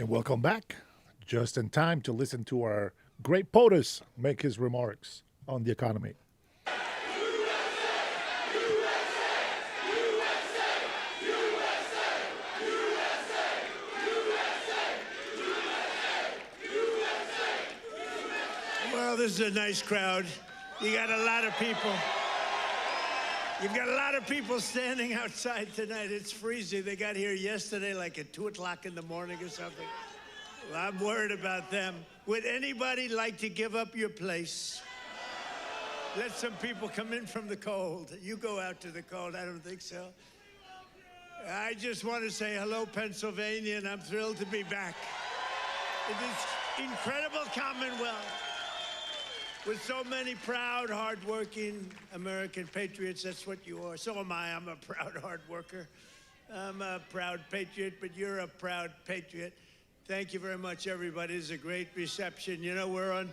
And welcome back. Just in time to listen to our great POTUS make his remarks on the economy. Well, this is a nice crowd. You got a lot of people. You've got a lot of people standing outside tonight. It's freezing. They got here yesterday like at 2 o'clock in the morning or something. Well, I'm worried about them. Would anybody like to give up your place? Let some people come in from the cold. You go out to the cold. I don't think so. I just want to say hello, Pennsylvania, and I'm thrilled to be back. It is incredible Commonwealth with so many proud, hardworking American patriots. That's what you are. So am I. I'm a proud hard worker. I'm a proud patriot, but you're a proud patriot. Thank you very much, everybody. It's a great reception. You know, we're on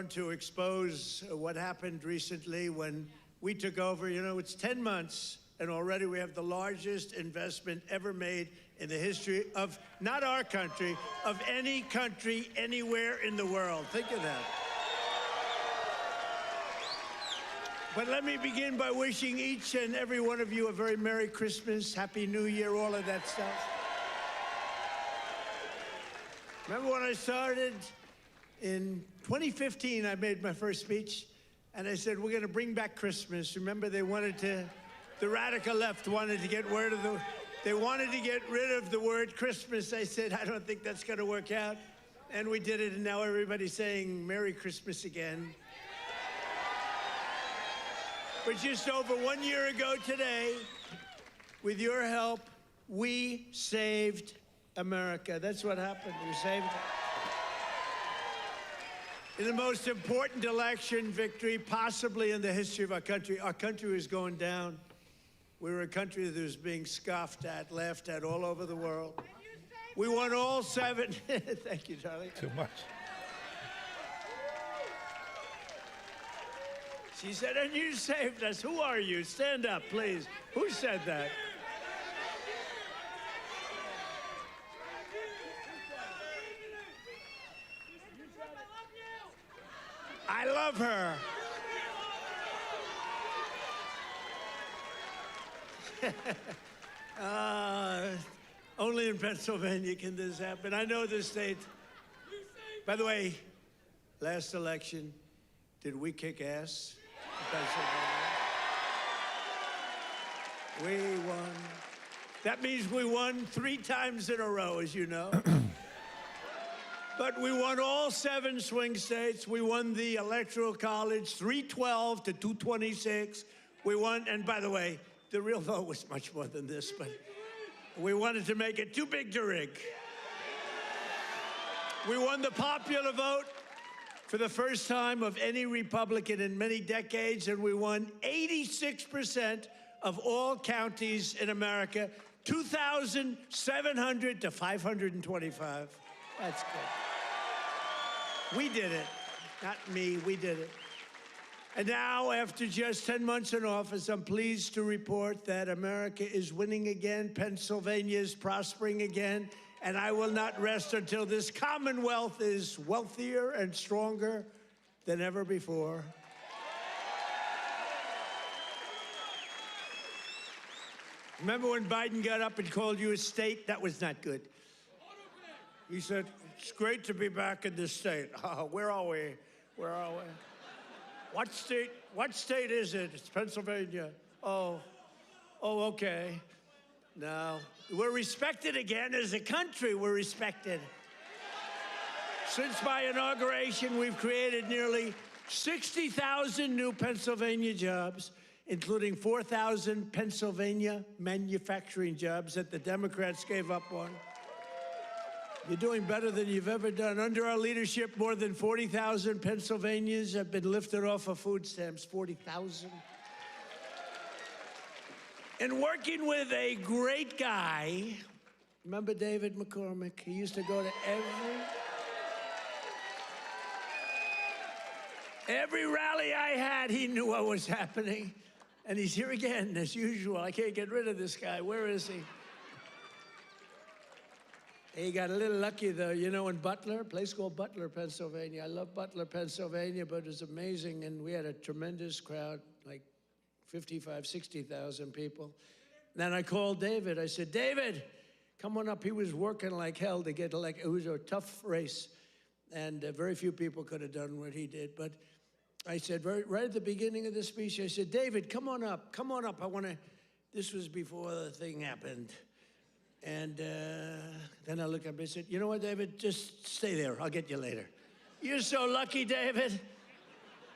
to expose what happened recently when we took over. You know, it's 10 months, and already we have the largest investment ever made in the history of, not our country, of any country anywhere in the world. Think of that. But let me begin by wishing each and every one of you a very Merry Christmas, Happy New Year, all of that stuff. Remember when I started in 2015, I made my first speech, and I said, we're going to bring back Christmas. Remember, the radical left wanted to get rid of the word Christmas. I said, I don't think that's going to work out. And we did it, and now everybody's saying Merry Christmas again. But just over 1 year ago today, with your help, we saved America. That's what happened. We saved it. In the most important election victory possibly in the history of our country was going down. We were a country that was being scoffed at, laughed at all over the world. We won all 7. Thank you, Charlie. Too much. She said, and you saved us. Who are you? Stand up, please. Who said that? I love her. Only in Pennsylvania can this happen. I know this state. By the way, last election, did we kick ass in Pennsylvania? We won. That means we won 3 times in a row, as you know. But we won all 7 swing states. We won the Electoral College, 312 to 226. We won, and by the way, the real vote was much more than this, but we wanted to make it too big to rig. We won the popular vote for the first time of any Republican in many decades, and we won 86% of all counties in America, 2,700 to 525. That's good. We did it. Not me, we did it. And now, after just 10 months in office, I'm pleased to report that America is winning again, Pennsylvania is prospering again, and I will not rest until this Commonwealth is wealthier and stronger than ever before. Remember when Biden got up and called you a state? That was not good. He said, it's great to be back in this state. Oh, where are we? Where are we? What state is it? It's Pennsylvania. Oh, okay. No, we're respected again as a country. We're respected. Since my inauguration, we've created nearly 60,000 new Pennsylvania jobs, including 4,000 Pennsylvania manufacturing jobs that the Democrats gave up on. You're doing better than you've ever done. Under our leadership, more than 40,000 Pennsylvanians have been lifted off of food stamps. 40,000. And working with a great guy, remember David McCormick? He used to go to every rally I had, he knew what was happening. And he's here again, as usual. I can't get rid of this guy. Where is he? He got a little lucky, though. You know, in Butler, a place called Butler, Pennsylvania. I love Butler, Pennsylvania, but it was amazing. And we had a tremendous crowd, like 55, 60,000 people. Then I called David. I said, David, come on up. He was working like hell to get elected. It was a tough race. And very few people could have done what he did. But I said, right at the beginning of the speech, I said, David, come on up. Come on up. I want to, this was before the thing happened. And then I looked up and I said, you know what, David, just stay there. I'll get you later. You're so lucky, David.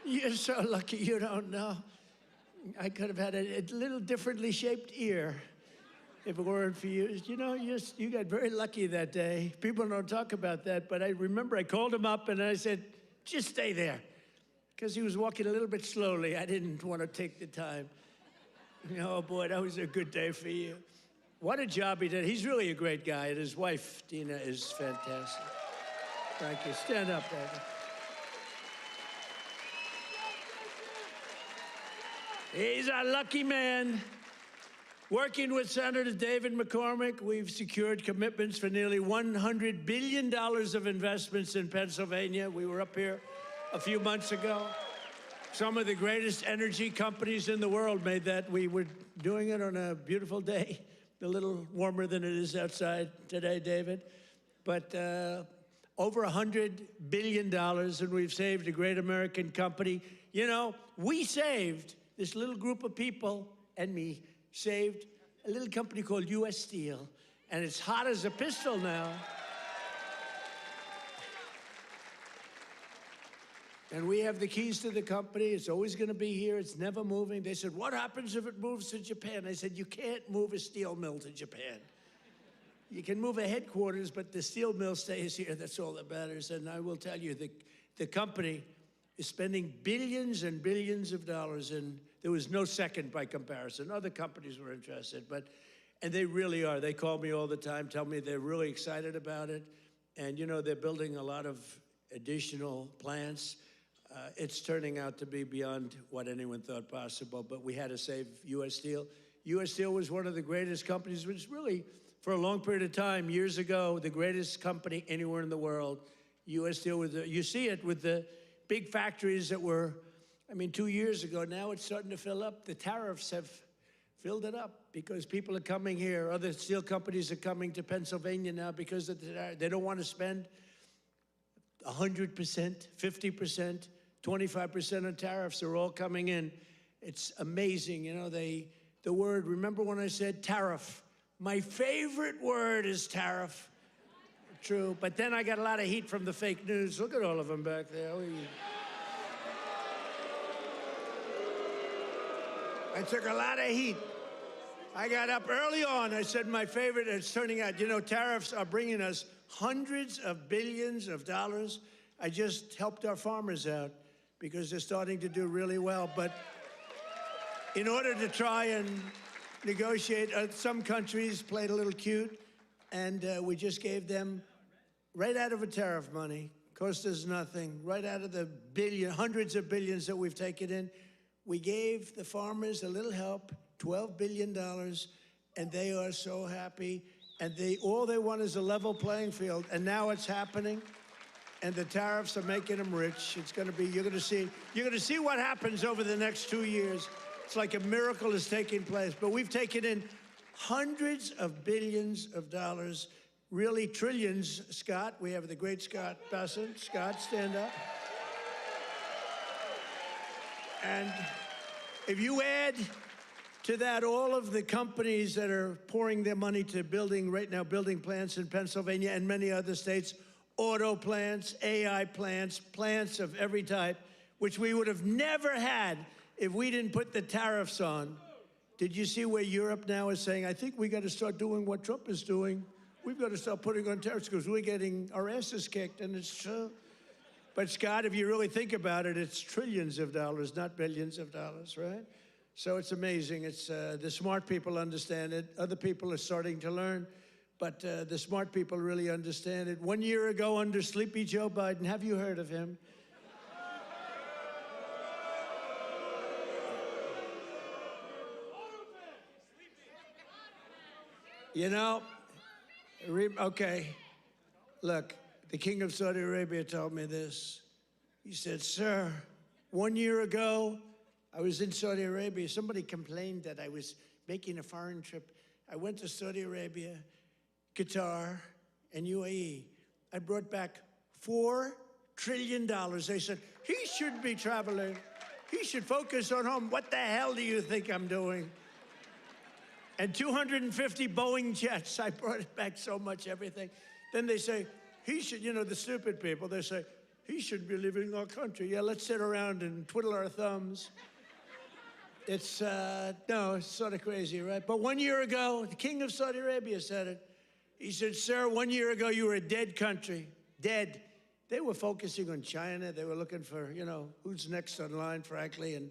You're so lucky, you don't know. I could have had a little differently shaped ear if it weren't for you. You know, you got very lucky that day. People don't talk about that, but I remember I called him up and I said, just stay there. Because he was walking a little bit slowly. I didn't want to take the time. Oh, boy, that was a good day for you. What a job he did. He's really a great guy, and his wife, Dina, is fantastic. Thank you. Stand up, David. He's a lucky man. Working with Senator David McCormick, we've secured commitments for nearly $100 billion of investments in Pennsylvania. We were up here a few months ago. Some of the greatest energy companies in the world made that. We were doing it on a beautiful day. A little warmer than it is outside today, David. But over $100 billion, and we've saved a great American company. You know, we saved, this little group of people and me, saved a little company called U.S. Steel, and it's hot as a pistol now. And we have the keys to the company. It's always going to be here. It's never moving. They said, what happens if it moves to Japan? I said, you can't move a steel mill to Japan. You can move a headquarters, but the steel mill stays here. That's all that matters. And I will tell you, the company is spending billions and billions of dollars, and there was no second by comparison. Other companies were interested, and they really are. They call me all the time, tell me they're really excited about it. And, you know, they're building a lot of additional plants. It's turning out to be beyond what anyone thought possible, but we had to save U.S. Steel. U.S. Steel was one of the greatest companies, which really, for a long period of time, years ago, the greatest company anywhere in the world. U.S. Steel, you see it with the big factories that were, 2 years ago. Now it's starting to fill up. The tariffs have filled it up because people are coming here. Other steel companies are coming to Pennsylvania now because they don't want to spend 100%, 50%, 25% of tariffs are all coming in. It's amazing, you know, the word, remember when I said tariff? My favorite word is tariff. True, but then I got a lot of heat from the fake news. Look at all of them back there. I took a lot of heat. I got up early on. I said my favorite, it's turning out, you know, tariffs are bringing us hundreds of billions of dollars. I just helped our farmers out because they're starting to do really well. But in order to try and negotiate, some countries played a little cute, and we just gave them, right out of a tariff money, cost us nothing, right out of the hundreds of billions that we've taken in, we gave the farmers a little help, $12 billion, and they are so happy. And all they want is a level playing field, and now it's happening. And the tariffs are making them rich. It's going to be, you're going to see what happens over the next 2 years. It's like a miracle is taking place. But we've taken in hundreds of billions of dollars, really trillions. Scott, we have the great Scott Bessent. Scott, stand up. And if you add to that all of the companies that are pouring their money to building plants in Pennsylvania and many other states, auto plants, AI plants, plants of every type, which we would have never had if we didn't put the tariffs on. Did you see where Europe now is saying, I think we got to start doing what Trump is doing. We've got to start putting on tariffs because we're getting our asses kicked, and it's true. But Scott, if you really think about it, it's trillions of dollars, not billions of dollars, right? So it's amazing. It's the smart people understand it. Other people are starting to learn. But the smart people really understand it. 1 year ago, under Sleepy Joe Biden, have you heard of him? You know, okay, Look, the king of Saudi Arabia told me this. He said, sir, 1 year ago, I was in Saudi Arabia. Somebody complained that I was making a foreign trip. I went to Saudi Arabia, Qatar, and UAE. I brought back $4 trillion. They said, he shouldn't be traveling. He should focus on home. What the hell do you think I'm doing? And 250 Boeing jets. I brought it back so much, everything. Then they say, he should, you know, the stupid people, they say, he shouldn't be leaving our country. Yeah, let's sit around and twiddle our thumbs. It's, no, it's sort of crazy, right? But 1 year ago, the king of Saudi Arabia said it. He said, sir, 1 year ago, you were a dead country, dead. They were focusing on China. They were looking for, you know, who's next on line, frankly. And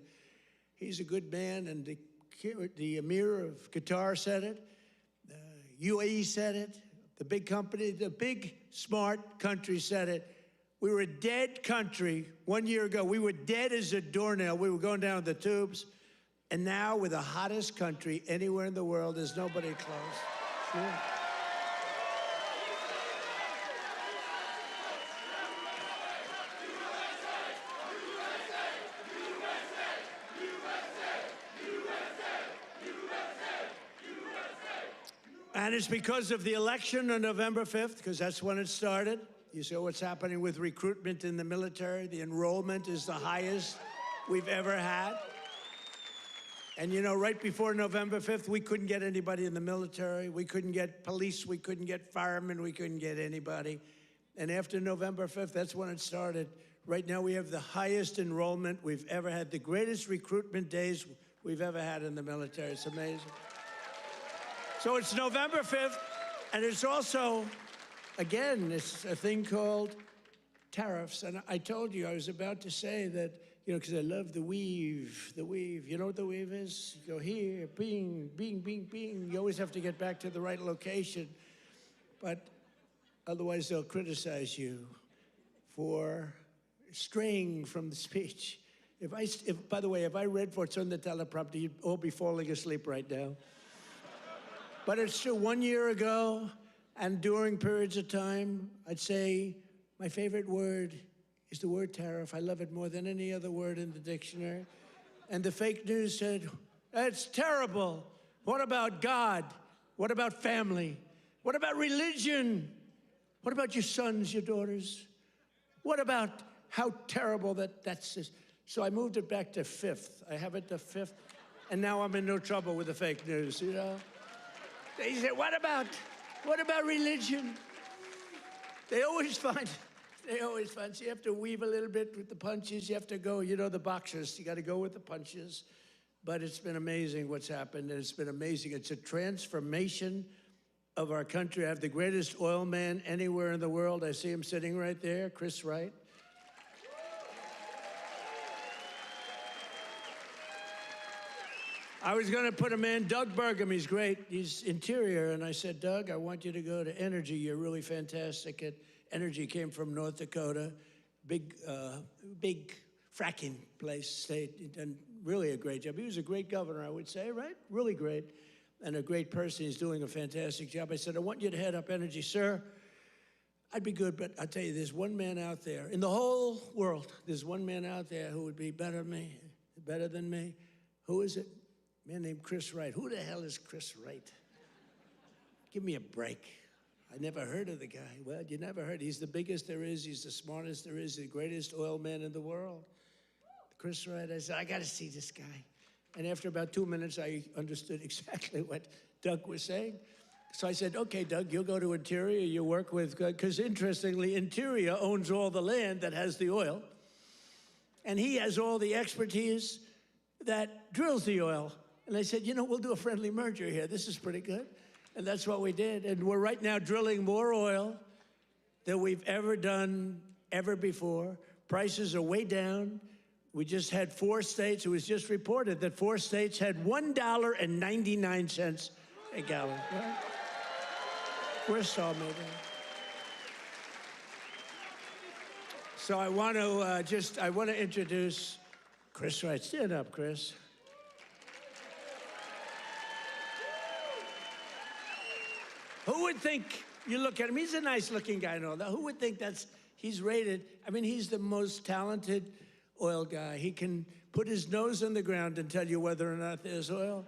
he's a good man. And the emir of Qatar said it. UAE said it. The big company, the big, smart country said it. We were a dead country 1 year ago. We were dead as a doornail. We were going down the tubes. And now we're the hottest country anywhere in the world. There's nobody close. Sure. And it's because of the election on November 5th, because that's when it started. You saw what's happening with recruitment in the military. The enrollment is the highest we've ever had. And you know, right before November 5th, we couldn't get anybody in the military. We couldn't get police. We couldn't get firemen. We couldn't get anybody. And after November 5th, that's when it started. Right now, we have the highest enrollment we've ever had, the greatest recruitment days we've ever had in the military. It's amazing. So it's November 5th, and it's also, again, it's a thing called tariffs. And I told you, I was about to say that, you know, because I love the weave, the weave. You know what the weave is? You go here, bing, bing, bing, bing. You always have to get back to the right location. But otherwise, they'll criticize you for straying from the speech. By the way, if I read what's on the teleprompter, you'd all be falling asleep right now. But it's true, 1 year ago, and during periods of time, I'd say my favorite word is the word tariff. I love it more than any other word in the dictionary. And the fake news said, that's terrible. What about God? What about family? What about religion? What about your sons, your daughters? What about how terrible that's this? So I moved it back to fifth. I have it to fifth, and now I'm in no trouble with the fake news, you know? They said, what about religion? They always find, so you have to weave a little bit with the punches. You have to go, you know, the boxers, you got to go with the punches. But it's been amazing what's happened, and it's been amazing. It's a transformation of our country. I have the greatest oil man anywhere in the world. I see him sitting right there, Chris Wright. I was going to put him in, Doug Burgum. He's great. He's interior. And I said, Doug, I want you to go to energy. You're really fantastic at energy. Came from North Dakota. Big fracking place, state. And really a great job. He was a great governor, I would say, right? Really great. And a great person. He's doing a fantastic job. I said, I want you to head up energy. Sir, I'd be good, but I'll tell you, there's one man out there. In the whole world, there's one man out there who would be better than me. Who is it? A man named Chris Wright. Who the hell is Chris Wright? Give me a break. I never heard of the guy. Well, you never heard. He's the biggest there is. He's the smartest there is. The greatest oil man in the world. Chris Wright. I said, I got to see this guy. And after about 2 minutes, I understood exactly what Doug was saying. So I said, okay, Doug, you'll go to Interior. You work with, because interestingly, Interior owns all the land that has the oil. And he has all the expertise that drills the oil. And I said, you know, we'll do a friendly merger here. This is pretty good. And that's what we did. And we're right now drilling more oil than we've ever done ever before. Prices are way down. We just had 4 states. It was just reported that 4 states had $1.99 a gallon. Right? We're so amazing. So I want to introduce Chris Wright. Stand up, Chris. Who would think You look at him, he's a nice-looking guy and all that. Who would think he's rated? I mean, he's the most talented oil guy. He can put his nose on the ground and tell you whether or not there's oil.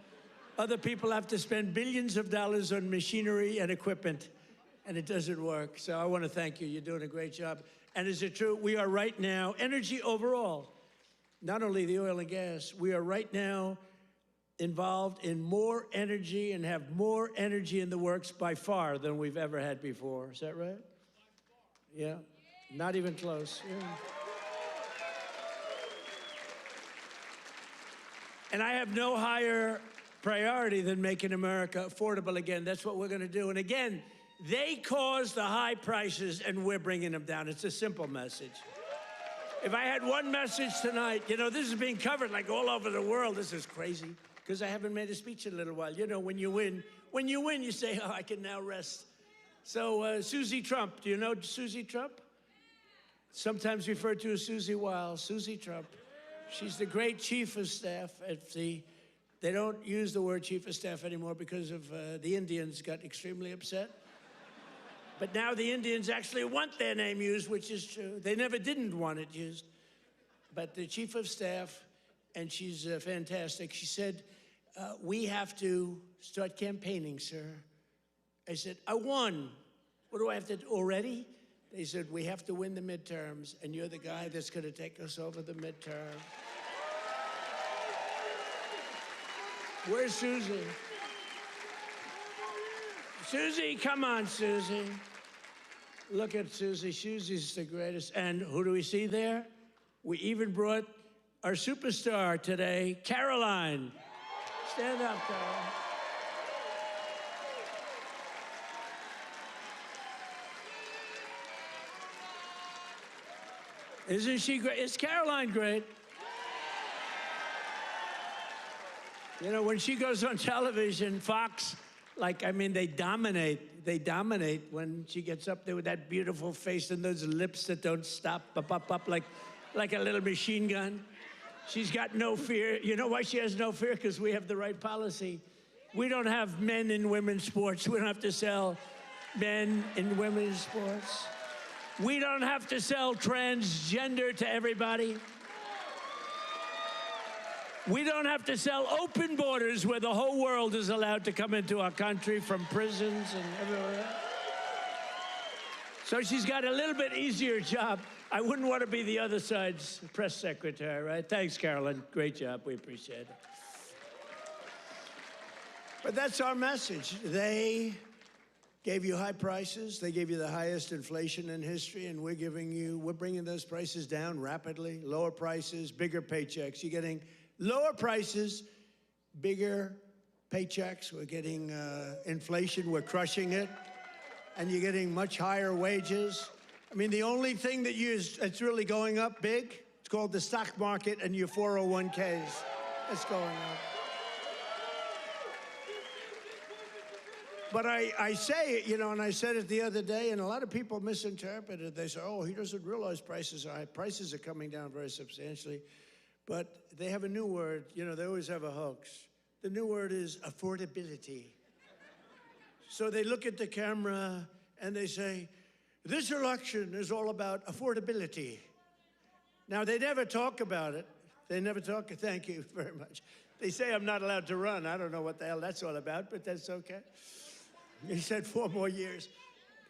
Other people have to spend billions of dollars on machinery and equipment, and it doesn't work. So I want to thank you. You're doing a great job. And is it true? We are right now, energy overall, not only the oil and gas, we are right now involved in more energy and have more energy in the works by far than we've ever had before. Is that right? Yeah. Not even close. Yeah. And I have no higher priority than making America affordable again. That's what we're going to do. And again, they caused the high prices, and we're bringing them down. It's a simple message. If I had one message tonight, you know, this is being covered like all over the world. This is crazy, because I haven't made a speech in a little while. You know, when you win, you say, oh, I can now rest. So Susie Trump, do you know Susie Trump? Sometimes referred to as Susie Wiles, Susie Trump. She's the great chief of staff at the, they don't use the word chief of staff anymore because of the Indians got extremely upset. But now the Indians actually want their name used, which is true. They never didn't want it used. But the chief of staff, and she's fantastic, she said, we have to start campaigning, sir. I said, I won. What do I have to do already? They said, we have to win the midterms, and you're the guy that's going to take us over the midterm. Where's Susie? Susie, come on, Susie. Look at Susie. Susie's the greatest. And who do we see there? We even brought our superstar today, Caroline. Stand up, Caroline. Isn't she great? Is Caroline great? You know, when she goes on television, Fox, like, I mean, they dominate. They dominate when she gets up there with that beautiful face and those lips that don't stop, up, like a little machine gun. She's got no fear. You know why she has no fear? Because we have the right policy. We don't have men in women's sports. We don't have to sell men in women's sports. We don't have to sell transgender to everybody. We don't have to sell open borders where the whole world is allowed to come into our country from prisons and everywhere. So she's got a little bit easier job. I wouldn't want to be the other side's press secretary, right? Thanks, Carolyn. Great job. We appreciate it. But that's our message. They gave you high prices. They gave you the highest inflation in history, and we're bringing those prices down rapidly. Lower prices, bigger paychecks. You're getting lower prices, bigger paychecks. We're getting inflation. We're crushing it. And you're getting much higher wages. I mean, the only thing that's really going up big, it's called the stock market and your 401ks. It's going up. But I say it, you know, and I said it the other day, and a lot of people misinterpret it. They say, oh, he doesn't realize prices are high. Prices are coming down very substantially. But they have a new word. You know, they always have a hoax. The new word is affordability. So they look at the camera and they say, this election is all about affordability. Now, they never talk about it. They never talk. Thank you very much. They say I'm not allowed to run. I don't know what the hell that's all about, but that's okay. He said 4 more years.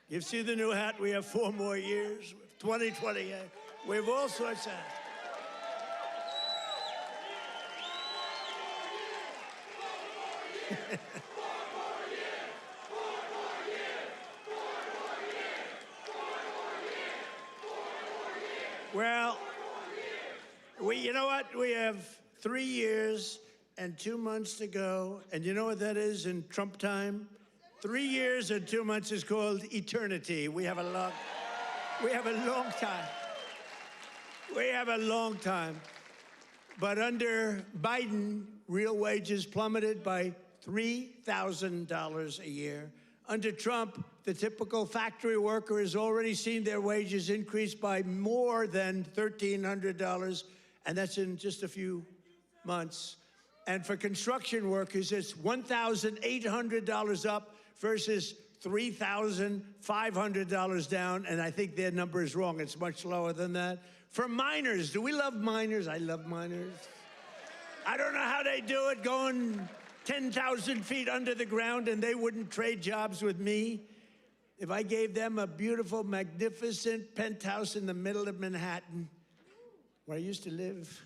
You see the new hat? We have 4 more years. 2028. We have all sorts of hats. Well, you know what? We have 3 years and 2 months to go. And you know what that is in Trump time? 3 years and 2 months is called eternity. We have a long time. We have a long time. But under Biden, real wages plummeted by $3,000 a year. Under Trump, the typical factory worker has already seen their wages increase by more than $1,300, and that's in just a few months. And for construction workers, it's $1,800 up versus $3,500 down, and I think their number is wrong. It's much lower than that. For miners, do we love miners? I love miners. I don't know how they do it, going 10,000 feet under the ground, and they wouldn't trade jobs with me. If I gave them a beautiful, magnificent penthouse in the middle of Manhattan, where I used to live,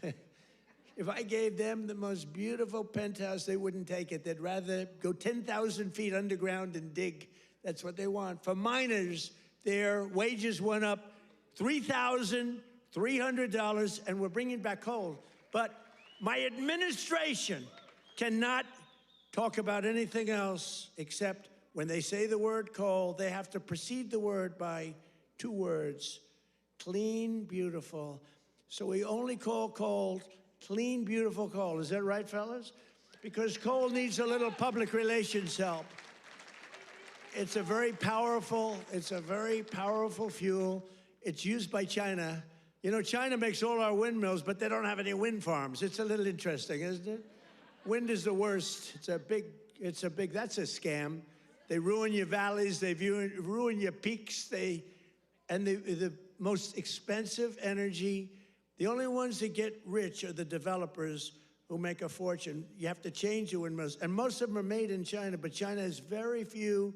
if I gave them the most beautiful penthouse, they wouldn't take it. They'd rather go 10,000 feet underground and dig. That's what they want. For miners, their wages went up $3,300, and we're bringing back coal. But my administration cannot talk about anything else except when they say the word coal, they have to precede the word by 2 words: clean, beautiful. So we only call coal clean, beautiful coal. Is that right, fellas? Because coal needs a little public relations help. It's a very powerful fuel. It's used by China. You know, China makes all our windmills, but they don't have any wind farms. It's a little interesting, isn't it? Wind is the worst. That's a scam. They ruin your valleys, they ruin your peaks, the most expensive energy. The only ones that get rich are the developers who make a fortune. You have to change your windmills. And most of them are made in China, but China has very few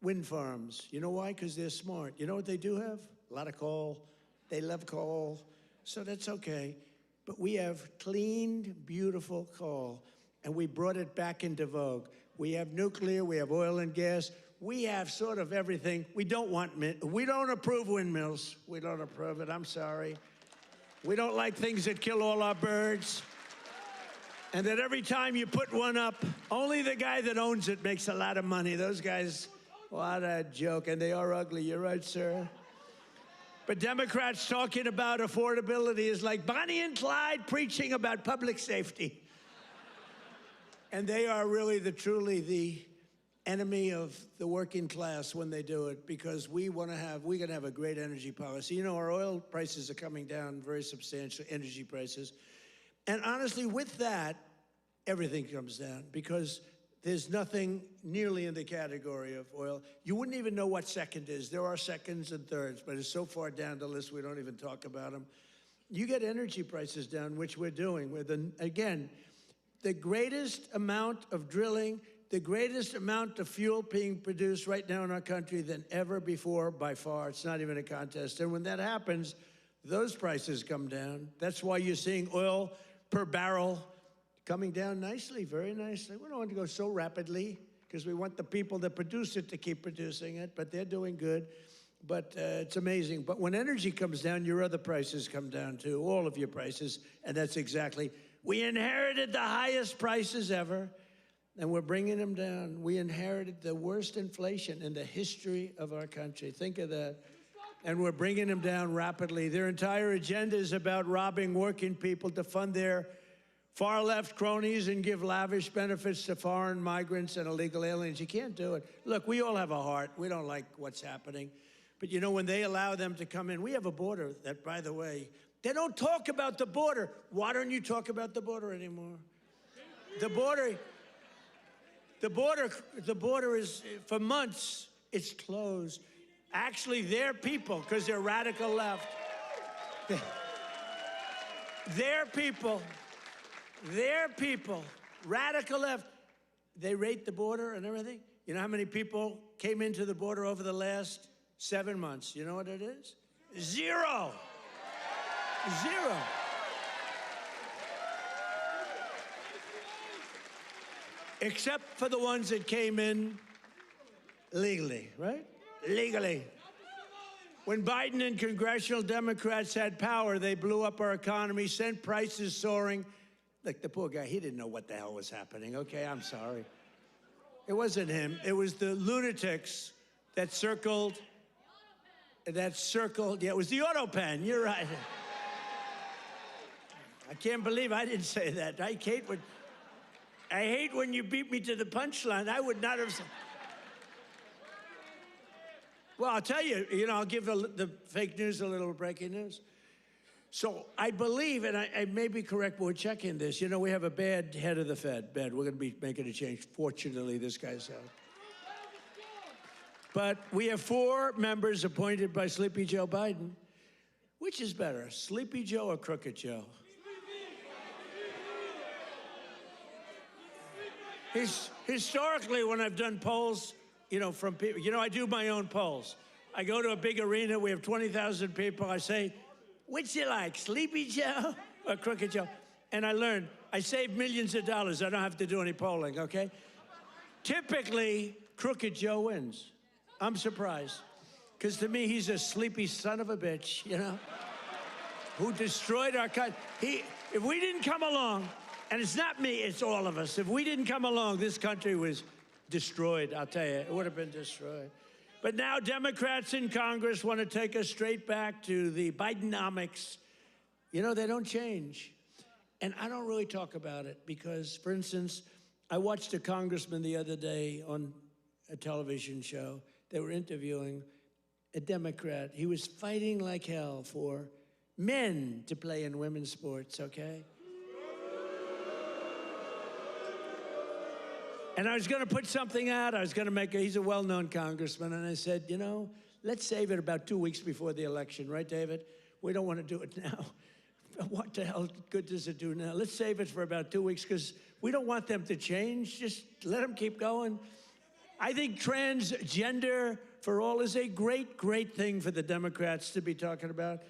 wind farms. You know why? Because they're smart. You know what they do have? A lot of coal. They love coal. So that's okay. But we have clean, beautiful coal, and we brought it back into vogue. We have nuclear, we have oil and gas, we have sort of everything. We don't approve windmills. We don't approve it, I'm sorry. We don't like things that kill all our birds. And that every time you put one up, only the guy that owns it makes a lot of money. Those guys, what a joke. And they are ugly, you're right, sir. But Democrats talking about affordability is like Bonnie and Clyde preaching about public safety. And they are really truly the enemy of the working class when they do it, because we're gonna have a great energy policy. You know, our oil prices are coming down very substantially, energy prices. And honestly, with that, everything comes down, because there's nothing nearly in the category of oil. You wouldn't even know what second is. There are seconds and thirds, but it's so far down the list we don't even talk about them. You get energy prices down, which we're doing. Again, the greatest amount of drilling, the greatest amount of fuel being produced right now in our country than ever before, by far. It's not even a contest. And when that happens, those prices come down. That's why you're seeing oil per barrel coming down nicely, very nicely. We don't want to go so rapidly, because we want the people that produce it to keep producing it, but they're doing good. But it's amazing. But when energy comes down, your other prices come down too, all of your prices, and that's exactly. We inherited the highest prices ever, and we're bringing them down. We inherited the worst inflation in the history of our country. Think of that. And we're bringing them down rapidly. Their entire agenda is about robbing working people to fund their far-left cronies and give lavish benefits to foreign migrants and illegal aliens. You can't do it. Look, we all have a heart. We don't like what's happening. But you know, when they allow them to come in, we have a border that, by the way, they don't talk about the border. Why don't you talk about the border anymore? The border is, for months, it's closed. Actually, their people, because they're radical left, their people, radical left, they rate the border and everything. You know how many people came into the border over the last 7 months? You know what it is? 0. 0. Except for the ones that came in legally, right? Legally. When Biden and congressional Democrats had power, they blew up our economy, sent prices soaring. Like the poor guy, he didn't know what the hell was happening. Okay, I'm sorry. It wasn't him. It was the lunatics that circled. Yeah, it was the auto pen. You're right. I can't believe I didn't say that. I hate when you beat me to the punchline. I would not have said. Well, I'll tell you, I'll give the fake news a little breaking news. So I believe, and I may be correct, but we're checking this. We have a bad head of the Fed. We're going to be making a change. Fortunately, this guy's out. But we have 4 members appointed by Sleepy Joe Biden. Which is better, Sleepy Joe or Crooked Joe? Historically, when I've done polls, from people, I do my own polls. I go to a big arena, we have 20,000 people, I say, which you like, Sleepy Joe or Crooked Joe? And I learned, I save millions of dollars, I don't have to do any polling, okay? Typically, Crooked Joe wins. I'm surprised. Because to me, he's a sleepy son of a bitch, who destroyed our country. If we didn't come along, and it's not me, it's all of us. If we didn't come along, this country was destroyed, I'll tell you. It would have been destroyed. But now Democrats in Congress want to take us straight back to the Bidenomics. They don't change. And I don't really talk about it because, for instance, I watched a congressman the other day on a television show. They were interviewing a Democrat. He was fighting like hell for men to play in women's sports, okay? And I was going to put something out. I was going to he's a well-known congressman. And I said, let's save it about 2 weeks before the election, right, David? We don't want to do it now. What the hell good does it do now? Let's save it for about 2 weeks because we don't want them to change. Just let them keep going. I think transgender for all is a great, great thing for the Democrats to be talking about.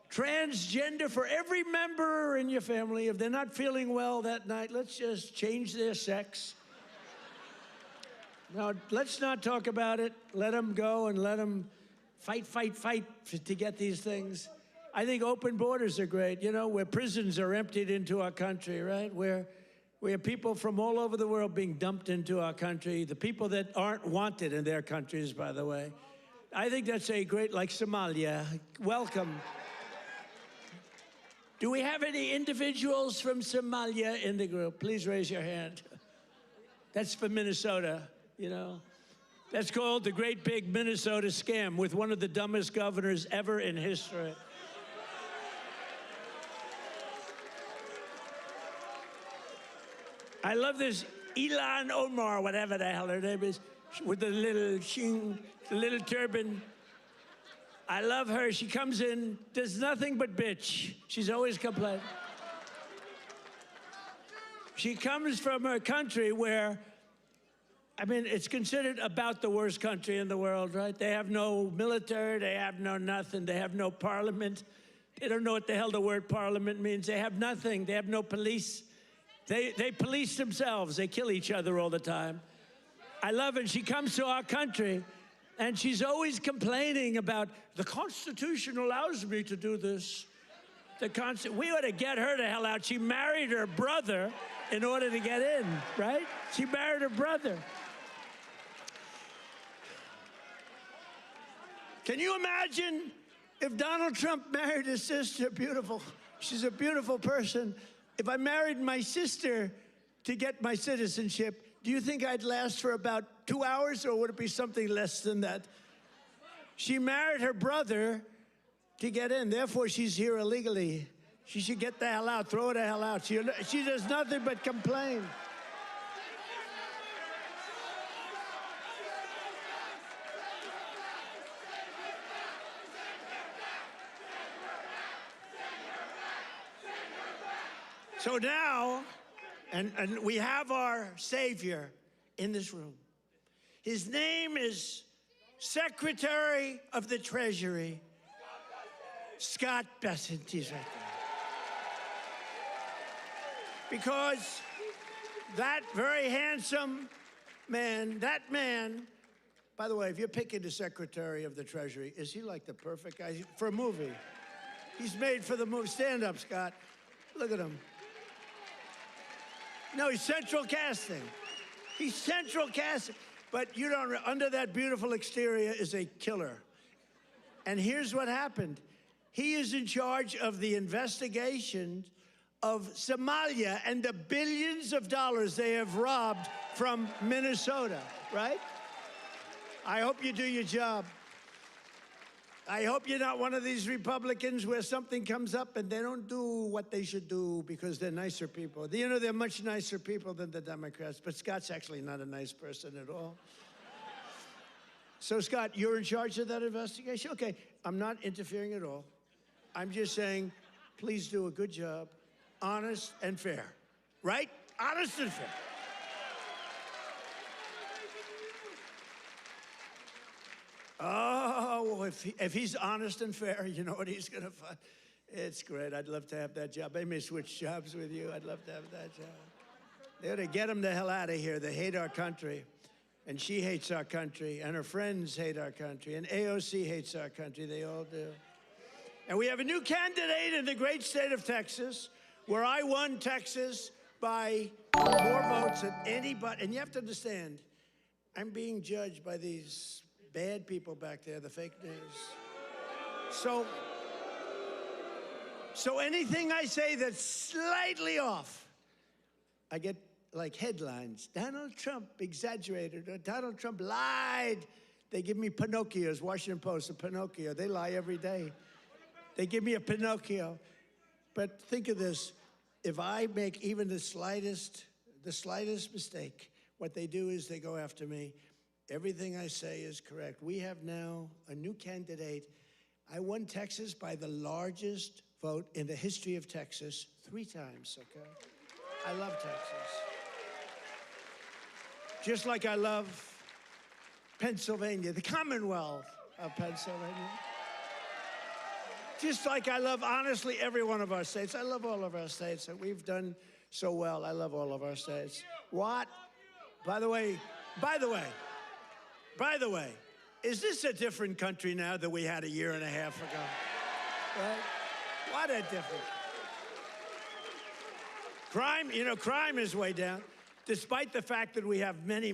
Transgender for every member in your family. If they're not feeling well that night, let's just change their sex. Now, let's not talk about it. Let them go and let them fight to get these things. I think open borders are great, where prisons are emptied into our country, right? Where we have people from all over the world being dumped into our country, the people that aren't wanted in their countries, by the way. I think that's a great, like Somalia. Welcome. Do we have any individuals from Somalia in the group? Please raise your hand. That's for Minnesota, That's called the Great Big Minnesota Scam with one of the dumbest governors ever in history. I love this Ilan Omar, whatever the hell her name is, with the little turban. I love her. She comes in, does nothing but bitch. She's always complaining. She comes from a country where, it's considered about the worst country in the world, right? They have no military, they have no nothing, they have no parliament. They don't know what the hell the word parliament means. They have nothing, they have no police. They police themselves. They kill each other all the time. I love it. She comes to our country, and she's always complaining about, the Constitution allows me to do this. We ought to get her the hell out. She married her brother in order to get in, right? She married her brother. Can you imagine if Donald Trump married his sister? Beautiful. She's a beautiful person. If I married my sister to get my citizenship, do you think I'd last for about 2 hours, or would it be something less than that? She married her brother to get in. Therefore, she's here illegally. She should get the hell out. Throw her the hell out. She does nothing but complain. So now, and we have our Savior in this room. His name is Secretary of the Treasury, Scott Bessent. He's right there. Because that very handsome man, by the way, if you're picking the Secretary of the Treasury, is he like the perfect guy for a movie? He's made for the movie. Stand up, Scott. Look at him. No, he's central casting. He's central casting. But you don't, under that beautiful exterior is a killer. And here's what happened. He is in charge of the investigation of Somalia and the billions of dollars they have robbed from Minnesota, right? I hope you do your job. I hope you're not one of these Republicans where something comes up and they don't do what they should do because they're nicer people. You know, they're much nicer people than the Democrats, but Scott's actually not a nice person at all. So, Scott, you're in charge of that investigation? Okay, I'm not interfering at all. I'm just saying, please do a good job, honest and fair. Right? Honest and fair. Oh, if he's honest and fair, you know what he's going to find? It's great. I'd love to have that job. They may switch jobs with you. I'd love to have that job. They ought to get him the hell out of here. They hate our country. And she hates our country. And her friends hate our country. And AOC hates our country. They all do. And we have a new candidate in the great state of Texas, where I won Texas by more votes than anybody. And you have to understand, I'm being judged by these bad people back there, the fake news. So anything I say that's slightly off, I get like headlines. Donald Trump exaggerated, or Donald Trump lied. They give me Pinocchios, Washington Post, a Pinocchio. They lie every day. They give me a Pinocchio. But think of this. If I make even the slightest mistake, what they do is they go after me. Everything I say is correct. We have now a new candidate. I won Texas by the largest vote in the history of Texas 3 times, okay? I love Texas. Just like I love Pennsylvania, the Commonwealth of Pennsylvania. Just like I love, honestly, every one of our states. I love all of our states. We've done so well. I love all of our states. What? By the way, is this a different country now than we had a year and a half ago? Right? What a difference. Crime is way down, despite the fact that we have many,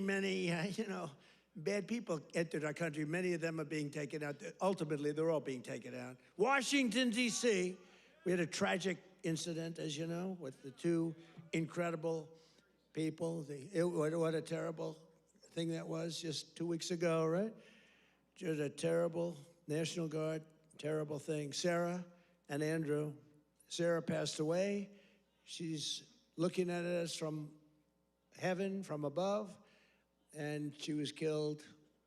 bad people entered our country. Many of them are being taken out. Ultimately, they're all being taken out. Washington, D.C., we had a tragic incident, as you know, with the 2 incredible people. What a terrible thing that was just 2 weeks ago, right? Just a terrible National Guard, terrible thing. Sarah and Andrew. Sarah passed away. She's looking at us from heaven, from above, and she was killed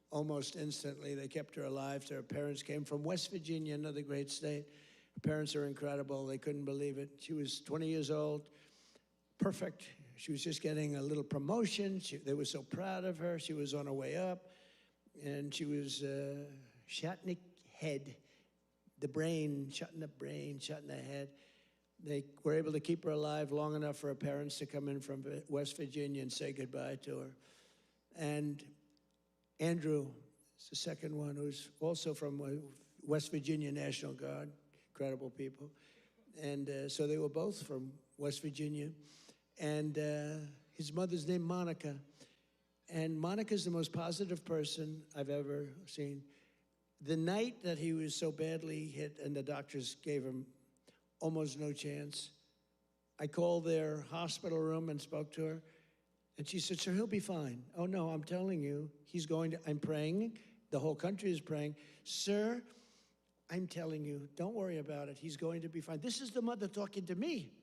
almost instantly. They kept her alive. Her parents came from West Virginia, another great state. Her parents are incredible. They couldn't believe it. She was 20 years old, perfect. She was just getting a little promotion. They were so proud of her. She was on her way up, and she was shot in the head, the brain, shot in the head. They were able to keep her alive long enough for her parents to come in from West Virginia and say goodbye to her. And Andrew is the second one, who's also from West Virginia National Guard, incredible people. And so they were both from West Virginia. And his mother's named Monica. And Monica's the most positive person I've ever seen. The night that he was so badly hit and the doctors gave him almost no chance, I called their hospital room and spoke to her. And she said, sir, he'll be fine. Oh, no, I'm telling you, I'm praying. The whole country is praying. Sir, I'm telling you, don't worry about it. He's going to be fine. This is the mother talking to me.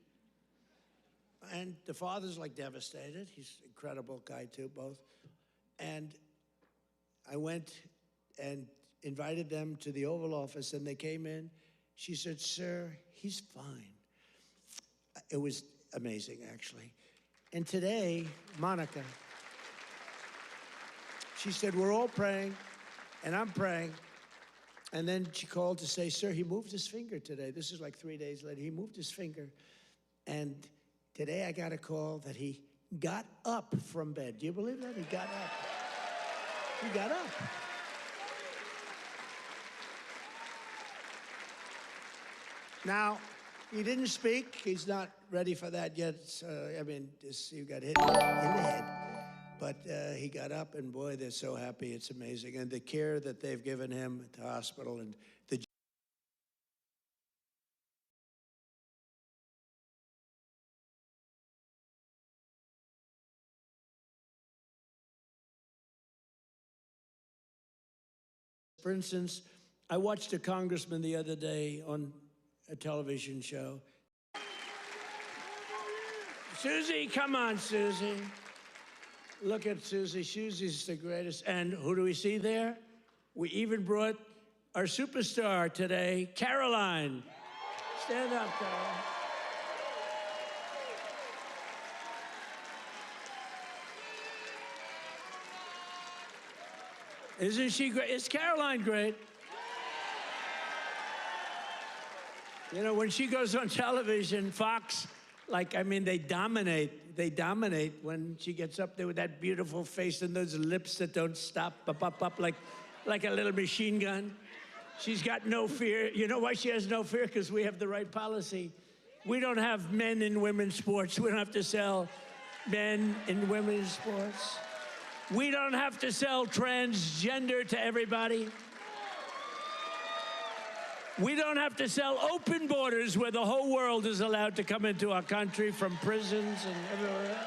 And the father's like devastated. He's an incredible guy too, both. And I went and invited them to the Oval Office, and they came in. She said, sir, he's fine. It was amazing, actually. And today, Monica, she said, we're all praying, and I'm praying. And then she called to say, sir, he moved his finger today. This is like 3 days later. He moved his finger. And today I got a call that he got up from bed. Do you believe that? He got up. He got up. Now, he didn't speak. He's not ready for that yet. He got hit in the head. But he got up, and boy, they're so happy. It's amazing. And the care that they've given him at the hospital, and the For instance, I watched a congressman the other day on a television show. Susie, come on, Susie. Look at Susie. Susie's the greatest. And who do we see there? We even brought our superstar today, Caroline. Stand up, Caroline. Isn't she great? Is Caroline great? You know, when she goes on television, Fox, they dominate. They dominate when she gets up there with that beautiful face and those lips that don't stop, up, like a little machine gun. She's got no fear. You know why she has no fear? Because we have the right policy. We don't have men in women's sports. We don't have to sell men in women's sports. We don't have to sell transgender to everybody. We don't have to sell open borders where the whole world is allowed to come into our country from prisons and everywhere else.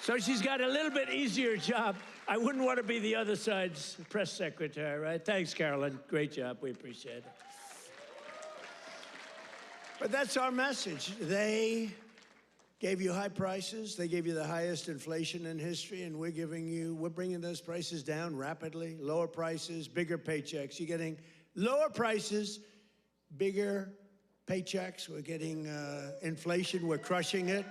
So she's got a little bit easier job. I wouldn't want to be the other side's press secretary, right? Thanks, Carolyn. Great job. We appreciate it. But that's our message. They gave you high prices. They gave you the highest inflation in history, and we're bringing those prices down rapidly. Lower prices, bigger paychecks. You're getting lower prices, bigger paychecks. We're getting inflation. We're crushing it.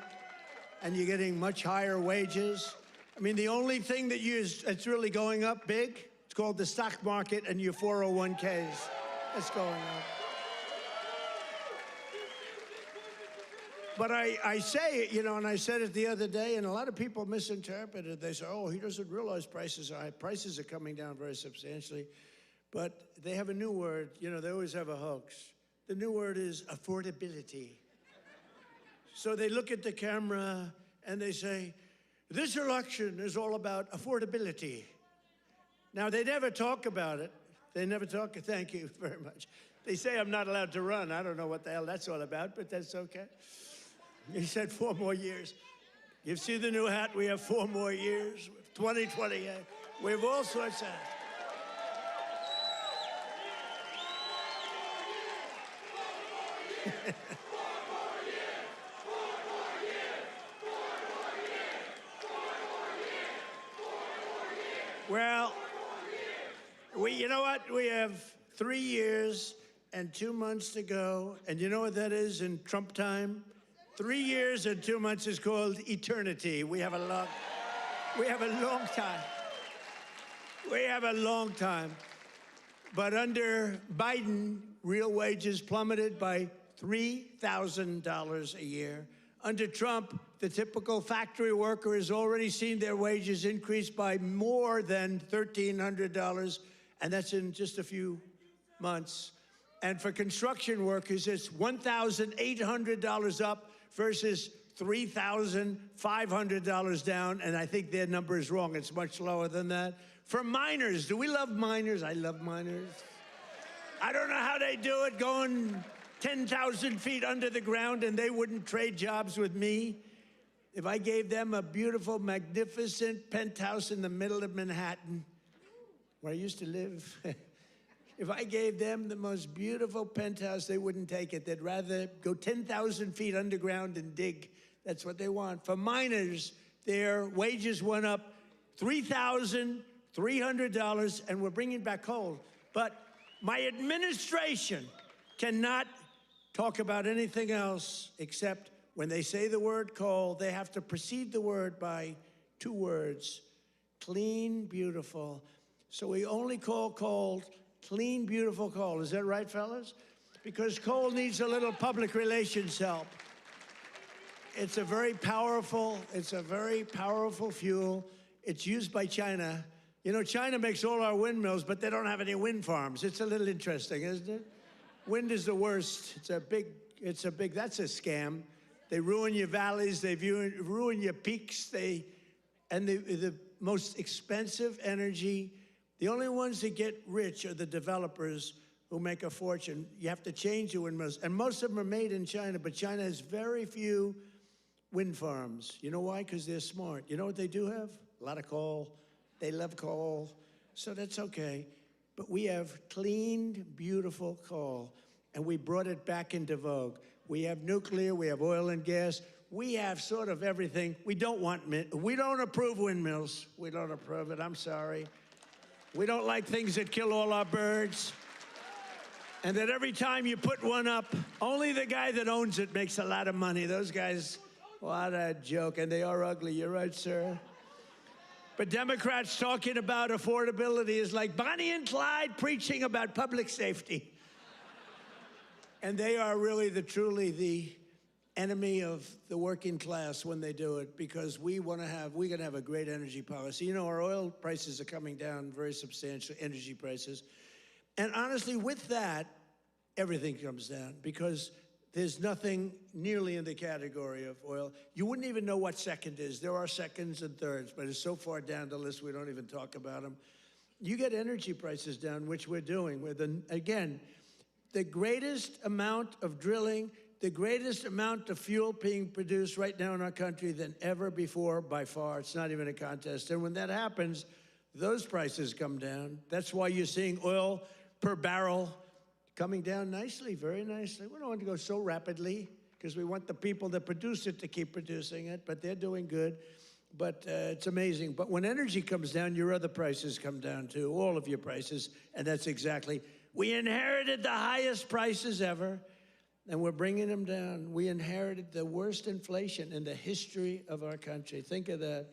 And you're getting much higher wages. I mean, the only thing that's really going up big, it's called the stock market and your 401ks. That's going up. But I say it, and I said it the other day, and a lot of people misinterpret it. They say, oh, he doesn't realize prices are high. Prices are coming down very substantially. But they have a new word. They always have a hoax. The new word is affordability. So they look at the camera and they say, this election is all about affordability. Now, they never talk about it. They never talk. Thank you very much. They say I'm not allowed to run. I don't know what the hell that's all about, but that's okay. He said 4 more years. You see the new hat? We have 4 more years. 2028. We have all sorts of... Well, you know what? We have 3 years and 2 months to go. And you know what that is in Trump time? 3 years and 2 months is called eternity. We have a long time. We have a long time. But under Biden, real wages plummeted by $3,000 a year. Under Trump, the typical factory worker has already seen their wages increase by more than $1,300, and that's in just a few months. And for construction workers, it's $1,800 up versus $3,500 down, and I think their number is wrong. It's much lower than that. For miners, do we love miners? I love miners. I don't know how they do it, going 10,000 feet under the ground, and they wouldn't trade jobs with me. If I gave them a beautiful, magnificent penthouse in the middle of Manhattan, where I used to live, if I gave them the most beautiful penthouse, they wouldn't take it. They'd rather go 10,000 feet underground and dig. That's what they want. For miners, their wages went up $3,300, and we're bringing back coal. But my administration cannot talk about anything else except when they say the word coal, they have to precede the word by 2 words: clean, beautiful. So we only call coal clean, beautiful coal. Is that right, fellas? Because coal needs a little public relations help. It's a very powerful fuel. It's used by China. China makes all our windmills, but they don't have any wind farms. It's a little interesting, isn't it? Wind is the worst. That's a scam. They ruin your valleys. They ruin your peaks. And the most expensive energy, the only ones that get rich are the developers who make a fortune. You have to change your windmills. And most of them are made in China, but China has very few wind farms. You know why? Because they're smart. You know what they do have? A lot of coal. They love coal. So that's okay. But we have clean, beautiful coal, and we brought it back into vogue. We have nuclear, we have oil and gas, we have sort of everything. We don't approve windmills. We don't approve it, I'm sorry. We don't like things that kill all our birds. And that every time you put one up, only the guy that owns it makes a lot of money. Those guys, what a joke. And they are ugly. You're right, sir. But Democrats talking about affordability is like Bonnie and Clyde preaching about public safety. And they are really truly the enemy of the working class when they do it, because we're going to have a great energy policy. You know, our oil prices are coming down very substantially, energy prices. And honestly, with that, everything comes down, because there's nothing nearly in the category of oil. You wouldn't even know what second is. There are seconds and thirds, but it's so far down the list we don't even talk about them. You get energy prices down, which we're doing. Again, the greatest amount of drilling, the greatest amount of fuel being produced right now in our country than ever before, by far. It's not even a contest. And when that happens, those prices come down. That's why you're seeing oil per barrel coming down nicely, very nicely. We don't want to go so rapidly because we want the people that produce it to keep producing it, but they're doing good. But it's amazing. But when energy comes down, your other prices come down too, all of your prices, and that's exactly. We inherited the highest prices ever, and we're bringing them down. We inherited the worst inflation in the history of our country. Think of that.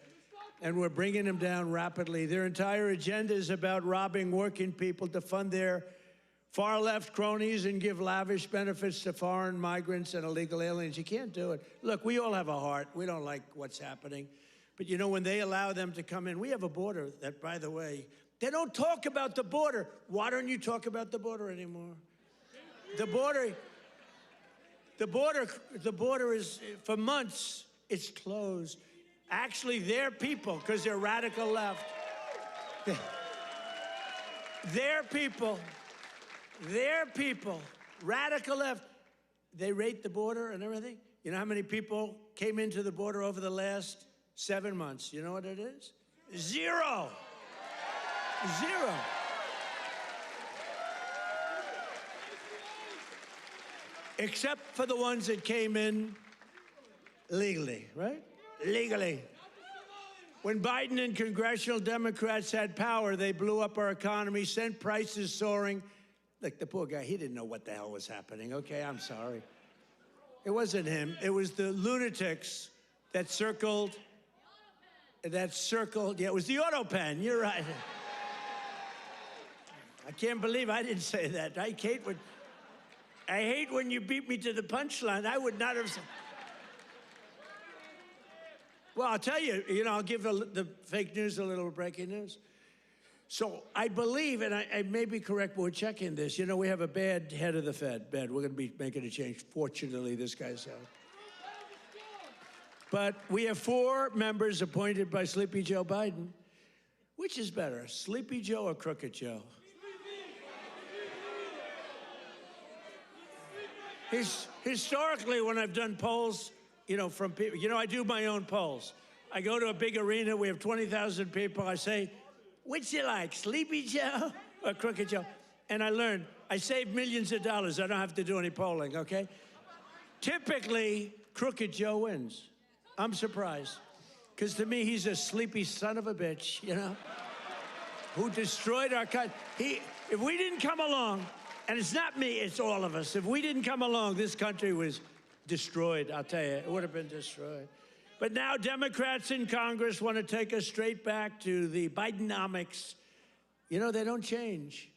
And we're bringing them down rapidly. Their entire agenda is about robbing working people to fund their far-left cronies and give lavish benefits to foreign migrants and illegal aliens. You can't do it. Look, we all have a heart. We don't like what's happening. But, you know, when they allow them to come in, we have a border that, by the way, they don't talk about the border. Why don't you talk about the border anymore? The border is, for months, it's closed. Actually, their people, because they're radical left, their people, radical left, they rate the border and everything. You know how many people came into the border over the last 7 months? You know what it is? Zero. Zero. Except for the ones that came in legally, right? Legally. When Biden and congressional Democrats had power, they blew up our economy, sent prices soaring. Look, the poor guy, he didn't know what the hell was happening. Okay, I'm sorry. It wasn't him. It was the lunatics that circled. Yeah, it was the auto pen. You're right. I can't believe I didn't say that. I hate when you beat me to the punchline. I would not have said. Well, I'll tell you, I'll give the fake news a little breaking news. So I believe, and I may be correct, but we're checking this. We have a bad head of the Fed. We're going to be making a change. Fortunately, this guy's out. But we have 4 members appointed by Sleepy Joe Biden. Which is better, Sleepy Joe or Crooked Joe? Historically, when I've done polls, from people, I do my own polls. I go to a big arena, we have 20,000 people. I say, which you like, Sleepy Joe or Crooked Joe? And I learned, I save millions of dollars. I don't have to do any polling, okay? Typically, Crooked Joe wins. I'm surprised. Because to me, he's a sleepy son of a bitch, who destroyed our country. If we didn't come along, and it's not me, it's all of us. If we didn't come along, this country was destroyed, I'll tell you. It would have been destroyed. But now Democrats in Congress want to take us straight back to the Bidenomics. They don't change.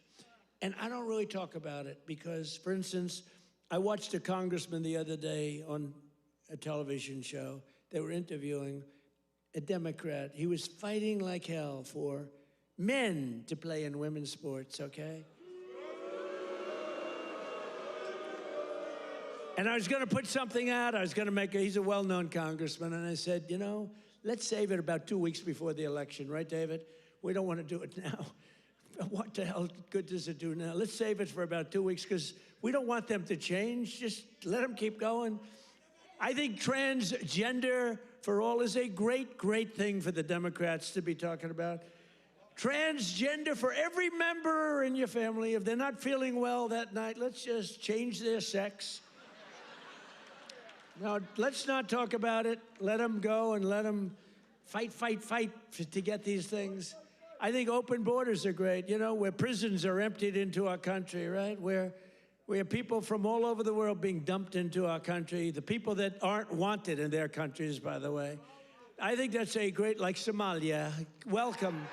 And I don't really talk about it because, for instance, I watched a congressman the other day on a television show. They were interviewing a Democrat. He was fighting like hell for men to play in women's sports, okay? And I was going to put something out. I was going to he's a well-known congressman. And I said, let's save it about 2 weeks before the election, right, David? We don't want to do it now. What the hell good does it do now? Let's save it for about 2 weeks because we don't want them to change. Just let them keep going. I think transgender for all is a great, great thing for the Democrats to be talking about. Transgender for every member in your family. If they're not feeling well that night, let's just change their sex. Now, let's not talk about it. Let them go and let them fight to get these things. I think open borders are great, you know, where prisons are emptied into our country, right? Where we have people from all over the world being dumped into our country, the people that aren't wanted in their countries, by the way. I think that's a great, like Somalia. Welcome.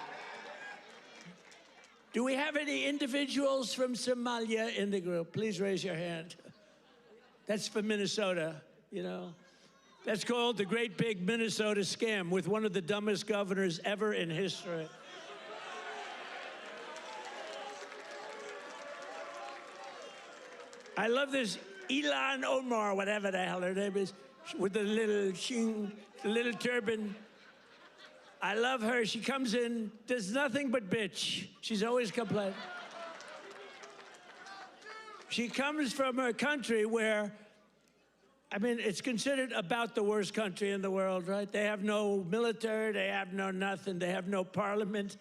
Do we have any individuals from Somalia in the group? Please raise your hand. That's for Minnesota, you know. That's called the Great Big Minnesota Scam with one of the dumbest governors ever in history. I love this Ilan Omar, whatever the hell her name is, with the little shing, the little turban. I love her. She comes in, does nothing but bitch. She's always complaining. She comes from a country where, I mean, it's considered about the worst country in the world, right? They have no military, they have no nothing, they have no parliament.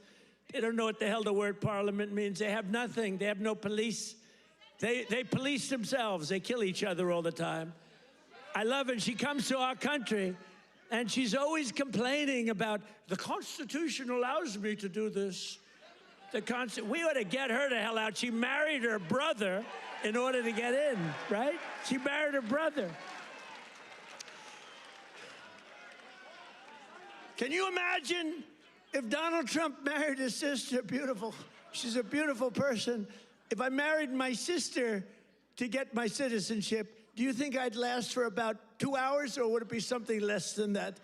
They don't know what the hell the word parliament means. They have nothing, they have no police. They police themselves. They kill each other all the time. I love it. She comes to our country, and she's always complaining about, the Constitution allows me to do this. We ought to get her the hell out. She married her brother in order to get in, right? She married her brother. Can you imagine if Donald Trump married his sister? Beautiful. She's a beautiful person. If I married my sister to get my citizenship, do you think I'd last for about 2 hours, or would it be something less than that?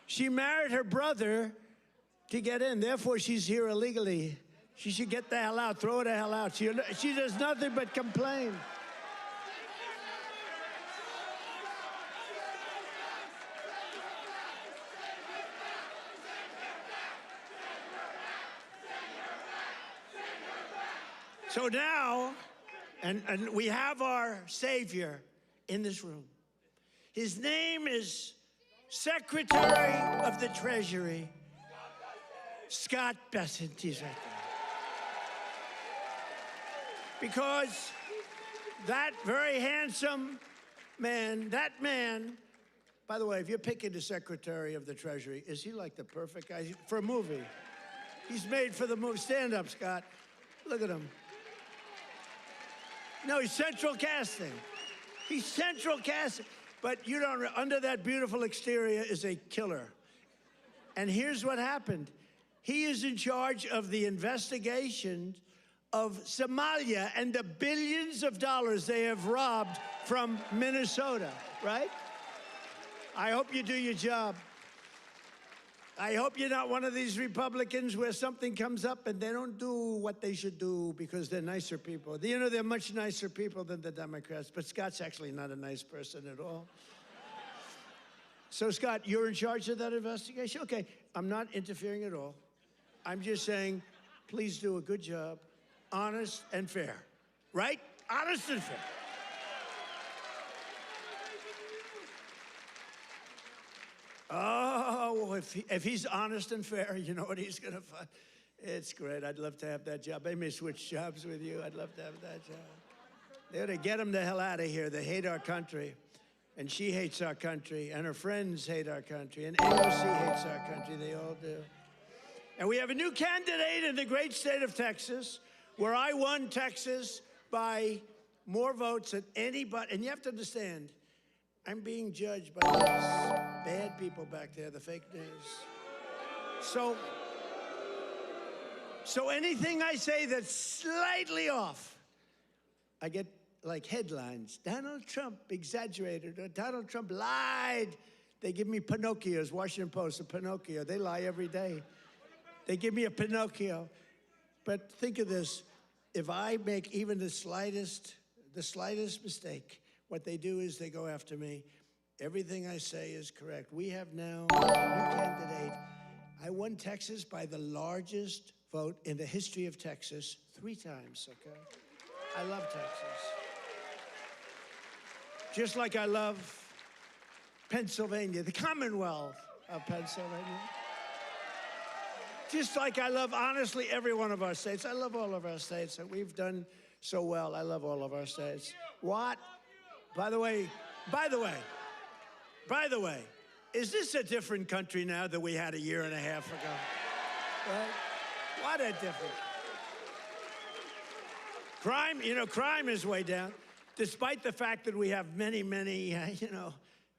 She married her brother to get in. Therefore, she's here illegally. She should get the hell out. Throw her the hell out. She does nothing but complain. So now, and we have our Savior in this room. His name is Secretary of the Treasury, Scott Bessent. He's right there. Because that very handsome man, by the way, if you're picking the Secretary of the Treasury, is he like the perfect guy for a movie? He's made for the movie. Stand up, Scott. Look at him. No, he's central casting. He's central casting. But you don't, under that beautiful exterior is a killer. And here's what happened. He is in charge of the investigation of Somalia and the billions of dollars they have robbed from Minnesota, right? I hope you do your job. I hope you're not one of these Republicans where something comes up and they don't do what they should do because they're nicer people. You know, they're much nicer people than the Democrats, but Scott's actually not a nice person at all. So, Scott, you're in charge of that investigation? Okay, I'm not interfering at all. I'm just saying, please do a good job, honest and fair, right? Honest and fair. Oh, if he's honest and fair, you know what he's going to find? It's great. I'd love to have that job. I may switch jobs with you. I'd love to have that job. They ought to get him the hell out of here. They hate our country. And she hates our country. And her friends hate our country. And AOC hates our country. They all do. And we have a new candidate in the great state of Texas, where I won Texas by more votes than anybody. And you have to understand, I'm being judged by these bad people back there, the fake news. So anything I say that's slightly off, I get like headlines. Donald Trump exaggerated, or Donald Trump lied. They give me Pinocchios, Washington Post, a Pinocchio. They lie every day. They give me a Pinocchio. But think of this. If I make even the slightest mistake, what they do is they go after me. Everything I say is correct. We have now a new candidate. I won Texas by the largest vote in the history of Texas 3 times, okay? I love Texas. Just like I love Pennsylvania, the Commonwealth of Pennsylvania. Just like I love, honestly, every one of our states. I love all of our states. We've done so well. I love all of our states. What? By the way, is this a different country now than we had a year and a half ago? Right? What a difference. Crime is way down, despite the fact that we have many,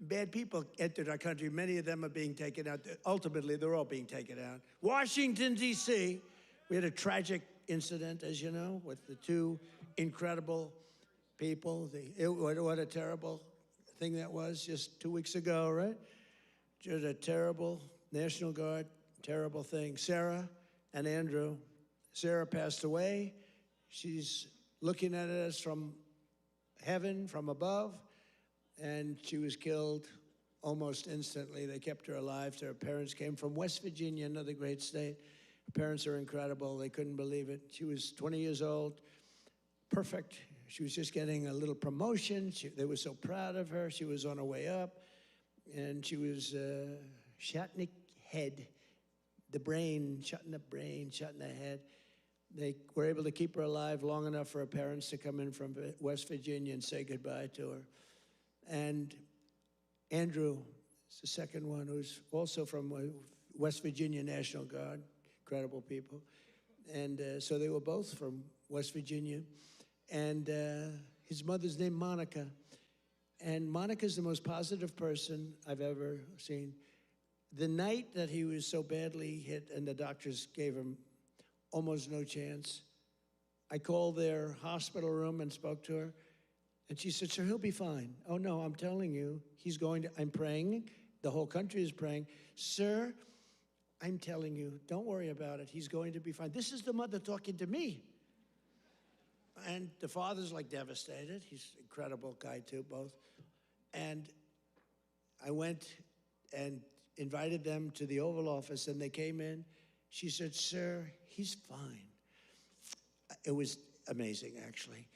bad people entered our country. Many of them are being taken out. Ultimately, they're all being taken out. Washington, D.C., we had a tragic incident, as you know, with the two incredible people. What a terrible thing that was just 2 weeks ago, right? Just a terrible National Guard, terrible thing. Sarah and Andrew. Sarah passed away. She's looking at us from heaven, from above, and she was killed almost instantly. They kept her alive. Her parents came from West Virginia, another great state. Her parents are incredible. They couldn't believe it. She was 20 years old, perfect. She was just getting a little promotion. They were so proud of her. She was on her way up, and she was shot in the head, the brain, shot in the head. They were able to keep her alive long enough for her parents to come in from West Virginia and say goodbye to her. And Andrew is the second one, who's also from West Virginia National Guard, incredible people. And so they were both from West Virginia. And his mother's named Monica. And Monica's the most positive person I've ever seen. The night that he was so badly hit and the doctors gave him almost no chance, I called their hospital room and spoke to her. And she said, sir, he'll be fine. Oh, no, I'm telling you, I'm praying. The whole country is praying. Sir, I'm telling you, don't worry about it. He's going to be fine. This is the mother talking to me. And the father's like devastated. He's an incredible guy, too, both. And I went and invited them to the Oval Office, and they came in. She said, sir, he's fine. It was amazing, actually.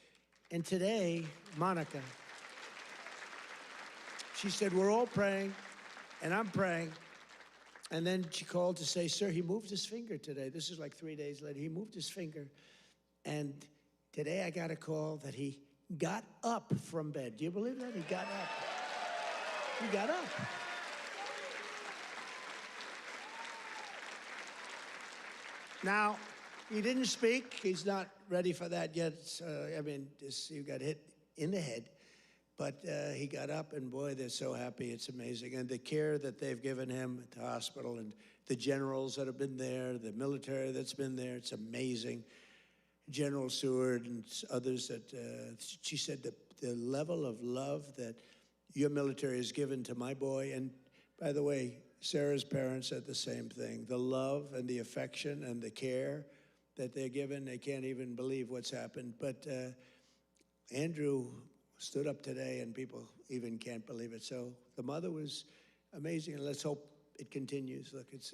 And today, Monica, she said, we're all praying, and I'm praying. And then she called to say, sir, he moved his finger today. This is like 3 days later. He moved his finger. And today I got a call that he got up from bed. Do you believe that? He got up. He got up. Now, he didn't speak. He's not ready for that yet. He got hit in the head. But he got up, and boy, they're so happy. It's amazing. And the care that they've given him at the hospital, and the generals that have been there, the military that's been there, it's amazing. General Seward and others that, she said the level of love that your military has given to my boy. And by the way, Sarah's parents said the same thing. The love and the affection and the care that they're given, they can't even believe what's happened. But Andrew stood up today, and people even can't believe it. So the mother was amazing, and let's hope it continues. Look, it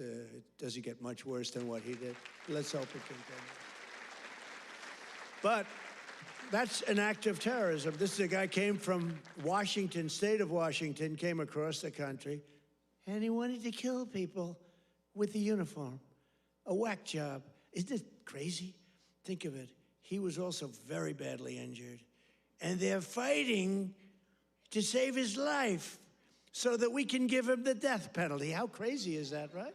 doesn't get much worse than what he did. Let's hope it continues. But that's an act of terrorism. This is a guy came from Washington, state of Washington, came across the country, and he wanted to kill people with the uniform. A whack job. Isn't it crazy? Think of it. He was also very badly injured. And they're fighting to save his life so that we can give him the death penalty. How crazy is that, right?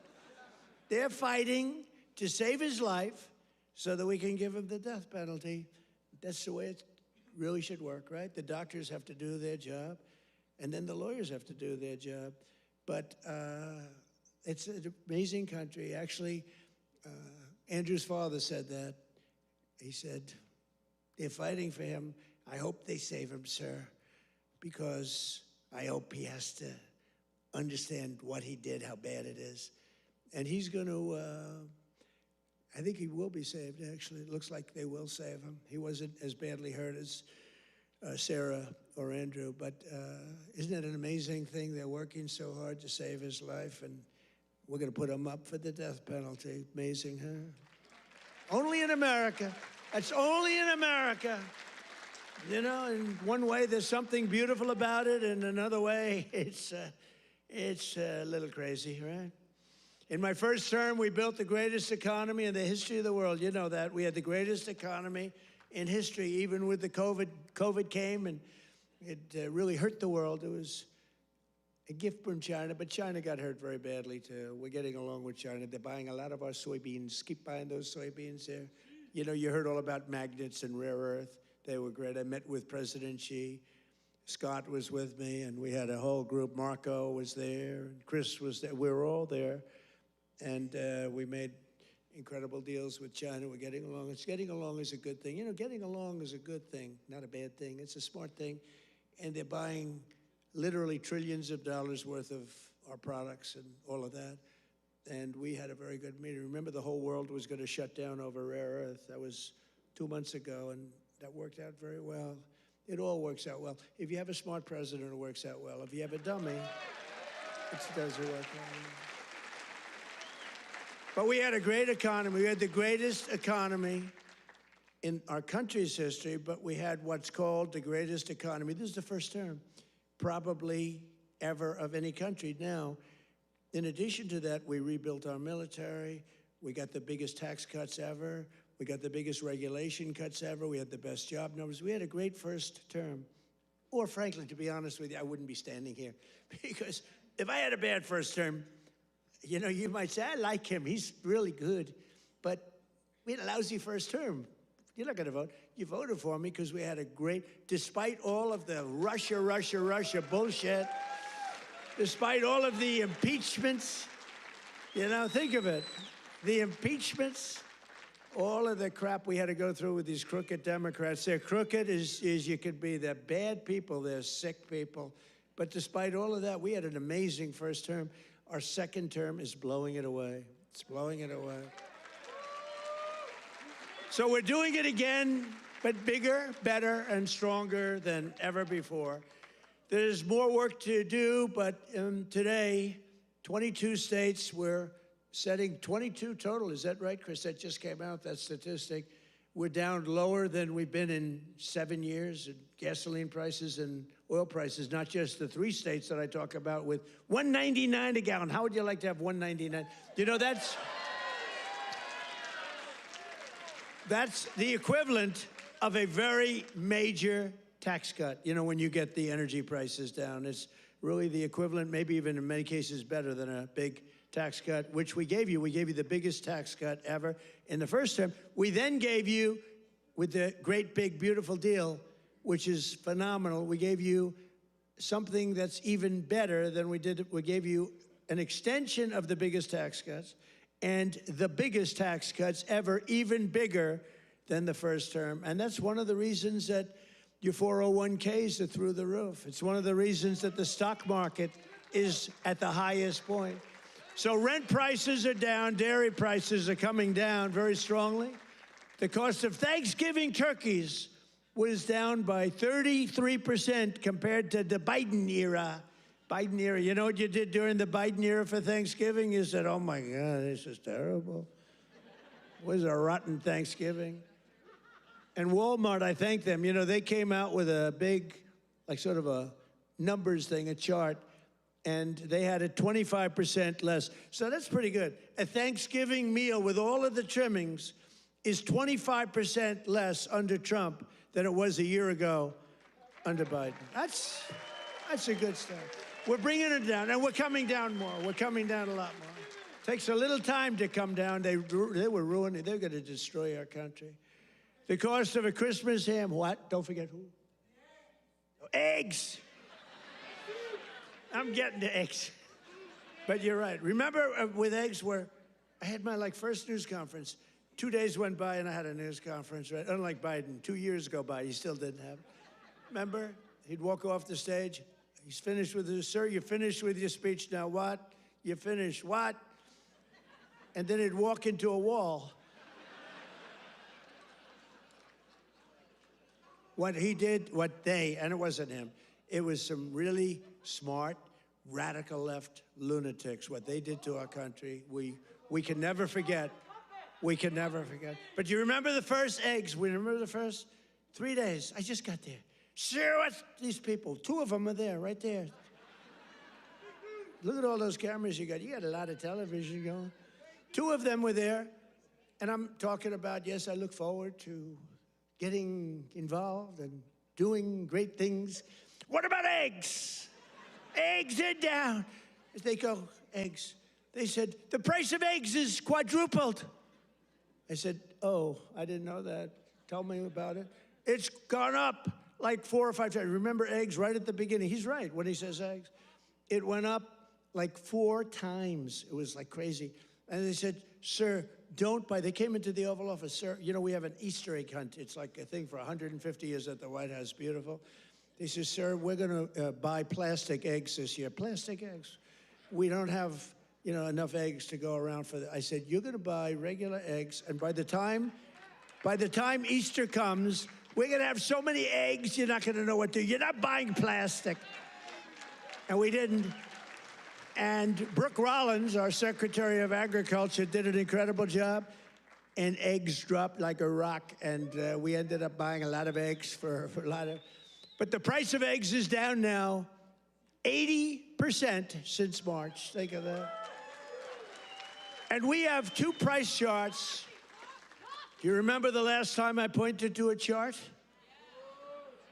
They're fighting to save his life so that we can give him the death penalty. That's the way it really should work, right? The doctors have to do their job, and then the lawyers have to do their job. But it's an amazing country. Actually, Andrew's father said that. He said, they're fighting for him. I hope they save him, sir, because I hope he has to understand what he did, how bad it is. And he's going to, I think he will be saved, actually. It looks like they will save him. He wasn't as badly hurt as Sarah or Andrew, but isn't it an amazing thing? They're working so hard to save his life, and we're going to put him up for the death penalty. Amazing, huh? Only in America. That's only in America. You know, in one way, there's something beautiful about it. In another way, it's a little crazy, right? In my first term, we built the greatest economy in the history of the world. You know that. We had the greatest economy in history, even with the COVID came, and it really hurt the world. It was a gift from China, but China got hurt very badly too. We're getting along with China. They're buying a lot of our soybeans. Keep buying those soybeans there. You know, you heard all about magnets and rare earth. They were great. I met with President Xi. Scott was with me, and we had a whole group. Marco was there, and Chris was there. We were all there, and we made incredible deals with China. We're getting along. Getting along is a good thing. You know, getting along is a good thing, not a bad thing. It's a smart thing, and they're buying literally trillions of dollars worth of our products and all of that. And we had a very good meeting. Remember, the whole world was going to shut down over rare earth. That was 2 months ago, and that worked out very well. It all works out well. If you have a smart president, it works out well. If you have a dummy, it doesn't work out. But we had a great economy. We had the greatest economy in our country's history, but we had what's called the greatest economy. This is the first term, probably ever, of any country. Now, in addition to that, we rebuilt our military. We got the biggest tax cuts ever. We got the biggest regulation cuts ever. We had the best job numbers. We had a great first term. Or frankly, to be honest with you, I wouldn't be standing here. Because if I had a bad first term, you know, you might say, I like him. He's really good. But we had a lousy first term. You're not going to vote. You voted for me because we had a great, despite all of the Russia bullshit, despite all of the impeachments, you know, think of it. The impeachments, all of the crap we had to go through with these crooked Democrats. They're crooked as you could be. They're bad people. They're sick people. But despite all of that, we had an amazing first term. Our second term is blowing it away. It's blowing it away. So we're doing it again, but bigger, better, and stronger than ever before. There's more work to do, but today, 22 states, we're setting 22 total. Is that right, Chris? That just came out, that statistic. We're down lower than we've been in 7 years in gasoline prices and oil prices, not just the 3 states that I talk about with $1.99 a gallon. How would you like to have $1.99? You know, that's the equivalent of a very major tax cut. You know, when you get the energy prices down, it's really the equivalent, maybe even in many cases better than a big tax cut, which we gave you. We gave you the biggest tax cut ever in the first term. We then gave you, with the great, big, beautiful deal, which is phenomenal, we gave you something that's even better than we did. We gave you an extension of the biggest tax cuts and the biggest tax cuts ever, even bigger than the first term. And that's one of the reasons that your 401ks are through the roof. It's one of the reasons that the stock market is at the highest point. So rent prices are down, dairy prices are coming down very strongly. The cost of Thanksgiving turkeys was down by 33% compared to the Biden era. Biden era, you know what you did during the Biden era for Thanksgiving? You said, oh my God, this is terrible. It was a rotten Thanksgiving. And Walmart, I thank them. You know, they came out with a big, like sort of a numbers thing, a chart, and they had it 25% less. So that's pretty good. A Thanksgiving meal with all of the trimmings is 25% less under Trump than it was a year ago under Biden. That's a good start. We're bringing it down, and we're coming down more. We're coming down a lot more. Takes a little time to come down. They were ruining it. They're going to destroy our country. The cost of a Christmas ham, what? Don't forget who? Eggs. I'm getting to eggs. But you're right. Remember with eggs where I had my first news conference. 2 days went by and I had a news conference, right? Unlike Biden, 2 years go by, he still didn't have it. Remember? He'd walk off the stage. He's finished with his, sir, you're finished with your speech. Now what? You finished what? And then he'd walk into a wall. What he did, and it wasn't him, it was some really smart, radical left lunatics. What they did to our country, we can never forget. We can never forget. But you remember the first eggs? We remember the first 3 days. I just got there. Sure, what's these people? 2 of them are there, right there. Look at all those cameras you got. You got a lot of television going. 2 of them were there. And I'm talking about, yes, I look forward to getting involved and doing great things. What about eggs? Eggs are down. They go, eggs. They said, the price of eggs is quadrupled. I said, oh, I didn't know that. Tell me about it. It's gone up like 4 or 5 times. Remember eggs right at the beginning? He's right when he says eggs. It went up like 4 times. It was like crazy. And they said, sir, don't buy. They came into the Oval Office. Sir, you know, we have an Easter egg hunt. It's like a thing for 150 years at the White House. Beautiful. They said, sir, we're going to buy plastic eggs this year. Plastic eggs. We don't have, you know, enough eggs to go around for that. I said, you're going to buy regular eggs, and by the time Easter comes, we're going to have so many eggs, you're not going to know what to do. You're not buying plastic. And we didn't. And Brooke Rollins, our Secretary of Agriculture, did an incredible job. And eggs dropped like a rock. And we ended up buying a lot of eggs for a lot of... But the price of eggs is down now 80% since March. Think of that. And we have 2 price charts. Do you remember the last time I pointed to a chart?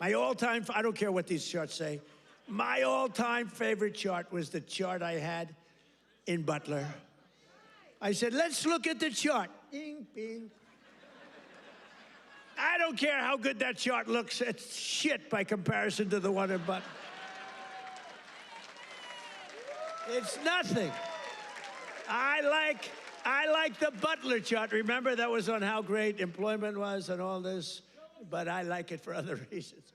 My all-time, I don't care what these charts say, my all-time favorite chart was the chart I had in Butler. I said, let's look at the chart. Ding, bing. I don't care how good that chart looks. It's shit by comparison to the one in Butler. It's nothing. I like the Butler chart. Remember, that was on how great employment was and all this, but I like it for other reasons.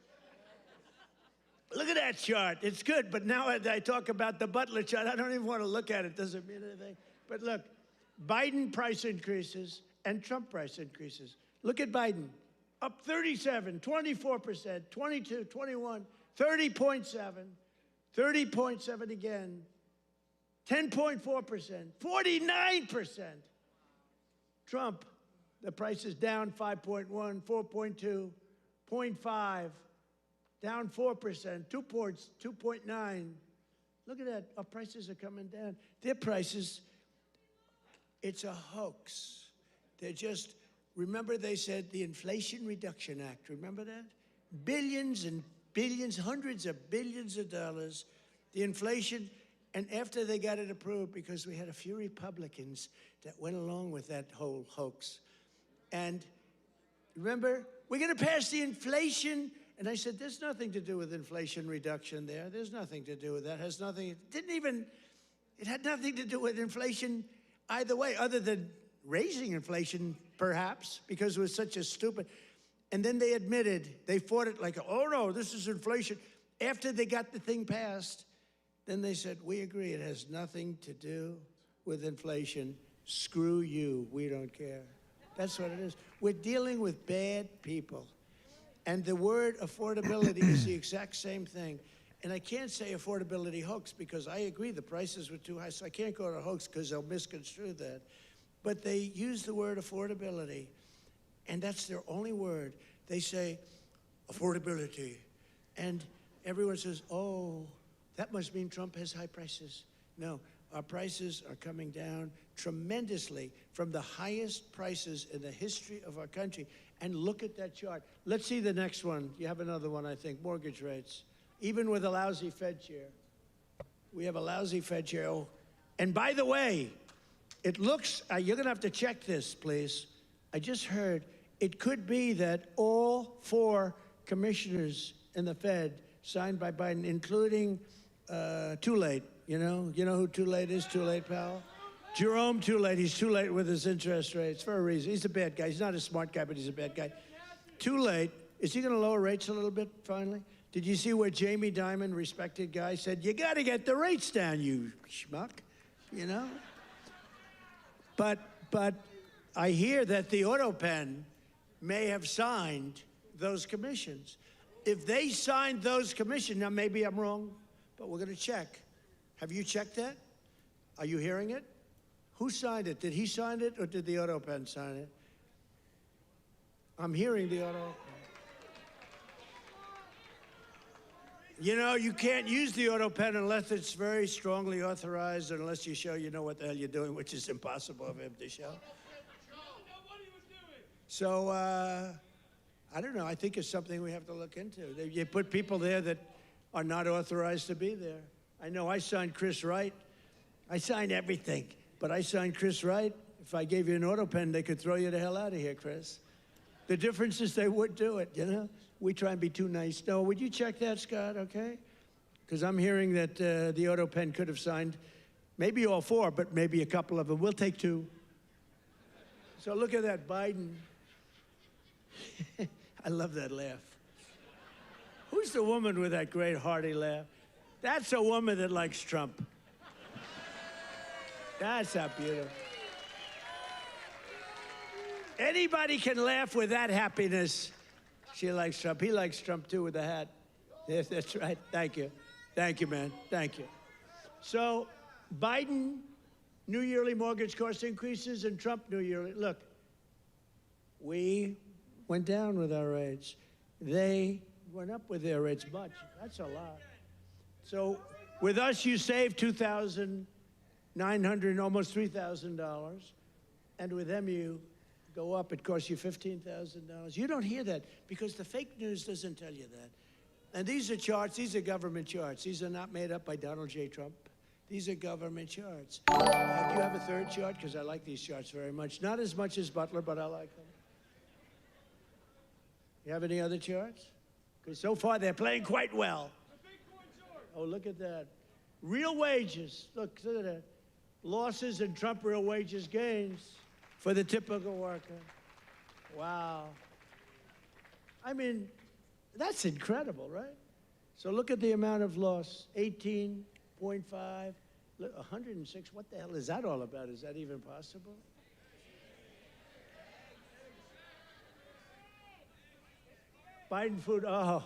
Look at that chart. It's good, but now as I talk about the Butler chart, I don't even want to look at it. Doesn't mean anything. But look, Biden price increases and Trump price increases. Look at Biden. Up 37, 24%, 22, 21, 30.7, 30.7 again, 10.4%, 49%. Trump, the price is down 5.1, 4.2, 0.5, down 4%, 2 points, 2.9. Look at that, our prices are coming down. Their prices, it's a hoax. They're just, remember they said the Inflation Reduction Act, remember that? Billions and billions, hundreds of billions of dollars, the inflation, and after they got it approved, because we had a few Republicans that went along with that whole hoax. And remember, we're going to pass the inflation. And I said, there's nothing to do with inflation reduction there. There's nothing to do with that. It has nothing, it had nothing to do with inflation either way, other than raising inflation, perhaps, because it was such a stupid. And then they admitted, they fought it like, oh no, this is inflation. After they got the thing passed, then they said, we agree, it has nothing to do with inflation. Screw you, we don't care. That's what it is. We're dealing with bad people. And the word affordability is the exact same thing. And I can't say affordability hoax because I agree the prices were too high, so I can't go to hoax because they'll misconstrue that. But they use the word affordability, and that's their only word. They say affordability, and everyone says, oh, that must mean Trump has high prices. No, our prices are coming down tremendously from the highest prices in the history of our country. And look at that chart. Let's see the next one. You have another one, I think, mortgage rates. Even with a lousy Fed chair. We have a lousy Fed chair. Oh, and by the way, it looks, you're going to have to check this, please. I just heard it could be that all 4 commissioners in the Fed signed by Biden, including Too Late. You know who Too Late is? Too Late, pal? Jerome Too Late. He's too late with his interest rates for a reason. He's a bad guy. He's not a smart guy, but he's a bad guy. Too Late. Is he going to lower rates a little bit finally? Did you see where Jamie Dimon, respected guy, said, you got to get the rates down, you schmuck, you know? But I hear that the auto pen may have signed those commissions. If they signed those commissions, now maybe I'm wrong, but we're going to check. Have you checked that? Are you hearing it? Who signed it? Did he sign it or did the auto pen sign it? I'm hearing the auto pen. You know, you can't use the auto pen unless it's very strongly authorized, unless you show you know what the hell you're doing, which is impossible of him to show. So, I don't know. I think it's something we have to look into. You put people there that are not authorized to be there. I know I signed Chris Wright. I signed everything, but I signed Chris Wright. If I gave you an auto pen, they could throw you the hell out of here, Chris. The difference is they would do it, you know? We try and be too nice. No, would you check that, Scott, okay? Because I'm hearing that the auto pen could have signed maybe all four, but maybe a couple of them. We'll take two. So look at that, Biden. I love that laugh. Who's the woman with that great hearty laugh? That's a woman that likes Trump. That's not beautiful. Anybody can laugh with that happiness. She likes Trump. He likes Trump, too, with the hat. Yes, that's right. Thank you. Thank you, man. Thank you. So Biden, new yearly mortgage cost increases, and Trump, new yearly. Look, we went down with our rates. They went up with their rates much. That's a lot. So with us, you save $2,900, almost $3,000. And with them, you go up. It costs you $15,000. You don't hear that because the fake news doesn't tell you that. And these are charts. These are government charts. These are not made up by Donald J. Trump. These are government charts. Do you have a third chart? Because I like these charts very much. Not as much as Butler, but I like them. You have any other charts? Because so far they're playing quite well. Oh, look at that. Real wages. Look at that. Losses and Trump real wages gains for the typical worker. Wow. I mean, that's incredible, right? So look at the amount of loss. 18.5, 106. What the hell is that all about? Is that even possible? Biden food, oh,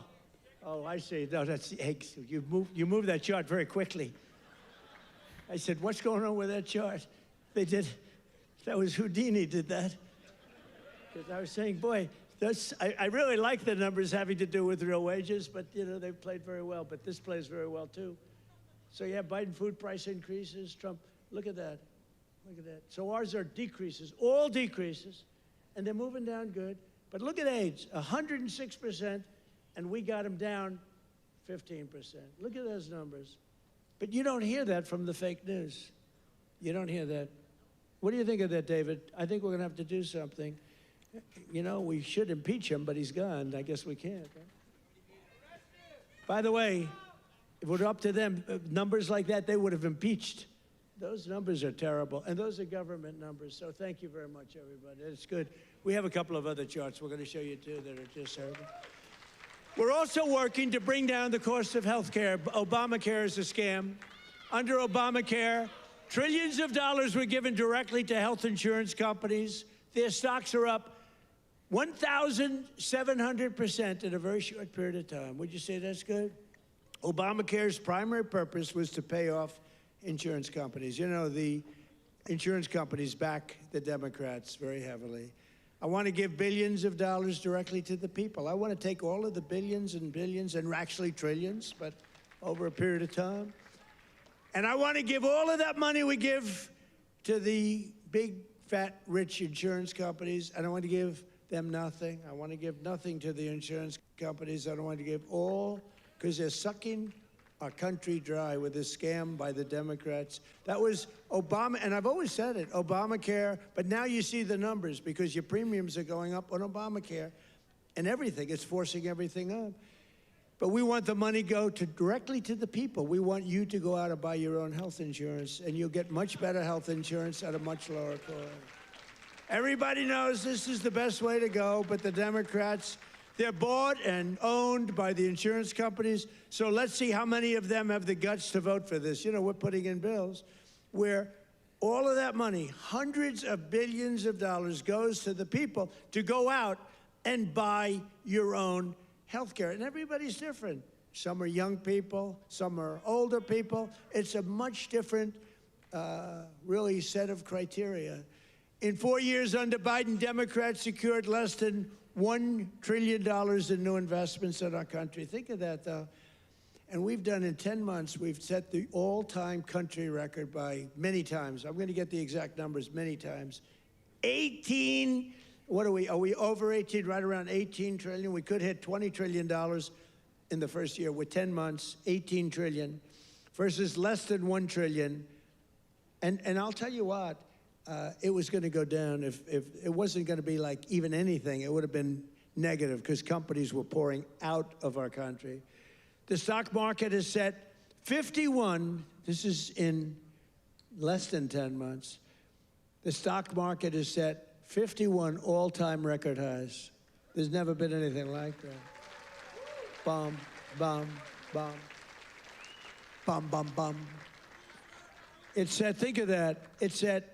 I see. No, that's the eggs. You moved that chart very quickly. I said, what's going on with that chart? They did, that was Houdini did that. Because I was saying, boy, I really like the numbers having to do with real wages, but, you know, they've played very well. But this plays very well, too. So you have Biden food price increases, Trump, look at that. Look at that. So ours are decreases, all decreases, and they're moving down good. But look at AIDS, 106%, and we got them down 15%. Look at those numbers. But you don't hear that from the fake news. You don't hear that. What do you think of that, David? I think we're going to have to do something. You know, we should impeach him, but he's gone. I guess we can't. Right? By the way, if it were up to them, numbers like that, they would have impeached. Those numbers are terrible, and those are government numbers. So thank you very much, everybody. It's good. We have a couple of other charts we're going to show you, too, that are just terrible. We're also working to bring down the cost of health care. Obamacare is a scam. Under Obamacare, trillions of dollars were given directly to health insurance companies. Their stocks are up 1,700% in a very short period of time. Would you say that's good? Obamacare's primary purpose was to pay off insurance companies. You know, the insurance companies back the Democrats very heavily. I want to give billions of dollars directly to the people. I want to take all of the billions and billions, and actually trillions, but over a period of time. And I want to give all of that money we give to the big, fat, rich insurance companies, and I want to give them nothing. I want to give nothing to the insurance companies. I don't want to give all, because they're sucking our country dry with this scam by the Democrats. That was Obama, and I've always said it, Obamacare, but now you see the numbers because your premiums are going up on Obamacare and everything. It's forcing everything up. But we want the money go directly to the people. We want you to go out and buy your own health insurance, and you'll get much better health insurance at a much lower cost. Everybody knows this is the best way to go, but the Democrats, they're bought and owned by the insurance companies. So let's see how many of them have the guts to vote for this. You know, we're putting in bills where all of that money, hundreds of billions of dollars, goes to the people to go out and buy your own health care. And everybody's different. Some are young people, some are older people. It's a much different, really, set of criteria. In 4 years under Biden, Democrats secured less than $1 trillion in new investments in our country. Think of that, though. And we've done in 10 months, we've set the all-time country record by many times. I'm going to get the exact numbers many times. 18, what are we over 18, right around 18 trillion? We could hit $20 trillion in the first year with 10 months, 18 trillion. versus less than 1 trillion. And I'll tell you what, it was going to go down if it wasn't going to be like even anything. It would have been negative because companies were pouring out of our country. The stock market is set 51, this is in less than 10 months. The stock market is set 51 all-time record highs. There's never been anything like that. Bum, bum, bum. Bum, bum, bum. It's set, think of that, it's set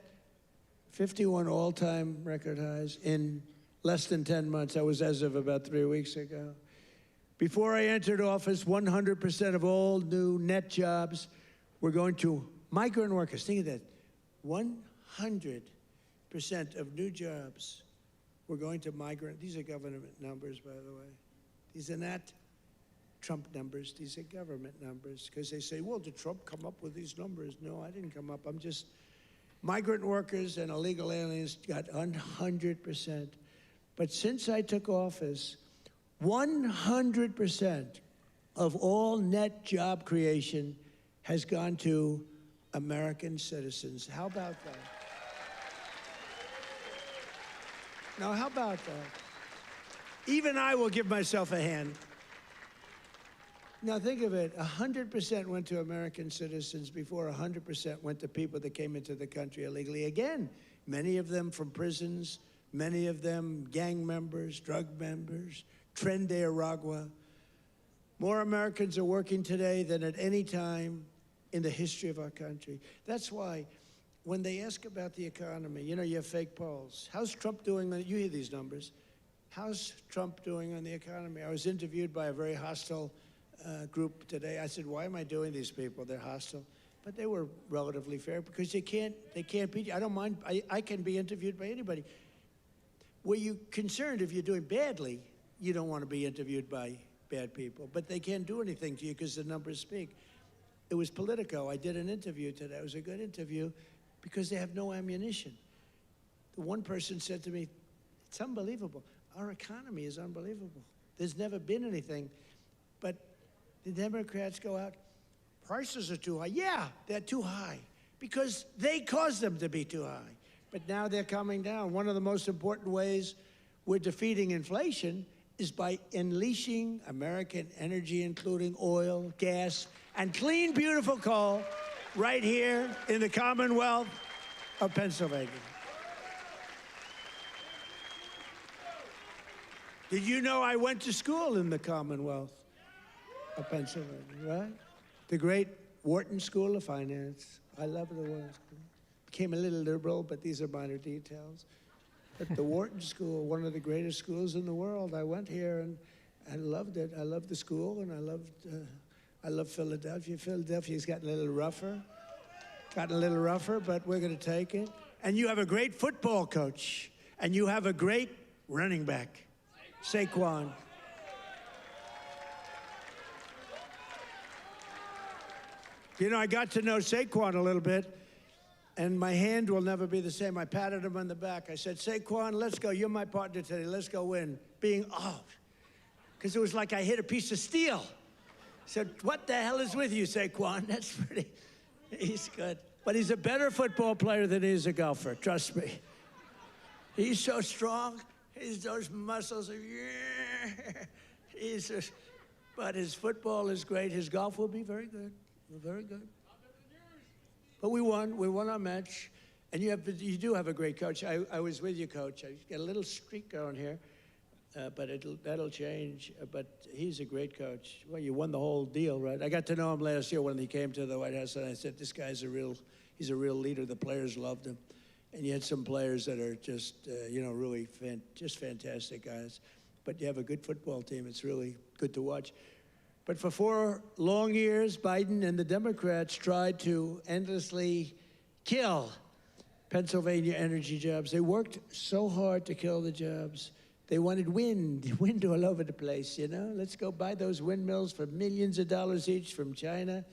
51 all-time record highs in less than 10 months. That was as of about 3 weeks ago. Before I entered office, 100% of all new net jobs were going to migrant workers. Think of that. 100% of new jobs were going to migrant. These are government numbers, by the way. These are not Trump numbers. These are government numbers. Because they say, well, did Trump come up with these numbers? No, I didn't come up. I'm just... Migrant workers and illegal aliens got 100%. But since I took office, 100% of all net job creation has gone to American citizens. How about that? Now, how about that? Even I will give myself a hand. Now, think of it. 100% went to American citizens before 100% went to people that came into the country illegally. Again, many of them from prisons, many of them gang members, drug members, Tren de Aragua. More Americans are working today than at any time in the history of our country. That's why when they ask about the economy, you know, you have fake polls. How's Trump doing? You hear these numbers. How's Trump doing on the economy? I was interviewed by a very hostile group today. I said, why am I doing these people? They're hostile. But they were relatively fair because they can't beat you. I don't mind. I can be interviewed by anybody. Were you concerned if you're doing badly, you don't want to be interviewed by bad people. But they can't do anything to you because the numbers speak. It was Politico. I did an interview today. It was a good interview because they have no ammunition. The one person said to me, it's unbelievable. Our economy is unbelievable. There's never been anything. But the Democrats go out, prices are too high. Yeah, they're too high because they caused them to be too high. But now they're coming down. One of the most important ways we're defeating inflation is by unleashing American energy, including oil, gas, and clean, beautiful coal right here in the Commonwealth of Pennsylvania. Did you know I went to school in the Commonwealth of Pennsylvania, right? The great Wharton School of Finance. I love the Wharton School. Became a little liberal, but these are minor details. But the Wharton School, one of the greatest schools in the world. I went here and I loved it. I loved the school, and I love Philadelphia. Philadelphia's gotten a little rougher, but we're going to take it. And you have a great football coach, and you have a great running back, Saquon. You know, I got to know Saquon a little bit, and my hand will never be the same. I patted him on the back. I said, Saquon, let's go. You're my partner today. Let's go win. Because it was like I hit a piece of steel. I said, what the hell is with you, Saquon? That's pretty, he's good. But he's a better football player than he is a golfer, trust me. He's so strong. Those muscles are, but his football is great. His golf will be very good. Very good. But we won. We won our match. And you do have a great coach. I was with you, Coach. I got a little streak going here, but that'll change. But he's a great coach. Well, you won the whole deal, right? I got to know him last year when he came to the White House, and I said, this guy's he's a real leader. The players loved him. And you had some players that are just, really just fantastic guys. But you have a good football team. It's really good to watch. But for 4 long years, Biden and the Democrats tried to endlessly kill Pennsylvania energy jobs. They worked so hard to kill the jobs. They wanted wind all over the place, you know? Let's go buy those windmills for millions of dollars each from China.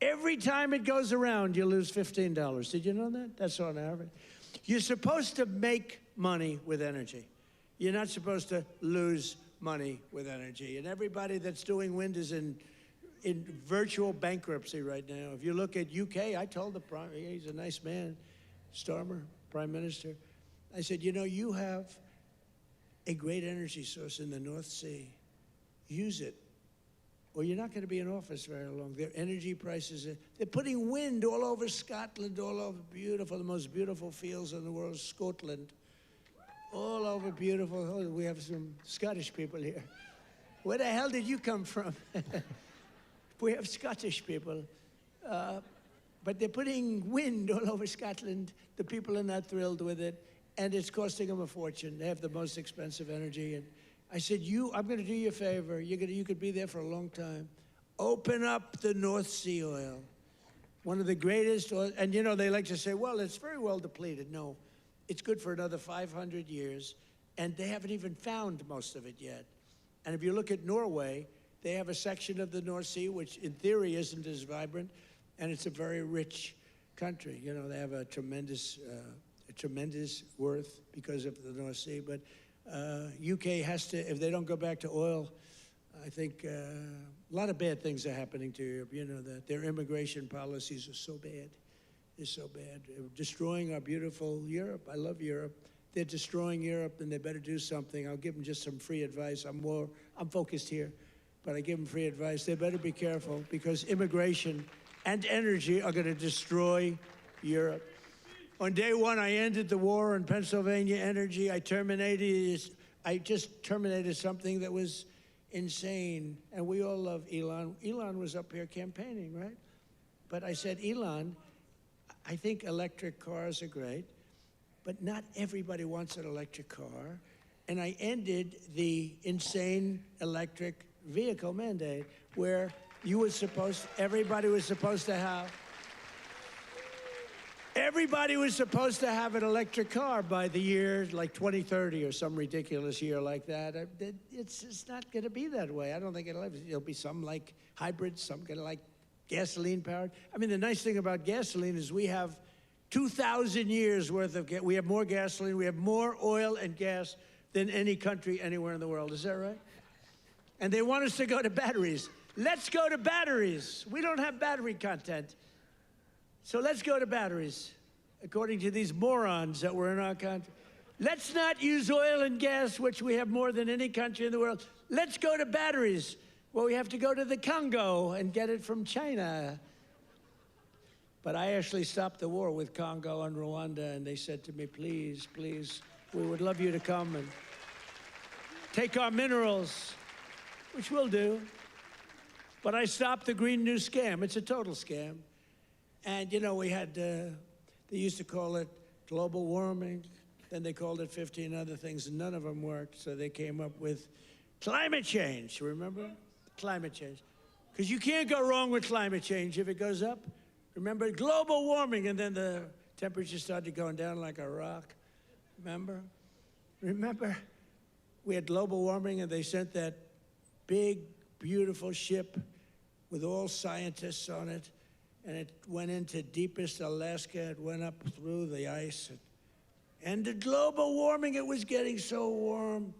Every time it goes around, you lose $15. Did you know that? That's on average. You're supposed to make money with energy. You're not supposed to lose money with energy. And everybody that's doing wind is in in virtual bankruptcy right now. If you look at UK, I told the prime, he's a nice man, Starmer, Prime Minister. I said, you know, you have a great energy source in the North Sea. Use it, or you're not going to be in office very long. Their energy prices, they're putting wind all over Scotland, all over beautiful, the most beautiful fields in the world, Scotland. All over beautiful. Oh, we have some Scottish people here. Where the hell did you come from? We have Scottish people. But they're putting wind all over Scotland. The people are not thrilled with it. And it's costing them a fortune. They have the most expensive energy. And I said, I'm going to do you a favor. You could be there for a long time. Open up the North Sea oil. One of the greatest oil. And, you know, they like to say, well, it's very well depleted. No. It's good for another 500 years, and they haven't even found most of it yet. And if you look at Norway, they have a section of the North Sea which, in theory, isn't as vibrant, and it's a very rich country. You know, they have a tremendous worth because of the North Sea. But UK has to, if they don't go back to oil, I think a lot of bad things are happening to Europe. You know that their immigration policies are so bad. Is so bad. They're destroying our beautiful Europe. I love Europe. They're destroying Europe, and they better do something. I'll give them just some free advice. I'm focused here, but I give them free advice. They better be careful because immigration and energy are going to destroy Europe. On day one, I ended the war on Pennsylvania energy. I just terminated something that was insane, and we all love Elon. Elon was up here campaigning, right? But I said, Elon, I think electric cars are great, but not everybody wants an electric car. And I ended the insane electric vehicle mandate where everybody was supposed to have an electric car by the year like 2030 or some ridiculous year like that. It's not going to be that way. I don't think it'll be some like hybrids, some going to like gasoline powered. I mean, the nice thing about gasoline is we have 2,000 years worth of we have more gasoline, we have more oil and gas than any country anywhere in the world. Is that right? And they want us to go to batteries. Let's go to batteries. We don't have battery content. So let's go to batteries, according to these morons that were in our country. Let's not use oil and gas, which we have more than any country in the world. Let's go to batteries. Well, we have to go to the Congo and get it from China. But I actually stopped the war with Congo and Rwanda, and they said to me, please, please, we would love you to come and take our minerals, which we'll do. But I stopped the Green New Scam. It's a total scam. And, you know, we had, they used to call it global warming. Then they called it 15 other things, and none of them worked. So they came up with climate change, remember? Climate change. Because you can't go wrong with climate change if it goes up. Remember, global warming, and then the temperature started going down like a rock. Remember? We had global warming, and they sent that big, beautiful ship with all scientists on it, and it went into deepest Alaska. It went up through the ice. And the global warming, it was getting so warm.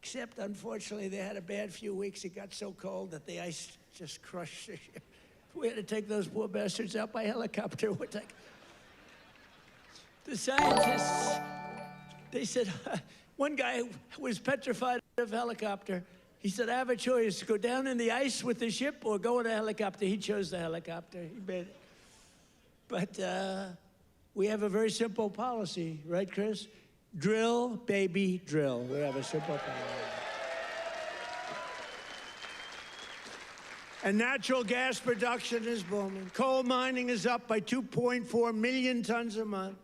Except, unfortunately, they had a bad few weeks. It got so cold that the ice just crushed the ship. We had to take those poor bastards out by helicopter. The scientists, they said, one guy was petrified of helicopter. He said, I have a choice, go down in the ice with the ship or go in a helicopter. He chose the helicopter. He made it. But we have a very simple policy, right, Chris? Drill, baby, drill. We have a simple policy. And natural gas production is booming. Coal mining is up by 2.4 million tons a month.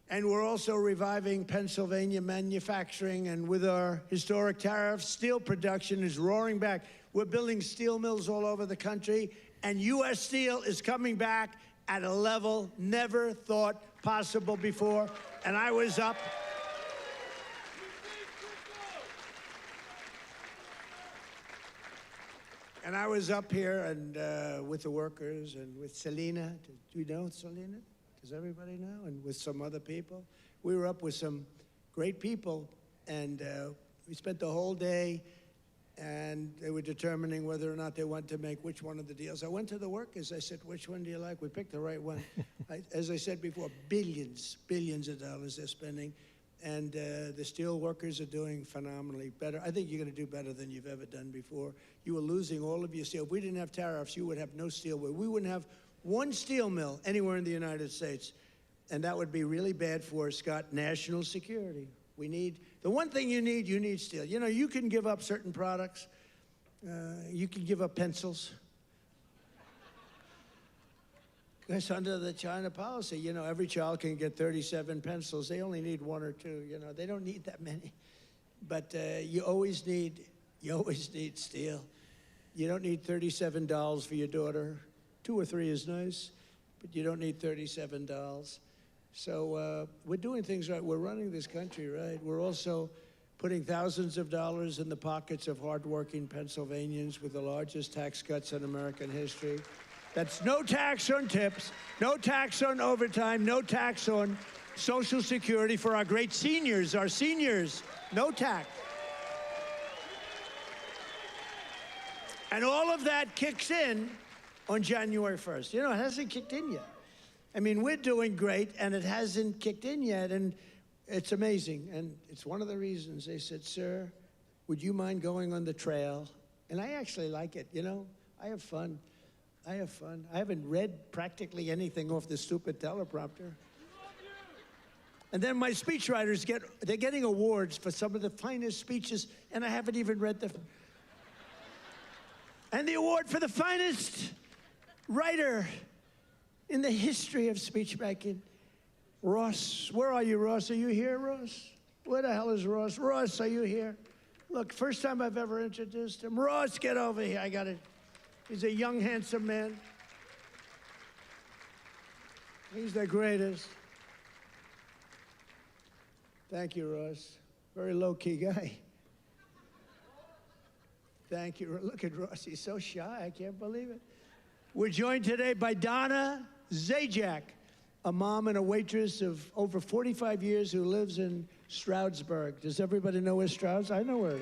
And we're also reviving Pennsylvania manufacturing. And with our historic tariffs, steel production is roaring back. We're building steel mills all over the country. And U.S. Steel is coming back at a level never thought possible before. And I was up. And I was up here and with the workers and with Selena. Do you know Selena? Does everybody know? And with some other people. We were up with some great people, and we spent the whole day and they were determining whether or not they wanted to make which one of the deals. I went to the workers. I said, which one do you like? We picked the right one. As I said before, billions of dollars they're spending, and the steel workers are doing phenomenally better. I think you're going to do better than you've ever done before. You were losing all of your steel. If we didn't have tariffs, you would have no steel. We wouldn't have one steel mill anywhere in the United States, and that would be really bad for, Scott, national security. We need, the one thing you need steel. You know, you can give up certain products. You can give up pencils. Because under the China policy, you know, every child can get 37 pencils. They only need one or two, you know. They don't need that many. But you always need steel. You don't need $37 for your daughter. 2 or 3 is nice, but you don't need $37. So we're doing things right. We're running this country right. We're also putting thousands of dollars in the pockets of hardworking Pennsylvanians with the largest tax cuts in American history. That's no tax on tips, no tax on overtime, no tax on Social Security for our great seniors, no tax. And all of that kicks in on January 1st. You know, it hasn't kicked in yet. I mean, we're doing great, and it hasn't kicked in yet, and it's amazing. And it's one of the reasons they said, sir, would you mind going on the trail? And I actually like it, you know? I have fun. I haven't read practically anything off the stupid teleprompter. And then my speechwriters they're getting awards for some of the finest speeches, and I haven't even read them. And the award for the finest writer in the history of speechmaking, Ross. Where are you, Ross? Are you here, Ross? Where the hell is Ross? Ross, are you here? Look, first time I've ever introduced him. Ross, get over here. I got it. He's a young, handsome man. He's the greatest. Thank you, Ross. Very low-key guy. Thank you. Look at Ross. He's so shy. I can't believe it. We're joined today by Donna Zajac, a mom and a waitress of over 45 years who lives in Stroudsburg. Does everybody know where Strouds? I know where it is.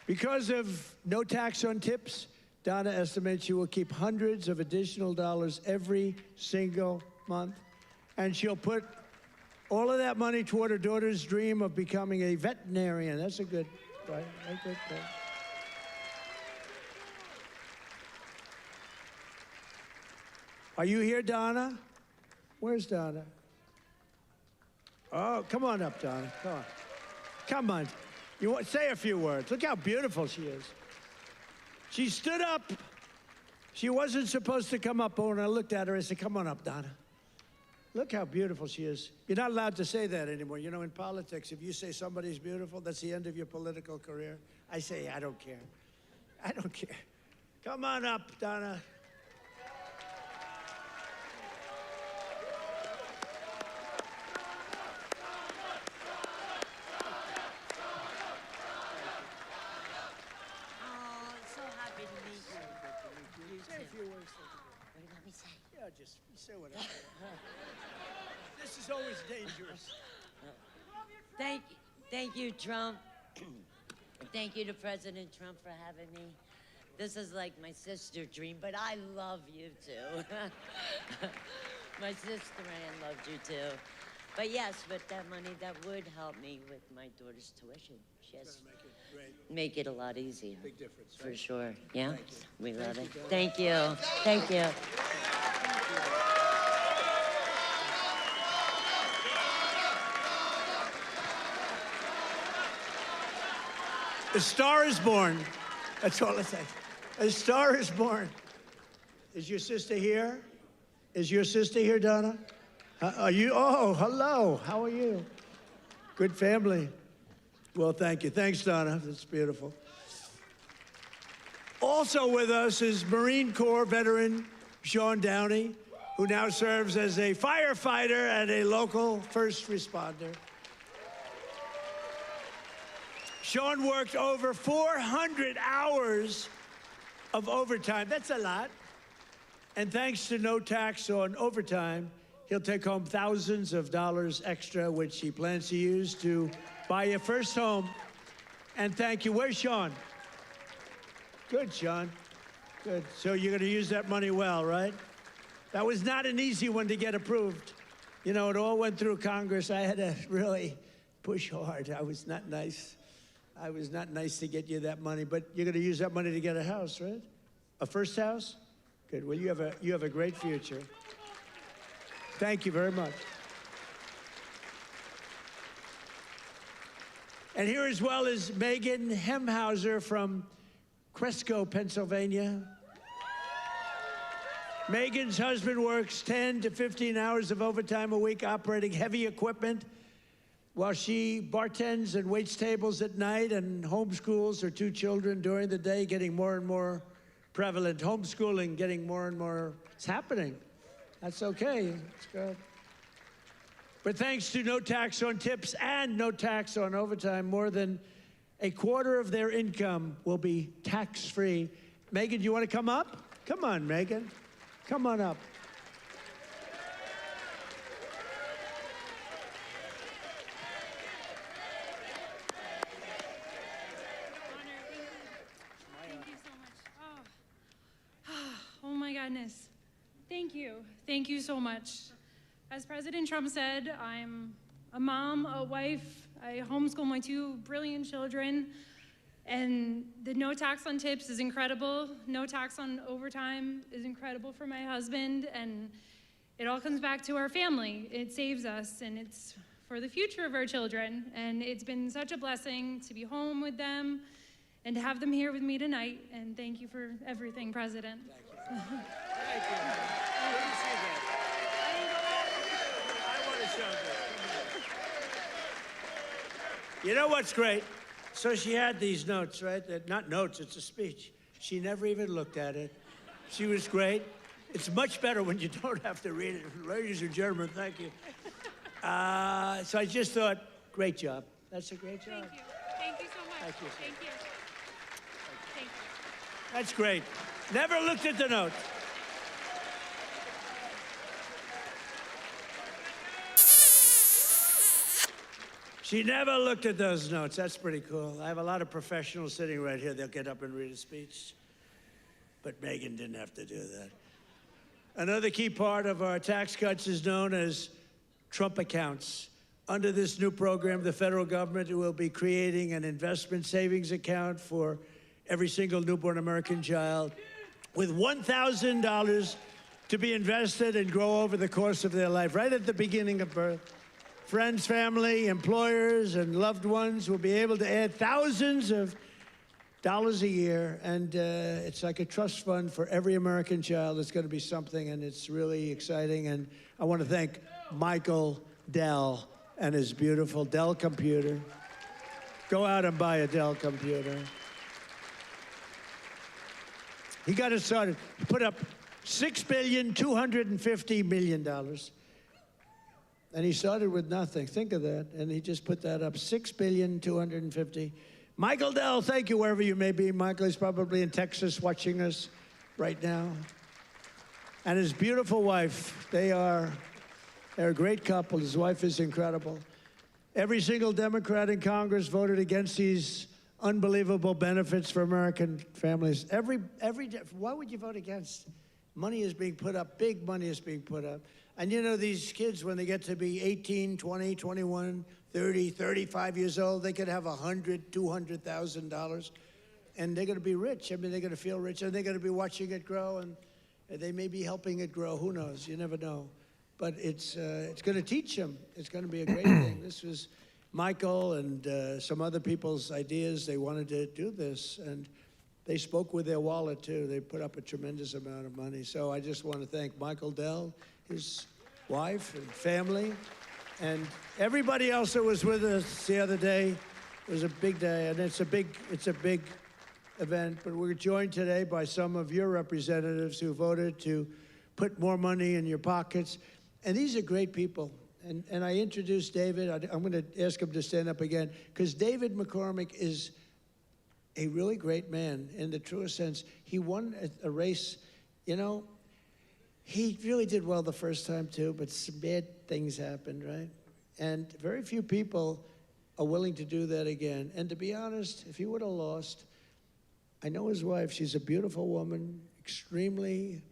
Because of no tax on tips, Donna estimates she will keep hundreds of additional dollars every single month, and she'll put all of that money toward her daughter's dream of becoming a veterinarian. That's a good, right? That's good. Are you here, Donna? Where's Donna? Oh, come on up, Donna. Come on. Come on. You want, say a few words. Look how beautiful she is. She stood up. She wasn't supposed to come up, but when I looked at her, I said, come on up, Donna. Look how beautiful she is. You're not allowed to say that anymore. You know, in politics, if you say somebody's beautiful, that's the end of your political career. I say, I don't care. I don't care. Come on up, Donna. Just say whatever. This is always dangerous. Thank you, Trump. Thank you to President Trump for having me. This is like my sister dream, but I love you too. My sister Ann loved you too. But yes, with that money, that would help me with my daughter's tuition. Yes. Make it a lot easier. Big difference, right? For sure. Thank Yeah. you. We love it. Thank you. Thank you. A star is born. That's all I say. A star is born. Is your sister here? Is your sister here, Donna? Are you? Oh, hello. How are you? Good family. Well, thank you. Thanks, Donna. That's beautiful. Also with us is Marine Corps veteran Sean Downey, who now serves as a firefighter and a local first responder. Sean worked over 400 hours of overtime. That's a lot. And thanks to no tax on overtime, He'll take home thousands of dollars extra, which he plans to use to buy your first home. And thank you. Where's Sean? Good, Sean. Good. So you're going to use that money well, right? That was not an easy one to get approved. You know, it all went through Congress. I had to really push hard. I was not nice. I was not nice to get you that money, but you're going to use that money to get a house, right? A first house? Good. Well, you have a great future. Thank you very much. And here as well is Megan Hemhauser from Cresco, Pennsylvania. Megan's husband works 10 to 15 hours of overtime a week operating heavy equipment while she bartends and waits tables at night and homeschools her two children during the day, getting more and more prevalent. Homeschooling getting more and more, it's happening. That's okay, it's good. But thanks to no tax on tips and no tax on overtime, more than a quarter of their income will be tax-free. Megan, do you want to come up? Come on, Megan. Come on up. Thank you so much. Oh my goodness. Thank you. Thank you so much. As President Trump said, I'm a mom, a wife. I homeschool my two brilliant children. And the no tax on tips is incredible. No tax on overtime is incredible for my husband. And it all comes back to our family. It saves us, and it's for the future of our children. And it's been such a blessing to be home with them and to have them here with me tonight. And thank you for everything, President. Thank you. Thank you. Good to see that. I want to show this. You know what's great? So she had these notes, right? Not notes, it's a speech. She never even looked at it. She was great. It's much better when you don't have to read it. Ladies and gentlemen, thank you. So I just thought, great job. That's a great job. Thank you. Thank you so much. Thank you. Thank you. Thank you. That's great. Never looked at the notes. She never looked at those notes. That's pretty cool. I have a lot of professionals sitting right here. They'll get up and read a speech. But Megan didn't have to do that. Another key part of our tax cuts is known as Trump accounts. Under this new program, the federal government will be creating an investment savings account for every single newborn American child with $1,000 to be invested and grow over the course of their life, right at the beginning of birth. Friends, family, employers, and loved ones will be able to add thousands of dollars a year, and it's like a trust fund for every American child. It's going to be something, and it's really exciting. And I want to thank Michael Dell and his beautiful Dell computer. Go out and buy a Dell computer. He got it started. He put up $6.25 billion. And he started with nothing. Think of that. And he just put that up, $6.25 Michael Dell, thank you wherever you may be. Michael is probably in Texas watching us right now. And his beautiful wife, they're a great couple. His wife is incredible. Every single Democrat in Congress voted against these unbelievable benefits for American families. Why would you vote against? Money is being put up, big money is being put up. And you know, these kids, when they get to be 18, 20, 21, 30, 35 years old, they could have $100,000, $200,000, and they're going to be rich. I mean, they're going to feel rich, and they're going to be watching it grow, and they may be helping it grow. Who knows? You never know. But it's going to teach them. It's going to be a great thing. This was Michael and some other people's ideas. They wanted to do this, and they spoke with their wallet, too. They put up a tremendous amount of money. So I just want to thank Michael Dell, his wife and family, and everybody else that was with us the other day. It was a big day, and it's a big event. But we're joined today by some of your representatives who voted to put more money in your pockets. And these are great people. And I introduced David. I'm going to ask him to stand up again, because David McCormick is a really great man in the truest sense. He won a race, you know. He really did well the first time too, but some bad things happened, right? And very few people are willing to do that again. And to be honest, if he would have lost, I know his wife, she's a beautiful woman, extremely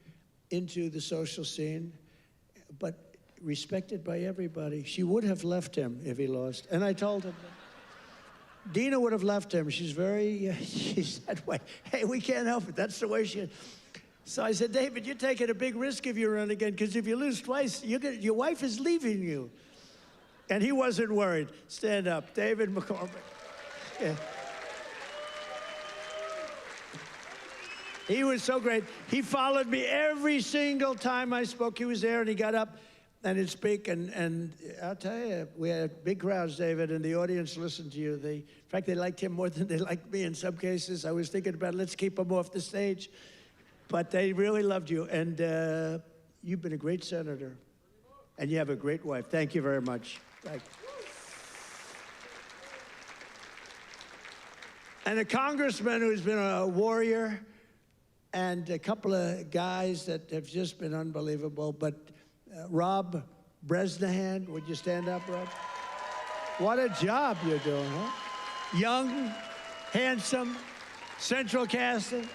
into the social scene, but respected by everybody. She would have left him if he lost. And I told him, Dina would have left him. She's she's that way. Hey, we can't help it. That's the way she is. So I said, David, you're taking a big risk if you run again, because if you lose twice, your wife is leaving you. And he wasn't worried. Stand up. David McCormick. Yeah. He was so great. He followed me every single time I spoke. He was there, and he got up and he'd speak. And I'll tell you, we had big crowds, David, and the audience listened to you. In fact, they liked him more than they liked me in some cases. I was thinking about, let's keep him off the stage. But they really loved you, and you've been a great senator, and you have a great wife. Thank you very much. Thank you. And a congressman who's been a warrior, and a couple of guys that have just been unbelievable. But Rob Bresnahan, would you stand up, Rob? What a job you're doing, huh? Young, handsome, central casting.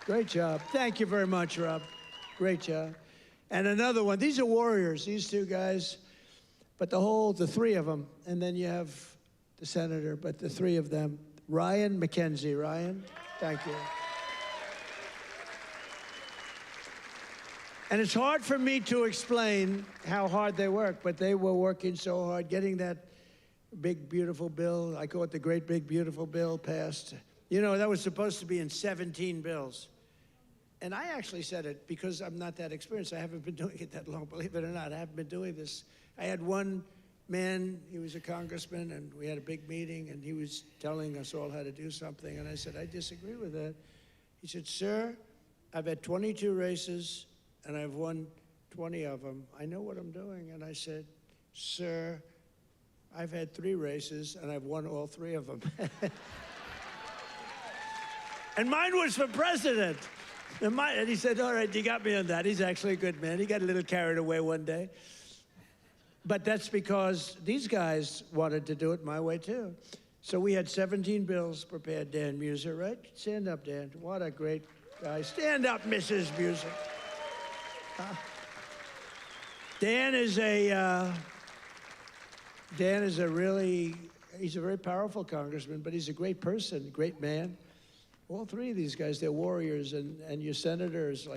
Great job. Thank you very much, Rob. Great job. And another one. These are warriors, these two guys. But the three of them. And then you have the senator, but the three of them. Ryan McKenzie. Ryan, thank you. And it's hard for me to explain how hard they work, but they were working so hard, getting that big, beautiful bill. I call it the great, big, beautiful bill passed. You know, that was supposed to be in 17 bills. And I actually said it because I'm not that experienced. I haven't been doing it that long, believe it or not. I haven't been doing this. I had one man, he was a congressman, and we had a big meeting, and he was telling us all how to do something. And I said, I disagree with that. He said, sir, I've had 22 races, and I've won 20 of them. I know what I'm doing. And I said, sir, I've had 3 races, and I've won all 3 of them. And mine was for president. And he said, all right, you got me on that. He's actually a good man. He got a little carried away one day. But that's because these guys wanted to do it my way, too. So we had 17 bills prepared. Dan Muser, right? Stand up, Dan. What a great guy. Stand up, Mrs. Muser. Dan is he's a very powerful congressman, but he's a great person, great man. All 3 of these guys, they're warriors, and your senators,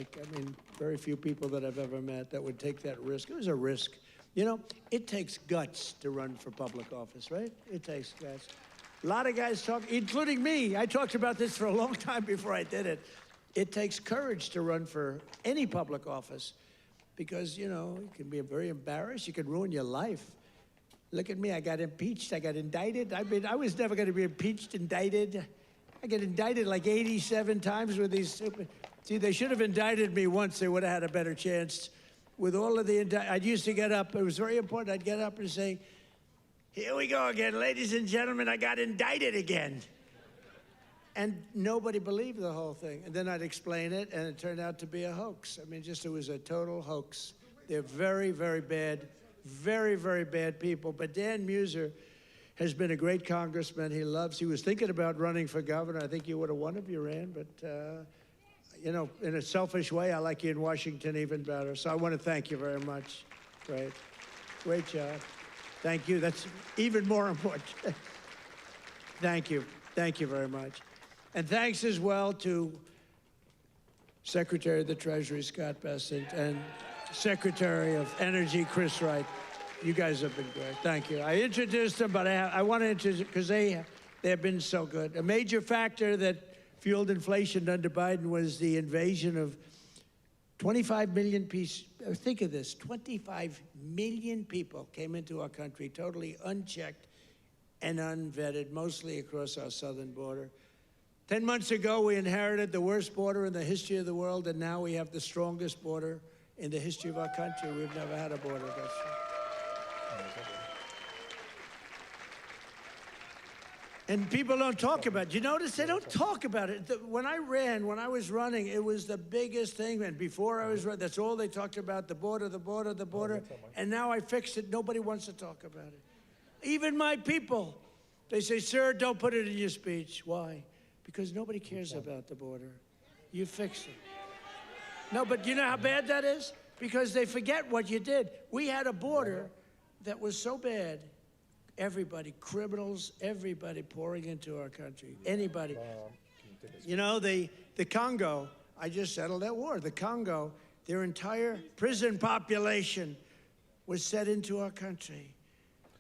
very few people that I've ever met that would take that risk. It was a risk. You know, it takes guts to run for public office, right? It takes guts. A lot of guys talk, including me. I talked about this for a long time before I did it. It takes courage to run for any public office because, you know, you can be very embarrassed. You can ruin your life. Look at me. I got impeached. I got indicted. I was never going to be impeached, indicted. I get indicted like 87 times with these stupid... See, they should have indicted me once. They would have had a better chance. With all of the... I used to get up. It was very important. I'd get up and say, here we go again. Ladies and gentlemen, I got indicted again. And nobody believed the whole thing. And then I'd explain it, and it turned out to be a hoax. I mean, it was a total hoax. They're very, very bad, very, very bad people. But Dan Muser has been a great congressman. He was thinking about running for governor. I think you would have won if you ran, but, you know, in a selfish way, I like you in Washington even better. So I want to thank you very much. Great job. Thank you. That's even more important. Thank you. Thank you very much. And thanks as well to Secretary of the Treasury, Scott Bessent, and Secretary of Energy, Chris Wright. You guys have been great. Thank you. I introduced them, but I want to introduce because they have been so good. A major factor that fueled inflation under Biden was the invasion of 25 million people. Think of this, 25 million people came into our country totally unchecked and unvetted, mostly across our southern border. 10 months ago, we inherited the worst border in the history of the world, and now we have the strongest border in the history of our country. We've never had a border that strong. And people don't talk about it. You notice they don't talk about it. When I was running, it was the biggest thing. And before I was running, that's all they talked about, the border, the border, the border. And now I fixed it. Nobody wants to talk about it. Even my people. They say, sir, don't put it in your speech. Why? Because nobody cares about the border. You fixed it. No, but you know how bad that is? Because they forget what you did. We had a border that was so bad. Everybody, criminals, everybody pouring into our country. Anybody. You know, the Congo, I just settled that war. The Congo, their entire prison population was set into our country.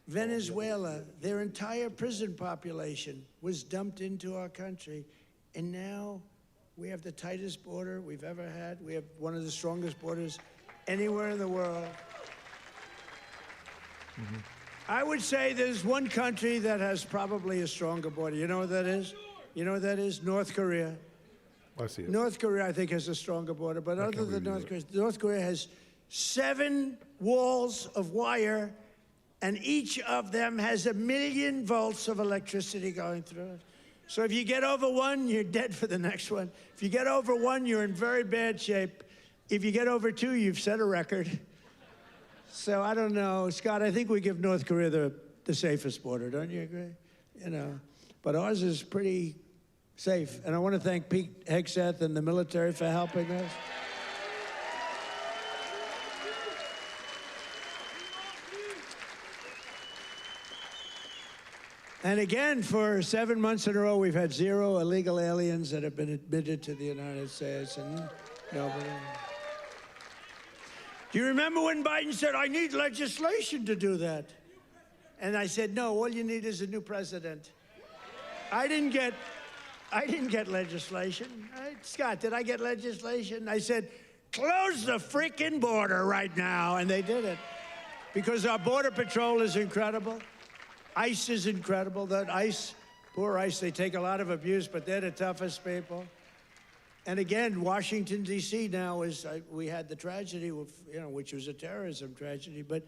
Venezuela, their entire prison population was dumped into our country. And now we have the tightest border we've ever had. We have one of the strongest borders anywhere in the world. Mm-hmm. I would say there's one country that has probably a stronger border. You know what that is? You know what that is? North Korea. I see it. North Korea, I think, has a stronger border. But other than North Korea has 7 walls of wire, and each of them has 1 million volts of electricity going through it. So if you get over one, you're dead for the next one. If you get over one, you're in very bad shape. If you get over 2, you've set a record. So I don't know, Scott, I think we give North Korea the safest border, don't you agree? You know, but ours is pretty safe. And I want to thank Pete Hegseth and the military for helping us. And again, for 7 months in a row, we've had 0 illegal aliens that have been admitted to the United States, and nobody. Do you remember when Biden said, I need legislation to do that? And I said, no, all you need is a new president. I didn't get legislation. Scott, did I get legislation? I said, close the freaking border right now. And they did it. Because our Border Patrol is incredible. ICE is incredible. That ICE, poor ICE, they take a lot of abuse, but they're the toughest people. And again, Washington, D.C. now is, we had the tragedy, of, which was a terrorism tragedy, but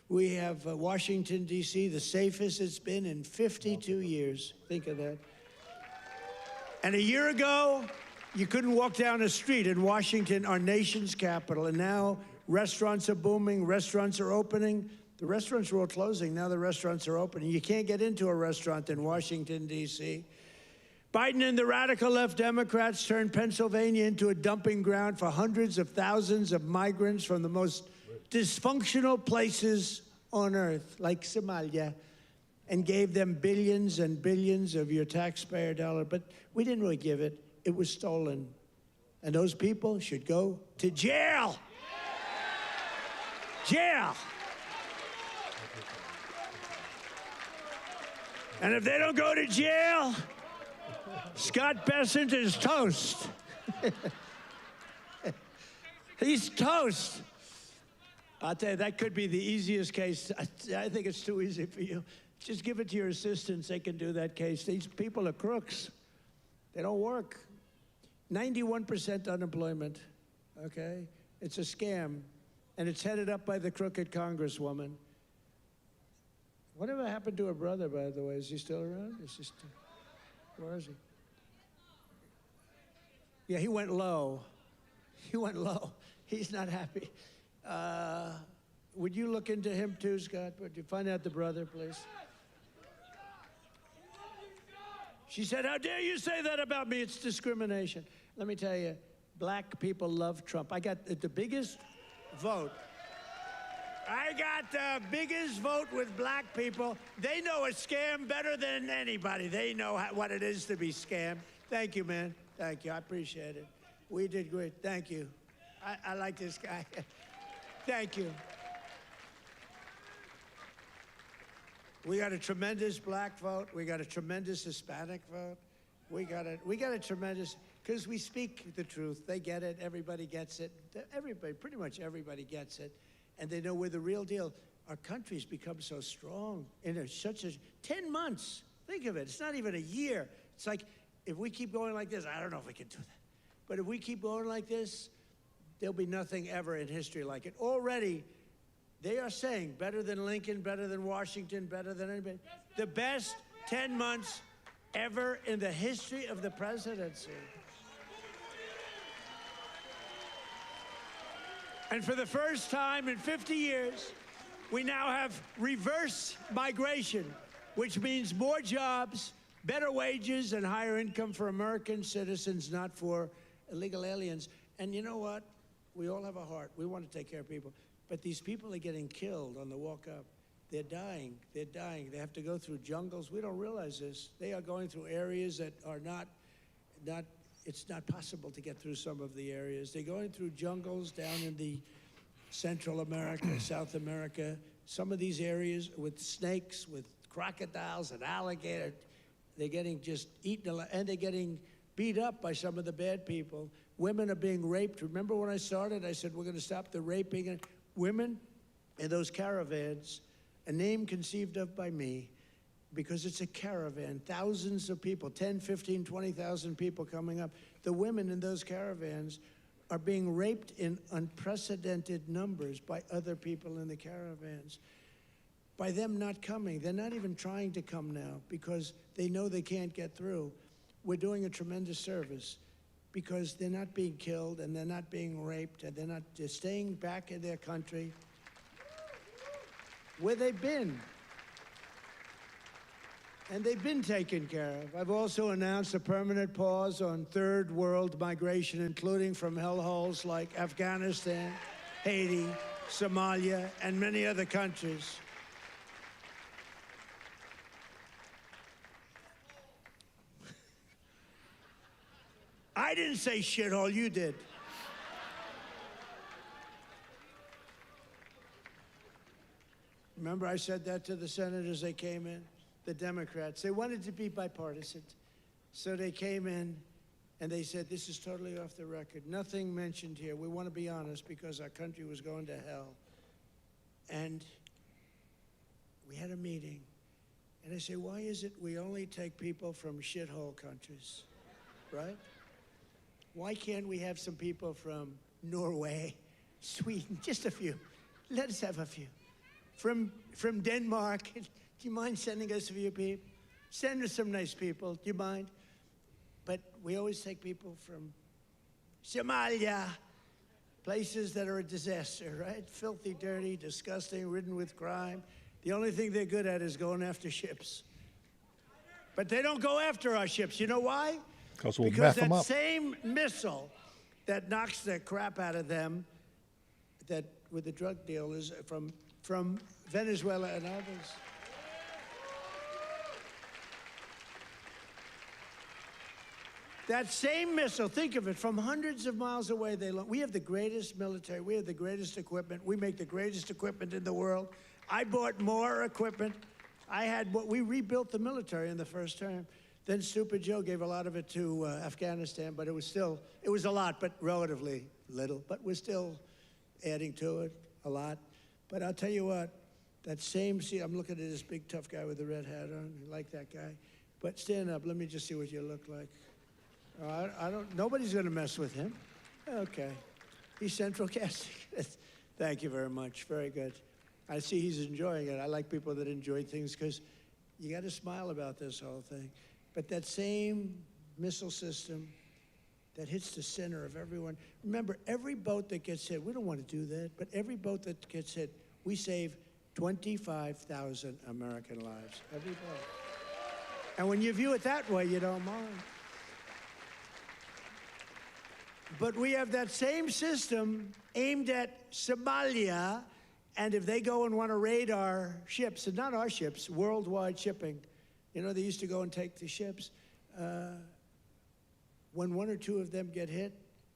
we have Washington, D.C., the safest it's been in 52 years. Think of that. And a year ago, you couldn't walk down a street in Washington, our nation's capital, and now restaurants are booming, restaurants are opening. The restaurants were all closing, now the restaurants are opening. You can't get into a restaurant in Washington, D.C. Biden and the radical left Democrats turned Pennsylvania into a dumping ground for hundreds of thousands of migrants from the most dysfunctional places on earth, like Somalia, and gave them billions and billions of your taxpayer dollars. But we didn't really give it. It was stolen. And those people should go to jail. Jail. And if they don't go to jail, Scott Bessent is toast. He's toast. I'll tell you, that could be the easiest case. I think it's too easy for you. Just give it to your assistants. They can do that case. These people are crooks. They don't work. 91% unemployment, okay? It's a scam, and it's headed up by the crooked Congresswoman. Whatever happened to her brother, by the way? Is he still around? Where is he? Yeah, he went low. He went low. He's not happy. Would you look into him too, Scott? Would you find out the brother, please? She said, how dare you say that about me? It's discrimination. Let me tell you, black people love Trump. I got the biggest vote. I got the biggest vote with black people. They know a scam better than anybody. They know what it is to be scammed. Thank you, man. Thank you. I appreciate it. We did great. Thank you. I like this guy. Thank you. We got a tremendous black vote. We got a tremendous Hispanic vote. We got a tremendous, because we speak the truth. They get it. Everybody gets it. Everybody, pretty much everybody gets it. And they know we're the real deal. Our country's become so strong in such a 10 months. Think of it. It's not even a year. It's like, if we keep going like this, I don't know if we can do that. But if we keep going like this, there'll be nothing ever in history like it. Already, they are saying better than Lincoln, better than Washington, better than anybody. The best 10 months ever in the history of the presidency. And for the first time in 50 years, we now have reverse migration, which means more jobs, better wages, and higher income for American citizens, not for illegal aliens. And you know what? We all have a heart. We want to take care of people. But these people are getting killed on the walk up. They're dying. They're dying. They have to go through jungles. We don't realize this. They are going through areas that are not it's not possible to get through some of the areas. They're going through jungles down in the Central America, South America, some of these areas with snakes, with crocodiles and alligators. They're getting just eaten alive, and they're getting beat up by some of the bad people. Women are being raped. Remember when I started, I said we're going to stop the raping and women in those caravans, a name conceived of by me, because it's a caravan, thousands of people, 10, 15, 20,000 people coming up. The women in those caravans are being raped in unprecedented numbers by other people in the caravans. By them not coming, they're not even trying to come now because they know they can't get through. We're doing a tremendous service because they're not being killed and they're not being raped and they're staying back in their country where they've been. And they've been taken care of. I've also announced a permanent pause on third world migration, including from hellholes like Afghanistan, Haiti, Somalia, and many other countries. I didn't say shithole, you did. Remember I said that to the senators they came in? The Democrats. They wanted to be bipartisan. So they came in and they said, this is totally off the record. Nothing mentioned here. We want to be honest because our country was going to hell. And we had a meeting. And I say, why is it we only take people from shithole countries, right? Why can't we have some people from Norway, Sweden, just a few? Let us have a few. From Denmark. Do you mind sending us a few people? Send us some nice people. Do you mind? But we always take people from Somalia, places that are a disaster, right? Filthy, dirty, disgusting, ridden with crime. The only thing they're good at is going after ships. But they don't go after our ships. You know why? Because we'll Because mess them that up. same missile that knocks the crap out of them, that with the drug dealers from Venezuela and others. That same missile, think of it, from hundreds of miles away, we have the greatest military, we have the greatest equipment, we make the greatest equipment in the world. I bought more equipment. We rebuilt the military in the first term. Then Stupid Joe gave a lot of it to Afghanistan, but it was a lot, but relatively little. But we're still adding to it a lot. But I'll tell you what, I'm looking at this big tough guy with the red hat on. I like that guy. But stand up, let me just see what you look like. Nobody's going to mess with him. Okay. He's central casting. Thank you very much. Very good. I see he's enjoying it. I like people that enjoy things because you got to smile about this whole thing. But that same missile system that hits the center of everyone. Remember, every boat that gets hit, we don't want to do that, but every boat that gets hit, we save 25,000 American lives. Every boat. And when you view it that way, you don't mind. But we have that same system aimed at Somalia, and if they go and want to raid our ships, and not our ships, worldwide shipping, you know, they used to go and take the ships. When one or two of them get hit,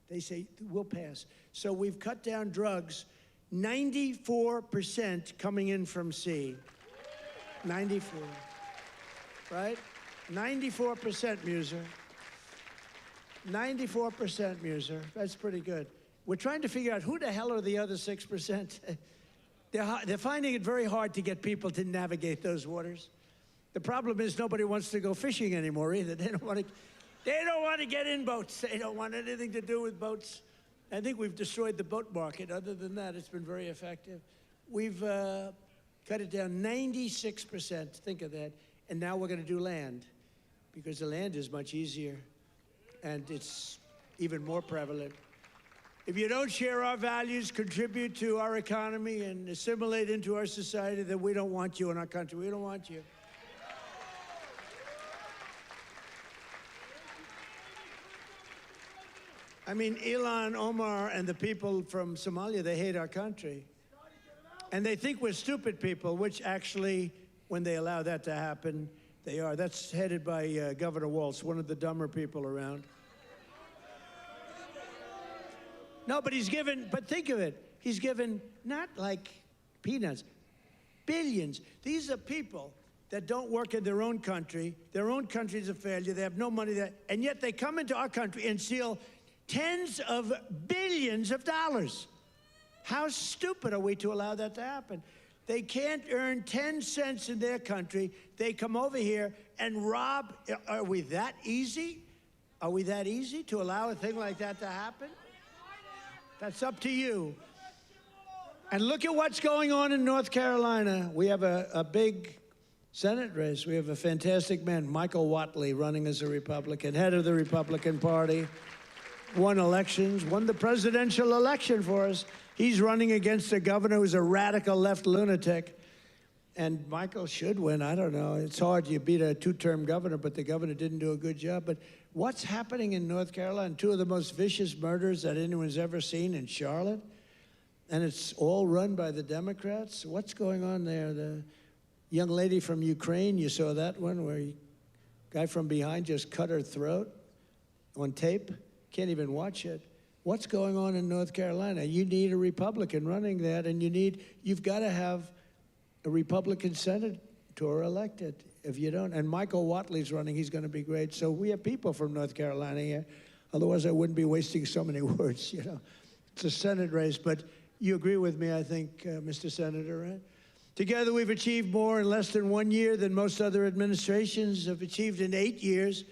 they say, we'll pass. So we've cut down drugs, 94% coming in from sea. 94, right? 94%, Muser. 94%, Muser. That's pretty good. We're trying to figure out who the hell are the other 6%. They're finding it very hard to get people to navigate those waters. The problem is nobody wants to go fishing anymore either. They don't want to get in boats. They don't want anything to do with boats. I think we've destroyed the boat market. Other than that, it's been very effective. We've cut it down 96%. Think of that. And now we're going to do land. because the land is much easier, and it's even more prevalent. If you don't share our values, contribute to our economy, and assimilate into our society, then we don't want you in our country. We don't want you. I mean, Ilhan Omar and the people from Somalia, they hate our country. And they think we're stupid people, which actually, when they allow that to happen, they are. That's headed by Governor Walz, one of the dumber people around. No, but think of it. He's given not like peanuts, billions. These are people that don't work in their own country. Their own country's a failure. They have no money there. And yet they come into our country and steal tens of billions of dollars. How stupid are we to allow that to happen? They can't earn 10 cents in their country. They come over here and rob. Are we that easy? Are we that easy to allow a thing like that to happen? That's up to you. And look at what's going on in North Carolina. We have a big Senate race. We have a fantastic man, Michael Whatley, running as a Republican, head of the Republican Party, won elections, won the presidential election for us. He's running against a governor who's a radical left lunatic. And Michael should win. I don't know. It's hard. You beat a two-term governor, but the governor didn't do a good job. But what's happening in North Carolina? Two of the most vicious murders that anyone's ever seen in Charlotte. And it's all run by the Democrats. What's going on there? The young lady from Ukraine, you saw that one where a guy from behind just cut her throat on tape. Can't even watch it. What's going on in North Carolina? You need a Republican running that, and you've got to have a Republican senator elected. If you don't, and Michael Whatley's running, he's going to be great. So we have people from North Carolina here. Otherwise, I wouldn't be wasting so many words, you know. It's a Senate race, but you agree with me, I think, Mr. Senator, right? Together, we've achieved more in less than 1 year than most other administrations have achieved in 8 years.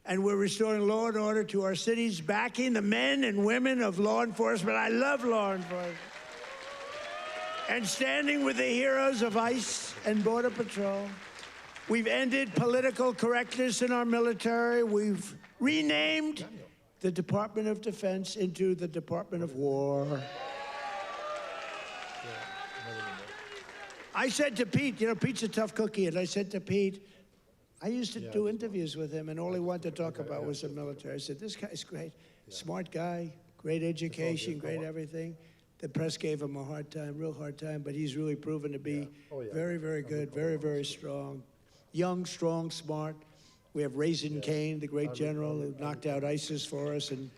And we're restoring law and order to our cities, backing the men and women of law enforcement. I love law enforcement. And standing with the heroes of ICE and Border Patrol. We've ended political correctness in our military. We've renamed the Department of Defense into the Department of War. I said to Pete, you know, Pete's a tough cookie, and I said to Pete, I used to do interviews with him, and all he wanted to talk about was the military. I said, this guy's great, smart guy, great education, great everything. The press gave him a hard time, real hard time, but he's really proven to be very, very good, very, very strong. Young, strong, smart. We have Raisin Cain, the great general who knocked out ISIS for us in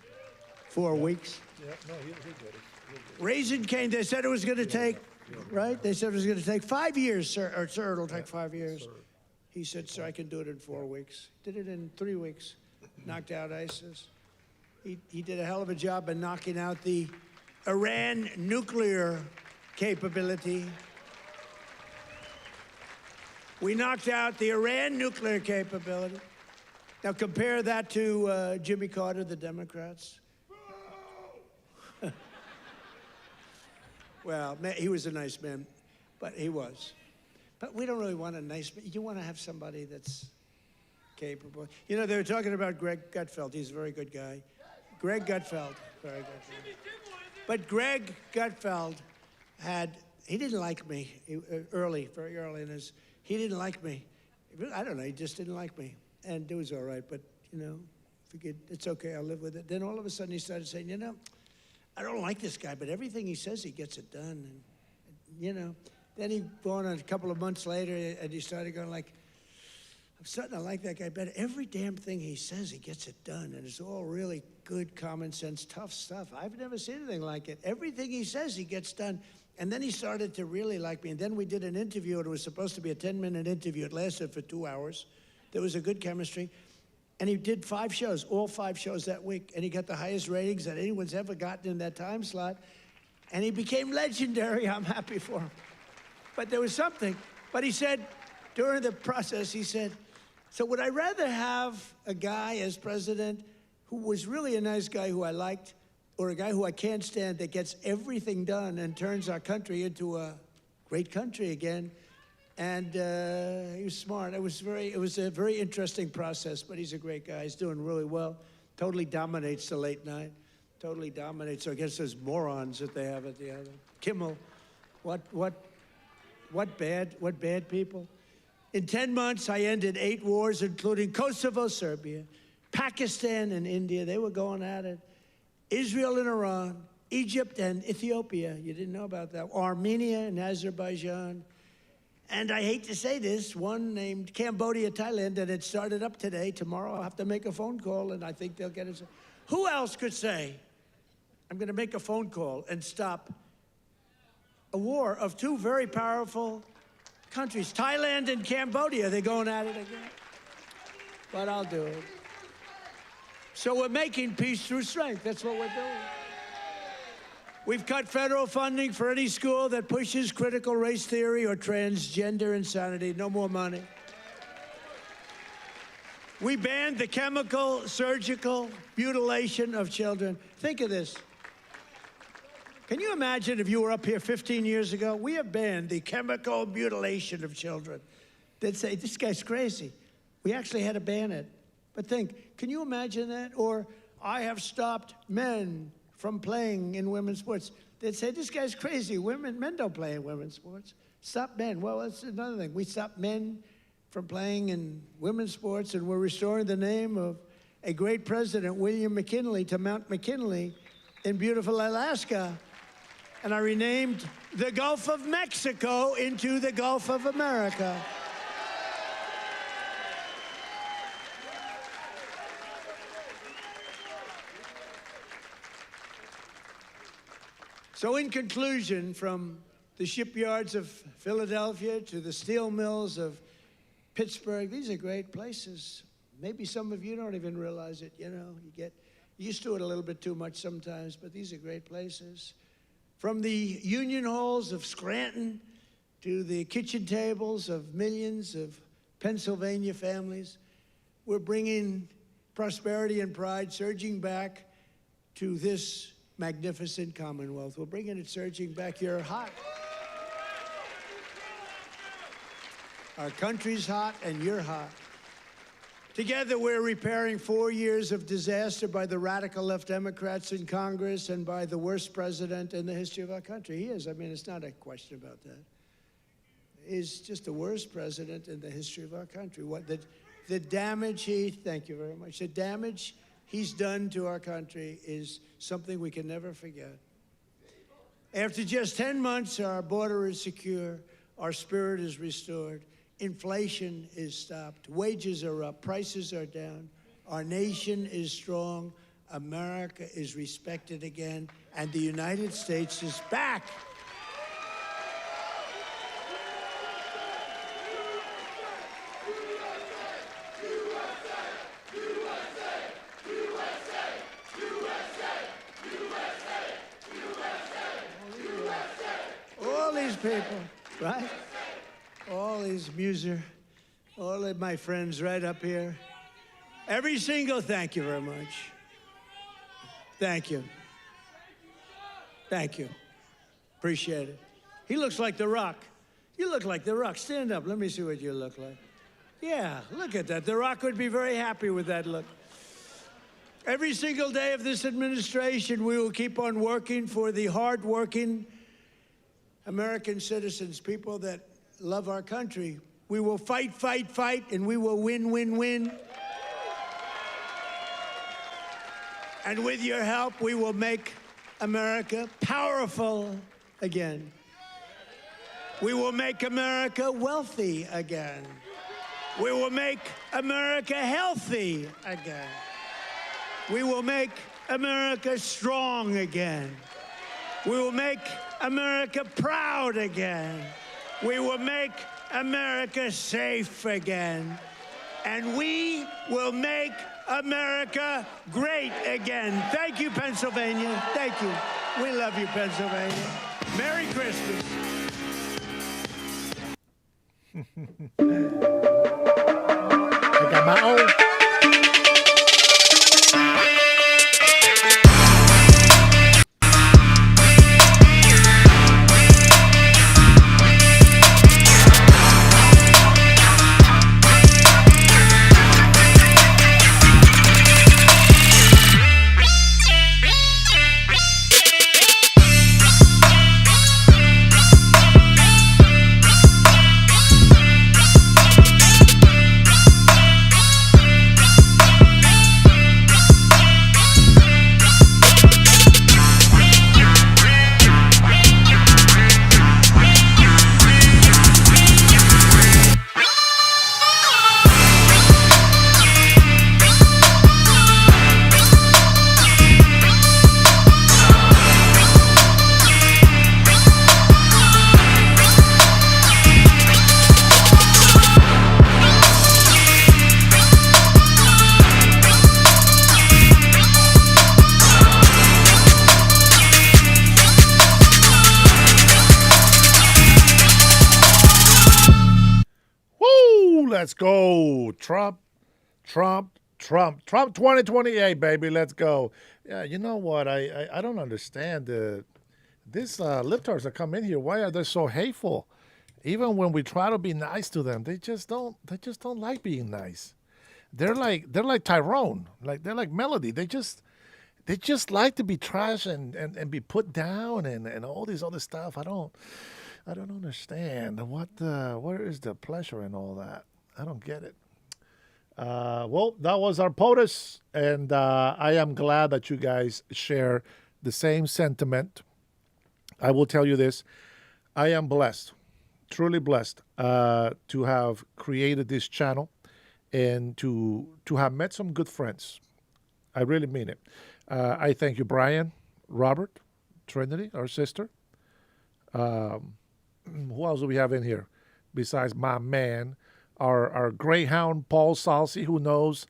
4 weeks. Yeah, no, he'll get it. Raisin Cain, they said it was going to take, right? They said it was going to take 5 years, sir. Or, sir, it'll take 5 years. He said, sir, I can do it in 4 weeks. Did it in 3 weeks. Knocked out ISIS. He did a hell of a job in knocking out the Iran nuclear capability. We knocked out the Iran nuclear capability. Now compare that to Jimmy Carter, the Democrats. Well, he was a nice man, but he was. But we don't really want a nice man. You want to have somebody that's capable. You know, they were talking about Greg Gutfeld. He's a very good guy. Greg Gutfeld, very good guy. But Greg Gutfeld he didn't like me very early in his, he didn't like me. I don't know, he just didn't like me. And it was all right, but, you know, it's okay, I'll live with it. Then all of a sudden he started saying, you know, I don't like this guy, but everything he says, he gets it done. And you know, then he went on a couple of months later, and he started going like, I'm starting to like that guy better. Every damn thing he says, he gets it done. And it's all really good, common sense, tough stuff. I've never seen anything like it. Everything he says, he gets done. And then he started to really like me. And then we did an interview. It was supposed to be a 10-minute interview. It lasted for 2 hours. There was a good chemistry. And he did 5 shows, all 5 shows that week. And he got the highest ratings that anyone's ever gotten in that time slot. And he became legendary. I'm happy for him. But there was something. But he said, during the process, he said, so would I rather have a guy as president who was really a nice guy who I liked, or a guy who I can't stand that gets everything done and turns our country into a great country again? And he was smart. It was a very interesting process, but he's a great guy. He's doing really well. Totally dominates the late night. Totally dominates against those morons that they have at the other. Kimmel, what bad people? In 10 months, I ended 8 wars, including Kosovo, Serbia, Pakistan, and India. They were going at it. Israel and Iran, Egypt and Ethiopia. You didn't know about that. Armenia and Azerbaijan. And I hate to say this, one named Cambodia, Thailand, and it started up today. Tomorrow I'll have to make a phone call, and I think they'll get it. Who else could say, I'm going to make a phone call and stop a war of 2 very powerful countries? Thailand and Cambodia, they're going at it again. But I'll do it. So we're making peace through strength. That's what we're doing. We've cut federal funding for any school that pushes critical race theory or transgender insanity. No more money. We banned the chemical, surgical mutilation of children. Think of this. Can you imagine if you were up here 15 years ago? We have banned the chemical mutilation of children. They'd say, this guy's crazy. We actually had to ban it. But think, can you imagine that? Or I have stopped men from playing in women's sports. They'd say, this guy's crazy. Men don't play in women's sports. Stop men. Well, that's another thing. We stopped men from playing in women's sports, and we're restoring the name of a great president, William McKinley, to Mount McKinley in beautiful Alaska. And I renamed the Gulf of Mexico into the Gulf of America. So in conclusion, from the shipyards of Philadelphia to the steel mills of Pittsburgh, these are great places. Maybe some of you don't even realize it, you know. You get used to it a little bit too much sometimes, but these are great places. From the union halls of Scranton to the kitchen tables of millions of Pennsylvania families, we're bringing prosperity and pride surging back to this magnificent Commonwealth. We're bringing it surging back. You're hot. Our country's hot, and you're hot. Together, we're repairing 4 years of disaster by the radical left Democrats in Congress and by the worst president in the history of our country. He is. I mean, it's not a question about that. He's just the worst president in the history of our country. The damage thank you very much. The damage he's done to our country is something we can never forget. After just 10 months, our border is secure, our spirit is restored, inflation is stopped, wages are up, prices are down, our nation is strong, America is respected again, and the United States is back. People, right? All these all of my friends right up here. Every single, thank you very much. Thank you. Thank you. Appreciate it. He looks like The Rock. You look like The Rock. Stand up. Let me see what you look like. Yeah, look at that. The Rock would be very happy with that look. Every single day of this administration, we will keep on working for the hard-working American citizens, people that love our country. We will fight, fight, fight, and we will win, win, win. And with your help, we will make America powerful again. We will make America wealthy again. We will make America healthy again. We will make America strong again. We will make America proud again. We will make America safe again. And we will make America great again. Thank you, Pennsylvania. Thank you. We love you, Pennsylvania. Merry Christmas. I got my own. Let's go. Trump 2028, baby. Let's go. Yeah, you know what? I don't understand. These libtards that come in here, why are they so hateful? Even when we try to be nice to them, they just don't like being nice. They're like Tyrone. Like they're like Melody. They just like to be trashed and be put down and all this other stuff. I don't understand where is the pleasure in all that. I don't get it. Well, that was our POTUS, and I am glad that you guys share the same sentiment. I will tell you this: I am blessed, truly blessed, to have created this channel and to have met some good friends. I really mean it. I thank you, Brian, Robert, Trinity, our sister. Who else do we have in here besides my man, our greyhound Paul Salsi, who knows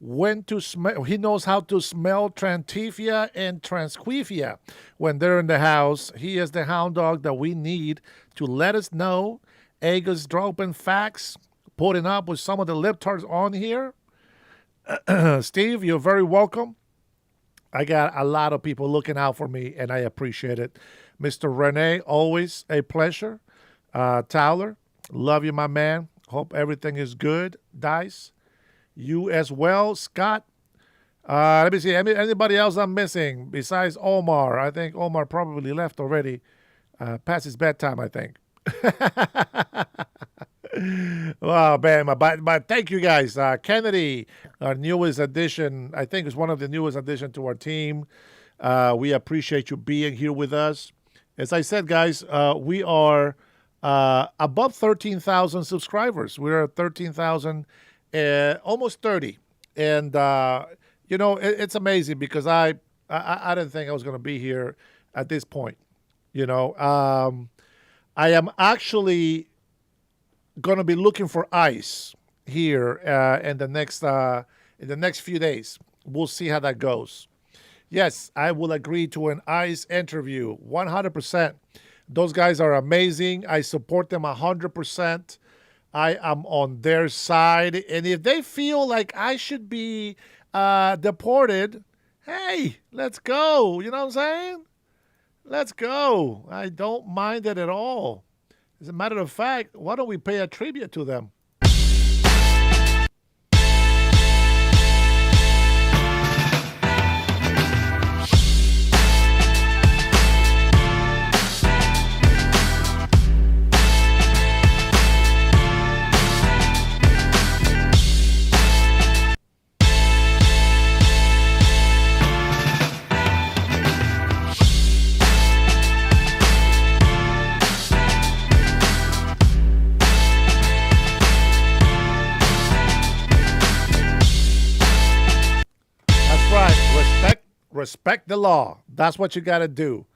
when to smell. He knows how to smell Trantifia and Transquifia when they're in the house. He is the hound dog that we need to let us know Agus dropping facts, putting up with some of the libtards on here. Steve, you're very welcome. I got a lot of people looking out for me, and I appreciate it. Mr. Rene, always a pleasure. Towler, love you, my man. Hope everything is good. Dice, you as well. Scott, let me see. Anybody else I'm missing besides Omar? I think Omar probably left already. Past his bedtime, I think. Wow, man. But thank you guys. Kennedy, our newest addition, I think is one of the newest addition to our team. We appreciate you being here with us. As I said, guys, we are above 13,000 subscribers. We're at 13,000, almost 30. And, it's amazing because I didn't think I was going to be here at this point. I am actually going to be looking for ice here in the next few days. We'll see how that goes. Yes, I will agree to an ice interview 100%. Those guys are amazing. I support them 100%. I am on their side. And if they feel like I should be deported, hey, let's go. You know what I'm saying? Let's go. I don't mind it at all. As a matter of fact, why don't we pay a tribute to them? Respect the law. That's what you got to do.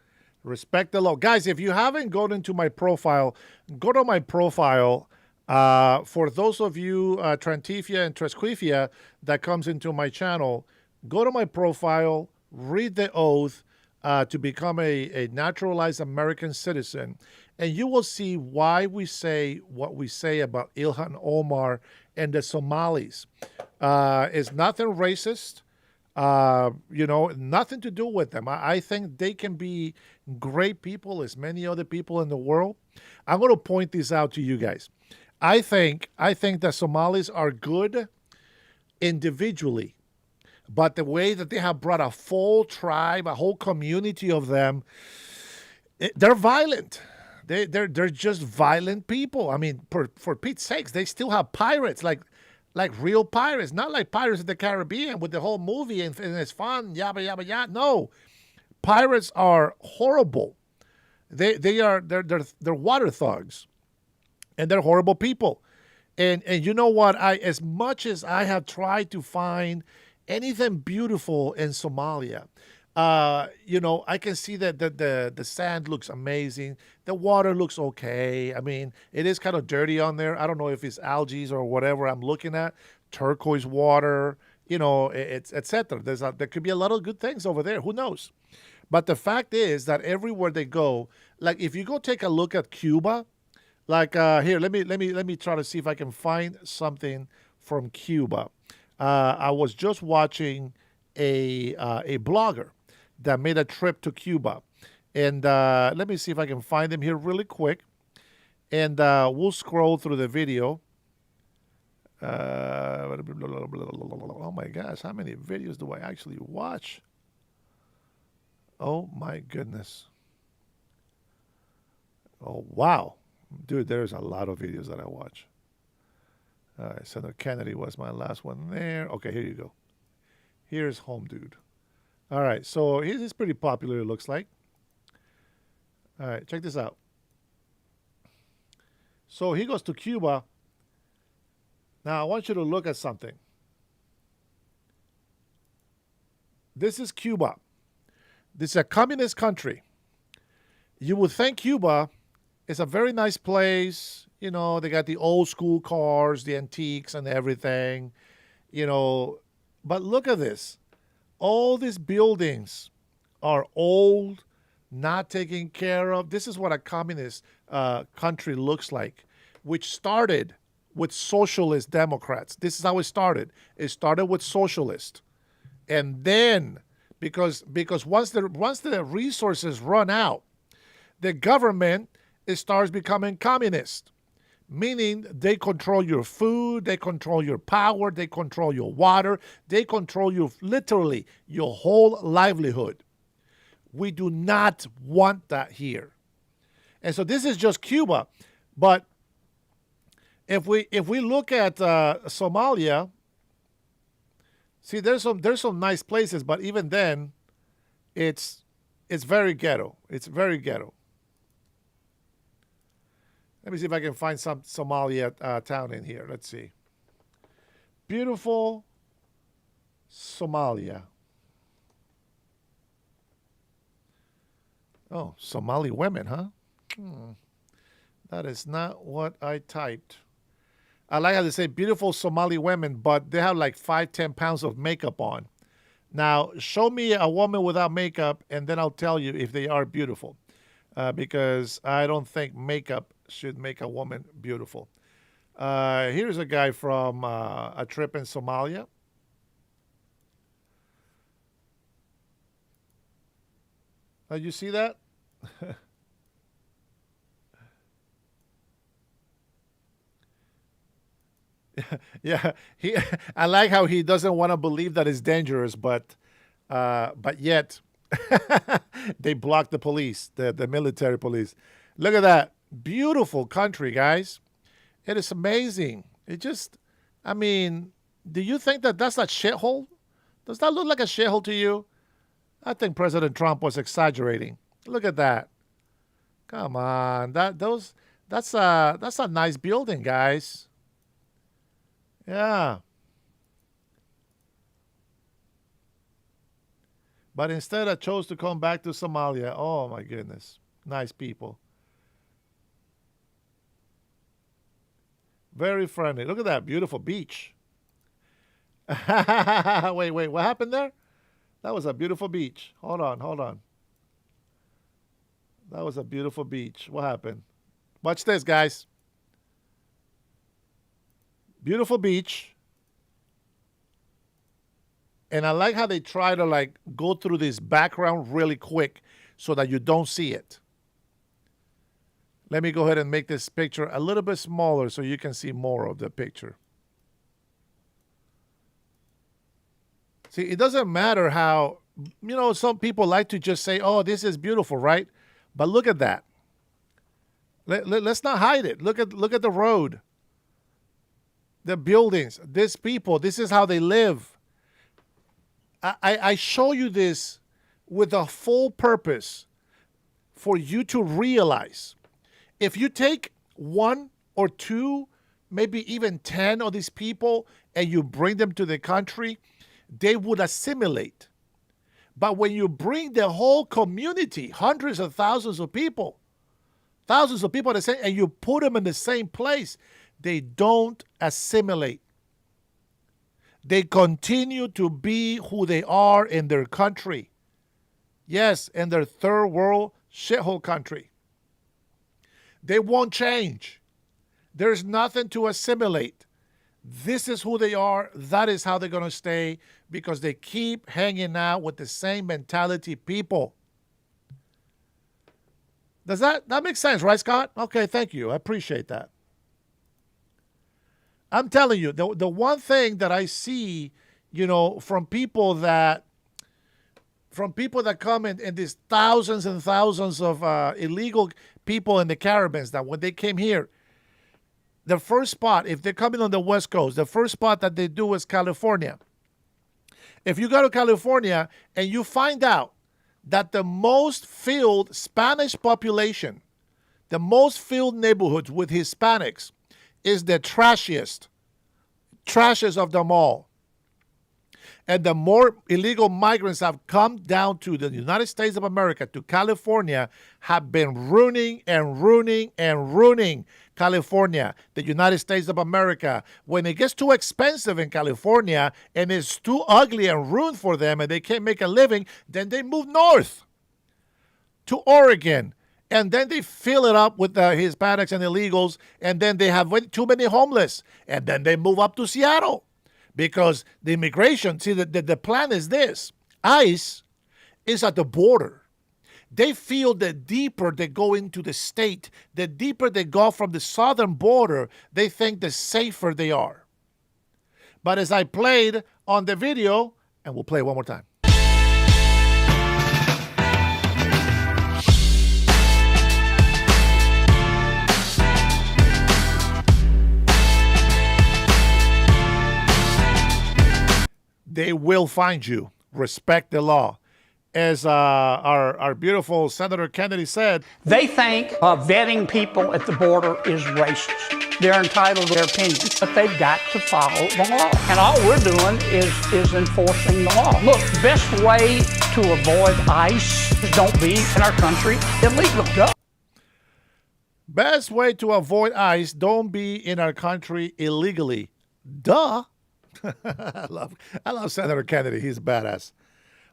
Respect the law. Guys, if you haven't gone into my profile, go to my profile. For those of you, Trantifia and Tresquifia, that comes into my channel, go to my profile, read the oath to become a naturalized American citizen, and you will see why we say what we say about Ilhan Omar and the Somalis. It's nothing racist. Nothing to do with them. I think they can be great people as many other people in the world. I'm going to point this out to you guys. I think that Somalis are good individually, but the way that they have brought a full tribe, a whole community of them, they're violent. They're just violent people. I mean, for Pete's sakes, they still have pirates, like real pirates, not like Pirates of the Caribbean with the whole movie and it's fun, yabba yabba yabba. No, pirates are horrible. They're water thugs, and they're horrible people. And you know what? As much as I have tried to find anything beautiful in Somalia, I can see that the sand looks amazing. The water looks okay. I mean, it is kind of dirty on there. I don't know if it's algae or whatever I'm looking at. Turquoise water, it's etc. There could be a lot of good things over there. Who knows? But the fact is that everywhere they go, like if you go take a look at Cuba, Like here, let me try to see if I can find something from Cuba. I was just watching a blogger that made a trip to Cuba, and let me see if I can find him here really quick, and we'll scroll through the video. Oh my gosh, how many videos do I actually watch? Oh my goodness. Oh wow. Dude, there's a lot of videos that I watch. All right, Senator Kennedy was my last one there. Okay, here you go. Here's Home Dude. All right, so he's pretty popular, it looks like. All right, check this out. So he goes to Cuba. Now, I want you to look at something. This is Cuba. This is a communist country. You would think Cuba is a very nice place. You know, they got the old school cars, the antiques and everything. You know, but look at this. All these buildings are old, not taken care of. This is what a communist country looks like, which started with socialist Democrats. This is how it started. It started with socialists. And then, because once the resources run out, the government it starts becoming communist, meaning they control your food, they control your power, they control your water, they control your literally your whole livelihood. We do not want that here. And so this is just Cuba, but if we look at Somalia, see there's some nice places, but even then, it's very ghetto. It's very ghetto. Let me see if I can find some Somalia town in here. Let's see. Beautiful Somalia. Oh, Somali women, huh? That is not what I typed. I like how they say beautiful Somali women, but they have like 5-10 pounds of makeup on. Now, show me a woman without makeup, and then I'll tell you if they are beautiful. Because I don't think makeup should make a woman beautiful. Here's a guy from a trip in Somalia. You see that? Yeah, I like how he doesn't want to believe that it's dangerous, but yet they block the police, the military police. Look at that. Beautiful country, guys. It is amazing. It just, I mean, do you think that that's a shithole? Does that look like a shithole to you? I think President Trump was exaggerating. Look at that. Come on. That's a nice building, guys. Yeah. But instead I chose to come back to Somalia. Oh my goodness. Nice people. Very friendly. Look at that beautiful beach. Wait, what happened there? That was a beautiful beach. Hold on. That was a beautiful beach. What happened? Watch this, guys. Beautiful beach. And I like how they try to like go through this background really quick so that you don't see it. Let me go ahead and make this picture a little bit smaller so you can see more of the picture. See, it doesn't matter how, some people like to just say, oh, this is beautiful, right? But look at that. Let's not hide it. Look at the road. The buildings, these people, this is how they live. I show you this with a full purpose for you to realize if you take one or two, maybe even 10 of these people and you bring them to the country, they would assimilate. But when you bring the whole community, hundreds of thousands of people the same, and you put them in the same place, they don't assimilate. They continue to be who they are in their country. Yes, in their third world shithole country. They won't change. There's nothing to assimilate. This is who they are. That is how they're going to stay because they keep hanging out with the same mentality people. Does that make sense, right, Scott? Okay, thank you. I appreciate that. I'm telling you, the one thing that I see, from people that come in these thousands and thousands of illegal people in the Caribbean, that when they came here, the first spot, if they're coming on the West Coast, the first spot that they do is California. If you go to California and you find out that the most filled Spanish population, the most filled neighborhoods with Hispanics is the trashiest of them all. And the more illegal migrants have come down to the United States of America, to California, have been ruining California, the United States of America. When it gets too expensive in California and it's too ugly and ruined for them and they can't make a living, then they move north to Oregon. And then they fill it up with Hispanics and illegals, and then they have too many homeless. And then they move up to Seattle. Because the immigration, see, the plan is this. ICE is at the border. They feel the deeper they go into the state, the deeper they go from the southern border, they think the safer they are. But as I played on the video, and we'll play it one more time. They will find you. Respect the law. As our beautiful Senator Kennedy said, they think vetting people at the border is racist. They're entitled to their opinions, but they've got to follow the law. And all we're doing is enforcing the law. Look, the best way to avoid ICE is don't be in our country illegal. Duh. Best way to avoid ICE, don't be in our country illegally. Duh. I love Senator Kennedy. He's a badass.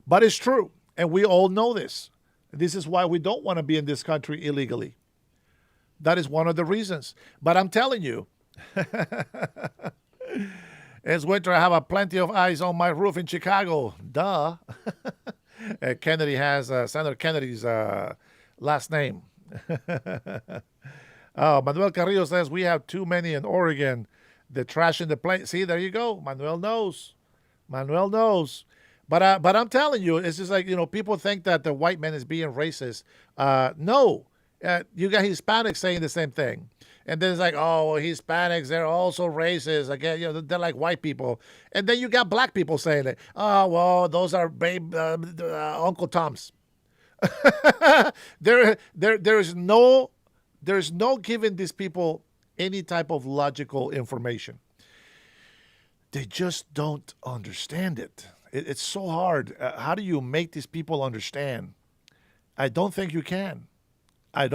But it's true. And we all know this. This is why we don't want to be in this country illegally. That is one of the reasons. But I'm telling you, it's winter. I have plenty of ice on my roof in Chicago. Duh. Kennedy has Senator Kennedy's last name. Manuel Carrillo says we have too many in Oregon. The trash in the plate. See, there you go. Manuel knows. But I'm telling you, it's just like, people think that the white man is being racist. No. You got Hispanics saying the same thing. And then it's like, oh, Hispanics, they're also racist. Again, they're like white people. And then you got black people saying it. Oh, well, those are Uncle Toms. There's no giving these people any type of logical information. They just don't understand it. It's so hard. How do you make these people understand? I don't think you can. I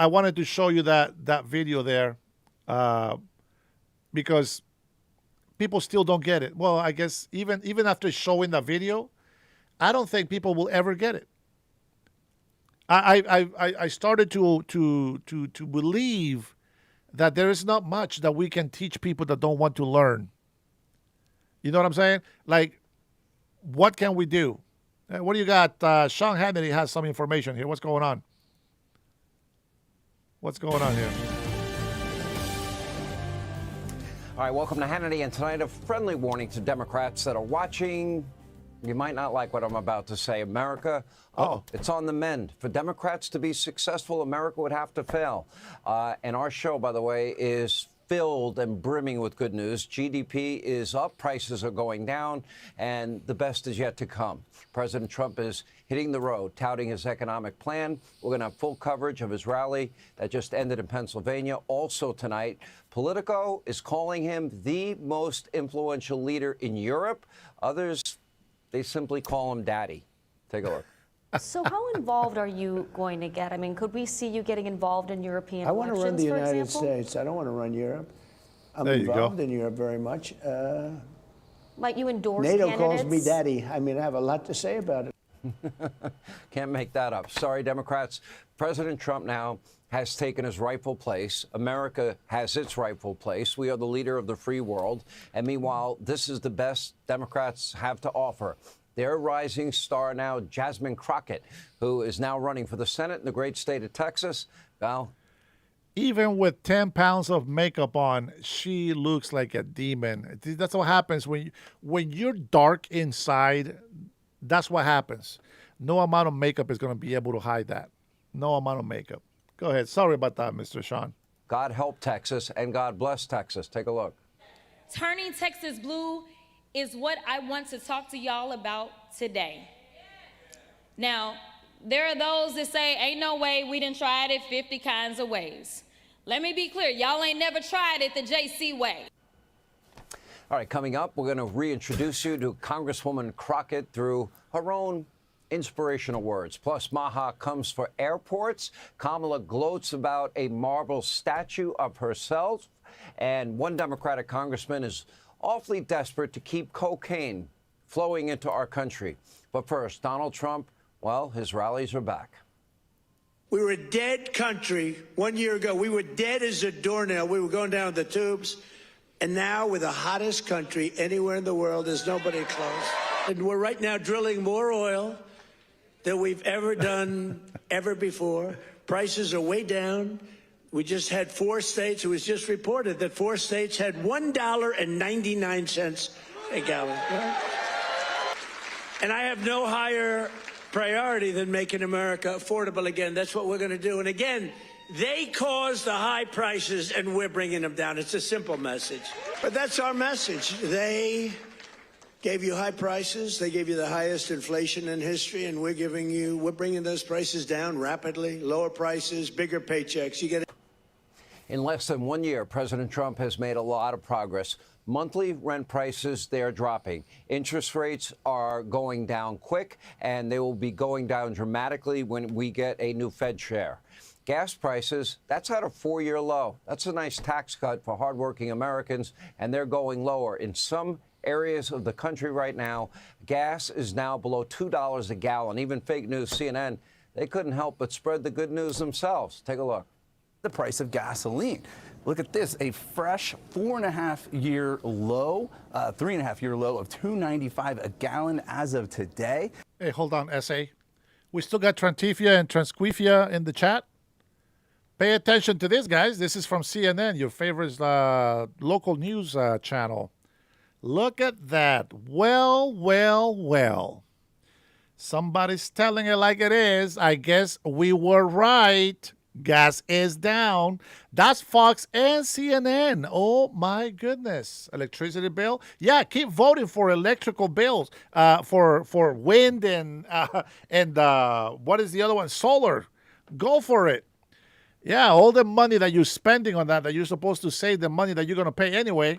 wanted to show you that video there because people still don't get it. Well, I guess even after showing that video, I don't think people will ever get it. I started to believe that there is not much that we can teach people that don't want to learn. You know what I'm saying? Like, what can we do? What do you got? Sean Hannity has some information here. What's going on? Here? All right, welcome to Hannity, and tonight a friendly warning to Democrats that are watching. You might not like what I'm about to say. America, it's on the mend. For Democrats to be successful, America would have to fail. And our show, by the way, is filled and brimming with good news. GDP is up, prices are going down, and the best is yet to come. President Trump is hitting the road, touting his economic plan. We're going to have full coverage of his rally that just ended in Pennsylvania. Also tonight, Politico is calling him the most influential leader in Europe. Others, they simply call him Daddy. Take a look. So how involved are you going to get? I mean, could we see you getting involved in European elections, I want to run the United States. I don't want to run Europe. I'm involved in Europe very much. Might you endorse NATO candidates? calls me Daddy. I mean, I have a lot to say about it. Can't make that up. Sorry, Democrats. President Trump now has taken his rightful place. America has its rightful place. We are the leader of the free world. And meanwhile, this is the best Democrats have to offer. Their rising star now, Jasmine Crockett, who is now running for the Senate in the great state of Texas. Well, even with 10 pounds of makeup on, she looks like a demon. That's what happens when you're dark inside. That's what happens. No amount of makeup is going to be able to hide that. No amount of makeup. Go ahead. Sorry about that, Mr. Sean. God help Texas and God bless Texas. Take a look. Turning Texas blue is what I want to talk to y'all about today. Now, there are those that say, ain't no way, we done tried it 50 kinds of ways. Let me be clear, y'all ain't never tried it the JC way. All right, coming up, we're going to reintroduce you to Congresswoman Crockett through her own inspirational words. Plus, Maha comes for airports. Kamala gloats about a marble statue of herself. And one Democratic congressman is awfully desperate to keep cocaine flowing into our country. But first, Donald Trump, well, his rallies are back. We were a dead country 1 year ago. We were dead as a doornail. We were going down the tubes. And now we're the hottest country anywhere in the world. There's nobody close. And we're right now drilling more oil than we've ever done ever before. Prices are way down. We just had 4 states. It was just reported that 4 states had $1.99 a gallon. Right? And I have no higher priority than making America affordable again. That's what we're going to do. And again, they caused the high prices and we're bringing them down. It's a simple message. But that's our message. They gave you high prices. They gave you the highest inflation in history, and we're bringing those prices down rapidly. Lower prices, bigger paychecks. You get it. In less than 1 year, President Trump has made a lot of progress. Monthly rent prices, they are dropping. Interest rates are going down quick, and they will be going down dramatically when we get a new Fed chair. Gas prices, that's at a 4-year low. That's a nice tax cut for hardworking Americans, and they're going lower. In some areas of the country right now, gas is now below $2 a gallon. Even fake news, CNN, they couldn't help but spread the good news themselves. Take a look. The price of gasoline. Look at this, a fresh 4.5-year low, 3.5-year low of $2.95 a gallon as of today. Hey, hold on, SA. We still got Trantifia and Transquifia in the chat. Pay attention to this, guys. This is from CNN, your favorite local news channel. Look at that. Well. Somebody's telling it like it is. I guess we were right. Gas is down. That's Fox and CNN. Oh, my goodness. Electricity bill? Yeah, keep voting for electrical bills, for wind and what is the other one? Solar. Go for it. Yeah, all the money that you're spending on that you're supposed to save the money that you're going to pay anyway,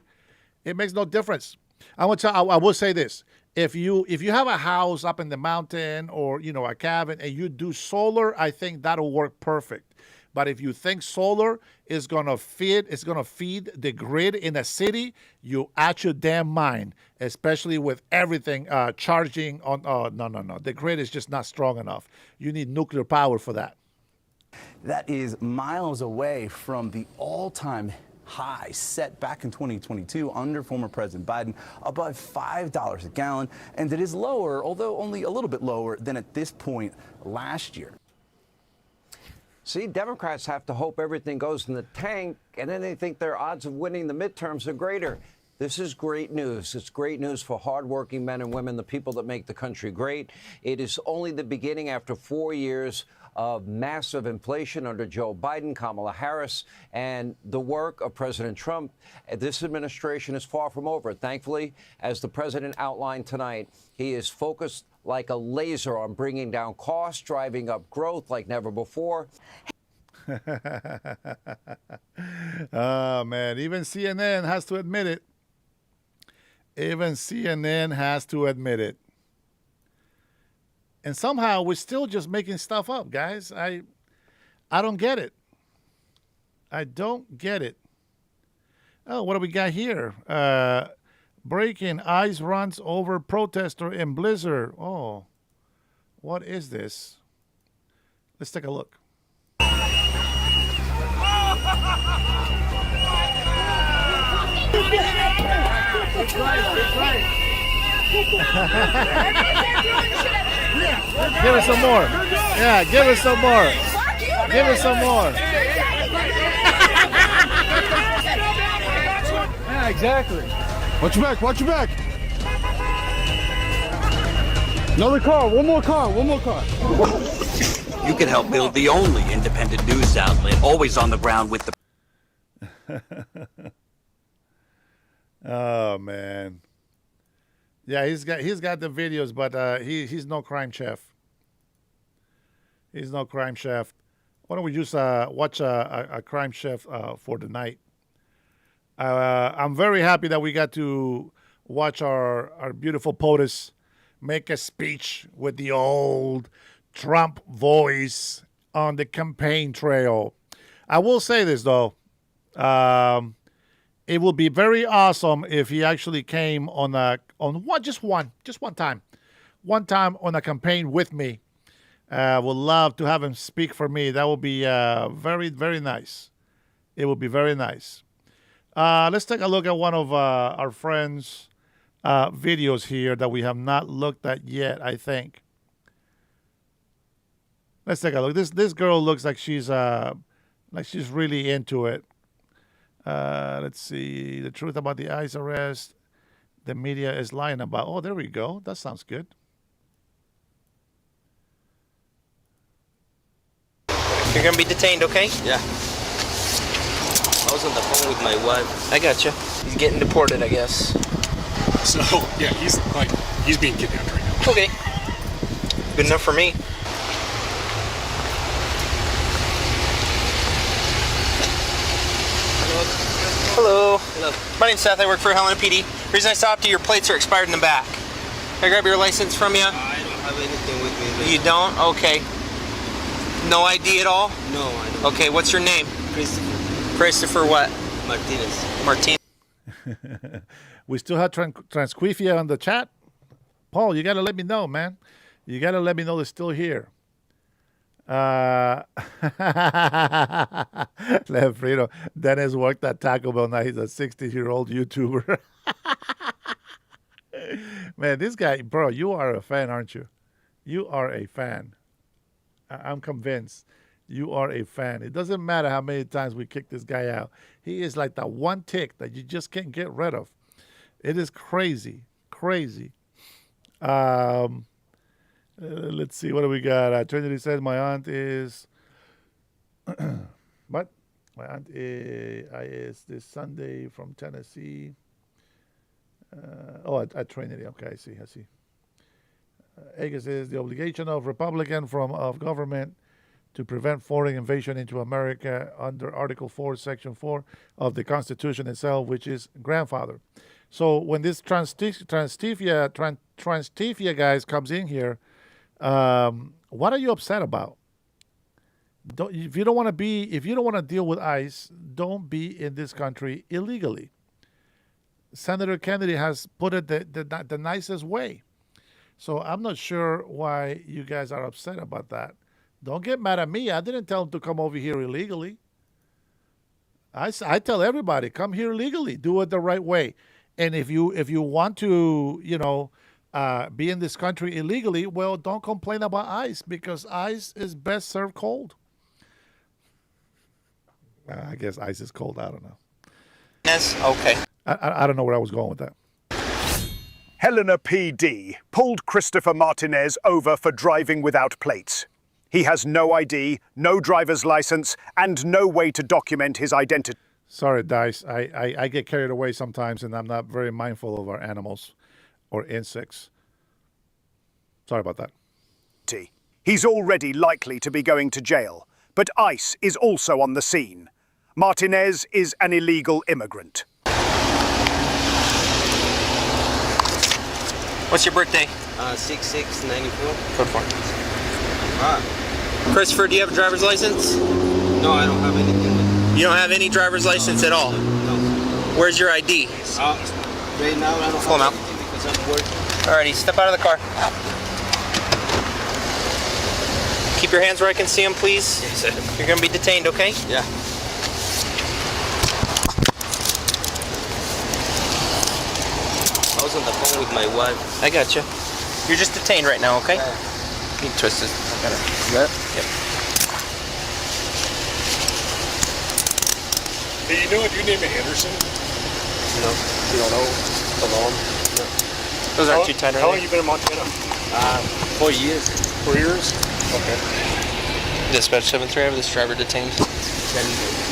it makes no difference. I will say this. If you have a house up in the mountain or, a cabin and you do solar, I think that'll work perfect. But if you think solar is going to feed the grid in a city, you out your damn mind, especially with everything charging on. No. The grid is just not strong enough. You need nuclear power for that. That is miles away from the all-time high set back in 2022 under former President Biden, above $5 a gallon. And it is lower, although only a little bit lower than at this point last year. See, Democrats have to hope everything goes in the tank, and then they think their odds of winning the midterms are greater. This is great news. It's great news for hardworking men and women, the people that make the country great. It is only the beginning after 4 years of massive inflation under Joe Biden, Kamala Harris, and the work of President Trump. This administration is far from over. Thankfully, as the president outlined tonight, he is focused like a laser on bringing down costs, driving up growth like never before. Oh, man. Even CNN has to admit it. And somehow we're still just making stuff up, guys. I don't get it. Oh, what do we got here? Breaking, ICE runs over protester in blizzard. Oh, What is this? Let's take a look. Give us some more. Yeah, give us some more. Give us some more. Yeah, exactly. Watch your back, watch your back. Another car, one more car, one more car. You can help build the only independent news outlet, always on the ground with the... Oh, man. Yeah, he's got the videos, but he's no crime chef. He's no crime chef. Why don't we just watch a crime chef for the night? I'm very happy that we got to watch our beautiful POTUS make a speech with the old Trump voice on the campaign trail. I will say this, though. It would be very awesome if he actually came on one time on a campaign with me. Would love to have him speak for me. That would be very, very nice. It would be very nice. Let's take a look at one of our friends' videos here that we have not looked at yet, I think. Let's take a look. This girl looks like she's really into it. Let's see. The truth about the ICE arrest. The media is lying about. Oh, there we go. That sounds good. You're going to be detained, okay? Yeah. I was on the phone with my wife. I got you. He's getting deported, I guess. So, yeah, he's being kidnapped right now. Okay. Good enough for me. Hello. Hello. My name's Seth. I work for Helena PD. The reason I stopped you, your plates are expired in the back. Can I grab your license from you? I don't have anything with me. Man. You don't? Okay. No ID at all? No, I don't. Okay, what's your name? Christopher. Christopher what? Martinez. We still have Transquifia on the chat. Paul, you got to let me know, man. You got to let me know they're still here. Lefrito, Dennis worked at Taco Bell. Now he's a 60-year-old YouTuber. Man, this guy, bro, you are a fan, aren't you? You are a fan. I'm convinced you are a fan. It doesn't matter how many times we kick this guy out. He is like that one tick that you just can't get rid of. It is crazy, crazy. Let's see, what do we got? Trinity says my aunt is... What? My aunt is this Sunday from Tennessee. At Trinity. Okay, I see. Aga says the obligation of Republican of government to prevent foreign invasion into America under Article 4, Section 4 of the Constitution itself, which is grandfather. So when this Transtifia guys comes in here, what are you upset about? If you don't want to deal with ICE, don't be in this country illegally. Senator Kennedy has put it the nicest way. So I'm not sure why you guys are upset about that. Don't get mad at me. I didn't tell him to come over here illegally. I tell everybody, come here legally. Do it the right way. And if you want to, be in this country illegally, well, don't complain about ICE because ICE is best served cold. I guess ICE is cold. I don't know. Yes. Okay. I don't know where I was going with that. Helena PD pulled Christopher Martinez over for driving without plates. He has no ID, no driver's license, and no way to document his identity. Sorry, Dice. I get carried away sometimes, and I'm not very mindful of our animals or insects. Sorry about that. He's already likely to be going to jail, but ICE is also on the scene. Martinez is an illegal immigrant. What's your birthday? 6694. Code 4. Christopher, do you have a driver's license? No, I don't have anything with me. You don't have any driver's license at all? No. Where's your ID? Right now, I don't have anything because I'm working. Alrighty, step out of the car. Keep your hands where I can see them, please. Yes, sir. You're going to be detained, okay? Yeah. I was on the phone with my wife. I got you. You're just detained right now, okay? You twist this. I got it. You got it? Yep. Hey, you know what? You name it Anderson? No. You don't know? Alone? No. Those aren't too tight, How are long they? you been in Montana? 4 years. 4 years? Okay. Dispatch 7-3, I have this driver detained. Then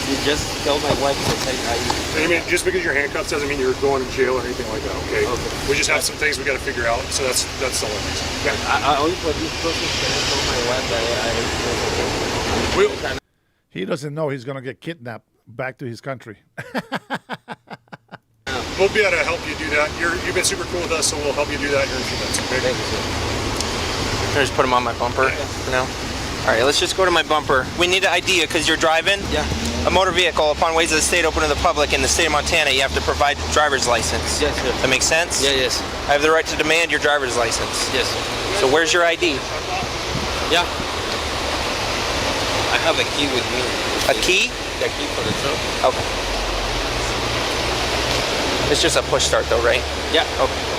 you just tell my wife that I mean, just because you're handcuffed doesn't mean you're going to jail or anything like that, okay? We just have some things we got to figure out, so that's the only reason. Okay. I only for this process can I tell my wife that I He doesn't know he's going to get kidnapped back to his country. We'll be able to help you do that. You've been super cool with us, so we'll help you do that here in a few minutes, okay? Thank you, sir. Can I just put them on my bumper for now? All right, let's just go to my bumper. We need an ID because you're driving. Yeah. A motor vehicle upon ways of the state open to the public in the state of Montana, you have to provide a driver's license. Yes, sir. That makes sense? Yeah, yes. I have the right to demand your driver's license. Yes, sir. So where's your ID? Yeah. I have a key with me. A key? The key for the truck. Okay. It's just a push start though, right? Yeah. Okay.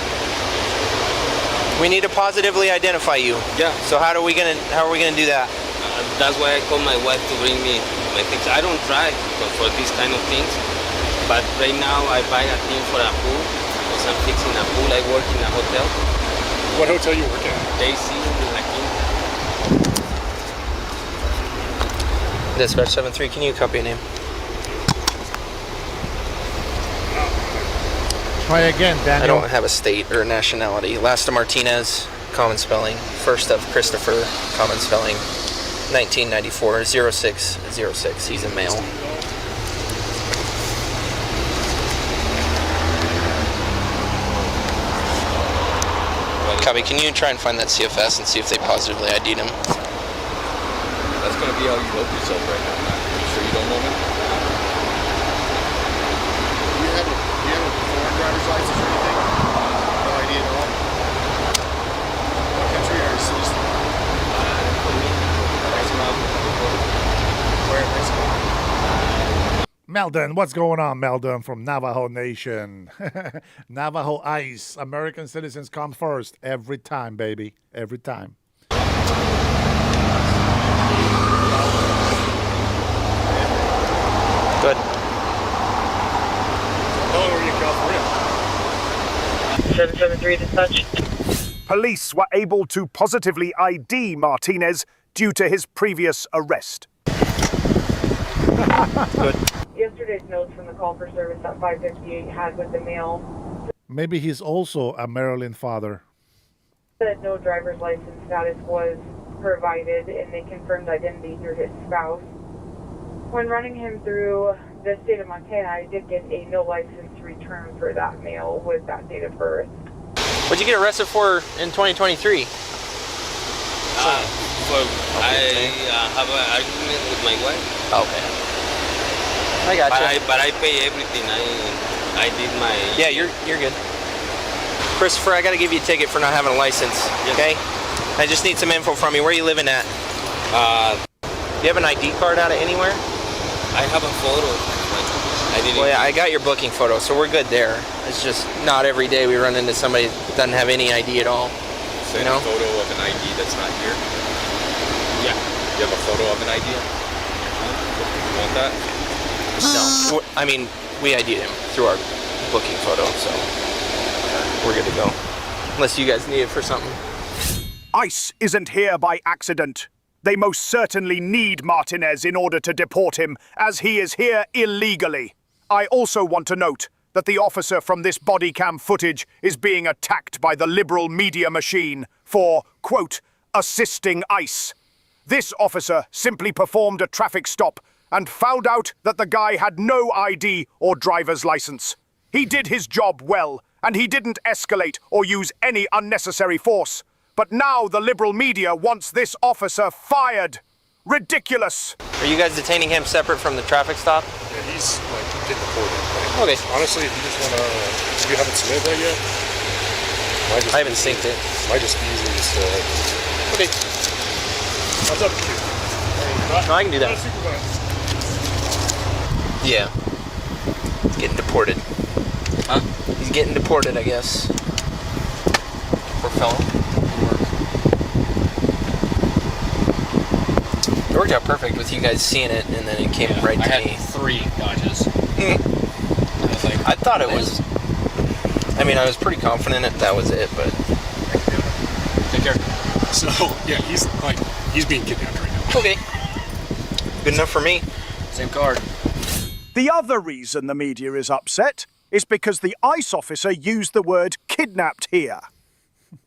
We need to positively identify you. Yeah. So how are we gonna do that? That's why I called my wife to bring me my things. I don't drive for these kind of things, but right now I buy a thing for a pool because I'm fixing a pool. I work in a hotel. What hotel you work at? Daisy in La Quinta. Dispatch 7-3, can you copy a name? Try again, Daniel. I don't have a state or nationality. Last of Martinez, common spelling. First of Christopher, common spelling. 1994, 0606. He's a male. Copy, can you try and find that CFS and see if they positively ID'd him? That's going to be how you hope yourself right now, Matt. Are you sure you don't know him? Do you have a foreign driver's license or anything? No idea at all? What country are you citizen? Where in Mexico? Meldon, what's going on, Meldon from Navajo Nation? Navajo Ice. American citizens come first every time, baby. Every time. Good. How long were you in California? 773 dispatch. Police were able to positively ID Martinez due to his previous arrest. Good. Yesterday's notes from the call for service at 558 had with the mail Maybe he's also a Maryland father. that no driver's license status was provided, and they confirmed identity through his spouse. When running him through the state of Montana, I did get a no license return for that male with that date of birth. What'd you get arrested for in 2023? I have an argument with my wife. Okay. I got you. But I pay everything. I did my. Yeah, you're good. Christopher, I got to give you a ticket for not having a license. Yes. Okay. I just need some info from you. Where are you living at? Do you have an ID card out of anywhere? I have a photo. I didn't. Well, yeah, I got your booking photo, so we're good there. It's just not every day we run into somebody that doesn't have any ID at all. Send You know? a photo of an ID that's not here. Yeah. You have a photo of an ID? You want that? No. I mean, we ID'd him through our booking photo, so we're good to go. Unless you guys need it for something. ICE isn't here by accident. They most certainly need Martinez in order to deport him, as he is here illegally. I also want to note that the officer from this body cam footage is being attacked by the liberal media machine for, quote, assisting ICE. This officer simply performed a traffic stop and found out that the guy had no ID or driver's license. He did his job well, and he didn't escalate or use any unnecessary force. But now the liberal media wants this officer fired. Ridiculous. Are you guys detaining him separate from the traffic stop? Yeah, he's like getting deported. Okay. Honestly, if you just want to, if you haven't submitted that yet, I haven't synced it. Might just be easier just to. Okay. That's up to you. No, I can do that. Not supervised. Yeah. He's getting deported. Huh? He's getting deported, I guess. Poor fellow. It worked out perfect with you guys seeing it, and then it came right to me. 3 dodges. I thought it was. I mean, I was pretty confident that was it, but. Take care. So, yeah, he's being kidnapped right now. Okay. Good enough for me. Same card. The other reason the media is upset is because the ICE officer used the word kidnapped here.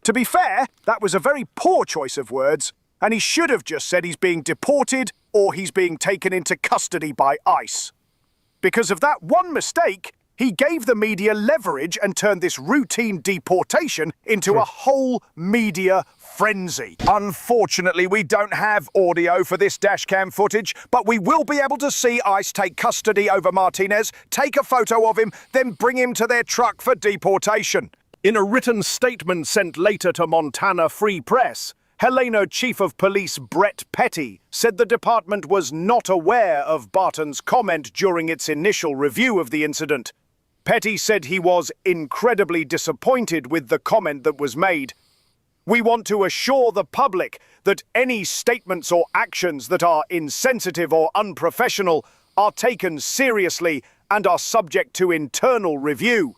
To be fair, that was a very poor choice of words, and he should have just said he's being deported or he's being taken into custody by ICE. Because of that one mistake, he gave the media leverage and turned this routine deportation into a whole media frenzy. Unfortunately, we don't have audio for this dashcam footage, but we will be able to see ICE take custody over Martinez, take a photo of him, then bring him to their truck for deportation. In a written statement sent later to Montana Free Press, Helena Chief of Police Brett Petty said the department was not aware of Barton's comment during its initial review of the incident. Petty said he was incredibly disappointed with the comment that was made. We want to assure the public that any statements or actions that are insensitive or unprofessional are taken seriously and are subject to internal review.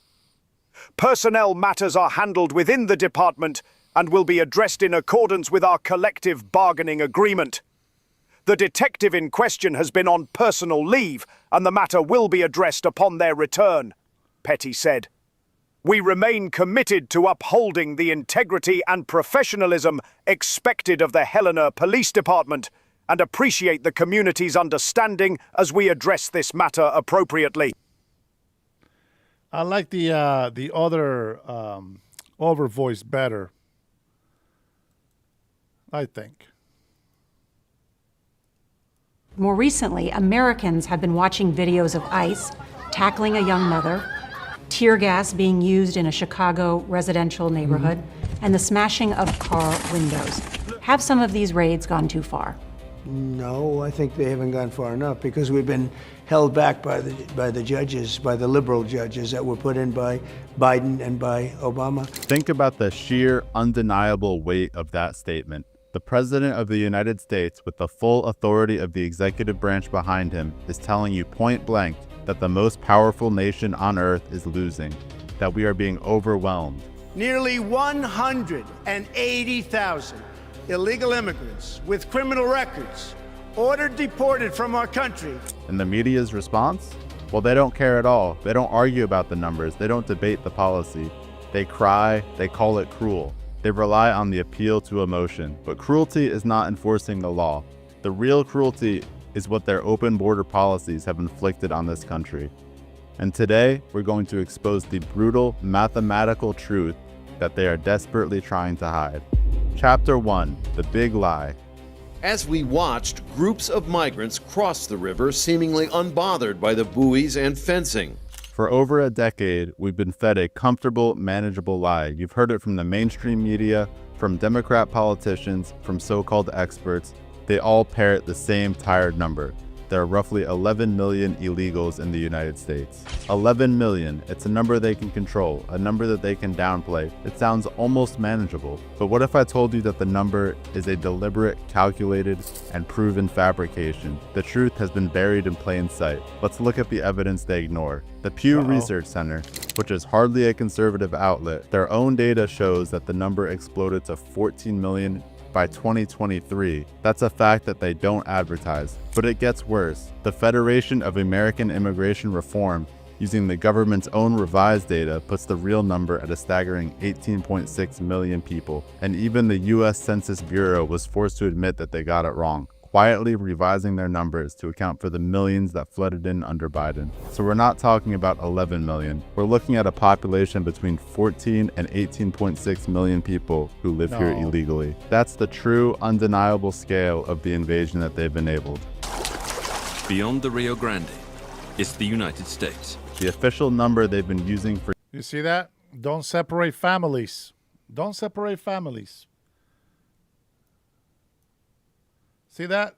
Personnel matters are handled within the department and will be addressed in accordance with our collective bargaining agreement. The detective in question has been on personal leave, and the matter will be addressed upon their return, Petty said. We remain committed to upholding the integrity and professionalism expected of the Helena Police Department and appreciate the community's understanding as we address this matter appropriately. I like the other over voice better, I think. More recently, Americans have been watching videos of ICE tackling a young mother, tear gas being used in a Chicago residential neighborhood, and the smashing of car windows. Have some of these raids gone too far? No, I think they haven't gone far enough because we've been held back by the judges, by the liberal judges that were put in by Biden and by Obama. Think about the sheer, undeniable weight of that statement. The President of the United States, with the full authority of the executive branch behind him, is telling you point blank that the most powerful nation on earth is losing, that we are being overwhelmed. Nearly 180,000 illegal immigrants with criminal records ordered deported from our country. And the media's response? Well, they don't care at all. They don't argue about the numbers. They don't debate the policy. They cry. They call it cruel. They rely on the appeal to emotion. But cruelty is not enforcing the law. The real cruelty is what their open border policies have inflicted on this country. And today, we're going to expose the brutal mathematical truth that they are desperately trying to hide. Chapter 1, The Big Lie. As we watched, groups of migrants crossed the river, seemingly unbothered by the buoys and fencing. For over a decade, we've been fed a comfortable, manageable lie. You've heard it from the mainstream media, from Democrat politicians, from so-called experts. They all parrot the same tired number. There are roughly 11 million illegals in the United States. 11 million, it's a number they can control, a number that they can downplay. It sounds almost manageable. But what if I told you that the number is a deliberate, calculated, and proven fabrication? The truth has been buried in plain sight. Let's look at the evidence they ignore. The Pew Research Center, which is hardly a conservative outlet, their own data shows that the number exploded to 14 million by 2023. That's a fact that they don't advertise. But it gets worse. The Federation of American Immigration Reform, using the government's own revised data, puts the real number at a staggering 18.6 million people. And even the US Census Bureau was forced to admit that they got it wrong, quietly revising their numbers to account for the millions that flooded in under Biden. So we're not talking about 11 million. We're looking at a population between 14 and 18.6 million people who live here illegally. That's the true, undeniable scale of the invasion that they've enabled. Beyond the Rio Grande is the United States. The official number they've been using for... You see that? Don't separate families. Don't separate families. See that?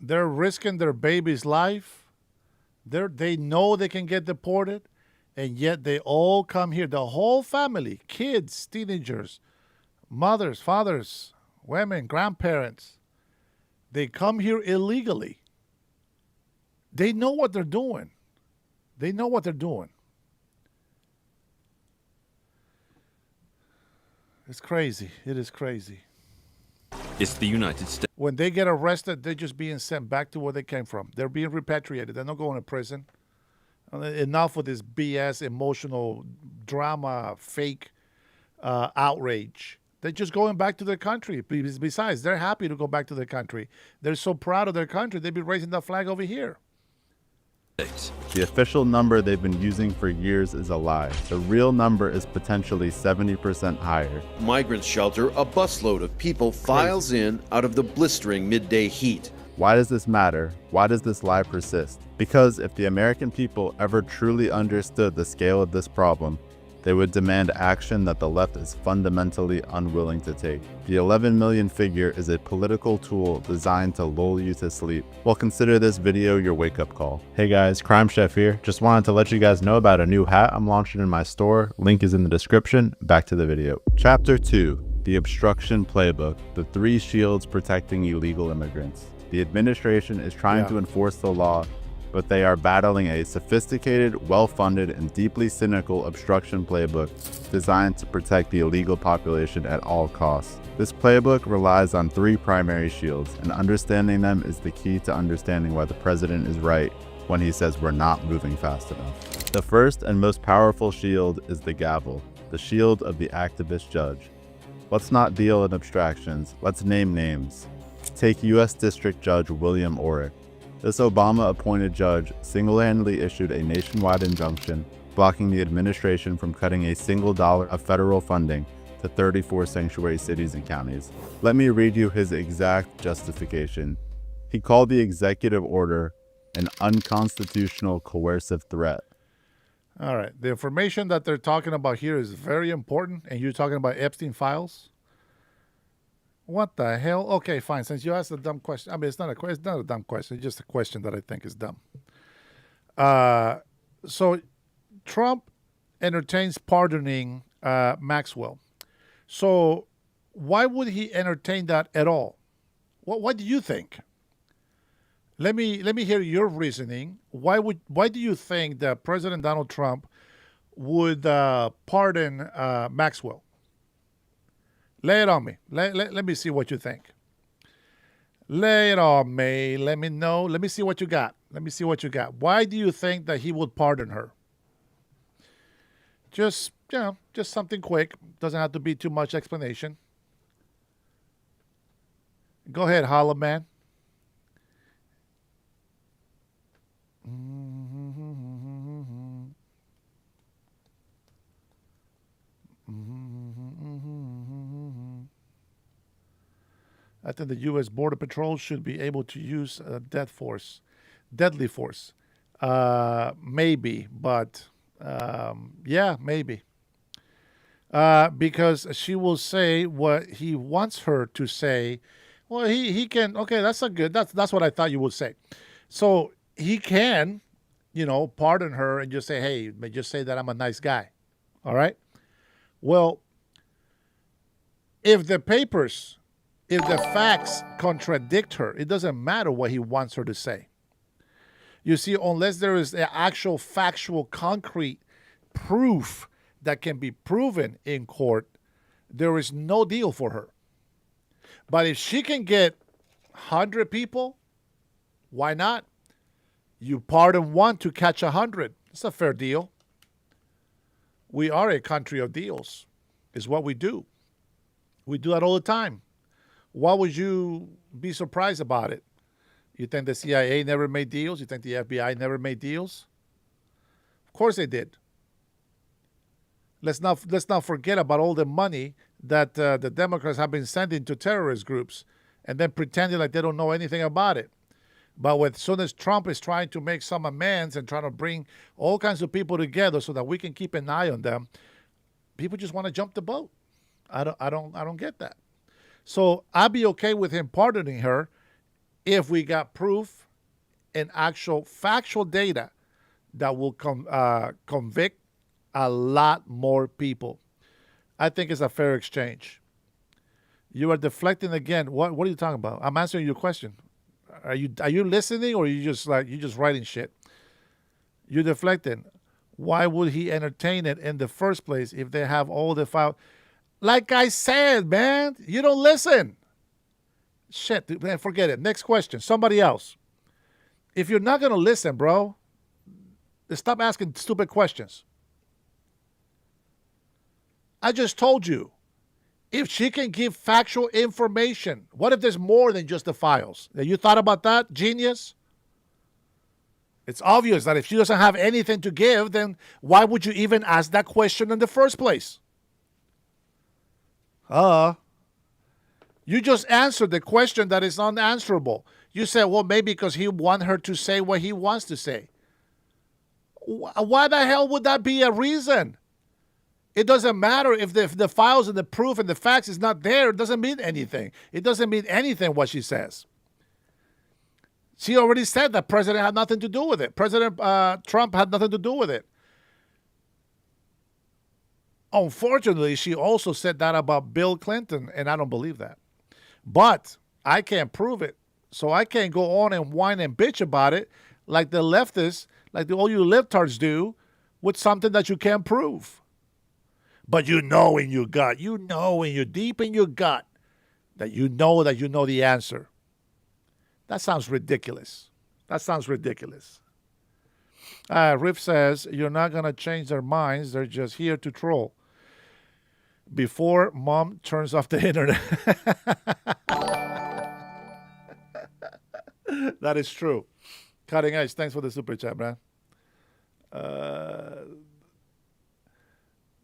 They're risking their baby's life. They know they can get deported, and yet they all come here. The whole family, kids, teenagers, mothers, fathers, women, grandparents. They come here illegally. They know what they're doing. They know what they're doing. It's crazy. It is crazy. It's the United States. When they get arrested, they're just being sent back to where they came from. They're being repatriated. They're not going to prison. Enough with this BS, emotional drama, fake outrage. They're just going back to their country. Besides, they're happy to go back to their country. They're so proud of their country, they've been raising that flag over here. The official number they've been using for years is a lie. The real number is potentially 70% higher. Migrants shelter, a busload of people files in out of the blistering midday heat. Why does this matter? Why does this lie persist? Because if the American people ever truly understood the scale of this problem, they would demand action that the left is fundamentally unwilling to take. The 11 million figure is a political tool designed to lull you to sleep. Well, consider this video your wake-up call. Hey guys, Crime Chef here. Just wanted to let you guys know about a new hat I'm launching in my store. Link is in the description. Back to the video. Chapter 2, The Obstruction Playbook, the 3 shields protecting illegal immigrants. The administration is trying to enforce the law, but they are battling a sophisticated, well-funded, and deeply cynical obstruction playbook designed to protect the illegal population at all costs. This playbook relies on 3 primary shields, and understanding them is the key to understanding why the president is right when he says we're not moving fast enough. The first and most powerful shield is the gavel, the shield of the activist judge. Let's not deal in abstractions, let's name names. Take U.S. District Judge William Orrick. This Obama-appointed judge single-handedly issued a nationwide injunction blocking the administration from cutting a single dollar of federal funding to 34 sanctuary cities and counties. Let me read you his exact justification. He called the executive order an unconstitutional coercive threat. All right. The information that they're talking about here is very important, and you're talking about Epstein files? What the hell? Okay, fine. Since you asked a dumb question, I mean, it's not a dumb question. It's just a question that I think is dumb. So Trump entertains pardoning Maxwell. So why would he entertain that at all? What do you think? Let me hear your reasoning. Why do you think that President Donald Trump would pardon Maxwell? Lay it on me. Let me see what you think. Lay it on me. Let me know. Let me see what you got. Let me see what you got. Why do you think that he would pardon her? Just something quick. Doesn't have to be too much explanation. Go ahead, holla, man. I think the U.S. Border Patrol should be able to use deadly force. Maybe, but yeah, maybe. Because she will say what he wants her to say. Well, he can. Okay, that's what I thought you would say. So he can, pardon her and just say, hey, just say that I'm a nice guy. All right. Well, if the facts contradict her, it doesn't matter what he wants her to say. You see, unless there is an actual factual, concrete proof that can be proven in court, there is no deal for her. But if she can get 100 people, why not? You pardon 1 to catch 100. It's a fair deal. We are a country of deals, is what we do. We do that all the time. Why would you be surprised about it? You think the CIA never made deals? You think the FBI never made deals? Of course they did. Let's not forget about all the money that the Democrats have been sending to terrorist groups and then pretending like they don't know anything about it. But as soon as Trump is trying to make some amends and trying to bring all kinds of people together so that we can keep an eye on them, people just want to jump the boat. I don't get that. So I'd be okay with him pardoning her if we got proof and actual factual data that will convict a lot more people. I think it's a fair exchange. You are deflecting again. What are you talking about? I'm answering your question. Are you listening, or are you just writing shit? You're deflecting. Why would he entertain it in the first place if they have all the file? Like I said, man, you don't listen. Shit, man, forget it. Next question. Somebody else. If you're not gonna listen, bro, stop asking stupid questions. I just told you. If she can give factual information, what if there's more than just the files? You thought about that, genius? It's obvious that if she doesn't have anything to give, then why would you even ask that question in the first place? You just answered the question that is unanswerable. You said, well, maybe because he wants her to say what he wants to say. Why the hell would that be a reason? It doesn't matter if the files and the proof and the facts is not there. It doesn't mean anything. It doesn't mean anything what she says. She already said that president had nothing to do with it. President Trump had nothing to do with it. Unfortunately, she also said that about Bill Clinton, and I don't believe that. But I can't prove it. So I can't go on and whine and bitch about it like the leftists, like all you libtards do, with something that you can't prove. But you know in your gut, deep in your gut, that you know the answer. That sounds ridiculous. Riff says, you're not going to change their minds. They're just here to troll. Before mom turns off the internet. That is true. Cutting Edge, thanks for the super chat, man.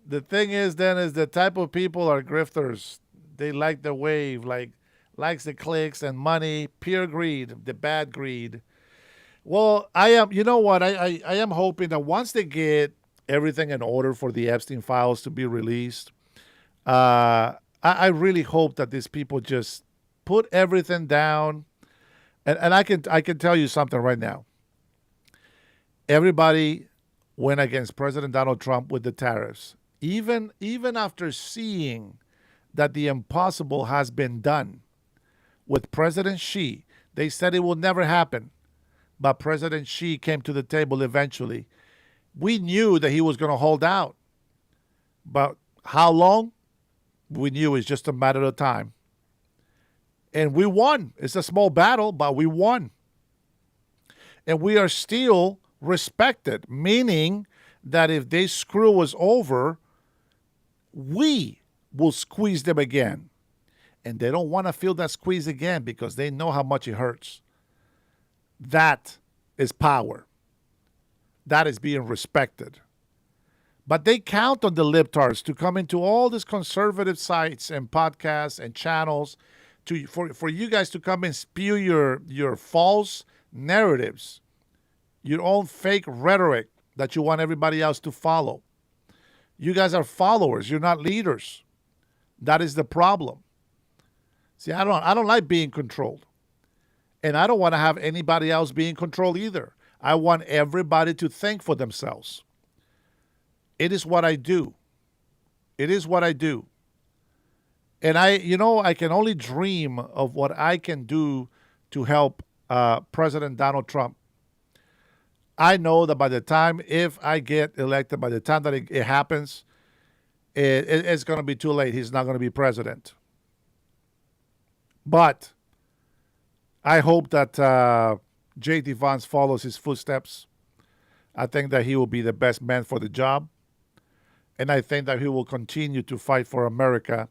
The thing is, then, is the type of people are grifters. They like the wave, likes the clicks and money, pure greed, the bad greed. Well, I am hoping that once they get everything in order for the Epstein files to be released, I really hope that these people just put everything down. And I can tell you something right now. Everybody went against President Donald Trump with the tariffs. Even after seeing that the impossible has been done with President Xi, they said it will never happen. But President Xi came to the table eventually. We knew that he was going to hold out. But how long? We knew it's just a matter of time. And we won. It's a small battle, but we won. And we are still respected, meaning that if they screw us over, we will squeeze them again. And they don't want to feel that squeeze again because they know how much it hurts. That is power. That is being respected. But they count on the libtards to come into all these conservative sites and podcasts and channels for you guys to come and spew your false narratives, your own fake rhetoric that you want everybody else to follow. You guys are followers. You're not leaders. That is the problem. See, I don't like being controlled. And I don't want to have anybody else being controlled either. I want everybody to think for themselves. It is what I do. It is what I do. And I can only dream of what I can do to help President Donald Trump. I know that by the time, if I get elected, by the time that it happens, it's going to be too late. He's not going to be president. But I hope that J.D. Vance follows his footsteps. I think that he will be the best man for the job. And I think that he will continue to fight for America,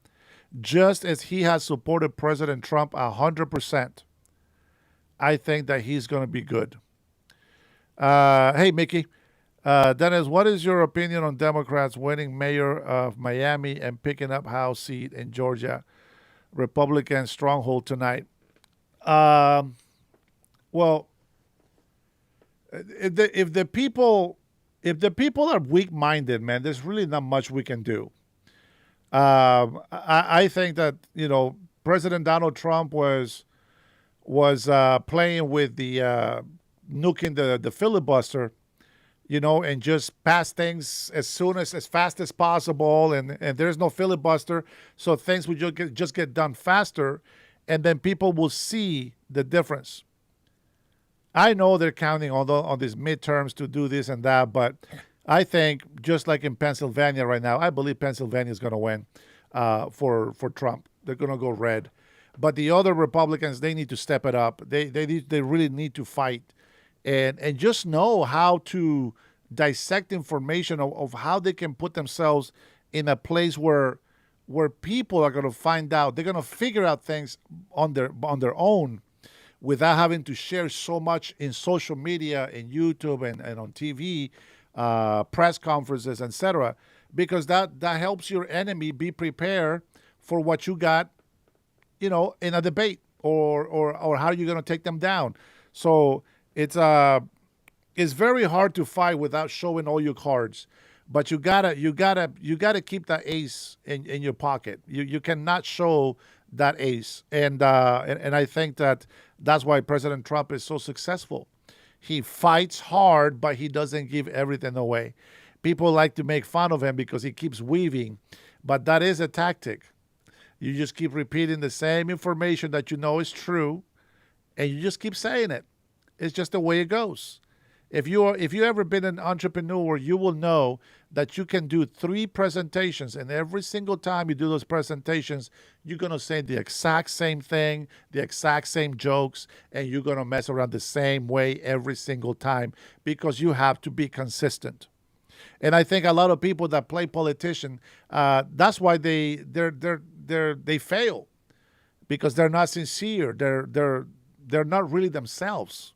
just as he has supported President Trump 100%. I think that he's going to be good. Hey, Mickey. Dennis, what is your opinion on Democrats winning mayor of Miami and picking up House seat in Georgia, Republican stronghold tonight? Well, if the people are weak-minded, man, there's really not much we can do. I think that President Donald Trump was was playing with the nuking the filibuster, and just pass things as fast as possible, and there's no filibuster, so things will just get done faster, and then people will see the difference. I know they're counting on these midterms to do this and that, but I think just like in Pennsylvania right now, I believe Pennsylvania is going to win for Trump. They're going to go red, but the other Republicans, they need to step it up. They really need to fight and just know how to dissect information of how they can put themselves in a place where people are going to find out. They're going to figure out things on their own without having to share so much in social media, in YouTube and on TV, press conferences, etc. Because that helps your enemy be prepared for what you got, in a debate or how you're going to take them down. So it's very hard to fight without showing all your cards. But you gotta keep that ace in your pocket. You cannot show that ace, and I think that's why President Trump is so successful. He fights hard, but he doesn't give everything away. People like to make fun of him because he keeps weaving, but that is a tactic. You just keep repeating the same information that you know is true, and you just keep saying it. It's just the way it goes. If you ever been an entrepreneur, you will know that you can do 3 presentations, and every single time you do those presentations, you're going to say the exact same thing, the exact same jokes, and you're going to mess around the same way every single time because you have to be consistent. And I think a lot of people that play politician, that's why they fail, because they're not sincere. They're not really themselves.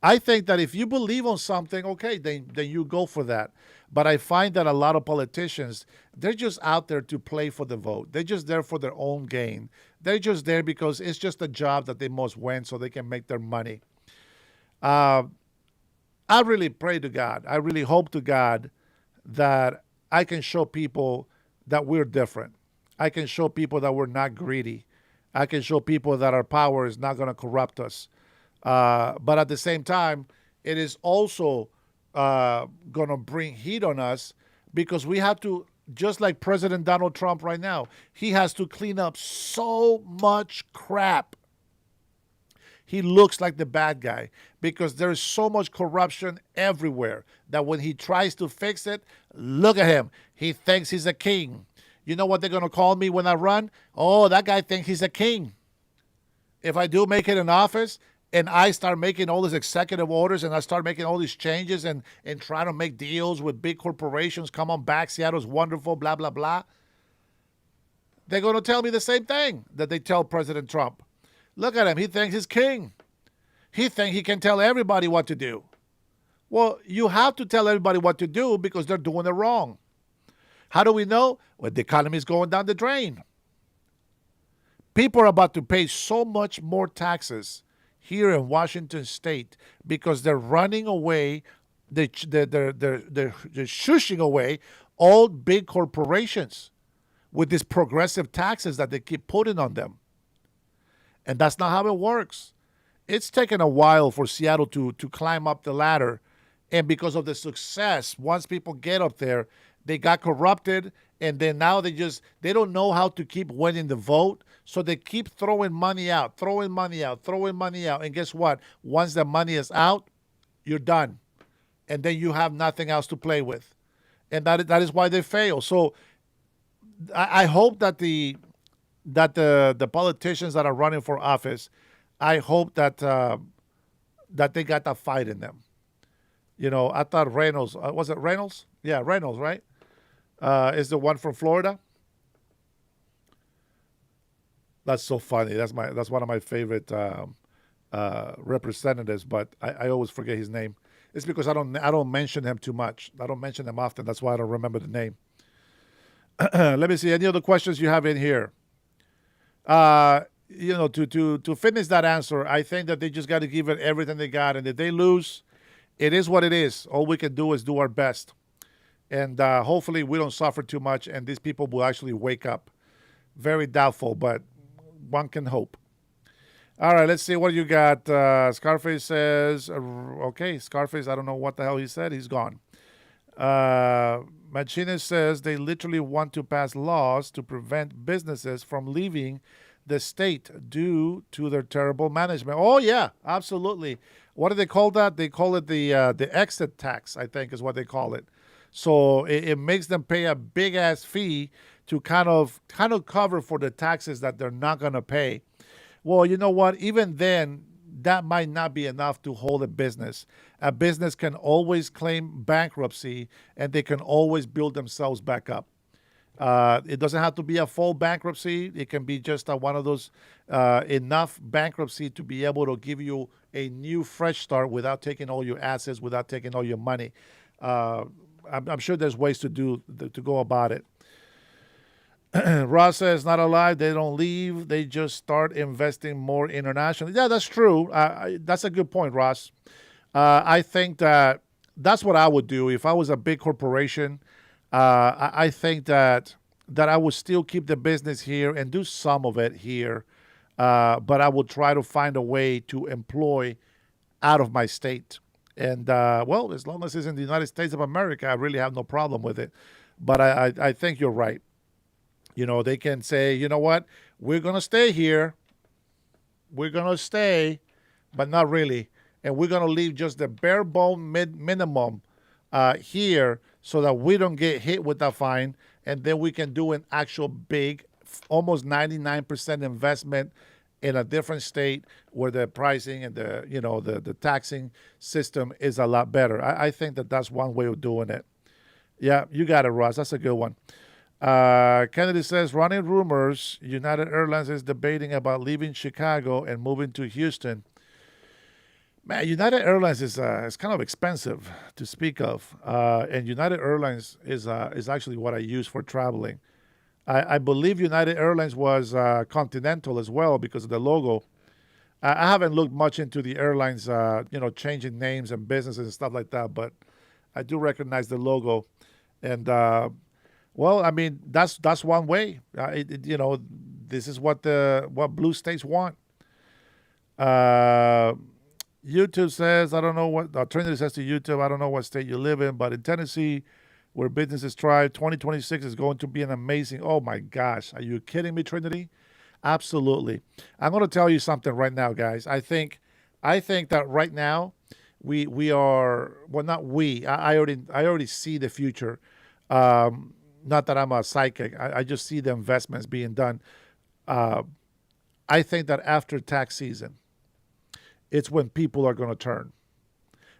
I think that if you believe on something, okay, then you go for that. But I find that a lot of politicians, they're just out there to play for the vote. They're just there for their own gain. They're just there because it's just a job that they must win so they can make their money. I really pray to God. I really hope to God that I can show people that we're different. I can show people that we're not greedy. I can show people that our power is not going to corrupt us. But at the same time, it is also going to bring heat on us because we have to, just like President Donald Trump right now, he has to clean up so much crap. He looks like the bad guy because there is so much corruption everywhere that when he tries to fix it, look at him. He thinks he's a king. You know what they're going to call me when I run? Oh, that guy thinks he's a king. If I do make it in office, and I start making all these executive orders and I start making all these changes and trying to make deals with big corporations, come on back, Seattle's wonderful, blah, blah, blah. They're going to tell me the same thing that they tell President Trump. Look at him. He thinks he's king. He thinks he can tell everybody what to do. Well, you have to tell everybody what to do because they're doing it wrong. How do we know? Well, the economy is going down the drain. People are about to pay so much more taxes here in Washington State because they're running away, they're shushing away all big corporations with these progressive taxes that they keep putting on them. And that's not how it works. It's taken a while for Seattle to climb up the ladder. And because of the success, once people get up there, they got corrupted. And then now they don't know how to keep winning the vote. So they keep throwing money out. And guess what? Once the money is out, you're done. And then you have nothing else to play with. And that is why they fail. So I hope that the politicians that are running for office, I hope that they got that fight in them. I thought Reynolds, was it Reynolds? Yeah, Reynolds, right? Is the one from Florida. That's so funny. That's one of my favorite representatives, but I always forget his name. It's because I don't mention him too much. I don't mention him often. That's why I don't remember the name. Let me see any other questions you have in here. To finish that answer, I think that they just got to give it everything they got, and if they lose, it is what it is. All we can do is do our best, and hopefully we don't suffer too much, and these people will actually wake up. Very doubtful, but one can hope. All right, let's see what you got. Scarface says, okay, Scarface, I don't know what the hell he said. He's gone. Machines says they literally want to pass laws to prevent businesses from leaving the state due to their terrible management. Oh, yeah, absolutely. What do they call that? They call it the exit tax, I think is what they call it. So it makes them pay a big ass fee to kind of cover for the taxes that they're not going to pay. Well, you know what? Even then, that might not be enough to hold a business. A business can always claim bankruptcy, and they can always build themselves back up. It doesn't have to be a full bankruptcy. It can be just one of those enough bankruptcy to be able to give you a new fresh start without taking all your assets, without taking all your money. I'm sure there's ways to go about it. Ross says, not alive. They don't leave. They just start investing more internationally. Yeah, that's true. That's a good point, Ross. I think that's what I would do if I was a big corporation. I think that I would still keep the business here and do some of it here, but I would try to find a way to employ out of my state. And, well, as long as it's in the United States of America, I really have no problem with it. But I think you're right. You know, they can say, you know what, we're going to stay here. We're going to stay, but not really. And we're going to leave just the bare bone minimum here so that we don't get hit with a fine. And then we can do an actual big, almost 99% investment in a different state where the pricing and the taxing system is a lot better. I think that's one way of doing it. Yeah, you got it, Ross. That's a good one. Kennedy says, running rumors, United Airlines is debating about leaving Chicago and moving to Houston. Man, United Airlines is kind of expensive to speak of. And United Airlines is actually what I use for traveling. I believe United Airlines was Continental as well because of the logo. I haven't looked much into the airlines, changing names and businesses and stuff like that, but I do recognize the logo. And, well, I mean, that's one way. This is what blue states want. YouTube says, I don't know what, Trinity says to YouTube, I don't know what state you live in, but in Tennessee, where businesses thrive, 2026 is going to be an amazing, oh my gosh, are you kidding me, Trinity? Absolutely. I'm going to tell you something right now, guys. I think that right now we are, well, not we, I already see the future. Not that I'm a psychic. I just see the investments being done. I think that after tax season, it's when people are going to turn.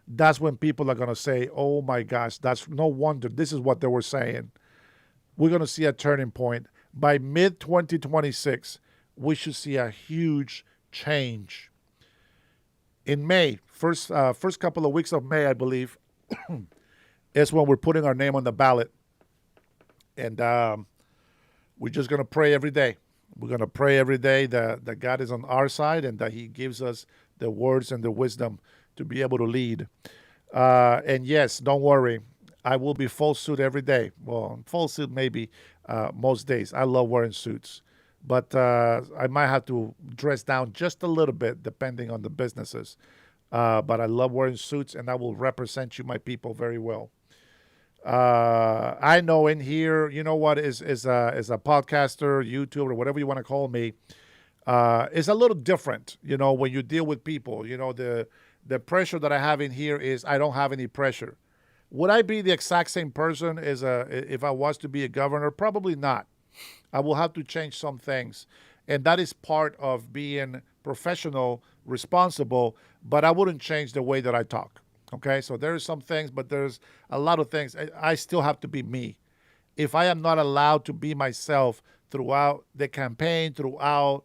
That's when people are going to say, oh my gosh, that's no wonder. This is what they were saying. We're going to see a turning point. By mid-2026, we should see a huge change. In May, first couple of weeks of May, I believe, is when we're putting our name on the ballot. And we're just going to pray every day. We're going to pray every day that God is on our side and that he gives us the words and the wisdom to be able to lead. And yes, don't worry. I will be full suit every day. Well, full suit maybe most days. I love wearing suits. But I might have to dress down just a little bit depending on the businesses. But I love wearing suits, and I will represent you, my people, very well. I know in here, you know what, is a podcaster, YouTuber, whatever you want to call me, is a little different, when you deal with people. The pressure that I have in here is I don't have any pressure. Would I be the exact same person if I was to be a governor? Probably not. I will have to change some things. And that is part of being professional, responsible, but I wouldn't change the way that I talk. Okay, so there's some things, but there's a lot of things. I still have to be me. If I am not allowed to be myself throughout the campaign, throughout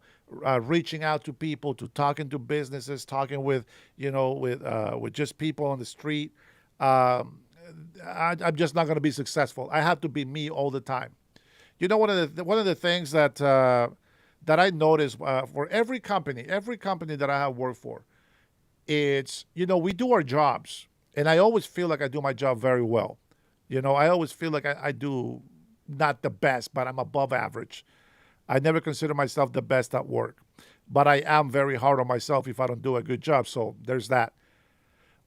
reaching out to people, to talking to businesses, talking with just people on the street, I'm just not going to be successful. I have to be me all the time. One of the things that I notice for every company that I have worked for, it's, we do our jobs, and I always feel like I do my job very well. I always feel like I do not the best, but I'm above average. I never consider myself the best at work. but I am very hard on myself if I don't do a good job. So there's that.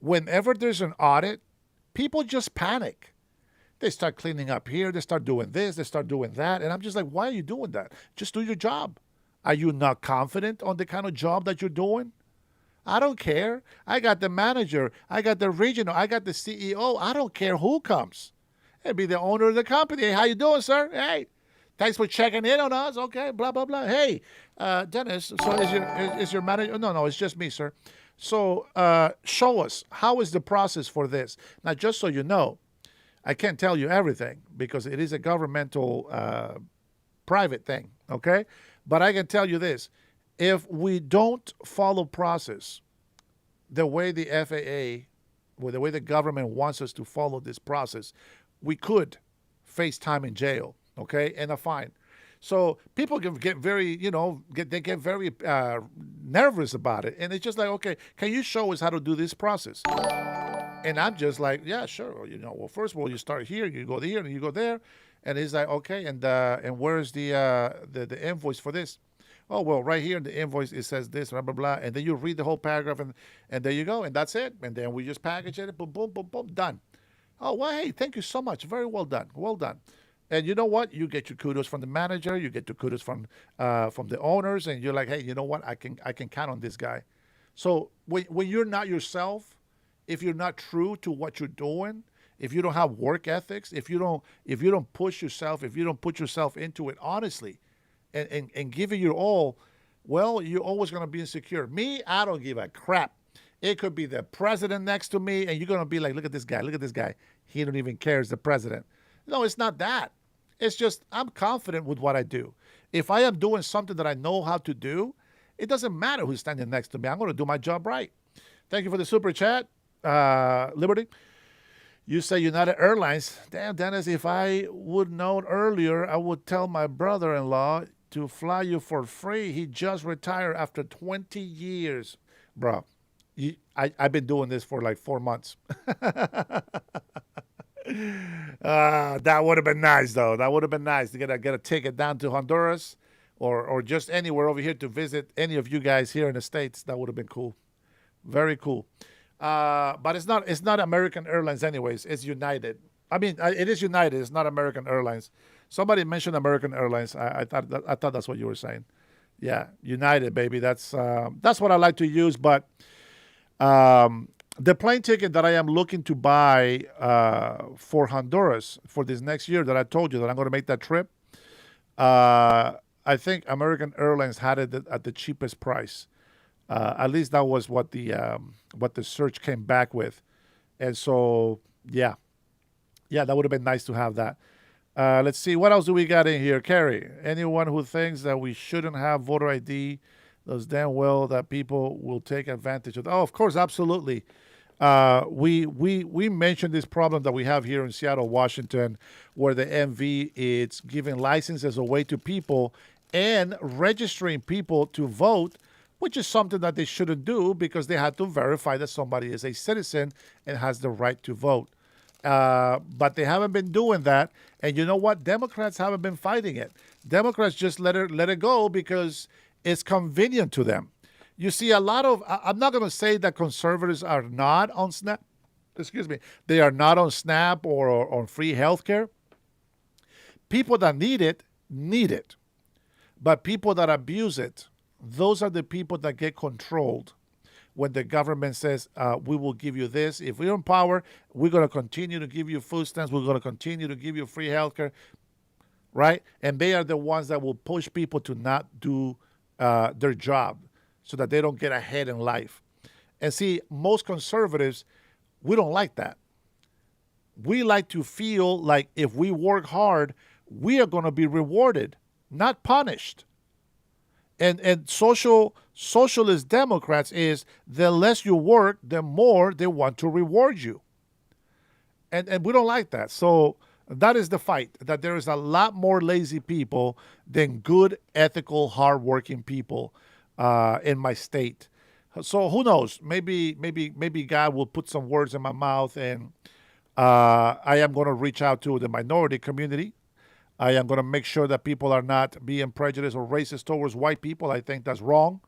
Whenever there's an audit, people just panic. They start cleaning up here. They start doing this. They start doing that. And I'm just like, why are you doing that? Just do your job. Are you not confident on the kind of job that you're doing? I don't care. I got the manager. I got the regional. I got the CEO. I don't care who comes. It'd be the owner of the company. Hey, how you doing, sir? Hey, thanks for checking in on us. Okay, blah, blah, blah. Hey, Dennis, so is your manager? No, it's just me, sir. So show us, how is the process for this? Now, just so you know, I can't tell you everything because it is a governmental private thing, okay? But I can tell you this. If we don't follow process the way the FAA, or the way the government wants us to follow this process, we could face time in jail, okay, and a fine. So people can get very, they get very nervous about it. And it's just like, okay, can you show us how to do this process? And I'm just like, yeah, sure. Well, first of all, you start here, you go here, and you go there. And he's like, okay, and where's the invoice for this? Oh, well, right here in the invoice, it says this, blah, blah, blah. And then you read the whole paragraph, and there you go. And that's it. And then we just package it, boom, boom, boom, boom, done. Oh, well, hey, thank you so much. Very well done. Well done. And you know what? You get your kudos from the manager. You get your kudos from the owners. And you're like, hey, you know what? I can count on this guy. So when you're not yourself, if you're not true to what you're doing, if you don't have work ethics, if you don't push yourself, if you don't put yourself into it honestly, and give it your all, well, you're always going to be insecure. Me, I don't give a crap. It could be the president next to me, and you're going to be like, look at this guy, look at this guy. He don't even care as the president. No, it's not that. It's just I'm confident with what I do. If I am doing something that I know how to do, it doesn't matter who's standing next to me. I'm going to do my job right. Thank you for the super chat, Liberty. You say United Airlines. Damn, Dennis, if I would known earlier, I would tell my brother-in-law to fly you for free. He just retired after 20 years. Bro, I've been doing this for like 4 months. That would have been nice, though. That would have been nice to get a ticket down to Honduras or just anywhere over here to visit any of you guys here in the States. That would have been cool. Very cool. But it's not American Airlines anyways. It's United. I mean, it is United. It's not American Airlines. Somebody mentioned American Airlines. I thought that's what you were saying. Yeah, United, baby. That's what I like to use. But the plane ticket that I am looking to buy for Honduras for this next year, that I told you that I'm going to make that trip, I think American Airlines had it at the cheapest price. At least that was what the search came back with. And so, yeah, that would have been nice to have that. Let's see, what else do we got in here? Carrie, anyone who thinks that we shouldn't have voter ID knows damn well that people will take advantage of. Oh, of course, absolutely. We mentioned this problem that we have here in Seattle, Washington, where the MV is giving licenses away to people and registering people to vote, which is something that they shouldn't do because they have to verify that somebody is a citizen and has the right to vote. But they haven't been doing that. And you know what? Democrats haven't been fighting it. Democrats just let it go because it's convenient to them. You see a lot of, I'm not going to say that conservatives are not on SNAP. Excuse me. They are not on SNAP or on free health care. People that need it. But people that abuse it, those are the people that get controlled when the government says, we will give you this. If we're in power, we're going to continue to give you food stamps. We're going to continue to give you free healthcare, right? And they are the ones that will push people to not do their job so that they don't get ahead in life. And see, most conservatives, we don't like that. We like to feel like if we work hard, we are going to be rewarded, not punished. And socialist Democrats is the less you work, the more they want to reward you. And we don't like that. So that is the fight, that there is a lot more lazy people than good, ethical, hardworking people in my state. So who knows? Maybe God will put some words in my mouth, and I am going to reach out to the minority community. I am going to make sure that people are not being prejudiced or racist towards white people. I think that's wrong.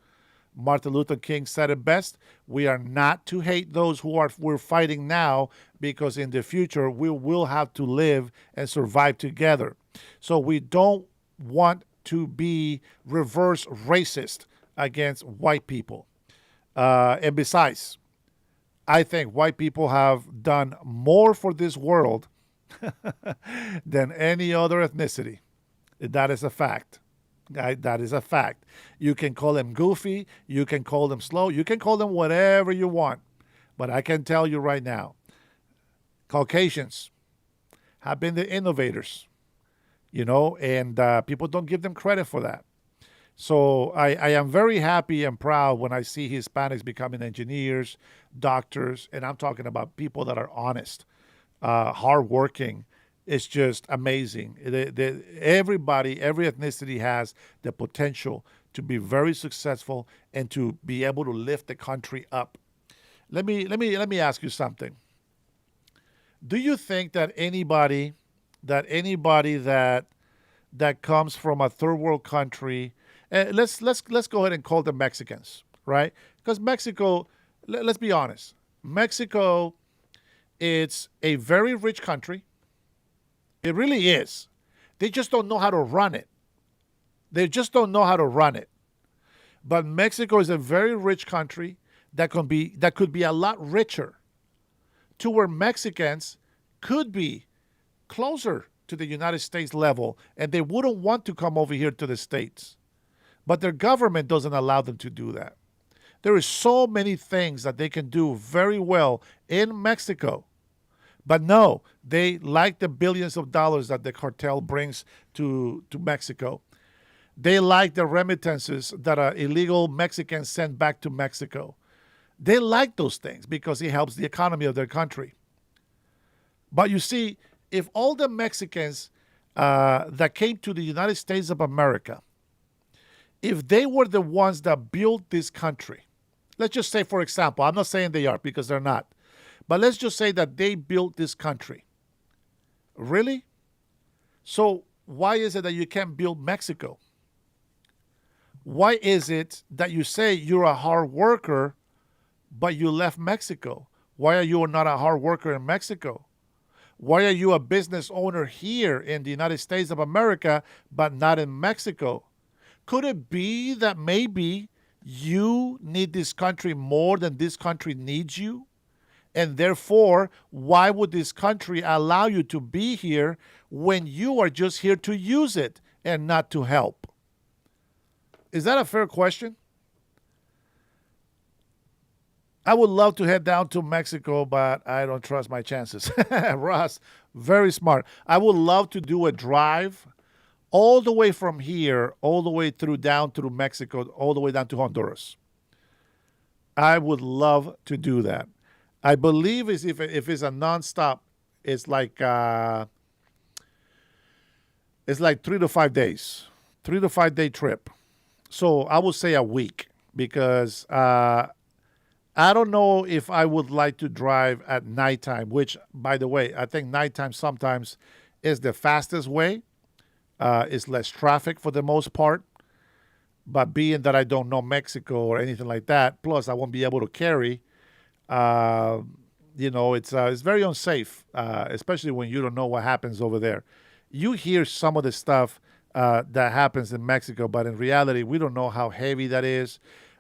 Martin Luther King said it best. We are not to hate those we're fighting now, because in the future we will have to live and survive together. So we don't want to be reverse racist against white people. And besides, I think white people have done more for this world than any other ethnicity. That is a fact. That is a fact. You can call them goofy. You can call them slow. You can call them whatever you want. But I can tell you right now, Caucasians have been the innovators, and people don't give them credit for that. So I am very happy and proud when I see Hispanics becoming engineers, doctors, and I'm talking about people that are honest, hardworking. It's just amazing. Everybody, every ethnicity has the potential to be very successful and to be able to lift the country up. Let me ask you something. Do you think that anybody that comes from a third world country, let's go ahead and call them Mexicans, right? Because Mexico, let's be honest, Mexico, it's a very rich country. It really is. They just don't know how to run it. They just don't know how to run it. But Mexico is a very rich country that could be a lot richer, to where Mexicans could be closer to the United States level, and they wouldn't want to come over here to the States. But their government doesn't allow them to do that. There is so many things that they can do very well in Mexico. But no, they like the billions of dollars that the cartel brings to Mexico. They like the remittances that illegal Mexicans send back to Mexico. They like those things because it helps the economy of their country. But you see, if all the Mexicans that came to the United States of America, if they were the ones that built this country, let's just say, for example, I'm not saying they are because they're not, but let's just say that they built this country. Really? So why is it that you can't build Mexico? Why is it that you say you're a hard worker, but you left Mexico? Why are you not a hard worker in Mexico? Why are you a business owner here in the United States of America, but not in Mexico? Could it be that maybe you need this country more than this country needs you? And therefore, why would this country allow you to be here when you are just here to use it and not to help? Is that a fair question? I would love to head down to Mexico, but I don't trust my chances. Ross, very smart. I would love to do a drive all the way from here, all the way down through Mexico, all the way down to Honduras. I would love to do that. I believe if it's a nonstop, it's like 3 to 5 days, 3 to 5 day trip. So I would say a week, because I don't know if I would like to drive at nighttime, which, by the way, I think nighttime sometimes is the fastest way. It's less traffic for the most part. But being that I don't know Mexico or anything like that, plus I won't be able to carry, it's very unsafe, especially when you don't know what happens over there. You hear some of the stuff that happens in Mexico, but in reality, we don't know how heavy that is.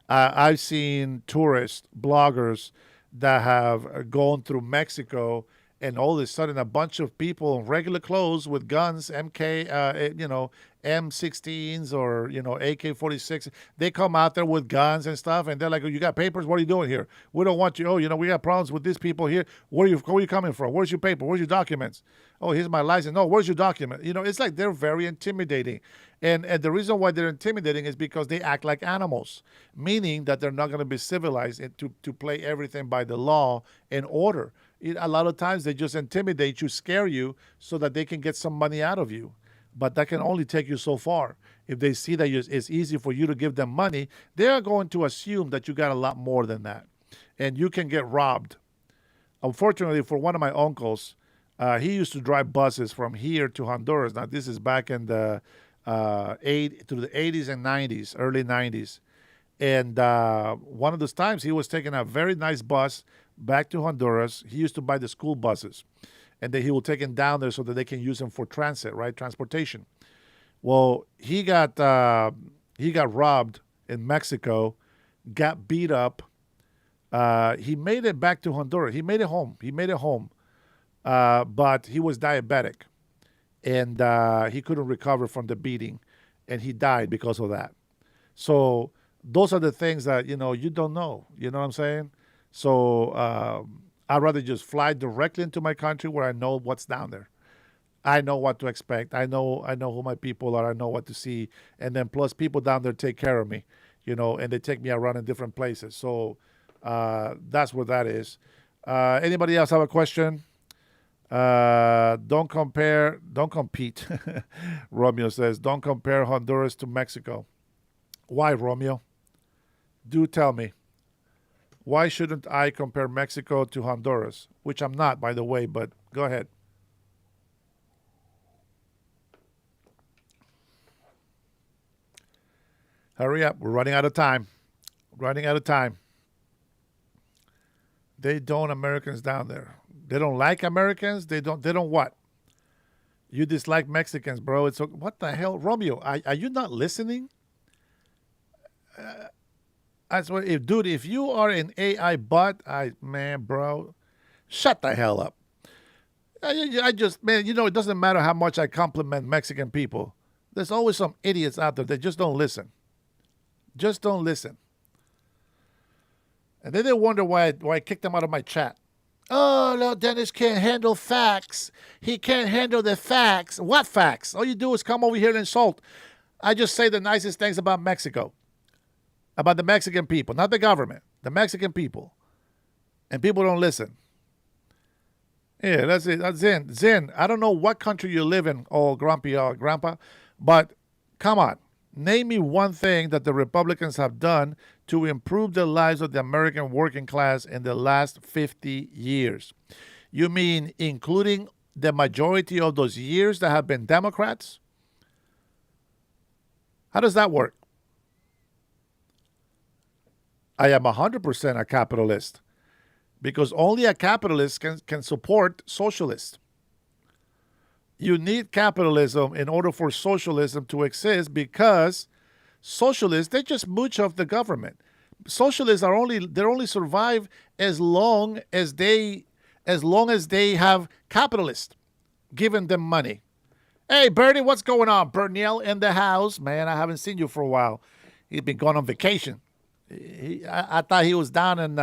I've seen tourist bloggers that have gone through Mexico, and all of a sudden a bunch of people in regular clothes with guns, M16s or, AK-46, they come out there with guns and stuff, and they're like, oh, you got papers? What are you doing here? We don't want you. Oh, we got problems with these people here. Where are you coming from? Where's your paper? Where's your documents? Oh, here's my license. No, where's your document? It's like they're very intimidating. And the reason why they're intimidating is because they act like animals, meaning that they're not going to be civilized to play everything by the law and order. A lot of times they just intimidate you, scare you, so that they can get some money out of you. But that can only take you so far. If they see that it's easy for you to give them money, they are going to assume that you got a lot more than that. And you can get robbed. Unfortunately, for one of my uncles, he used to drive buses from here to Honduras. Now, this is back in the through the 80s and 90s, early 90s. And one of those times he was taking a very nice bus back to Honduras. He used to buy the school buses, and then he will take them down there so that they can use them for transit, right? Transportation. Well, he got robbed in Mexico, got beat up. He made it back to Honduras. He made it home. But he was diabetic, and he couldn't recover from the beating, and he died because of that. So those are the things that you don't know. You know what I'm saying? So I'd rather just fly directly into my country where I know what's down there. I know what to expect. I know who my people are. I know what to see, and then plus people down there take care of me, and they take me around in different places. So that's what that is. Anybody else have a question? Don't compete. Romeo says, don't compare Honduras to Mexico. Why, Romeo? Do tell me. Why shouldn't I compare Mexico to Honduras? Which I'm not, by the way, but go ahead. Hurry up. We're running out of time. They don't Americans down there. They don't like Americans. They don't what? You dislike Mexicans, bro. It's what the hell, Romeo? Are you not listening? That's what if you are an AI bot, bro, shut the hell up. I just, it doesn't matter how much I compliment Mexican people. There's always some idiots out there that just don't listen. And then they wonder why I kicked them out of my chat. Oh, no, Dennis can't handle facts. He can't handle the facts. What facts? All you do is come over here and insult. I just say the nicest things about Mexico, about the Mexican people, not the government, the Mexican people. And people don't listen. Yeah, that's it. That's Zen. Zen, I don't know what country you live in, grandpa, but come on. Name me one thing that the Republicans have done to improve the lives of the American working class in the last 50 years. You mean including the majority of those years that have been Democrats? How does that work? I am 100% a capitalist because only a capitalist can support socialists. You need capitalism in order for socialism to exist because socialists, they just mooch off the government. Socialists they only survive as long as they have capitalists giving them money. Hey, Bernie, what's going on? Berniel in the house. Man, I haven't seen you for a while. He's been going on vacation. I thought he was down in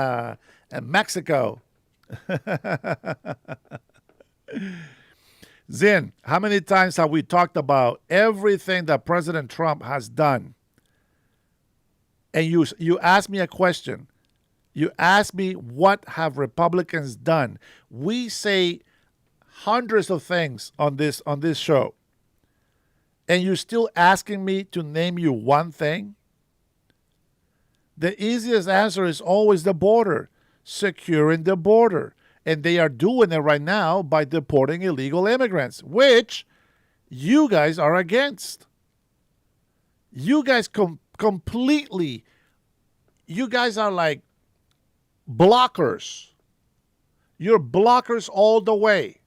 Mexico. Zin, how many times have we talked about everything that President Trump has done? And you ask me a question. You ask me what have Republicans done. We say hundreds of things on this show. And you're still asking me to name you one thing? The easiest answer is always the border, securing the border. And they are doing it right now by deporting illegal immigrants, which you guys are against. You guys completely, you guys are like blockers. You're blockers all the way.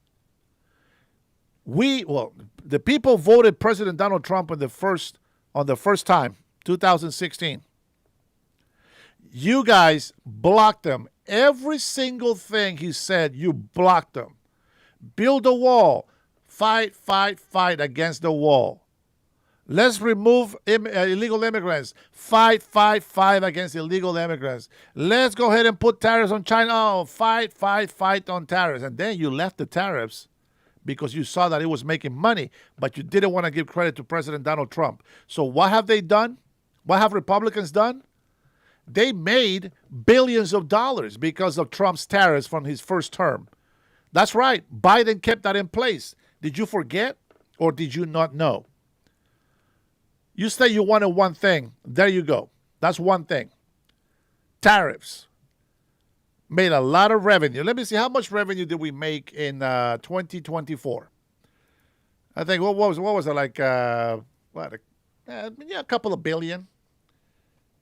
The people voted President Donald Trump on the first time, 2016. You guys blocked them. Every single thing he said, you blocked them. Build a wall. Fight against the wall. Let's remove illegal immigrants. Fight against illegal immigrants. Let's go ahead and put tariffs on China. Oh, fight on tariffs. And then you left the tariffs because you saw that it was making money, but you didn't want to give credit to President Donald Trump. So what have they done? What have Republicans done? They made billions of dollars because of Trump's tariffs from his first term. That's right. Biden kept that in place. Did you forget or did you not know? You say you wanted one thing. There you go. That's one thing. Tariffs. Made a lot of revenue. Let me see. How much revenue did we make in 2024? I think, what was it like? A couple of billion.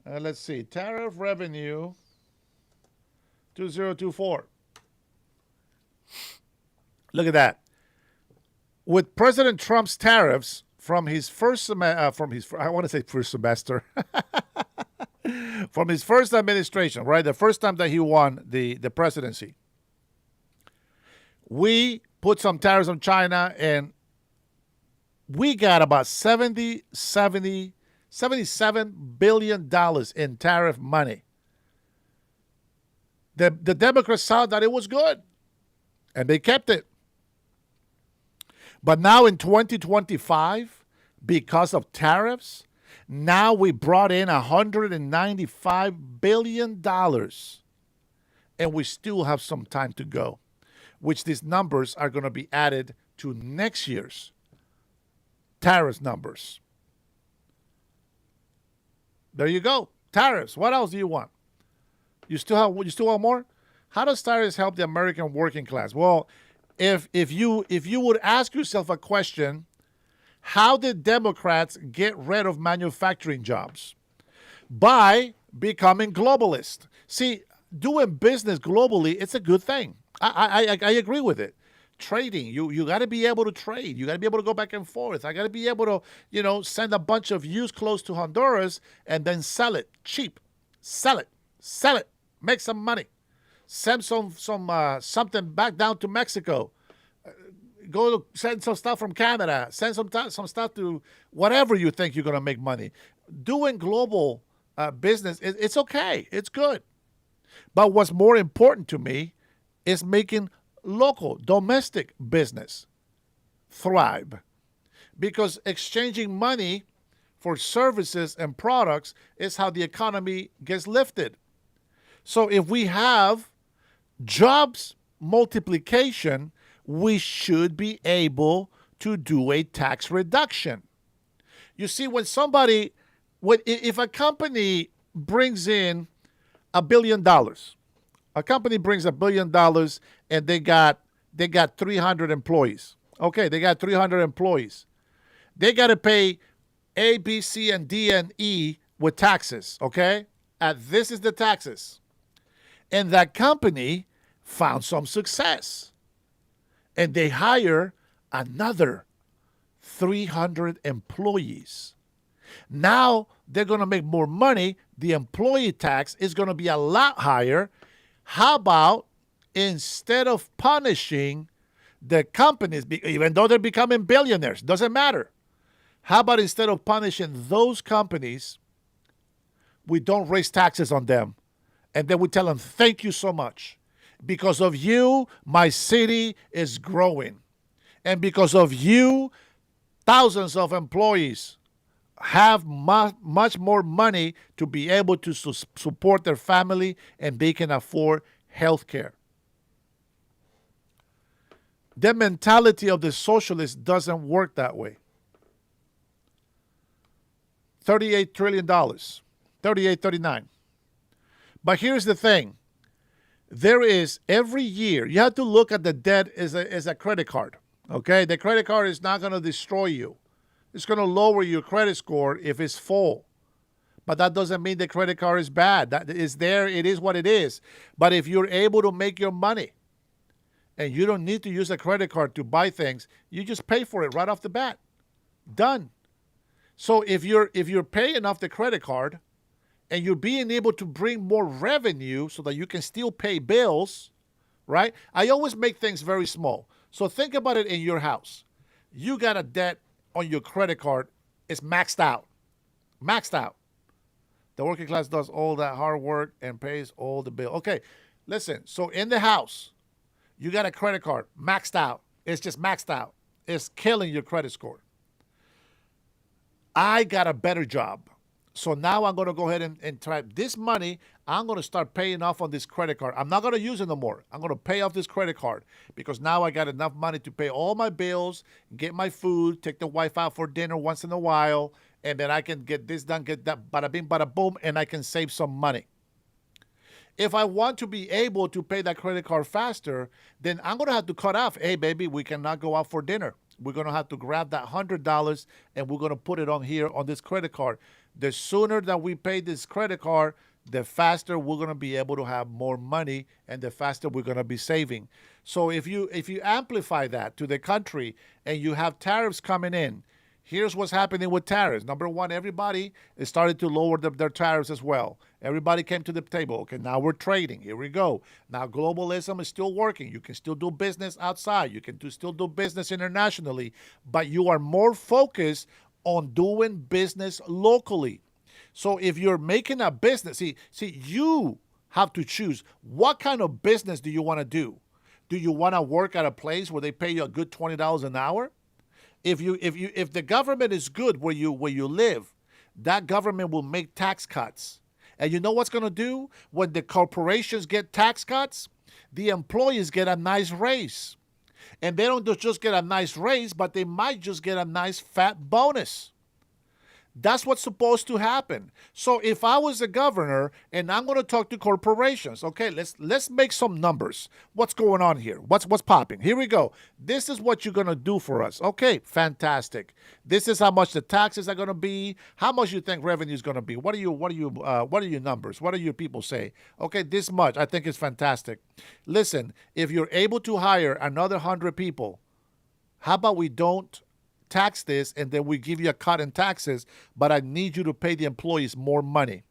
Let's see. Tariff revenue 2024. Look at that. With President Trump's tariffs from his first I want to say first semester, from his first administration, right? The first time that he won the presidency, we put some tariffs on China, and we got about $77 billion in tariff money. The Democrats saw that it was good, and they kept it. But now in 2025, because of tariffs, now we brought in $195 billion, and we still have some time to go, which these numbers are going to be added to next year's tariff numbers. There you go. Tariffs. What else do you want? You still want more? How does tariffs help the American working class? Well, if you would ask yourself a question, how did Democrats get rid of manufacturing jobs? By becoming globalist. See, doing business globally, it's a good thing. I agree with it. Trading, you got to be able to trade. You got to be able to go back and forth. I got to be able to, send a bunch of used clothes to Honduras and then sell it cheap. Sell it, make some money. Send something back down to Mexico. Send some stuff from Canada. Send some stuff to whatever you think you're going to make money. Doing global business, it's okay. It's good. But what's more important to me is making local, domestic business thrive. Because exchanging money for services and products is how the economy gets lifted. So if we have jobs multiplication, we should be able to do a tax reduction. You see, if a company brings in $1 billion, a company brings $1 billion and they got 300 employees. Okay, they got 300 employees. They got to pay A, B, C, and D, and E with taxes, okay? And this is the taxes. And that company found some success. And they hire another 300 employees. Now they're going to make more money. The employee tax is going to be a lot higher. How about instead of punishing the companies, even though they're becoming billionaires, doesn't matter. How about instead of punishing those companies, we don't raise taxes on them. And then we tell them, thank you so much. Because of you, my city is growing. And because of you, thousands of employees have much more money to be able to support their family, and they can afford health care. The mentality of the socialists doesn't work that way. $38 trillion, 38, 39. But here's the thing. There is every year, you have to look at the debt as a credit card. Okay? The credit card is not going to destroy you. It's going to lower your credit score if it's full. But that doesn't mean the credit card is bad. That is there. It is what it is. But if you're able to make your money and you don't need to use a credit card to buy things, you just pay for it right off the bat. Done. So if you're paying off the credit card and you're being able to bring more revenue so that you can still pay bills, right? I always make things very small. So think about it in your house. You got a debt on your credit card. It's maxed out. Maxed out. The working class does all that hard work and pays all the bill. Okay, listen. So in the house, you got a credit card maxed out. It's just maxed out. It's killing your credit score. I got a better job. So now I'm going to go ahead and try this money. I'm going to start paying off on this credit card. I'm not going to use it no more. I'm going to pay off this credit card because now I got enough money to pay all my bills, get my food, take the wife out for dinner once in a while, and then I can get this done, get that, bada bing, bada boom, and I can save some money. If I want to be able to pay that credit card faster, then I'm going to have to cut off. Hey, baby, we cannot go out for dinner. We're going to have to grab that $100 and we're going to put it on here on this credit card. The sooner that we pay this credit card, the faster we're going to be able to have more money and the faster we're going to be saving. So if you amplify that to the country and you have tariffs coming in, here's what's happening with tariffs. Number one, everybody is starting to lower their tariffs as well. Everybody came to the table. Okay, now we're trading. Here we go. Now globalism is still working. You can still do business outside. You can still do business internationally, but you are more focused on doing business locally. So if you're making a business, see, you have to choose what kind of business do you want to do. Do you want to work at a place where they pay you a good $20 an hour? If the government is good where you live, that government will make tax cuts. And you know what's going to do? When the corporations get tax cuts, the employees get a nice raise. And they don't just get a nice raise, but they might just get a nice fat bonus. That's what's supposed to happen. So if I was a governor and I'm going to talk to corporations, okay, let's make some numbers. What's going on here? What's popping? Here we go. This is what you're going to do for us. Okay, fantastic. This is how much the taxes are going to be. How much you think revenue is going to be? What are your numbers? What do your people say? Okay, this much. I think it's fantastic. Listen, if you're able to hire another 100 people, how about we don't tax this and then we give you a cut in taxes, but I need you to pay the employees more money.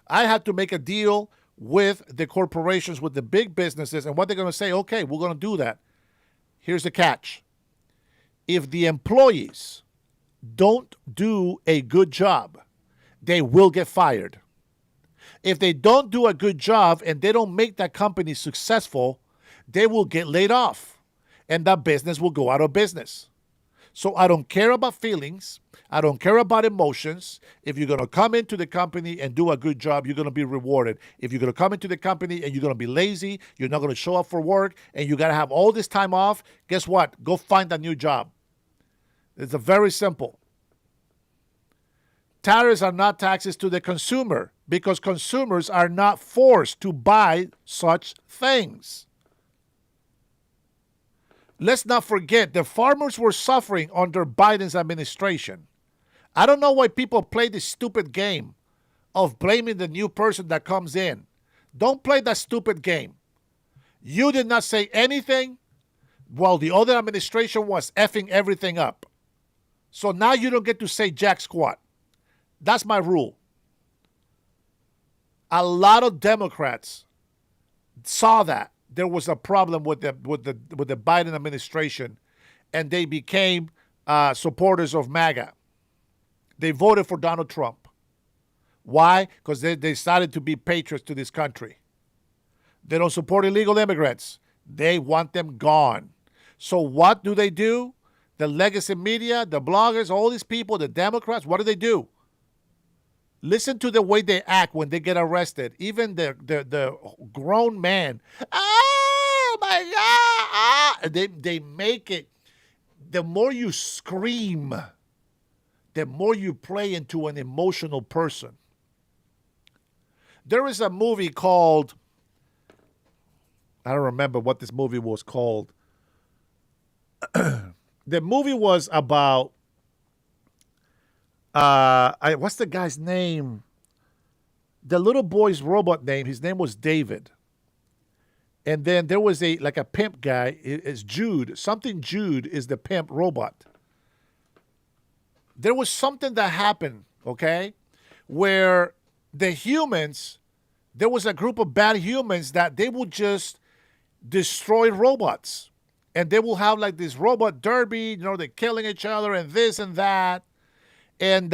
I had to make a deal with the corporations, with the big businesses, and what they're going to say, okay, we're going to do that. Here's the catch. If the employees don't do a good job, they will get fired. If they don't do a good job and they don't make that company successful, they will get laid off and that business will go out of business. So I don't care about feelings. I don't care about emotions. If you're going to come into the company and do a good job, you're going to be rewarded. If you're going to come into the company and you're going to be lazy, you're not going to show up for work, and you got to have all this time off, guess what? Go find a new job. It's very simple. Tariffs are not taxes to the consumer because consumers are not forced to buy such things. Let's not forget the farmers were suffering under Biden's administration. I don't know why people play this stupid game of blaming the new person that comes in. Don't play that stupid game. You did not say anything while the other administration was effing everything up. So now you don't get to say jack squat. That's my rule. A lot of Democrats saw that there was a problem with the Biden administration, and they became supporters of MAGA. They voted for Donald Trump. Why? Because they decided to be patriots to this country. They don't support illegal immigrants. They want them gone. So what do? The legacy media, the bloggers, all these people, the Democrats, what do? Listen to the way they act when they get arrested. Even the grown man. Oh my God! They make it. The more you scream, the more you play into an emotional person. There is a movie called, I don't remember what this movie was called. The movie was about what's the guy's name? The little boy's robot name. His name was David. And then there was a pimp guy. It's Jude. Something Jude is the pimp robot. There was something that happened, okay, where the humans, there was a group of bad humans that they would just destroy robots. And they will have like this robot derby, they're killing each other and this and that. And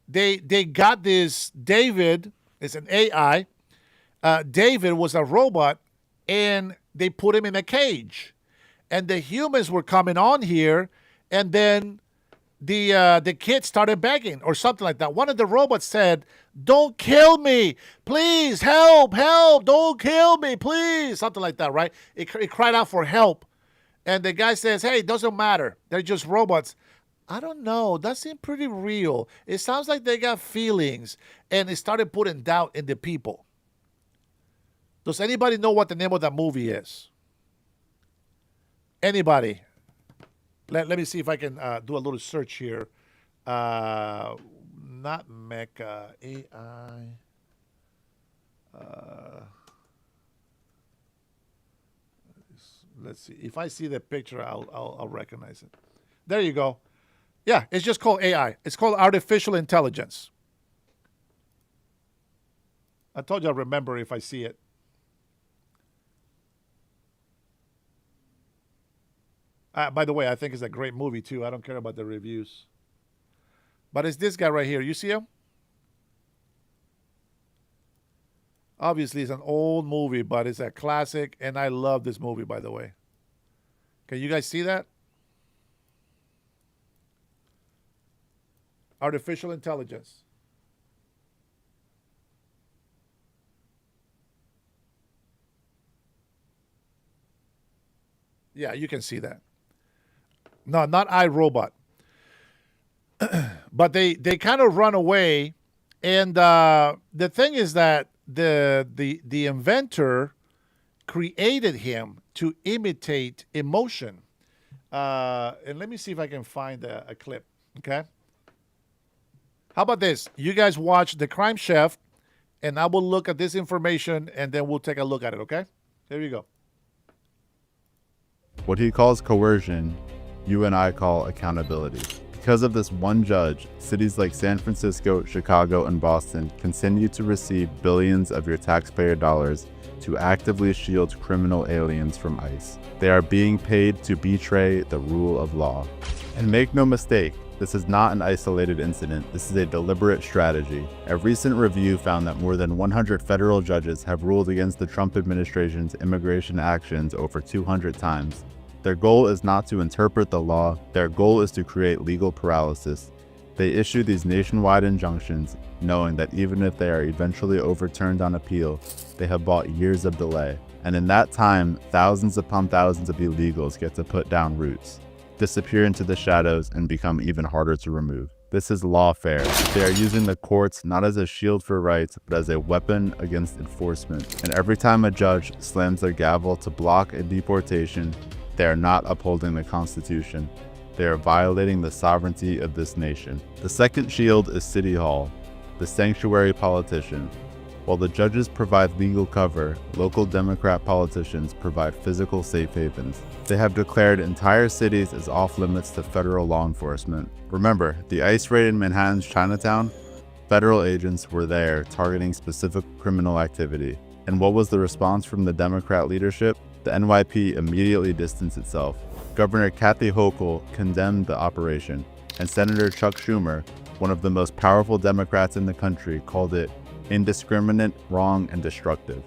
they got this David, it's an AI. David was a robot, and they put him in a cage. And the humans were coming on here, and then the kid started begging or something like that. One of the robots said, "Don't kill me. Please, help, don't kill me, please." Something like that, right? It cried out for help. And the guy says, "Hey, it doesn't matter. They're just robots." I don't know. That seemed pretty real. It sounds like they got feelings, and it started putting doubt in the people. Does anybody know what the name of that movie is? Anybody? Let me see if I can do a little search here. Not not Mecca. AI. Let's see. If I see the picture, I'll recognize it. There you go. Yeah, it's just called AI. It's called artificial intelligence. I told you I'll remember if I see it. By the way, I think it's a great movie too. I don't care about the reviews. But it's this guy right here. You see him? Obviously, it's an old movie, but it's a classic, and I love this movie, by the way. Can you guys see that? Artificial intelligence. Yeah, you can see that. No, not iRobot. But they kind of run away, and the thing is that the inventor created him to imitate emotion. And let me see if I can find a clip. Okay. How about this? You guys watch The Crime Chef, and I will look at this information, and then we'll take a look at it. Okay. Here you go. What he calls coercion, you and I call accountability. Because of this one judge, cities like San Francisco, Chicago, and Boston continue to receive billions of your taxpayer dollars to actively shield criminal aliens from ICE. They are being paid to betray the rule of law. And make no mistake, this is not an isolated incident. This is a deliberate strategy. A recent review found that more than 100 federal judges have ruled against the Trump administration's immigration actions over 200 times. Their goal is not to interpret the law, their goal is to create legal paralysis. They issue these nationwide injunctions, knowing that even if they are eventually overturned on appeal, they have bought years of delay. And in that time, thousands upon thousands of illegals get to put down roots, disappear into the shadows, and become even harder to remove. This is lawfare. They are using the courts not as a shield for rights, but as a weapon against enforcement. And every time a judge slams their gavel to block a deportation, they are not upholding the Constitution. They are violating the sovereignty of this nation. The second shield is City Hall, the sanctuary politician. While the judges provide legal cover, local Democrat politicians provide physical safe havens. They have declared entire cities as off limits to federal law enforcement. Remember, the ICE raid in Manhattan's Chinatown? Federal agents were there targeting specific criminal activity. And what was the response from the Democrat leadership? The NYP immediately distanced itself. Governor Kathy Hochul condemned the operation, and Senator Chuck Schumer, one of the most powerful Democrats in the country, called it indiscriminate, wrong, and destructive.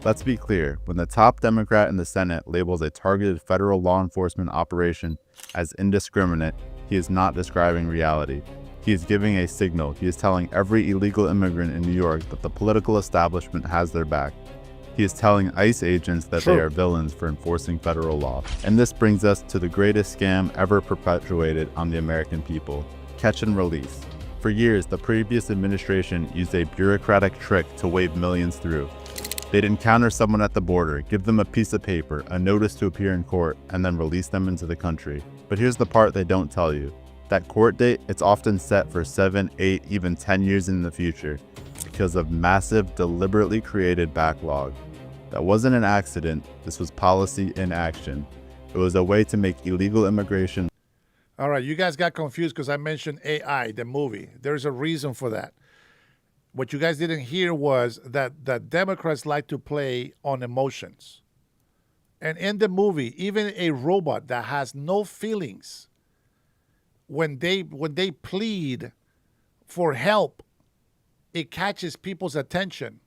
Let's be clear, when the top Democrat in the Senate labels a targeted federal law enforcement operation as indiscriminate, he is not describing reality. He is giving a signal. He is telling every illegal immigrant in New York that the political establishment has their back. He is telling ICE agents that they are villains for enforcing federal law. And this brings us to the greatest scam ever perpetuated on the American people: catch and release. For years, the previous administration used a bureaucratic trick to wave millions through. They'd encounter someone at the border, give them a piece of paper, a notice to appear in court, and then release them into the country. But here's the part they don't tell you. That court date, it's often set for 7, 8, even 10 years in the future because of massive, deliberately created backlog. That wasn't an accident. This was policy in action. It was a way to make illegal immigration. All right, you guys got confused because I mentioned AI, the movie. There's a reason for that. What you guys didn't hear was that Democrats like to play on emotions. And in the movie, even a robot that has no feelings, when they plead for help, it catches people's attention.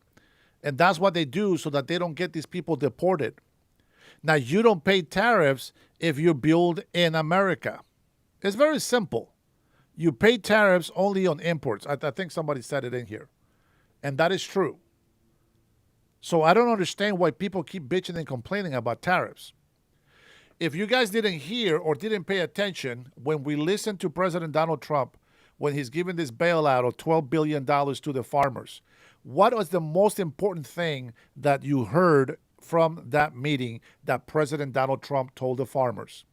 And that's what they do so that they don't get these people deported. Now, you don't pay tariffs if you build in America. It's very simple. You pay tariffs only on imports. I think somebody said it in here. And that is true. So I don't understand why people keep bitching and complaining about tariffs. If you guys didn't hear or didn't pay attention when we listened to President Donald Trump, when he's giving this bailout of $12 billion to the farmers, what was the most important thing that you heard from that meeting that President Donald Trump told the farmers?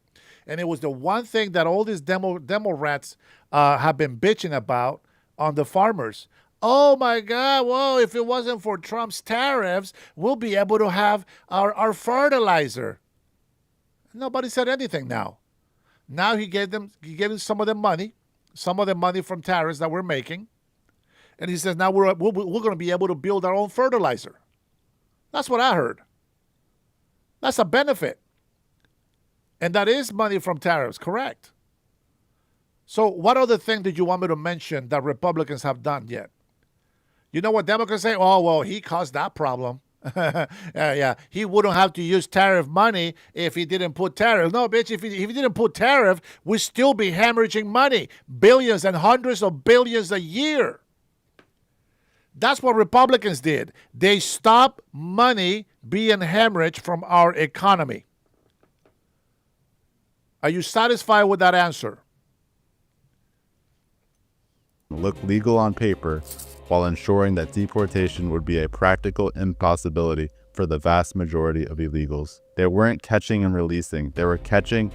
And it was the one thing that all these demo rats have been bitching about on the farmers. Oh my God, well, if it wasn't for Trump's tariffs, we'll be able to have our fertilizer. Nobody said anything now. Now he gave them some of the money from tariffs that we're making. And he says now we're going to be able to build our own fertilizer. That's what I heard. That's a benefit. And that is money from tariffs, correct? So what other thing did you want me to mention that Republicans have done yet? You know what Democrats say? Oh, well, he caused that problem. Yeah, he wouldn't have to use tariff money if he didn't put tariff. No, bitch, if he didn't put tariff, we'd still be hemorrhaging money. Billions and hundreds of billions a year. That's what Republicans did. They stopped money being hemorrhaged from our economy. Are you satisfied with that answer? Look legal on paper, while ensuring that deportation would be a practical impossibility for the vast majority of illegals. They weren't catching and releasing, they were catching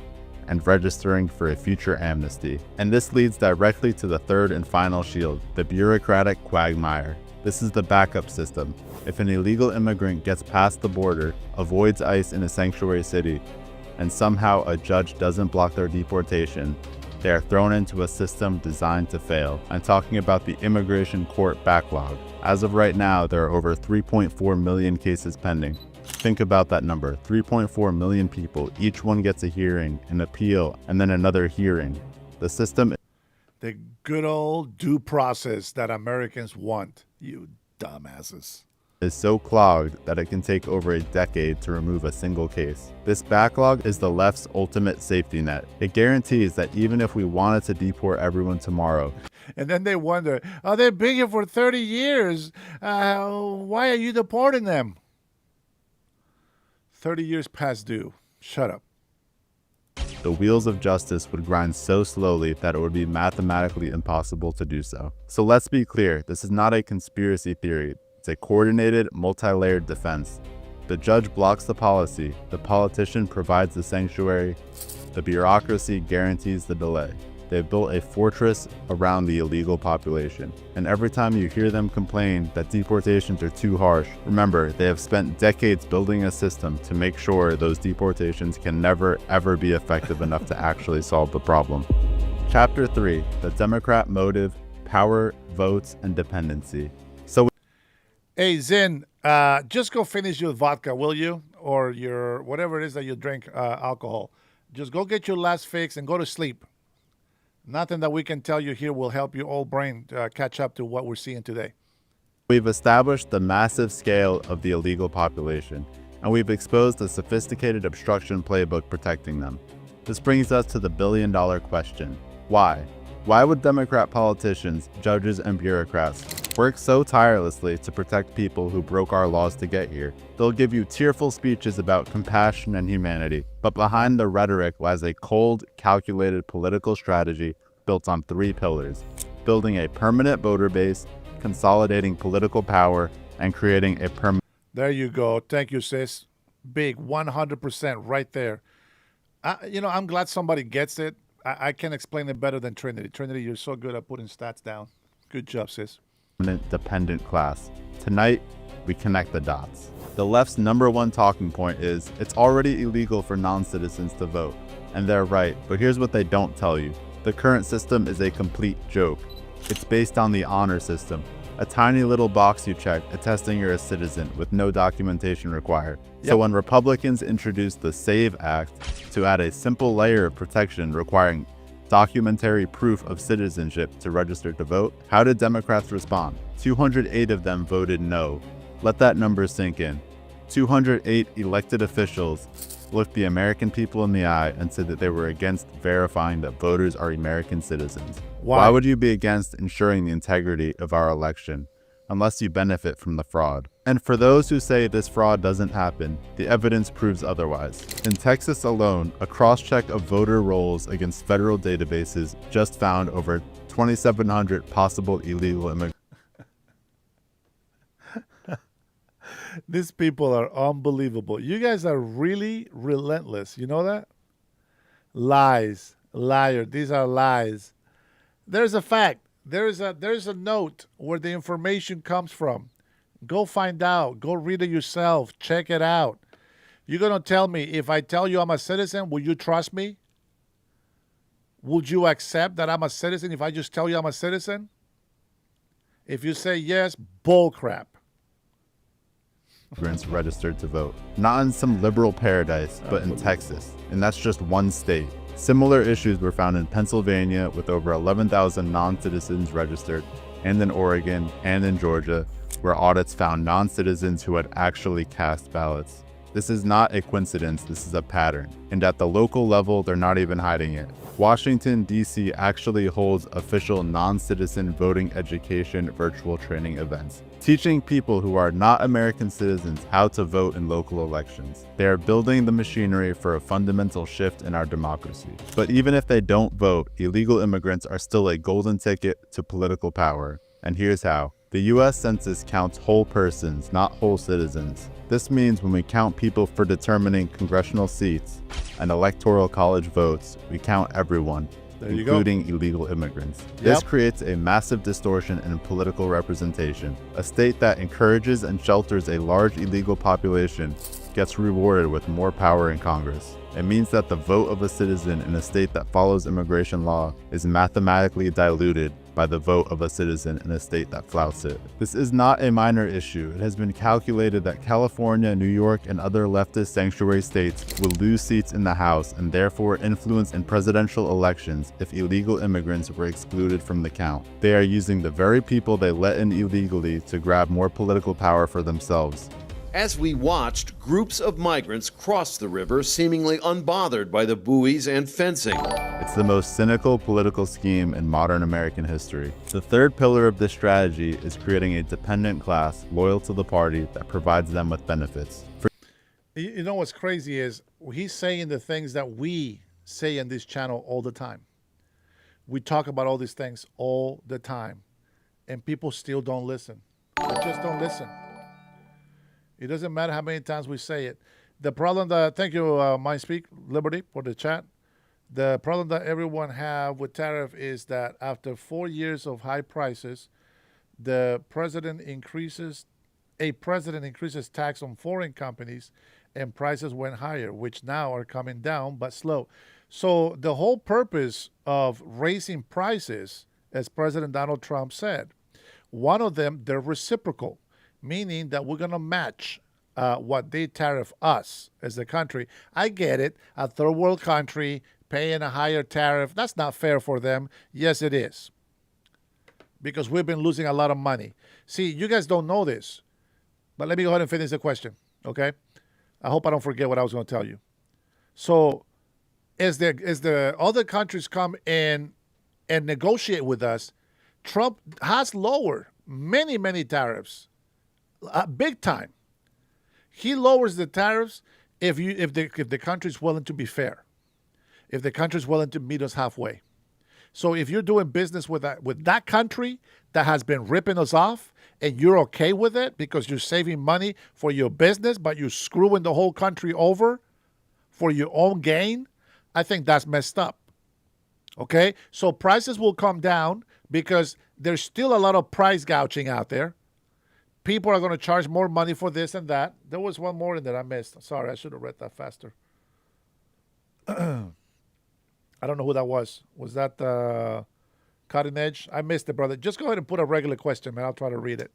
and registering for a future amnesty. And this leads directly to the third and final shield, the bureaucratic quagmire. This is the backup system. If an illegal immigrant gets past the border, avoids ICE in a sanctuary city, and somehow a judge doesn't block their deportation, they are thrown into a system designed to fail. I'm talking about the immigration court backlog. As of right now, there are over 3.4 million cases pending. Think about that number, 3.4 million people. Each one gets a hearing, an appeal, and then another hearing. The system... The good old due process that Americans want, you dumbasses. Is so clogged that it can take over a decade to remove a single case. This backlog is the left's ultimate safety net. It guarantees that even if we wanted to deport everyone tomorrow, and then they wonder, oh, they've been here for 30 years. Why are you deporting them? 30 years past due. Shut up. The wheels of justice would grind so slowly that it would be mathematically impossible to do so. So let's be clear, this is not a conspiracy theory. It's a coordinated, multi-layered defense. The judge blocks the policy, the politician provides the sanctuary, the bureaucracy guarantees the delay. They've built a fortress around the illegal population. And every time you hear them complain that deportations are too harsh, remember, they have spent decades building a system to make sure those deportations can never, ever be effective enough to actually solve the problem. Chapter 3, the Democrat motive, power, votes, and dependency. So, hey, Zin, just go finish your vodka, will you? Or your, whatever it is that you drink, alcohol. Just go get your last fix and go to sleep. Nothing that we can tell you here will help your old brain catch up to what we're seeing today. We've established the massive scale of the illegal population, and we've exposed a sophisticated obstruction playbook protecting them. This brings us to the billion-dollar question. Why? Why would Democrat politicians, judges, and bureaucrats work so tirelessly to protect people who broke our laws to get here? They'll give you tearful speeches about compassion and humanity, but behind the rhetoric lies a cold, calculated political strategy built on 3 pillars: building a permanent voter base, consolidating political power, and creating a permanent... There you go. Thank you, sis. Big, 100% right there. I'm glad somebody gets it. I can't explain it better than Trinity. Trinity, you're so good at putting stats down. Good job, sis. Dependent class. Tonight, we connect the dots. The left's #1 talking point is, it's already illegal for non-citizens to vote. And they're right, but here's what they don't tell you. The current system is a complete joke. It's based on the honor system, a tiny little box you check attesting you're a citizen with no documentation required. Yep. So when Republicans introduced the SAVE Act to add a simple layer of protection requiring documentary proof of citizenship to register to vote, how did Democrats respond? 208 of them voted no. Let that number sink in. 208 elected officials looked the American people in the eye and said that they were against verifying that voters are American citizens. Why would you be against ensuring the integrity of our election unless you benefit from the fraud? And for those who say this fraud doesn't happen, the evidence proves otherwise. In Texas alone, a cross-check of voter rolls against federal databases just found over 2,700 possible illegal immigrants. These people are unbelievable. You guys are really relentless. You know that? Lies. Liar. These are lies. There's a fact. There's a note where the information comes from. Go find out. Go read it yourself. Check it out. You're going to tell me, if I tell you I'm a citizen, will you trust me? Would you accept that I'm a citizen if I just tell you I'm a citizen? If you say yes, bull crap. Immigrants registered to vote. Not in some liberal paradise, but in Texas. And that's just one state. Similar issues were found in Pennsylvania with over 11,000 non-citizens registered, and in Oregon and in Georgia, where audits found non-citizens who had actually cast ballots. This is not a coincidence, this is a pattern. And at the local level, they're not even hiding it. Washington, D.C. actually holds official non-citizen voting education virtual training events, teaching people who are not American citizens how to vote in local elections. They are building the machinery for a fundamental shift in our democracy. But even if they don't vote, illegal immigrants are still a golden ticket to political power. And here's how. The U.S. Census counts whole persons, not whole citizens. This means when we count people for determining congressional seats and electoral college votes, we count everyone, including illegal immigrants. This creates a massive distortion in political representation. A state that encourages and shelters a large illegal population gets rewarded with more power in Congress. It means that the vote of a citizen in a state that follows immigration law is mathematically diluted by the vote of a citizen in a state that flouts it. This is not a minor issue. It has been calculated that California, New York, and other leftist sanctuary states will lose seats in the House and therefore influence in presidential elections if illegal immigrants were excluded from the count. They are using the very people they let in illegally to grab more political power for themselves. As we watched, groups of migrants crossed the river, seemingly unbothered by the buoys and fencing. It's the most cynical political scheme in modern American history. The third pillar of this strategy is creating a dependent class loyal to the party that provides them with benefits. You know what's crazy is he's saying the things that we say in this channel all the time. We talk about all these things all the time, and people still don't listen. They just don't listen. It doesn't matter how many times we say it. The problem that, thank you, MindSpeak, Liberty, for the chat. The problem that everyone have with tariff is that after 4 years of high prices, a president increases tax on foreign companies and prices went higher, which now are coming down, but slow. So the whole purpose of raising prices, as President Donald Trump said, one of them, they're reciprocal, meaning that we're going to match what they tariff us as a country. I get it. A third world country paying a higher tariff, that's not fair for them. Yes, it is. Because we've been losing a lot of money. See, you guys don't know this, but let me go ahead and finish the question, okay? I hope I don't forget what I was going to tell you. So as the other countries come in and negotiate with us, Trump has lowered many, many tariffs. Big time. He lowers the tariffs if the country's willing to be fair, if the country's willing to meet us halfway. So if you're doing business with that country that has been ripping us off, and you're okay with it because you're saving money for your business, but you're screwing the whole country over for your own gain, I think that's messed up. Okay, so prices will come down because there's still a lot of price gouging out there. People are going to charge more money for this and that. There was one more in that I missed. Sorry, I should have read that faster. I don't know who that was. Was that Cutting Edge? I missed it, brother. Just go ahead and put a regular question, man. I'll try to read it.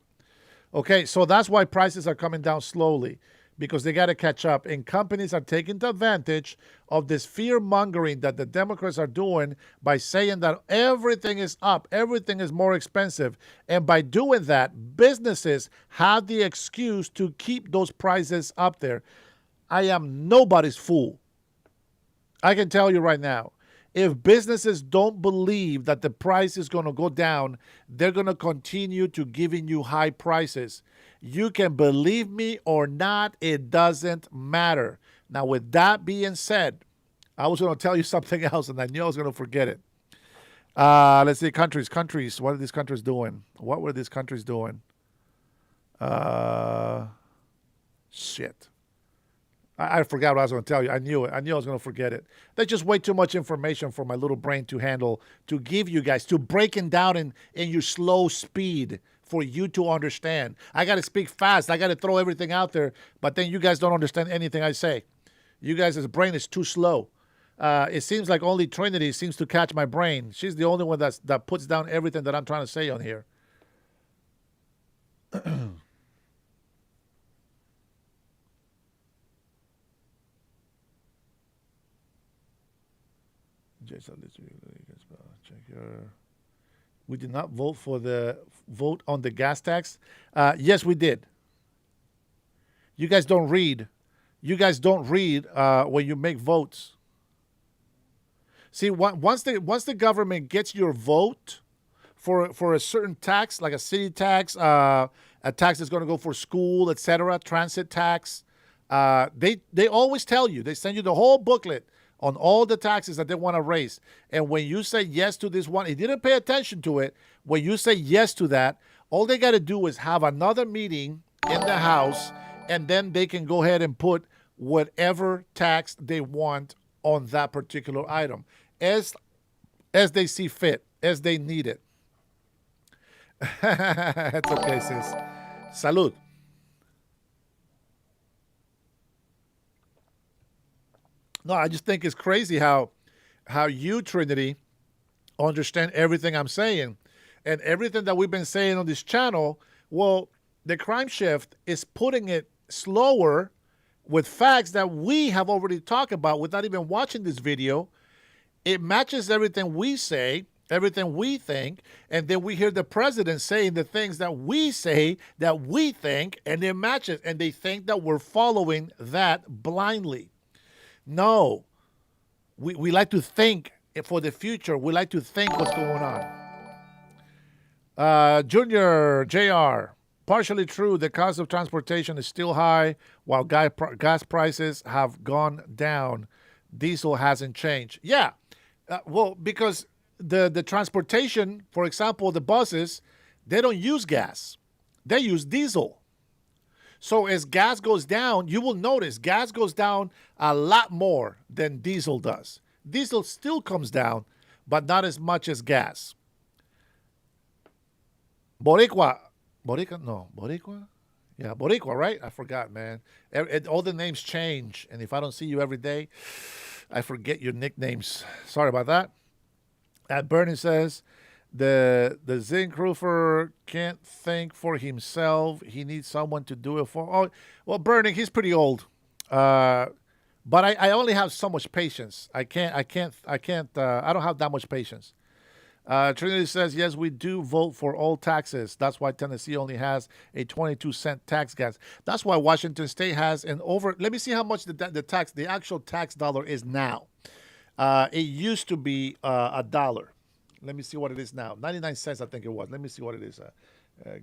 Okay, so that's why prices are coming down slowly, because they got to catch up. And companies are taking advantage of this fear-mongering that the Democrats are doing by saying that everything is up, everything is more expensive. And by doing that, businesses have the excuse to keep those prices up there. I am nobody's fool. I can tell you right now, if businesses don't believe that the price is going to go down, they're going to continue to giving you high prices. You can believe me or not, it doesn't matter. Now, with that being said, I was going to tell you something else, and I knew I was going to forget it. Let's see, countries. What are these countries doing? What were these countries doing? Shit. I forgot what I was going to tell you. I knew it. I knew I was going to forget it. There's just way too much information for my little brain to handle, to give you guys, to break it down in your slow speed for you to understand. I got to speak fast. I got to throw everything out there, but then you guys don't understand anything I say. You guys' brain is too slow. It seems like only Trinity seems to catch my brain. She's the only one that puts down everything that I'm trying to say on here. Check your. We did not vote on the gas tax. Yes, we did. You guys don't read. You guys don't read when you make votes. See, once the government gets your vote for a certain tax, like a city tax, a tax that's going to go for school, etc., transit tax, they always tell you. They send you the whole booklet on all the taxes that they want to raise. And when you say yes to this one, he didn't pay attention to it. When you say yes to that, all they got to do is have another meeting in the House, and then they can go ahead and put whatever tax they want on that particular item as they see fit, as they need it. It's okay, sis. Salud. No, I just think it's crazy how you, Trinity, understand everything I'm saying. And everything that we've been saying on this channel, well, the Crime Shift is putting it slower with facts that we have already talked about without even watching this video. It matches everything we say, everything we think, and then we hear the president saying the things that we say, that we think, and it matches. And they think that we're following that blindly. No, we like to think for the future. We like to think what's going on. Junior, JR, partially true. The cost of transportation is still high while gas prices have gone down. Diesel hasn't changed. Yeah, well, because the transportation, for example, the buses, they don't use gas. They use diesel. So as gas goes down, you will notice gas goes down a lot more than diesel does. Diesel still comes down, but not as much as gas. Boricua? Yeah, Boricua, right? I forgot, man. All the names change, and if I don't see you every day, I forget your nicknames. Sorry about that. Bernie says, the zinc roofer can't think for himself. He needs someone to do it for. Oh, well, Bernie, he's pretty old. But I only have so much patience. I don't have that much patience. Trinity says, yes, we do vote for all taxes. That's why Tennessee only has a 22-cent tax gas. That's why Washington State has an over. Let me see how much the actual tax dollar is now. It used to be $1. Let me see what it is now. 99 cents, I think it was. Let me see what it is.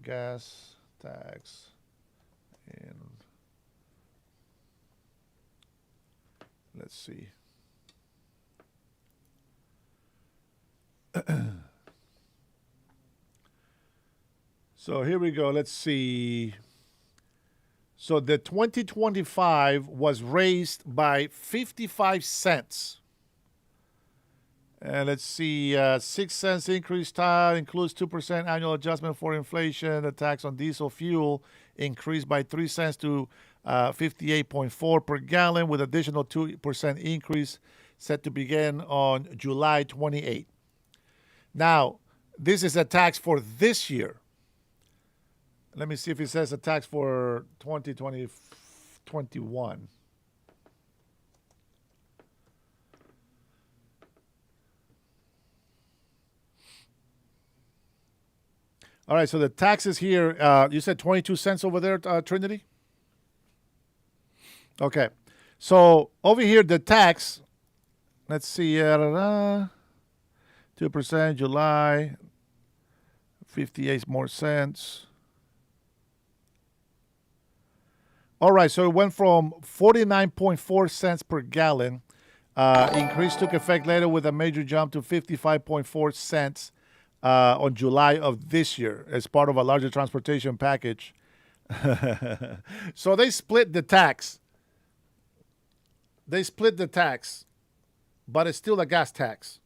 Gas tax. And let's see. So here we go. Let's see. So the 2025 was raised by 55 cents. And let's see, 6 cents increase tile includes 2% annual adjustment for inflation. The tax on diesel fuel increased by 3 cents to 58.4 per gallon, with additional 2% increase set to begin on July 28. Now, this is a tax for this year. Let me see if it says a tax for 2021. All right, so the taxes here, you said 22 cents over there, Trinity? Okay. So over here, the tax, let's see, 2% July, 58 more cents. All right, so it went from 49.4 cents per gallon. Increase took effect later with a major jump to 55.4 cents on July of this year as part of a larger transportation package. So they split the tax. They split the tax, but it's still a gas tax.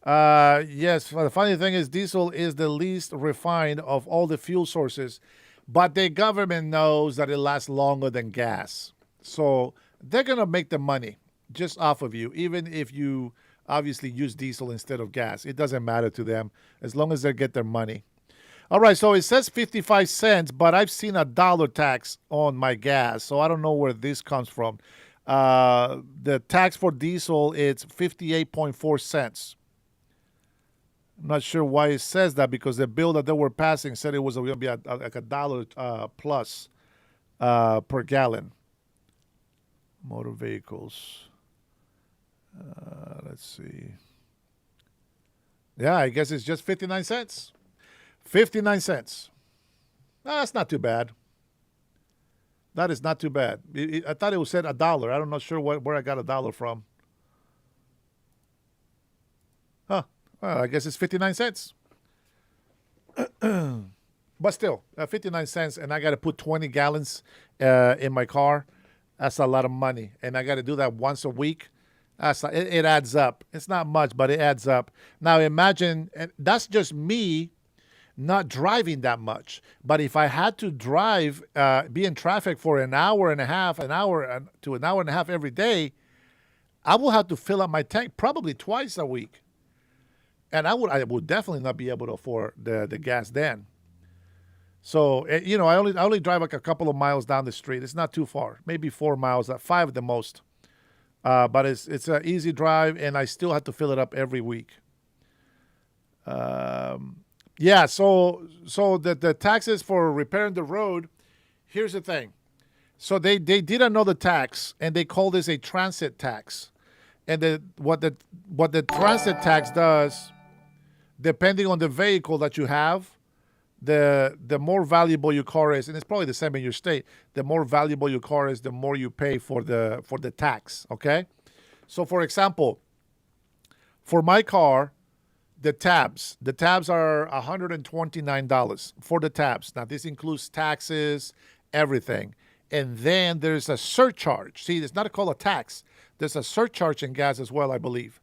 Yes, the funny thing is diesel is the least refined of all the fuel sources, but the government knows that it lasts longer than gas. So they're going to make the money just off of you, even if you obviously use diesel instead of gas. It doesn't matter to them as long as they get their money. All right, so it says 55 cents, but I've seen $1 tax on my gas, so I don't know where this comes from. The tax for diesel, it's 58.4 cents. I'm not sure why it says that, because the bill that they were passing said it was going to be like $1 plus per gallon. Motor vehicles. Let's see. Yeah, I guess it's just 59 cents. 59 cents. No, that's not too bad. That is not too bad. I thought it was said $1. I'm not sure where I got $1 from. Huh. Well, I guess it's 59 cents. But still, 59 cents, and I got to put 20 gallons in my car. That's a lot of money. And I got to do that once a week. It adds up. It's not much, but it adds up. Now imagine, and that's just me not driving that much. But if I had to drive, be in traffic for an hour and a half, to an hour and a half every day, I will have to fill up my tank probably twice a week. And I would definitely not be able to afford the gas then. So, I only drive like a couple of miles down the street. It's not too far, maybe 4 miles, 5 at the most. But it's an easy drive, and I still have to fill it up every week. Yeah, so the taxes for repairing the road, here's the thing. So they did another tax, and they call this a transit tax. And what the transit tax does, depending on the vehicle that you have, the more valuable your car is, and it's probably the same in your state, the more valuable your car is, the more you pay for the tax, okay? So, for example, for my car, the tabs are $129 for the tabs. Now, this includes taxes, everything. And then there's a surcharge. See, it's not called a tax. There's a surcharge in gas as well, I believe.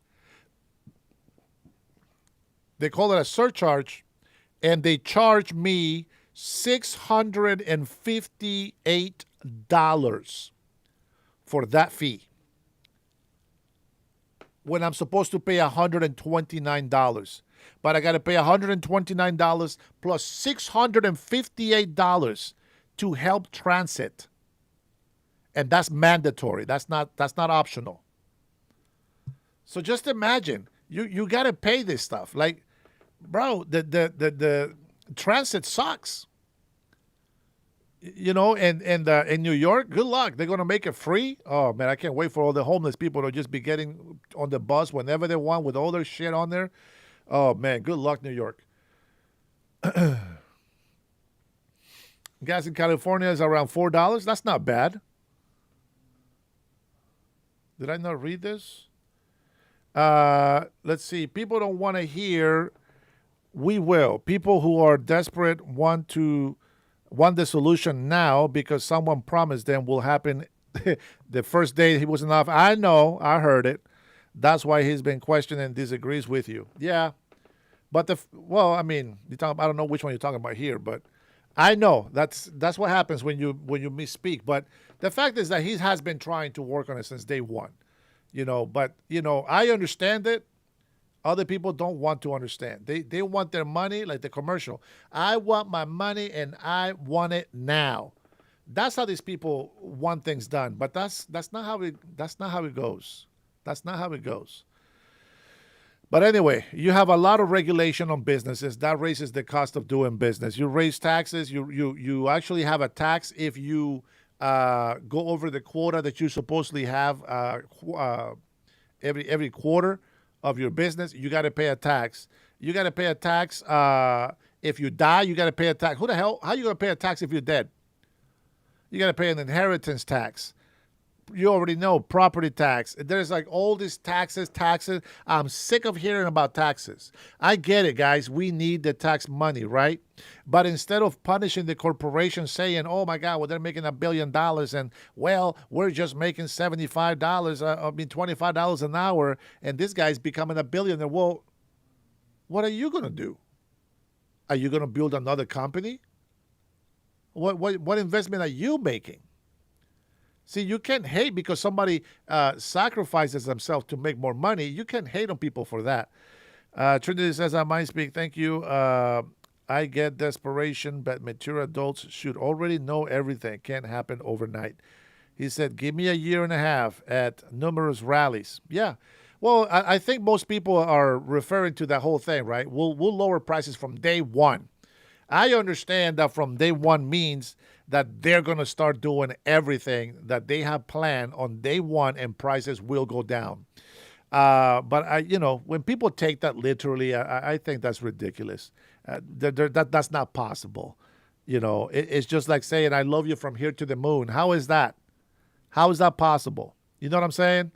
They call it a surcharge, and they charge me $658 for that fee, when I'm supposed to pay $129. But I got to pay $129 plus $658 to help transit. And that's mandatory. That's not optional. So just imagine, you got to pay this stuff. Like, bro, the transit sucks. And in New York, good luck. They're going to make it free. Oh, man, I can't wait for all the homeless people to just be getting on the bus whenever they want with all their shit on there. Oh, man, good luck, New York. Gas in California is around $4. That's not bad. Did I not read this? Let's see. People don't want to hear. We will. People who are desperate want the solution now because someone promised them will happen the first day he was in office. I know. I heard it. That's why he's been questioned and disagrees with you. Yeah. But I don't know which one you're talking about here, but I know that's what happens when you misspeak. But the fact is that he has been trying to work on it since day one. But I understand it. Other people don't want to understand. They want their money like the commercial. I want my money and I want it now. That's how these people want things done. But that's not how it goes. That's not how it goes. But anyway, you have a lot of regulation on businesses. That raises the cost of doing business. You raise taxes. You actually have a tax if you go over the quota that you supposedly have every quarter of your business. You got to pay a tax. You got to pay a tax if you die. You got to pay a tax. How you going to pay a tax if you're dead? You got to pay an inheritance tax. you already know, property tax. There's like all these taxes. I'm sick of hearing about taxes. I get it, guys. We need the tax money, right? But instead of punishing the corporation, saying, oh my God, well, they're making $1 billion and, well, we're just making $75, $25 an hour, and this guy's becoming a billionaire. Well, what are you going to do? Are you going to build another company? What investment are you making? See, you can't hate because somebody sacrifices themselves to make more money. You can't hate on people for that. Trinity says, I might speak. Thank you. I get desperation, but mature adults should already know everything. Can't happen overnight. He said, give me a year and a half at numerous rallies. Yeah. Well, I think most people are referring to that whole thing, right? We'll lower prices from day one. I understand that from day one means that they're going to start doing everything that they have planned on day one, and prices will go down. But when people take that literally, I think that's ridiculous. That's not possible. It's just like saying, I love you from here to the moon. How is that? How is that possible? You know what I'm saying?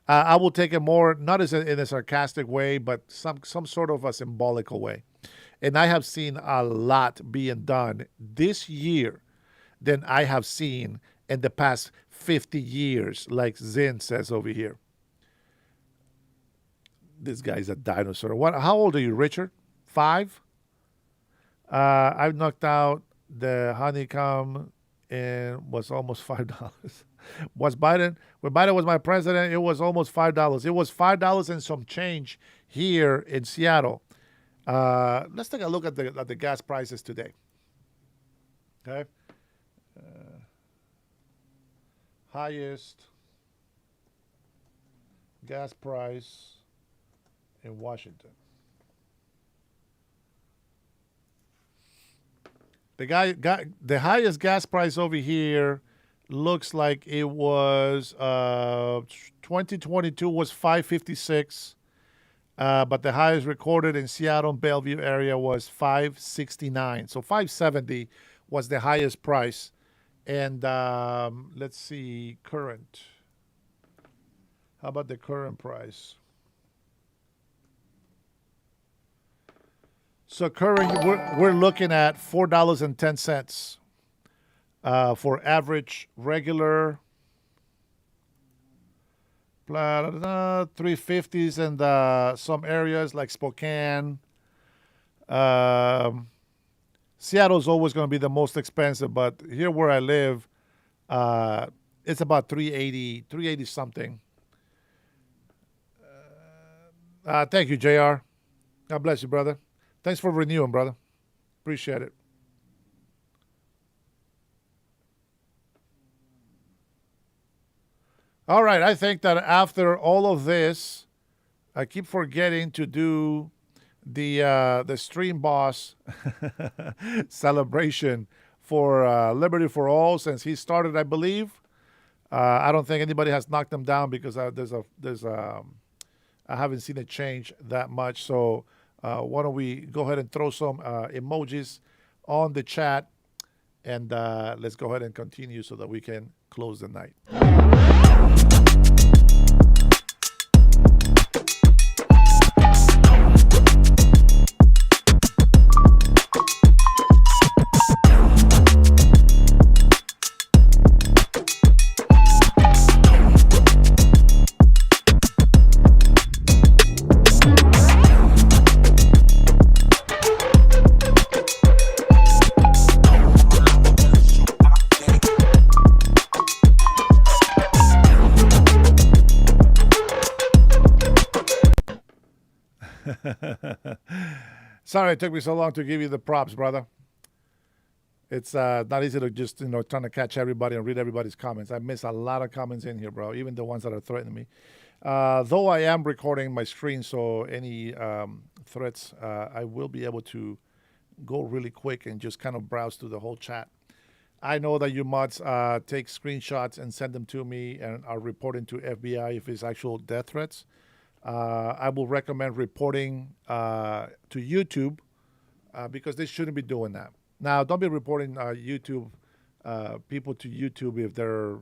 I will take it more, not as in a sarcastic way, but some sort of a symbolical way. And I have seen a lot being done this year than I have seen in the past 50 years, like Zin says over here. This guy's a dinosaur. How old are you, Richard? 5? I've knocked out the honeycomb and was almost $5. When Biden was my president, it was almost $5. It was $5 and some change here in Seattle. Let's take a look at the gas prices today. Okay. Highest gas price in Washington. The highest gas price over here looks like it was 2022 was $5.56. But the highest recorded in Seattle and Bellevue area was $5.69. So $5.70 was the highest price. And let's see, current. How about the current price? So current, we're looking at $4.10 for average regular. 350s in some areas like Spokane. Seattle's always going to be the most expensive, but here where I live, it's about 380 something. Thank you, JR. God bless you, brother. Thanks for renewing, brother. Appreciate it. All right, I think that after all of this, I keep forgetting to do the Stream Boss celebration for Liberty for All since he started, I believe. I don't think anybody has knocked him down because I haven't seen it change that much. So why don't we go ahead and throw some emojis on the chat, and let's go ahead and continue so that we can close the night. Sorry it took me so long to give you the props, brother. It's not easy to just, trying to catch everybody and read everybody's comments. I miss a lot of comments in here, bro, even the ones that are threatening me. Though I am recording my screen, so any threats, I will be able to go really quick and just kind of browse through the whole chat. I know that you mods take screenshots and send them to me and are reporting to FBI if it's actual death threats. I will recommend reporting to YouTube because they shouldn't be doing that. Now, don't be reporting YouTube people to YouTube if they're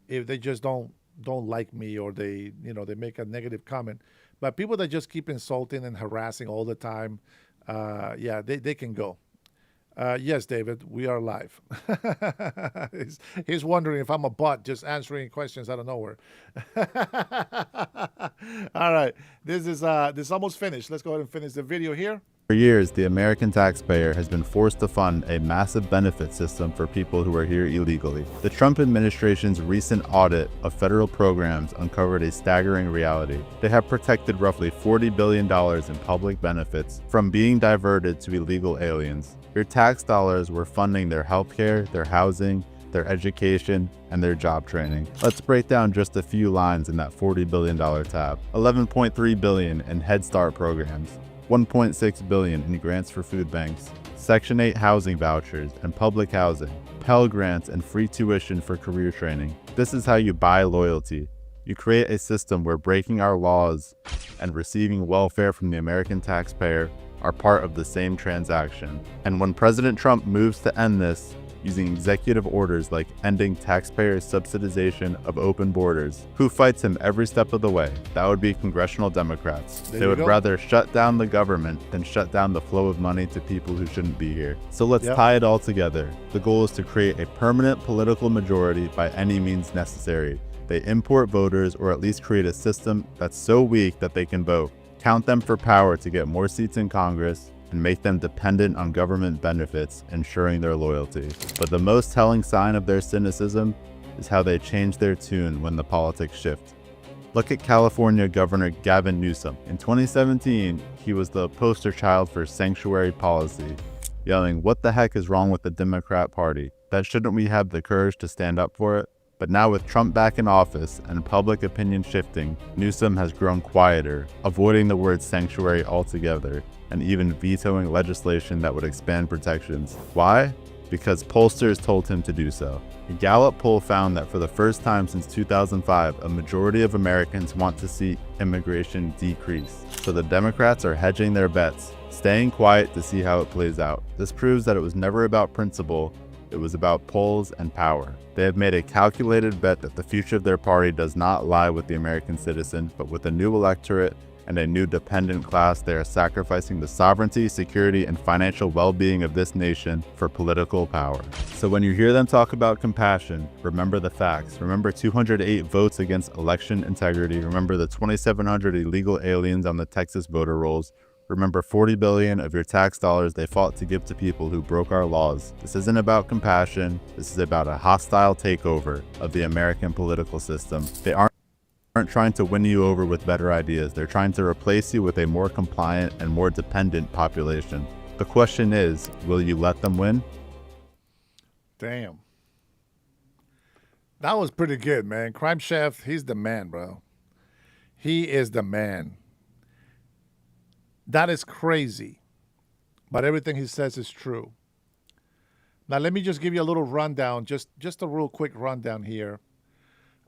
if they just don't like me, or they they make a negative comment. But people that just keep insulting and harassing all the time, yeah, they can go. Yes, David, we are live. he's wondering if I'm a bot just answering questions out of nowhere. All right, this is almost finished. Let's go ahead and finish the video here. For years, the American taxpayer has been forced to fund a massive benefit system for people who are here illegally. The Trump administration's recent audit of federal programs uncovered a staggering reality. They have protected roughly $40 billion in public benefits from being diverted to illegal aliens. Your tax dollars were funding their healthcare, their housing, their education, and their job training. Let's break down just a few lines in that $40 billion tab. $11.3 billion in Head Start programs, $1.6 billion in grants for food banks, Section 8 housing vouchers and public housing, Pell Grants and free tuition for career training. This is how you buy loyalty. You create a system where breaking our laws and receiving welfare from the American taxpayer are part of the same transaction. And when President Trump moves to end this, using executive orders like ending taxpayer subsidization of open borders, who fights him every step of the way? That would be congressional Democrats. They would rather shut down the government than shut down the flow of money to people who shouldn't be here. So let's tie it all together. The goal is to create a permanent political majority by any means necessary. They import voters, or at least create a system that's so weak that they can vote. Count them for power to get more seats in Congress, and make them dependent on government benefits, ensuring their loyalty. But the most telling sign of their cynicism is how they change their tune when the politics shift. Look at California Governor Gavin Newsom. In 2017, he was the poster child for sanctuary policy, yelling, "What the heck is wrong with the Democrat Party? That shouldn't we have the courage to stand up for it?" But now with Trump back in office and public opinion shifting, Newsom has grown quieter, avoiding the word sanctuary altogether, and even vetoing legislation that would expand protections. Why? Because pollsters told him to do so. A Gallup poll found that for the first time since 2005, a majority of Americans want to see immigration decrease. So the Democrats are hedging their bets, staying quiet to see how it plays out. This proves that it was never about principle, it was about polls and power. They have made a calculated bet that the future of their party does not lie with the American citizen, but with a new electorate and a new dependent class. They are sacrificing the sovereignty, security, and financial well-being of this nation for political power. So when you hear them talk about compassion, remember the facts. Remember 208 votes against election integrity. Remember the 2,700 illegal aliens on the Texas voter rolls. Remember 40 billion of your tax dollars they fought to give to people who broke our laws. This isn't about compassion. This is about a hostile takeover of the American political system. They aren't trying to win you over with better ideas. They're trying to replace you with a more compliant and more dependent population. The question is, will you let them win? Damn. That was pretty good, man. Crime Chef, he's the man, bro. He is the man. That is crazy. But everything he says is true. Now, let me just give you a little rundown, just a real quick rundown here.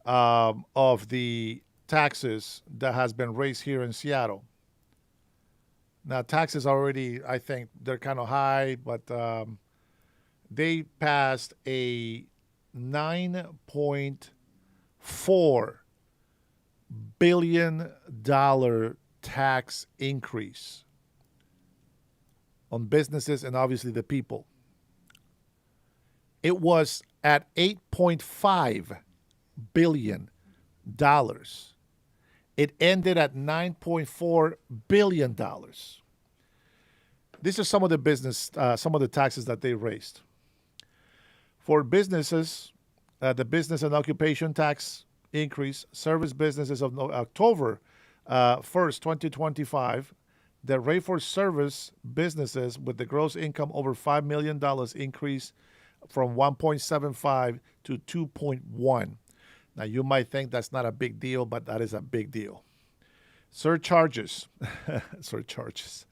Of the taxes that has been raised here in Seattle. Now, taxes already, I think they're kind of high, but they passed a $9.4 billion tax increase on businesses and obviously the people. It was at $8.5 billion. It ended at $9.4 billion. These are some of the some of the taxes that they raised. For businesses, the business and occupation tax increase, service businesses of October 1st, 2025, the rate for service businesses with the gross income over $5 million increased from 1.75 to 2.1. Now, you might think that's not a big deal, but that is a big deal. Surcharges. Surcharges.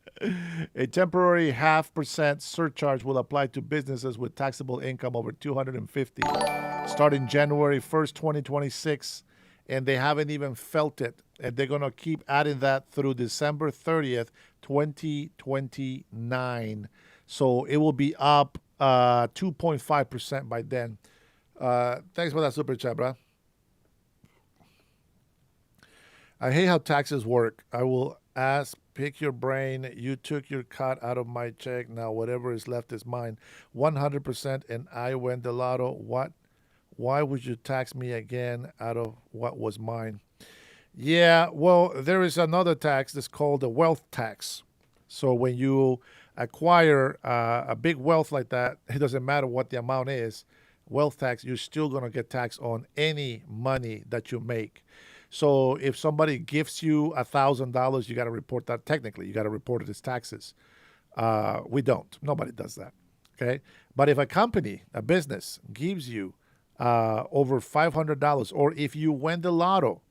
A temporary 0.5% surcharge will apply to businesses with taxable income over $250 starting January 1st, 2026, and they haven't even felt it. And they're going to keep adding that through December 30th, 2029. So it will be up 2.5% by then. Thanks for that super chat, bro. I hate how taxes work. I will ask, pick your brain. You took your cut out of my check. Now whatever is left is mine. 100%. And I win the lotto. What? Why would you tax me again out of what was mine? Yeah, well, there is another tax that's called the wealth tax. So when you acquire a big wealth like that, it doesn't matter what the amount is, wealth tax, you're still going to get taxed on any money that you make. So if somebody gives you $1,000, you got to report that technically. You got to report it as taxes. We don't. Nobody does that. Okay. But if a company, a business, gives you over $500, or if you win the lotto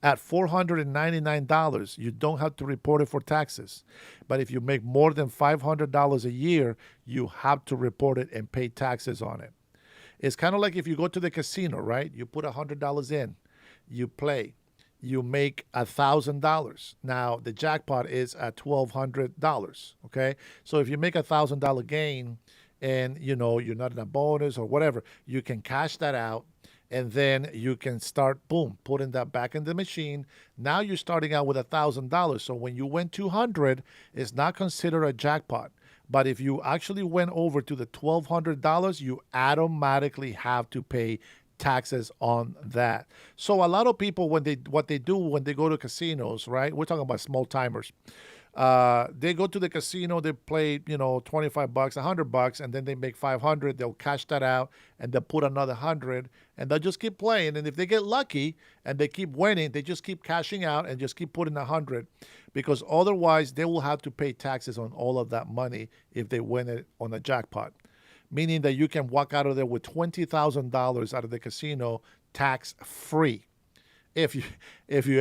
at $499, you don't have to report it for taxes. But if you make more than $500 a year, you have to report it and pay taxes on it. It's kind of like if you go to the casino, right? You put $100 in, you play, you make $1,000. Now the jackpot is at $1,200. Okay, so if you make $1,000 gain, and you're not in a bonus or whatever, you can cash that out, and then you can start, boom, putting that back in the machine. Now you're starting out with $1,000. So when you win 200, it's not considered a jackpot. But if you actually went over to the $1,200, you automatically have to pay taxes on that. So a lot of people, what they do when they go to casinos, right? We're talking about small timers. They go to the casino, they play, $25, $100, and then they make 500. They'll cash that out, and they'll put another 100, and they'll just keep playing. And if they get lucky and they keep winning, they just keep cashing out and just keep putting 100, because otherwise they will have to pay taxes on all of that money if they win it on a jackpot. Meaning that you can walk out of there with $20,000 out of the casino tax free. If you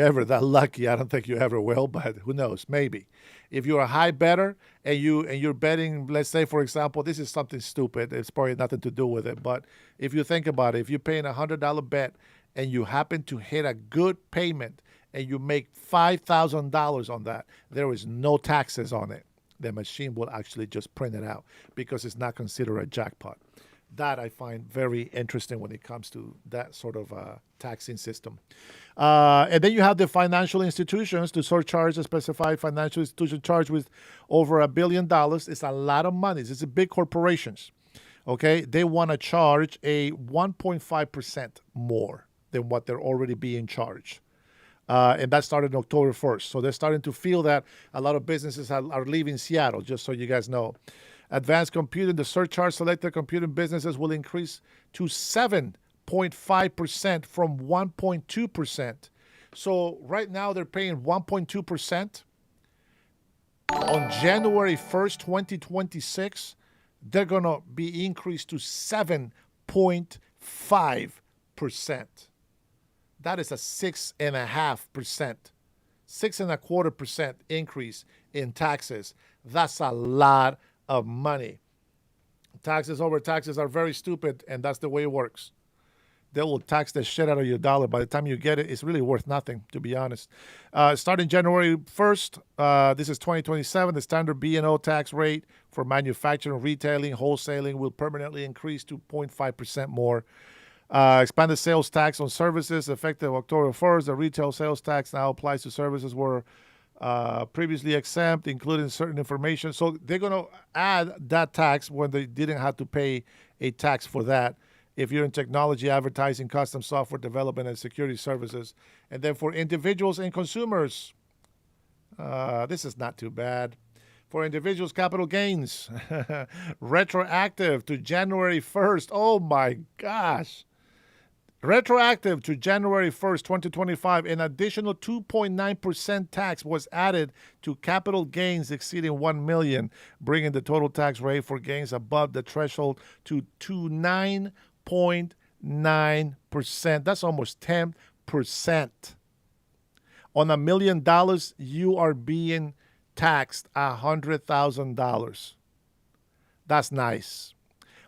ever that lucky, I don't think you ever will, but who knows? Maybe. If you're a high bettor and you're betting, let's say for example, this is something stupid. It's probably nothing to do with it, but if you think about it, if you're paying $100 bet and you happen to hit a good payment and you make $5,000 on that, there is no taxes on it. The machine will actually just print it out because it's not considered a jackpot. That I find very interesting when it comes to that sort of taxing system. And then you have the financial institutions, the surcharge, a specified financial institution charged with over $1 billion. It's a lot of money. It's big corporations. Okay, they want to charge a 1.5% more than what they're already being charged. And that started on October 1st. So they're starting to feel that a lot of businesses are leaving Seattle, just so you guys know. Advanced computing, the surcharge selected computing businesses will increase to 7.5% from 1.2%. So right now they're paying 1.2%. On January 1st, 2026, they're going to be increased to 7.5%. That is a 6.5%, 6.25% increase in taxes. That's a lot of money. Taxes over taxes are very stupid, and that's the way it works. They will tax the shit out of your dollar. By the time you get it, it's really worth nothing, to be honest. Starting January 1st, this is 2027, the standard B&O tax rate for manufacturing, retailing, wholesaling will permanently increase to 0.5% more. Expanded sales tax on services effective October 1st. The retail sales tax now applies to services were previously exempt, including certain information. So they're going to add that tax when they didn't have to pay a tax for that. If you're in technology, advertising, custom software development, and security services. And then for individuals and consumers, this is not too bad. For individuals, capital gains, retroactive to January 1st. Oh my gosh. Retroactive to January 1st, 2025, an additional 2.9% tax was added to capital gains exceeding $1 million, bringing the total tax rate for gains above the threshold to 9.9%. That's almost 10%. On $1 million, you are being taxed $100,000. That's nice.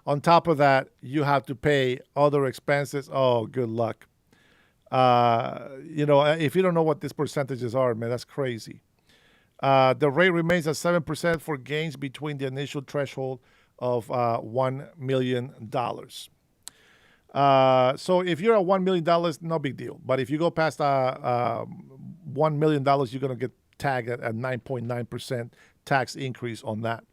On top of that, you have to pay other expenses. Oh, good luck. If you don't know what these percentages are, man, that's crazy. The rate remains at 7% for gains between the initial threshold of $1 million. So if you're at $1 million, no big deal. But if you go past $1 $1 million, you're going to get tagged at 9.9% tax increase on that.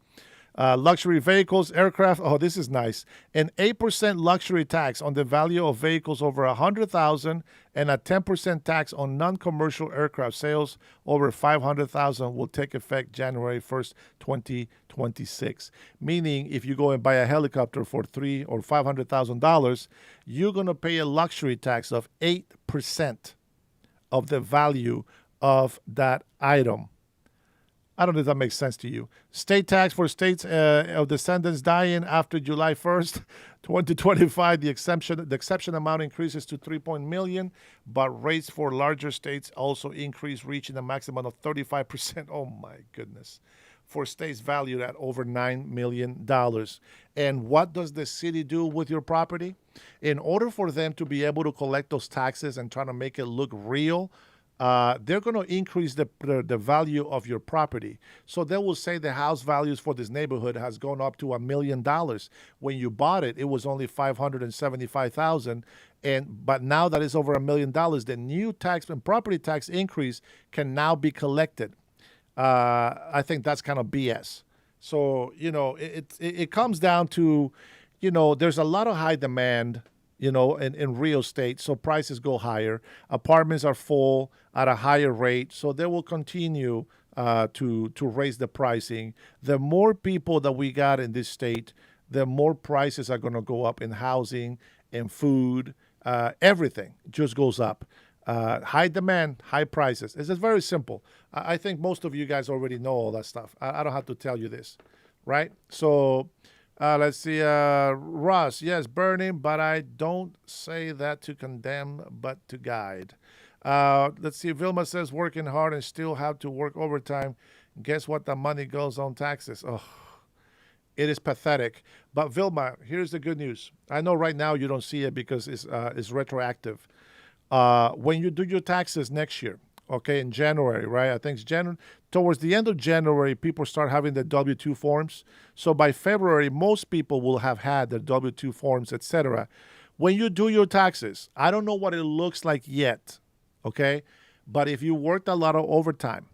Luxury vehicles, aircraft. Oh, this is nice. An 8% luxury tax on the value of vehicles over $100,000 and a 10% tax on non-commercial aircraft sales over $500,000 will take effect January 1st, 2026. Meaning, if you go and buy a helicopter for $300,000 or $500,000, you're going to pay a luxury tax of 8% of the value of that item. I don't know if that makes sense to you. State tax for states of descendants dying after July 1st, 2025. The exception amount increases to $3 million, but rates for larger states also increase, reaching a maximum of 35%. Oh my goodness. For states valued at over $9 million. And what does the city do with your property? In order for them to be able to collect those taxes and try to make it look real, they're going to increase the value of your property. So they will say the house values for this neighborhood has gone up to $1 million. When you bought it, it was only $575,000. But now that it's over $1 million, the new tax and property tax increase can now be collected. I think that's kind of BS. So, it comes down to, there's a lot of high demand in real estate, so prices go higher. Apartments are full at a higher rate, so they will continue to raise the pricing. The more people that we got in this state, the more prices are going to go up in housing, in food, everything just goes up. High demand, high prices. It's just very simple. I think most of you guys already know all that stuff. I don't have to tell you this, right? So let's see. Ross, yes, burning, but I don't say that to condemn, but to guide. Let's see. Vilma says working hard and still have to work overtime. Guess what? The money goes on taxes. Oh, it is pathetic. But Vilma, here's the good news. I know right now you don't see it because it's retroactive. When you do your taxes next year, okay, in January, right? I think it's towards the end of January, people start having the W-2 forms. So by February, most people will have had their W-2 forms, etc. When you do your taxes, I don't know what it looks like yet, okay? But if you worked a lot of overtime,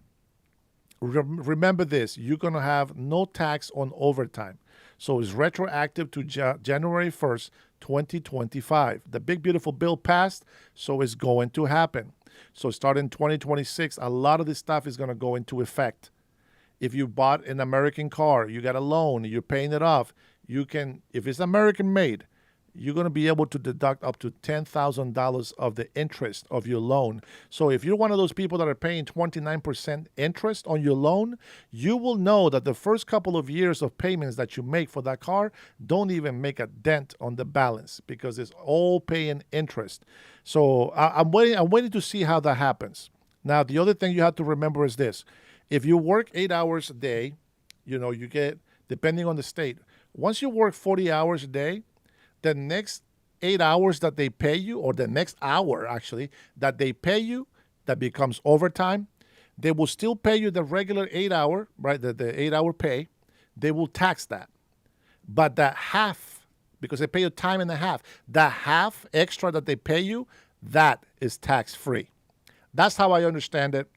remember this, you're going to have no tax on overtime. So it's retroactive to January 1st, 2025. The big, beautiful bill passed, so it's going to happen. So starting 2026, a lot of this stuff is going to go into effect. If you bought an American car, you got a loan, you're paying it off, you can, if it's American made, you're going to be able to deduct up to $10,000 of the interest of your loan. So if you're one of those people that are paying 29% interest on your loan, you will know that the first couple of years of payments that you make for that car don't even make a dent on the balance because it's all paying interest. So I'm waiting to see how that happens. Now, the other thing you have to remember is this. If you work 8 hours a day, you get, depending on the state, once you work 40 hours a day, the next 8 hours that they pay you, or the next hour actually, that they pay you, that becomes overtime, they will still pay you the regular 8 hour, right? The 8 hour pay. They will tax that. But that half, because they pay you time and a half, the half extra that they pay you, that is tax free. That's how I understand it.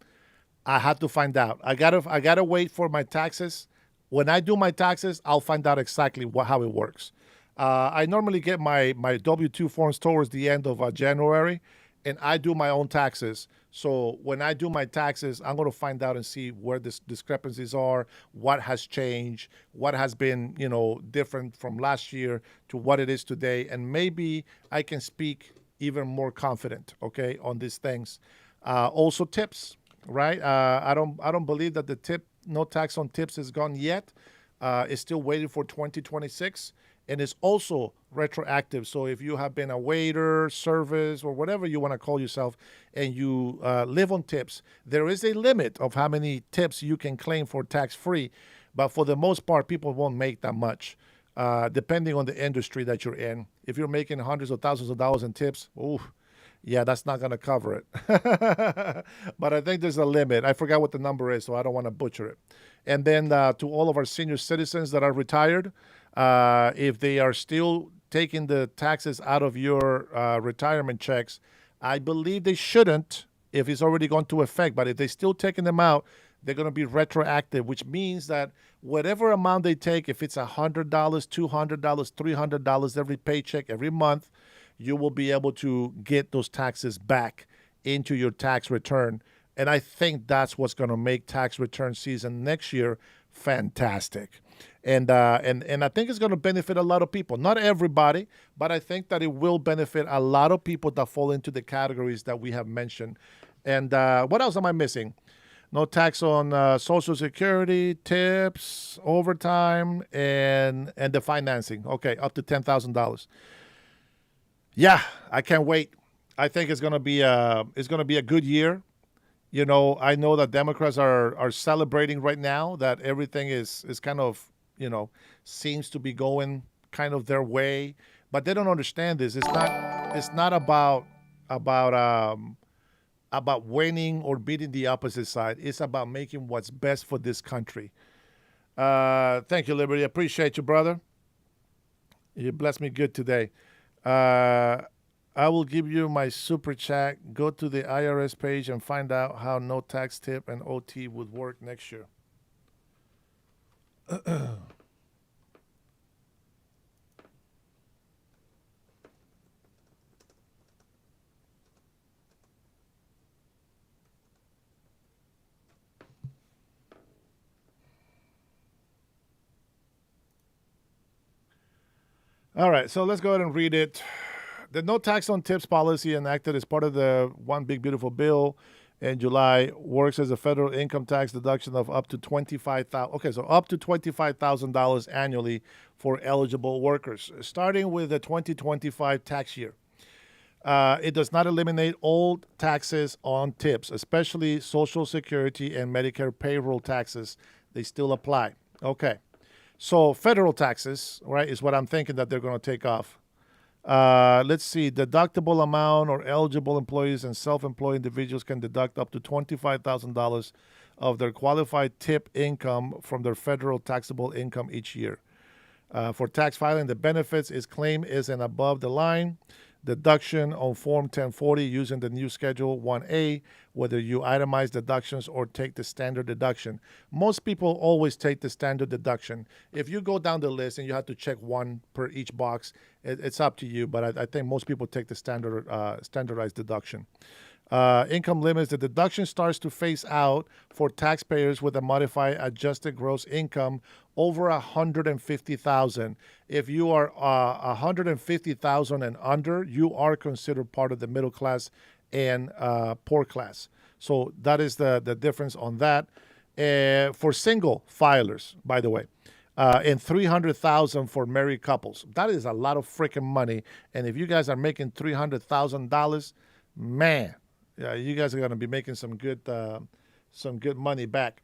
I had to find out. I gotta wait for my taxes. When I do my taxes, I'll find out exactly how it works. I normally get my W-2 forms towards the end of January, and I do my own taxes. So when I do my taxes, I'm going to find out and see where the discrepancies are, what has changed, what has been, different from last year to what it is today, and maybe I can speak even more confident, okay, on these things. Also tips, right? I don't believe that the no tax on tips is gone yet. It's still waiting for 2026. And it's also retroactive. So if you have been a waiter, service, or whatever you want to call yourself, and you live on tips, there is a limit of how many tips you can claim for tax-free. But for the most part, people won't make that much, depending on the industry that you're in. If you're making hundreds of thousands of dollars in tips, yeah, that's not going to cover it. But I think there's a limit. I forgot what the number is, so I don't want to butcher it. And then to all of our senior citizens that are retired, if they are still taking the taxes out of your retirement checks, I believe they shouldn't, if it's already gone to effect. But if they're still taking them out, they're going to be retroactive, which means that whatever amount they take, if it's $100, $200, $300 every paycheck every month, you will be able to get those taxes back into your tax return. And I think that's what's going to make tax return season next year fantastic. And I think it's going to benefit a lot of people. Not everybody, but I think that it will benefit a lot of people that fall into the categories that we have mentioned. And what else am I missing? No tax on Social Security, tips, overtime, and the financing. Okay, up to $10,000. Yeah, I can't wait. I think it's gonna be a good year. You know, I know that Democrats are celebrating right now that everything is kind of, you know, seems to be going kind of their way, but they don't understand this. It's not about winning or beating the opposite side. It's about making what's best for this country. Thank you, Liberty. Appreciate you, brother. You blessed me good today. I will give you my super chat. Go to the IRS page and find out how no tax tip and OT would work next year. All right, so let's go ahead and read it. The no tax on tips policy enacted as part of the One Big Beautiful Bill in July works as a federal income tax deduction of up to $25,000. Okay, so up to $25,000 annually for eligible workers, starting with the 2025 tax year. It does not eliminate old taxes on tips, especially Social Security and Medicare payroll taxes. They still apply. Okay. So federal taxes, right, is what I'm thinking that they're going to take off. Let's see. Deductible amount or eligible employees and self-employed individuals can deduct up to $25,000 of their qualified tip income from their federal taxable income each year. For tax filing, the benefits is claimed is an above-the-line deduction on Form 1040 using the new Schedule 1A, whether you itemize deductions or take the standard deduction. Most people always take the standard deduction. If you go down the list and you have to check one per each box, it's up to you, but I think most people take the standardized deduction. Income limits, the deduction starts to phase out for taxpayers with a modified adjusted gross income over $150,000. If you are $150,000 and under, you are considered part of the middle class and poor class. So that is the difference on that. For single filers, by the way, and $300,000 for married couples. That is a lot of freaking money. And if you guys are making $300,000, man, you guys are going to be making some good money back.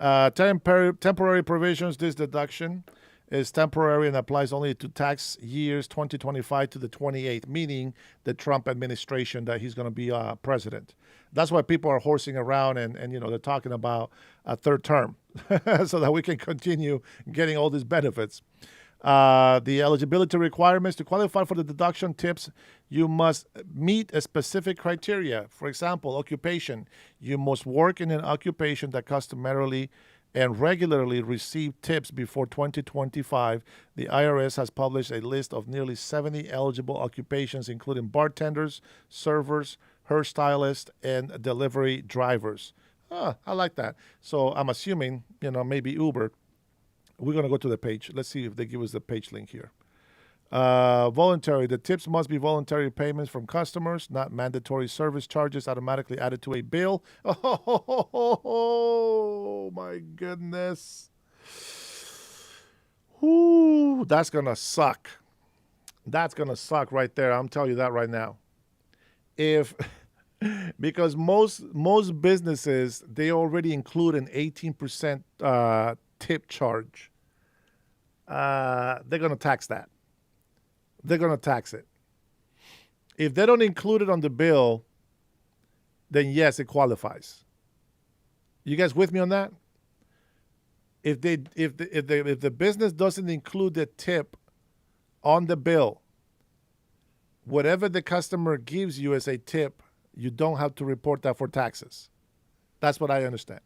Temporary provisions. This deduction is temporary and applies only to tax years 2025 to the 28th, meaning the Trump administration that he's going to be president. That's why people are horsing around and you know, they're talking about a third term so that we can continue getting all these benefits. The eligibility requirements to qualify for the deduction tips, you must meet a specific criteria. For example, occupation. You must work in an occupation that customarily and regularly receive tips before 2025. The IRS has published a list of nearly 70 eligible occupations, including bartenders, servers, hairstylists, and delivery drivers. I like that. So I'm assuming, you know, maybe Uber. We're going to go to the page. Let's see if they give us the page link here. Voluntary. The tips must be voluntary payments from customers, not mandatory service charges automatically added to a bill. Oh, my goodness. Ooh, that's going to suck. That's going to suck right there. I'm telling you that right now. Because most businesses, they already include an 18% tip charge. They're going to tax that. They're going to tax it. If they don't include it on the bill, then yes, it qualifies. You guys with me on that? If the business doesn't include the tip on the bill, whatever the customer gives you as a tip, You don't have to report that for taxes. That's what I understand.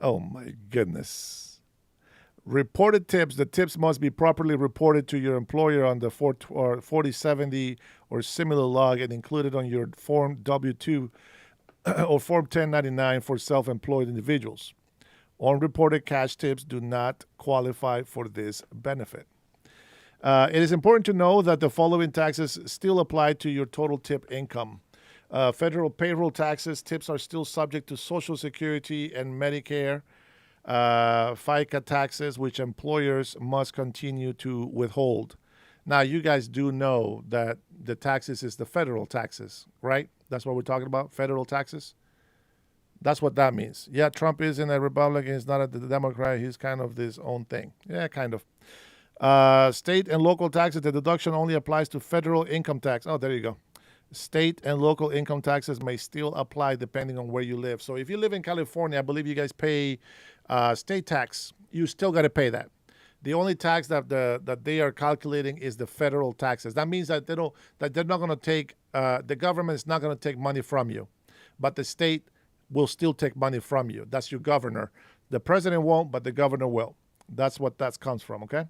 Oh my goodness. Reported tips. The tips must be properly reported to your employer on the 4070 or similar log and included on your Form W-2 or Form 1099 for self-employed individuals. Unreported cash tips do not qualify for this benefit. It is important to know that the following taxes still apply to your total tip income. Federal payroll taxes, tips are still subject to Social Security and Medicare. FICA taxes, which employers must continue to withhold. Now, you guys do know that the taxes is the federal taxes, right? That's what we're talking about, federal taxes. That's what that means. Yeah, Trump isn't a Republican. He's not a Democrat. He's kind of his own thing. Yeah, kind of. State and local taxes, the deduction only applies to federal income tax. Oh, there you go. State and local income taxes may still apply depending on where you live. So if you live in California, I believe you guys pay state tax. You still got to pay that. The only tax that they are calculating is the federal taxes. That means that they're not going to take the government is not going to take money from you, but the state will still take money from you. That's your governor. The president won't, but the governor will. That's what that comes from. Okay.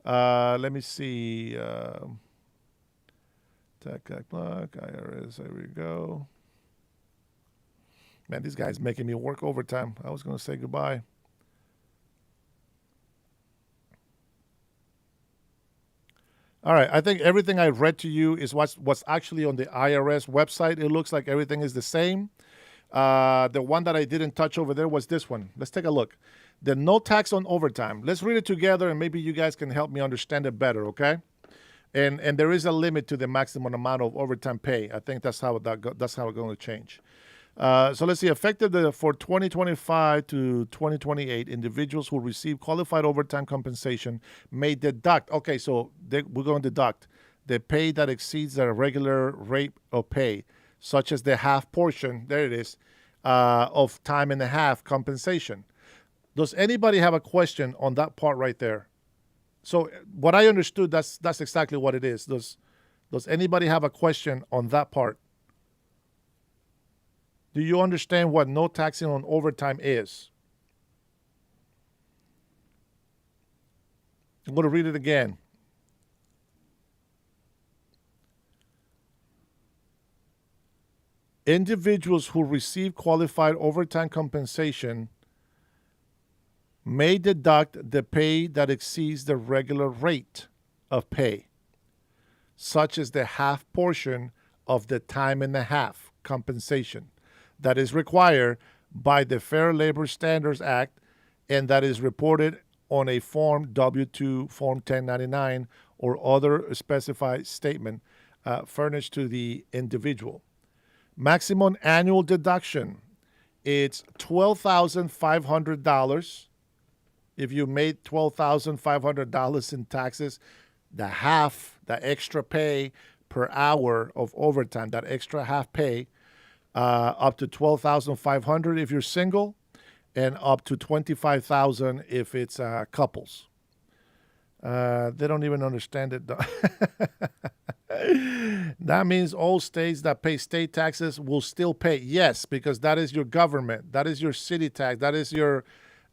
Let me see. Tech block, IRS, there we go. Man, these guys making me work overtime. I was going to say goodbye. All right, I think everything I read to you is what's actually on the IRS website. It looks like everything is the same. The one that I didn't touch over there was this one. Let's take a look. The no tax on overtime. Let's read it together, and maybe you guys can help me understand it better, okay? And there is a limit to the maximum amount of overtime pay. I think that's how it's going to change. So let's see. Effective for 2025 to 2028, individuals who receive qualified overtime compensation may deduct. Okay, so we're going to deduct the pay that exceeds the regular rate of pay, such as the half portion. There it is, of time and a half compensation. Does anybody have a question on that part right there? So what I understood, that's exactly what it is. Does anybody have a question on that part? Do you understand what no taxing on overtime is? I'm going to read it again. Individuals who receive qualified overtime compensation may deduct the pay that exceeds the regular rate of pay, such as the half portion of the time and a half compensation that is required by the Fair Labor Standards Act and that is reported on a Form W-2, Form 1099, or other specified statement furnished to the individual. Maximum annual deduction, it's $12,500. If you made $12,500 in taxes, the extra pay per hour of overtime, that extra half pay, up to $12,500 if you're single, and up to $25,000 if it's couples. They don't even understand it. That means all states that pay state taxes will still pay. Yes, because that is your government. That is your city tax. That is your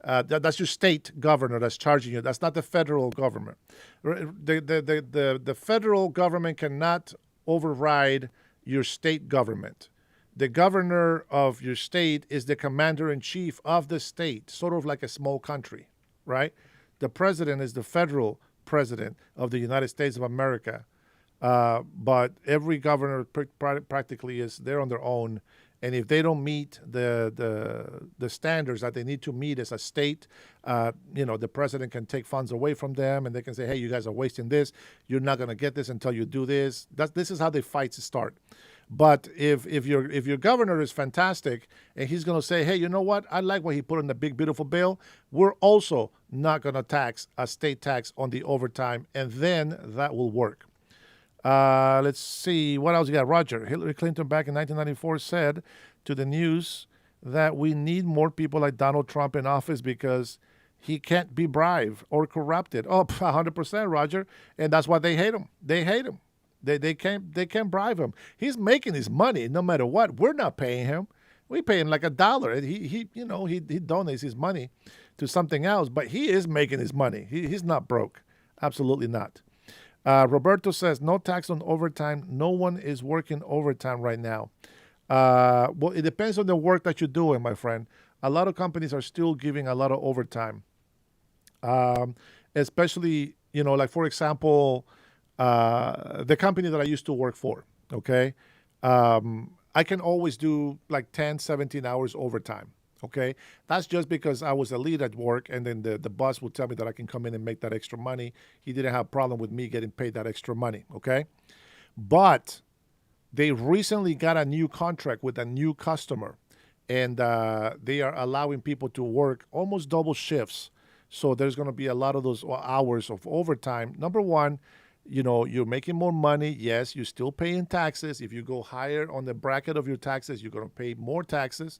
that's your state governor that's charging you. That's not the federal government. The federal government cannot override your state government. The governor of your state is the commander-in-chief of the state, sort of like a small country, right? The president is the federal president of the United States of America. But every governor practically is they're on their own. And if they don't meet the standards that they need to meet as a state, the president can take funds away from them, and they can say, hey, you guys are wasting this. You're not going to get this until you do this. This is how the fights start. But if your governor is fantastic and he's going to say, hey, you know what? I like what he put in the big, beautiful bill. We're also not going to tax a state tax on the overtime, and then that will work. Let's see. What else you got? Roger. Hillary Clinton back in 1994 said to the news that we need more people like Donald Trump in office because he can't be bribed or corrupted. Oh, 100%, Roger. And that's why they hate him. They hate him. They can't bribe him. He's making his money no matter what. We're not paying him. We pay him like $1. He donates his money to something else, but he is making his money. He's not broke. Absolutely not. Roberto says, no tax on overtime. No one is working overtime right now. Well, it depends on the work that you're doing, my friend. A lot of companies are still giving a lot of overtime. Especially, like, for example, the company that I used to work for, okay? I can always do like 10, 17 hours overtime, okay? That's just because I was a lead at work, and then the boss would tell me that I can come in and make that extra money. He didn't have a problem with me getting paid that extra money, okay? But they recently got a new contract with a new customer, and they are allowing people to work almost double shifts. So there's going to be a lot of those hours of overtime. Number one, you're making more money. Yes, you're still paying taxes. If you go higher on the bracket of your taxes, you're going to pay more taxes,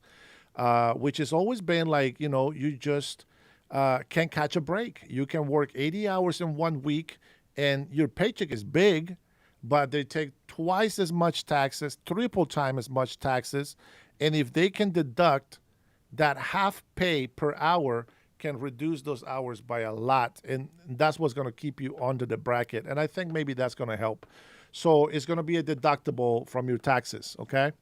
which has always been like, you just can't catch a break. You can work 80 hours in 1 week, and your paycheck is big, but they take twice as much taxes, triple time as much taxes. And if they can deduct that half pay per hour, can reduce those hours by a lot, and that's what's going to keep you under the bracket. And I think maybe that's going to help. So it's going to be a deductible from your taxes, okay?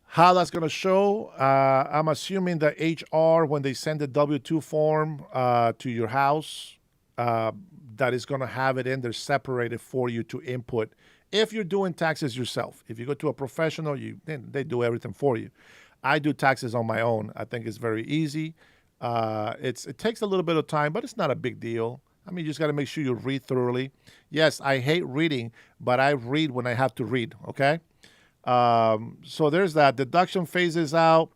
How that's going to show, I'm assuming that HR, when they send the W-2 form to your house, that is going to have it in there separated for you to input. If you're doing taxes yourself, if you go to a professional, they do everything for you. I do taxes on my own. I think it's very easy. It takes a little bit of time, but it's not a big deal. I mean, you just got to make sure you read thoroughly. Yes, I hate reading, but I read when I have to read, okay? So there's that. Deduction phases out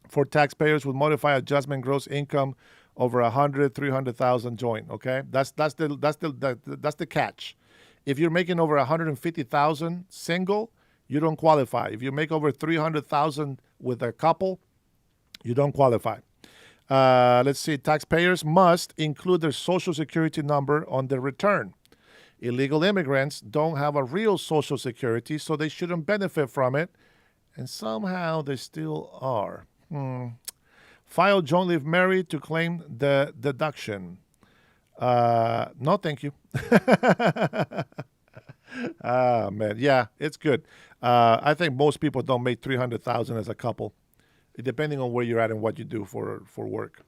for taxpayers with modified adjustment gross income over 100, 300,000 joint, okay? That's the catch. If you're making over 150,000 single, you don't qualify. If you make over 300,000 with a couple, you don't qualify. Let's see. Taxpayers must include their Social Security number on their return. Illegal immigrants don't have a real Social Security, so they shouldn't benefit from it. And somehow they still are. File jointly if married to claim the deduction. No, thank you. Man. Yeah, it's good. I think most people don't make 300,000 as a couple, depending on where you're at and what you do for work.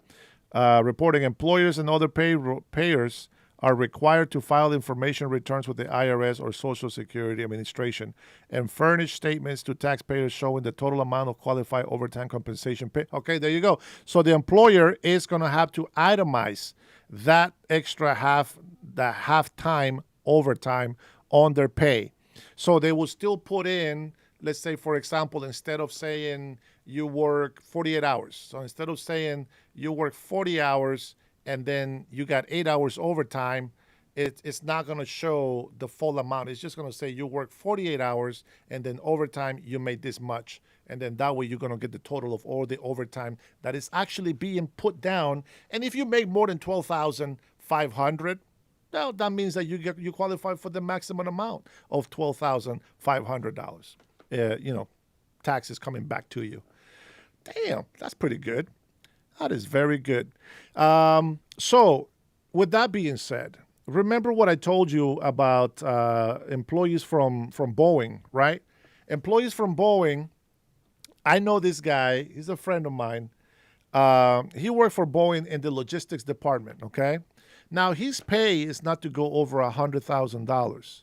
Reporting employers and other payers are required to file information returns with the IRS or Social Security Administration and furnish statements to taxpayers showing the total amount of qualified overtime compensation paid. Okay, there you go. So the employer is going to have to itemize that extra half-time overtime on their pay. So they will still put in, let's say, for example, instead of saying you work 48 hours. So instead of saying you work 40 hours and then you got 8 hours overtime, it's not going to show the full amount. It's just going to say you work 48 hours and then overtime you made this much. And then that way you're going to get the total of all the overtime that is actually being put down. And if you make more than $12,500, now that means that you qualify for the maximum amount of $12,500. Taxes coming back to you. Damn, that's pretty good. That is very good. So with that being said, remember what I told you about employees from Boeing, right? Employees from Boeing, I know this guy. He's a friend of mine. He worked for Boeing in the logistics department, okay? Now, his pay is not to go over $100,000.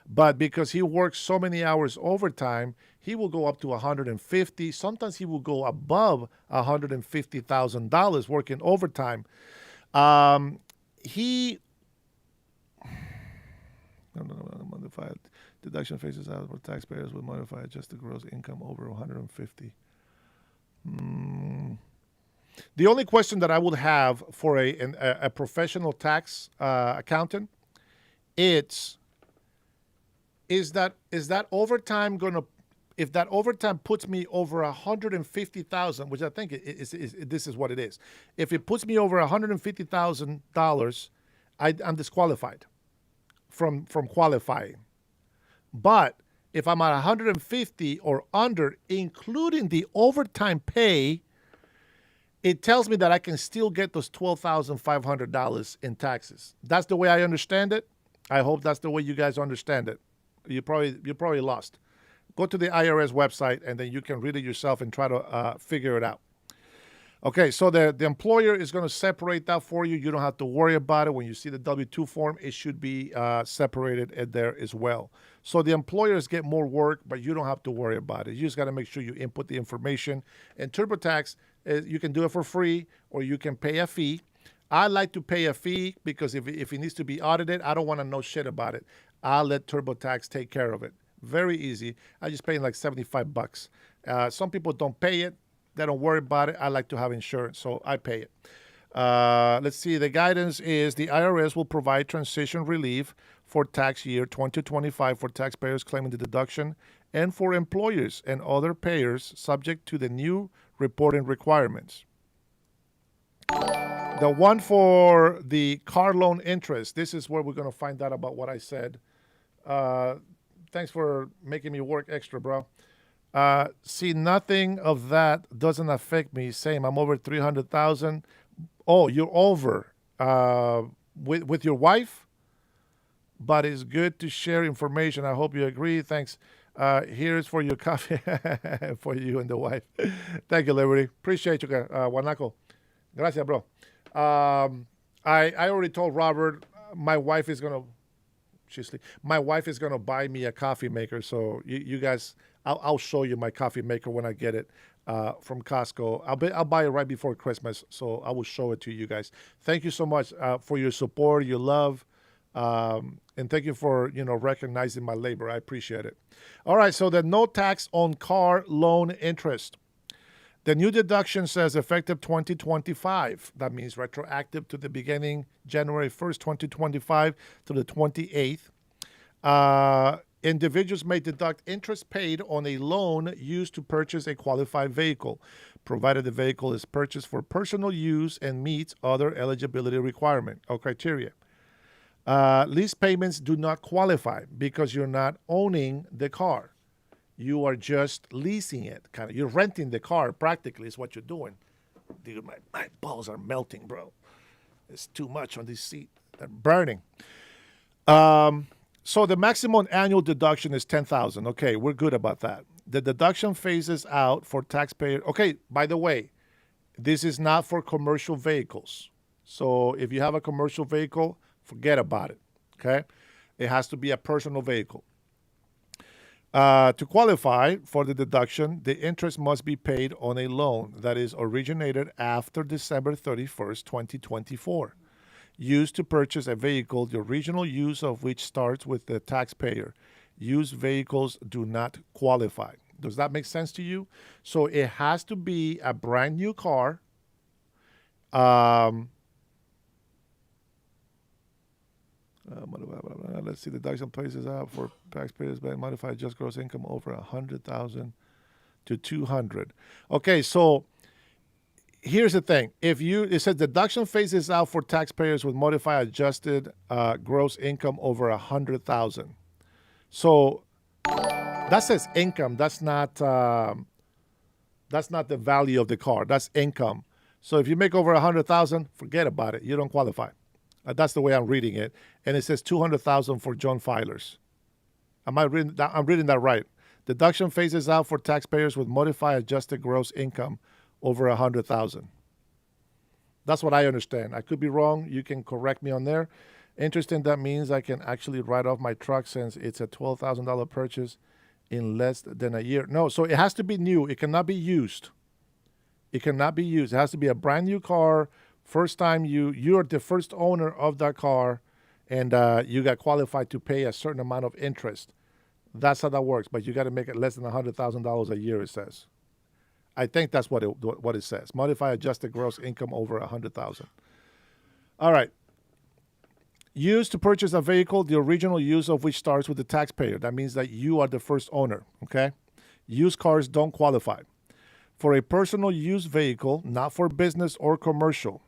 But because he works so many hours overtime, he will go up to $150,000. Sometimes he will go above $150,000 working overtime. Modified deduction phases out for taxpayers with modified adjusted gross income over $150,000. The only question that I would have for a professional tax accountant, is that overtime going to, if that overtime puts me over $150,000, which I think this is what it is. If it puts me over $150,000, I'm disqualified from qualifying. But if I'm at 150 or under, including the overtime pay, it tells me that I can still get those $12,500 in taxes. That's the way I understand it. I hope that's the way you guys understand it. You're probably lost. Go to the IRS website, and then you can read it yourself and try to figure it out. Okay, so the employer is going to separate that for you. You don't have to worry about it. When you see the W-2 form, it should be separated in there as well. So the employers get more work, but you don't have to worry about it. You just got to make sure you input the information. And TurboTax, you can do it for free, or you can pay a fee. I like to pay a fee because if it needs to be audited, I don't want to know shit about it. I'll let TurboTax take care of it. Very easy. I just pay like $75. Some people don't pay it. They don't worry about it. I like to have insurance, so I pay it. Let's see. The guidance is the IRS will provide transition relief for tax year 2025 for taxpayers claiming the deduction and for employers and other payers subject to the new reporting requirements. The one for the car loan interest, this is where we're going to find out about what I said. Thanks for making me work extra, bro. See, nothing of that doesn't affect me. Same, I'm over 300,000. Oh, you're over with your wife? But it's good to share information. I hope you agree. Thanks. Here's for your coffee for you and the wife. Thank you, Liberty. Appreciate you, Guanaco. Gracias, bro. I already told Robert my wife is going to buy me a coffee maker. So you guys... I'll show you my coffee maker when I get it from Costco. I'll buy it right before Christmas, so I will show it to you guys. Thank you so much for your support, your love, and thank you for recognizing my labor. I appreciate it. All right, so the no tax on car loan interest. The new deduction says effective 2025. That means retroactive to the beginning January 1st, 2025 to the 28th. Individuals may deduct interest paid on a loan used to purchase a qualified vehicle, provided the vehicle is purchased for personal use and meets other eligibility requirement or criteria. Lease payments do not qualify because you're not owning the car. You are just leasing it. You're renting the car, practically, is what you're doing. Dude, my balls are melting, bro. It's too much on this seat. They're burning. So the maximum annual deduction is $10,000. Okay, we're good about that. The deduction phases out for taxpayer. Okay, by the way, this is not for commercial vehicles. So if you have a commercial vehicle, forget about it. Okay, it has to be a personal vehicle. To qualify for the deduction, the interest must be paid on a loan that is originated after December 31st, 2024. Used to purchase a vehicle, the original use of which starts with the taxpayer. Used vehicles do not qualify. Does that make sense to you? So it has to be a brand new car. Let's see, the deduction places out for taxpayers by modified just gross income over 100,000 to 200. Okay, so here's the thing. It says deduction phases out for taxpayers with modified adjusted gross income over 100,000. So that says income. That's not the value of the car. That's income. So if you make over 100,000, forget about it. You don't qualify. That's the way I'm reading it. And it says 200,000 for John filers. I'm reading that right. Deduction phases out for taxpayers with modified adjusted gross income over 100,000. That's what I understand. I could be wrong. You can correct me on there. Interesting. That means I can actually write off my truck since it's a $12,000 purchase in less than a year. No, so it has to be new. It cannot be used. It cannot be used. It has to be a brand new car. First time you're the first owner of that car, and you got qualified to pay a certain amount of interest. That's how that works. But you got to make it less than $100,000 a year, it says. I think that's what it says. Modify adjusted gross income over 100,000. All right. Used to purchase a vehicle, the original use of which starts with the taxpayer. That means that you are the first owner, okay? Used cars don't qualify. For a personal use vehicle, not for business or commercial,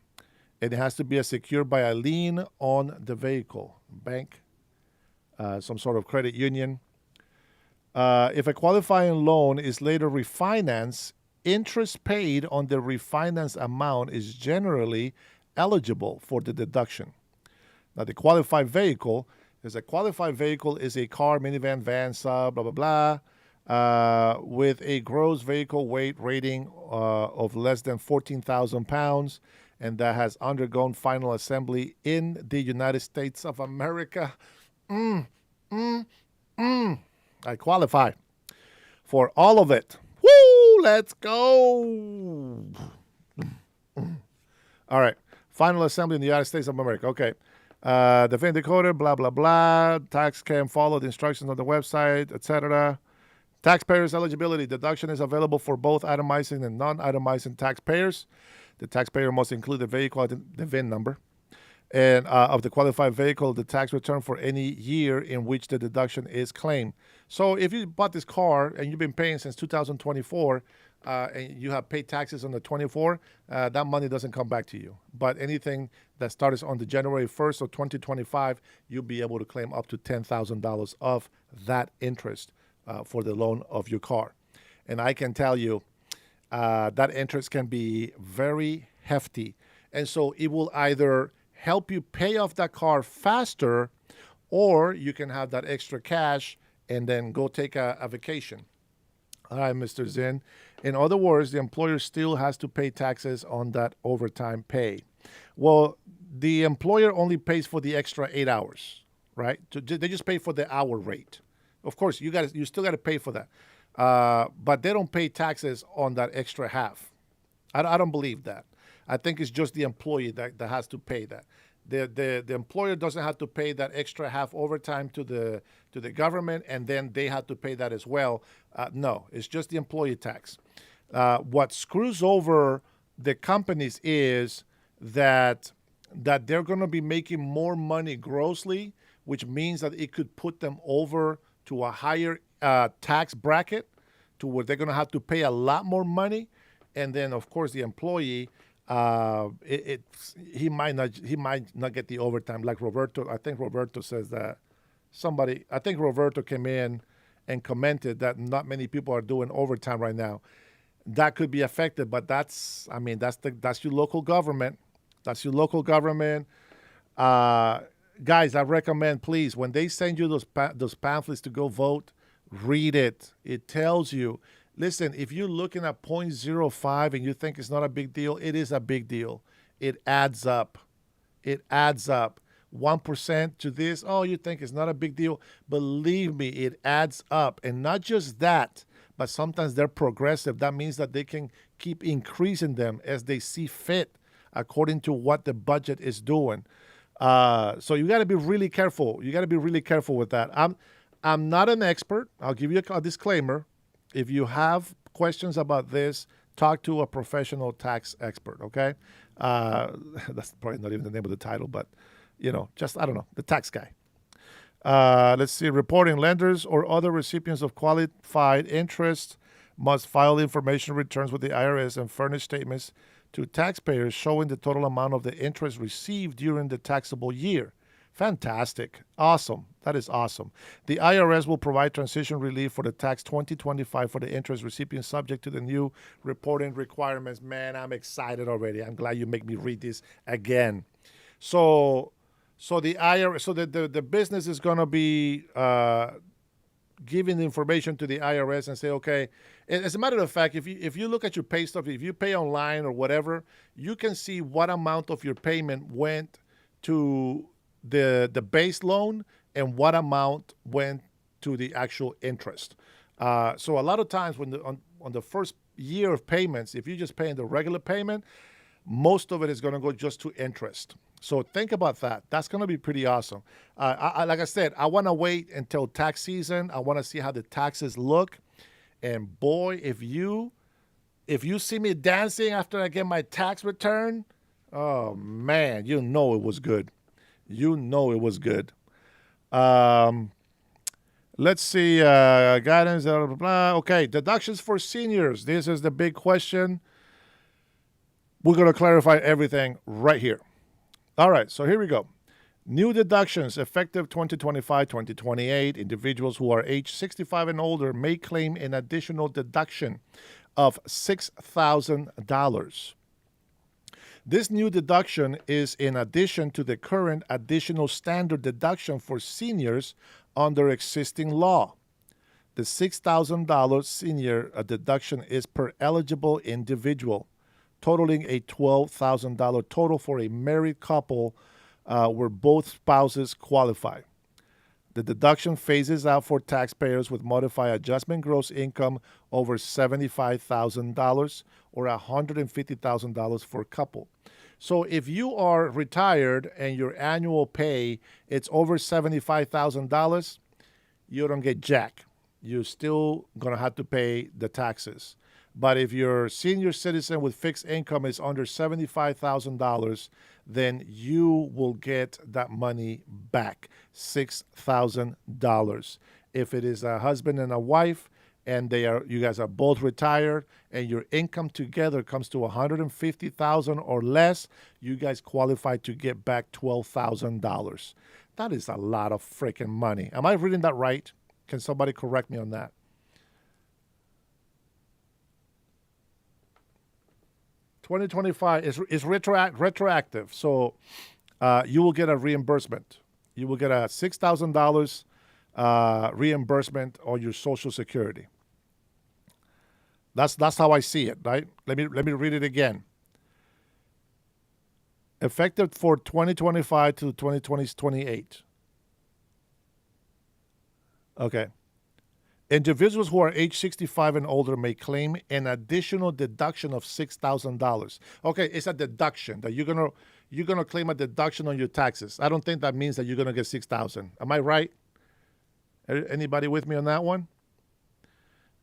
it has to be secured by a lien on the vehicle, bank, some sort of credit union. If a qualifying loan is later refinanced, interest paid on the refinanced amount is generally eligible for the deduction. Now, the qualified vehicle is a car, minivan, van, sub, blah, blah, blah, with a gross vehicle weight rating of less than 14,000 pounds, and that has undergone final assembly in the United States of America. I qualify for all of it. Woo! Let's go. All right. Final assembly in the United States of America. Okay. The VIN decoder, blah, blah, blah. Tax can follow the instructions on the website, etc. Taxpayers' eligibility. Deduction is available for both itemizing and non-itemizing taxpayers. The taxpayer must include the vehicle, the VIN number, and of the qualified vehicle, the tax return for any year in which the deduction is claimed. So if you bought this car and you've been paying since 2024 and you have paid taxes on the 24, that money doesn't come back to you. But anything that starts on the January 1st of 2025, you'll be able to claim up to $10,000 of that interest for the loan of your car. And I can tell you that interest can be very hefty. And so it will either help you pay off that car faster, or you can have that extra cash and then go take a vacation. All right, Mr. Zinn. In other words, the employer still has to pay taxes on that overtime pay. Well, the employer only pays for the extra 8 hours, right? They just pay for the hour rate. Of course, you still got to pay for that. But they don't pay taxes on that extra half. I don't believe that. I think it's just the employee that has to pay that. The employer doesn't have to pay that extra half overtime to the government, and then they have to pay that as well. No, it's just the employee tax. What screws over the companies is that they're going to be making more money grossly, which means that it could put them over to a higher tax bracket, to where they're going to have to pay a lot more money, and then of course the employee. He might not get the overtime like Roberto. I think Roberto says that I think Roberto came in and commented that not many people are doing overtime right now. That could be affected, but that's your local government. That's your local government. Guys, I recommend, please, when they send you those pamphlets to go vote, read it. It tells you. Listen, if you're looking at 0.05 and you think it's not a big deal, it is a big deal. It adds up. It adds up. 1% to this, oh, you think it's not a big deal. Believe me, it adds up. And not just that, but sometimes they're progressive. That means that they can keep increasing them as they see fit according to what the budget is doing. So you got to be really careful. You got to be really careful with that. I'm not an expert. I'll give you a disclaimer. If you have questions about this, talk to a professional tax expert, okay? That's probably not even the name of the title, but, I don't know, the tax guy. Let's see. Reporting lenders or other recipients of qualified interest must file information returns with the IRS and furnish statements to taxpayers showing the total amount of the interest received during the taxable year. Fantastic. Awesome. That is awesome. The IRS will provide transition relief for the tax 2025 for the interest recipient subject to the new reporting requirements. Man, I'm excited already. I'm glad you make me read this again. So the IRS, so the business is going to be giving the information to the IRS and say, okay, as a matter of fact, if you look at your pay stub, if you pay online or whatever, you can see what amount of your payment went to the base loan and what amount went to the actual interest. So a lot of times when on the first year of payments, if you're just paying the regular payment, most of it is going to go just to interest. So think about that. That's going to be pretty awesome. Like I said, I want to wait until tax season. I want to see how the taxes look. And boy, if you see me dancing after I get my tax return, oh man, you know it was good. You know it was good. Let's see. Guidance, blah, blah, blah. Okay, deductions for seniors. This is the big question. We're going to clarify everything right here. All right, so here we go. New deductions effective 2025-2028. Individuals who are age 65 and older may claim an additional deduction of $6,000. This new deduction is in addition to the current additional standard deduction for seniors under existing law. The $6,000 senior deduction is per eligible individual, totaling a $12,000 total for a married couple where both spouses qualify. The deduction phases out for taxpayers with modified adjustment gross income over $75,000 or $150,000 for a couple. So if you are retired and your annual pay it's over $75,000, you don't get jack. You're still gonna have to pay the taxes. But if your senior citizen with fixed income is under $75,000, then you will get that money back, $6,000. If it is a husband and a wife, and you guys are both retired, and your income together comes to $150,000 or less, you guys qualify to get back $12,000. That is a lot of freaking money. Am I reading that right? Can somebody correct me on that? $2025 is retroactive, so you will get a reimbursement. You will get a $6,000 reimbursement on your Social Security. That's how I see it, right? Let me read it again. Effective for 2025 to 2028. Okay. Individuals who are age 65 and older may claim an additional deduction of $6,000. Okay, it's a deduction that you're gonna claim a deduction on your taxes. I don't think that means that you're gonna get $6,000. Am I right? Anybody with me on that one?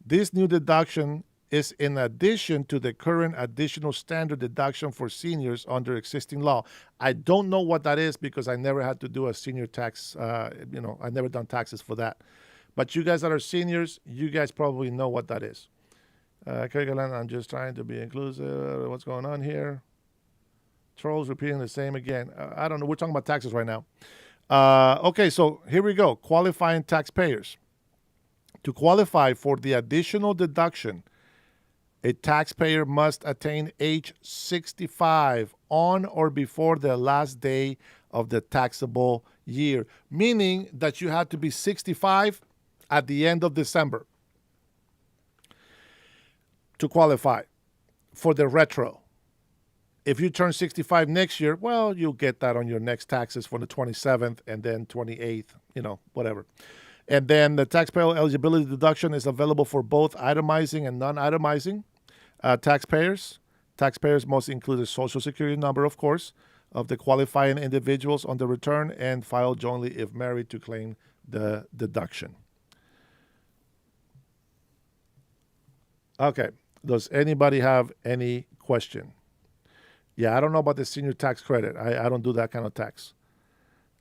This new deduction is in addition to the current additional standard deduction for seniors under existing law. I don't know what that is because I never had to do a senior tax. I never done taxes for that. But you guys that are seniors, you guys probably know what that is. Kirkland, I'm just trying to be inclusive. What's going on here? Trolls repeating the same again. I don't know. We're talking about taxes right now. Okay, so here we go. Qualifying taxpayers. To qualify for the additional deduction, a taxpayer must attain age 65 on or before the last day of the taxable year, meaning that you have to be 65 at the end of December to qualify for the retro. If you turn 65 next year, well, you'll get that on your next taxes for the 27th and then 28th, whatever. And then the taxpayer eligibility deduction is available for both itemizing and non-itemizing taxpayers. Taxpayers must include a Social Security number, of course, of the qualifying individuals on the return and file jointly if married to claim the deduction. Okay. Does anybody have any question? Yeah, I don't know about the senior tax credit. I don't do that kind of tax.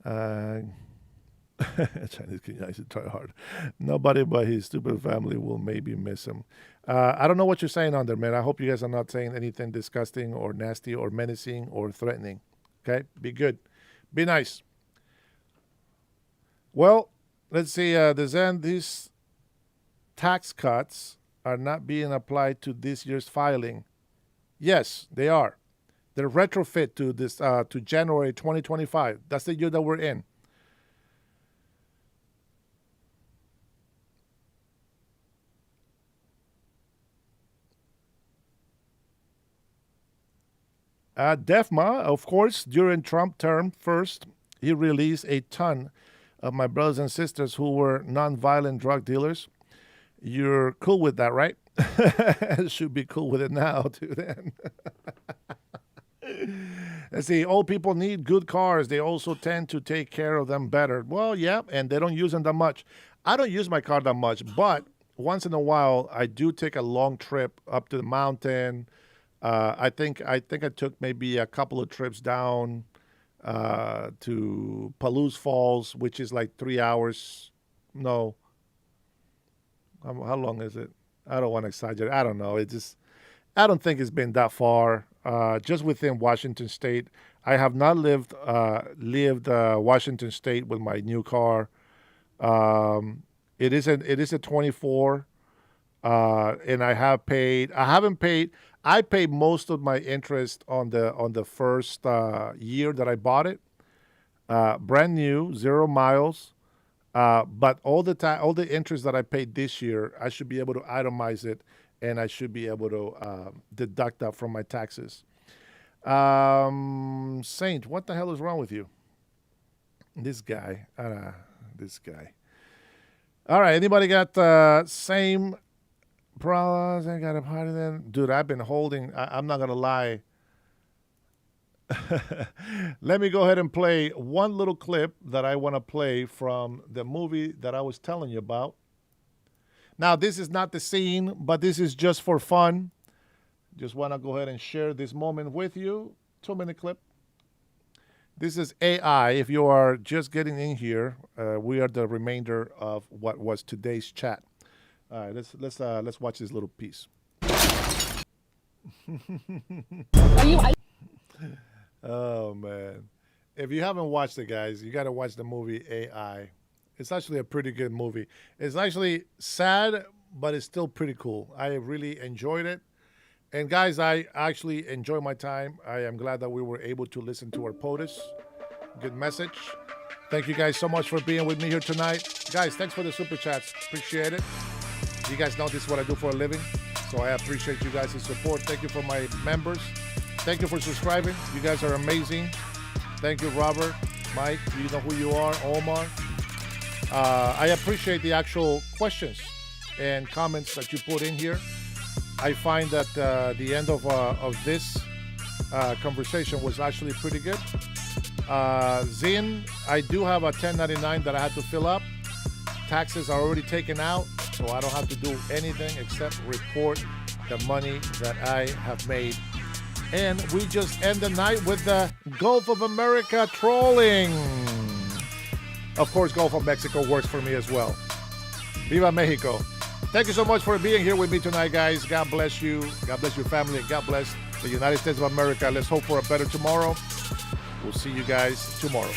Chinese Kenyan should try hard. Nobody but his stupid family will maybe miss him. I don't know what you're saying on there, man. I hope you guys are not saying anything disgusting or nasty or menacing or threatening. Okay? Be good. Be nice. Well, let's see. These tax cuts are not being applied to this year's filing. Yes, they are. They're retrofit to this to January 2025. That's the year that we're in. DEFMA, of course, during Trump term first, he released a ton of my brothers and sisters who were nonviolent drug dealers. You're cool with that, right? Should be cool with it now, too, then. Let's see, old people need good cars. They also tend to take care of them better. Well, yeah, and they don't use them that much. I don't use my car that much, but once in a while, I do take a long trip up to the mountain. I think I took maybe a couple of trips down to Palouse Falls, which is like 3 hours. No. How long is it? I don't want to exaggerate. I don't know. I don't think it's been that far. Just within Washington State. I have not lived Washington State with my new car. It is a 24, and I paid most of my interest on the first year that I bought it. Brand new, 0 miles. But all the interest that I paid this year, I should be able to itemize it, and I should be able to deduct that from my taxes. Saint, what the hell is wrong with you? This guy. All right, anybody got same problems? I got a party then. Dude, I've been holding, I'm not going to lie. Let me go ahead and play one little clip that I want to play from the movie that I was telling you about. Now, this is not the scene, but this is just for fun. Just want to go ahead and share this moment with you. 2-minute clip. This is AI. If you are just getting in here, we are the remainder of what was today's chat. All right, let's watch this little piece. Oh man, if you haven't watched it, guys, you got to watch the movie AI. It's actually a pretty good movie. It's actually sad, but it's still pretty cool. I really enjoyed it. And guys, I actually enjoy my time. I am glad that we were able to listen to our POTUS. Good message. Thank you guys so much for being with me here tonight. Guys, thanks for the super chats. Appreciate it. You guys know this is what I do for a living. So I appreciate you guys' support. Thank you for my members. Thank you for subscribing. You guys are amazing. Thank you, Robert, Mike. You know who you are, Omar. I appreciate the actual questions and comments that you put in here. I find that the end of this conversation was actually pretty good. Zin, I do have a 1099 that I had to fill up. Taxes are already taken out, so I don't have to do anything except report the money that I have made. And we just end the night with the Gulf of America trolling. Of course, Gulf of Mexico works for me as well. Viva Mexico. Thank you so much for being here with me tonight, guys. God bless you. God bless your family. And God bless the United States of America. Let's hope for a better tomorrow. We'll see you guys tomorrow.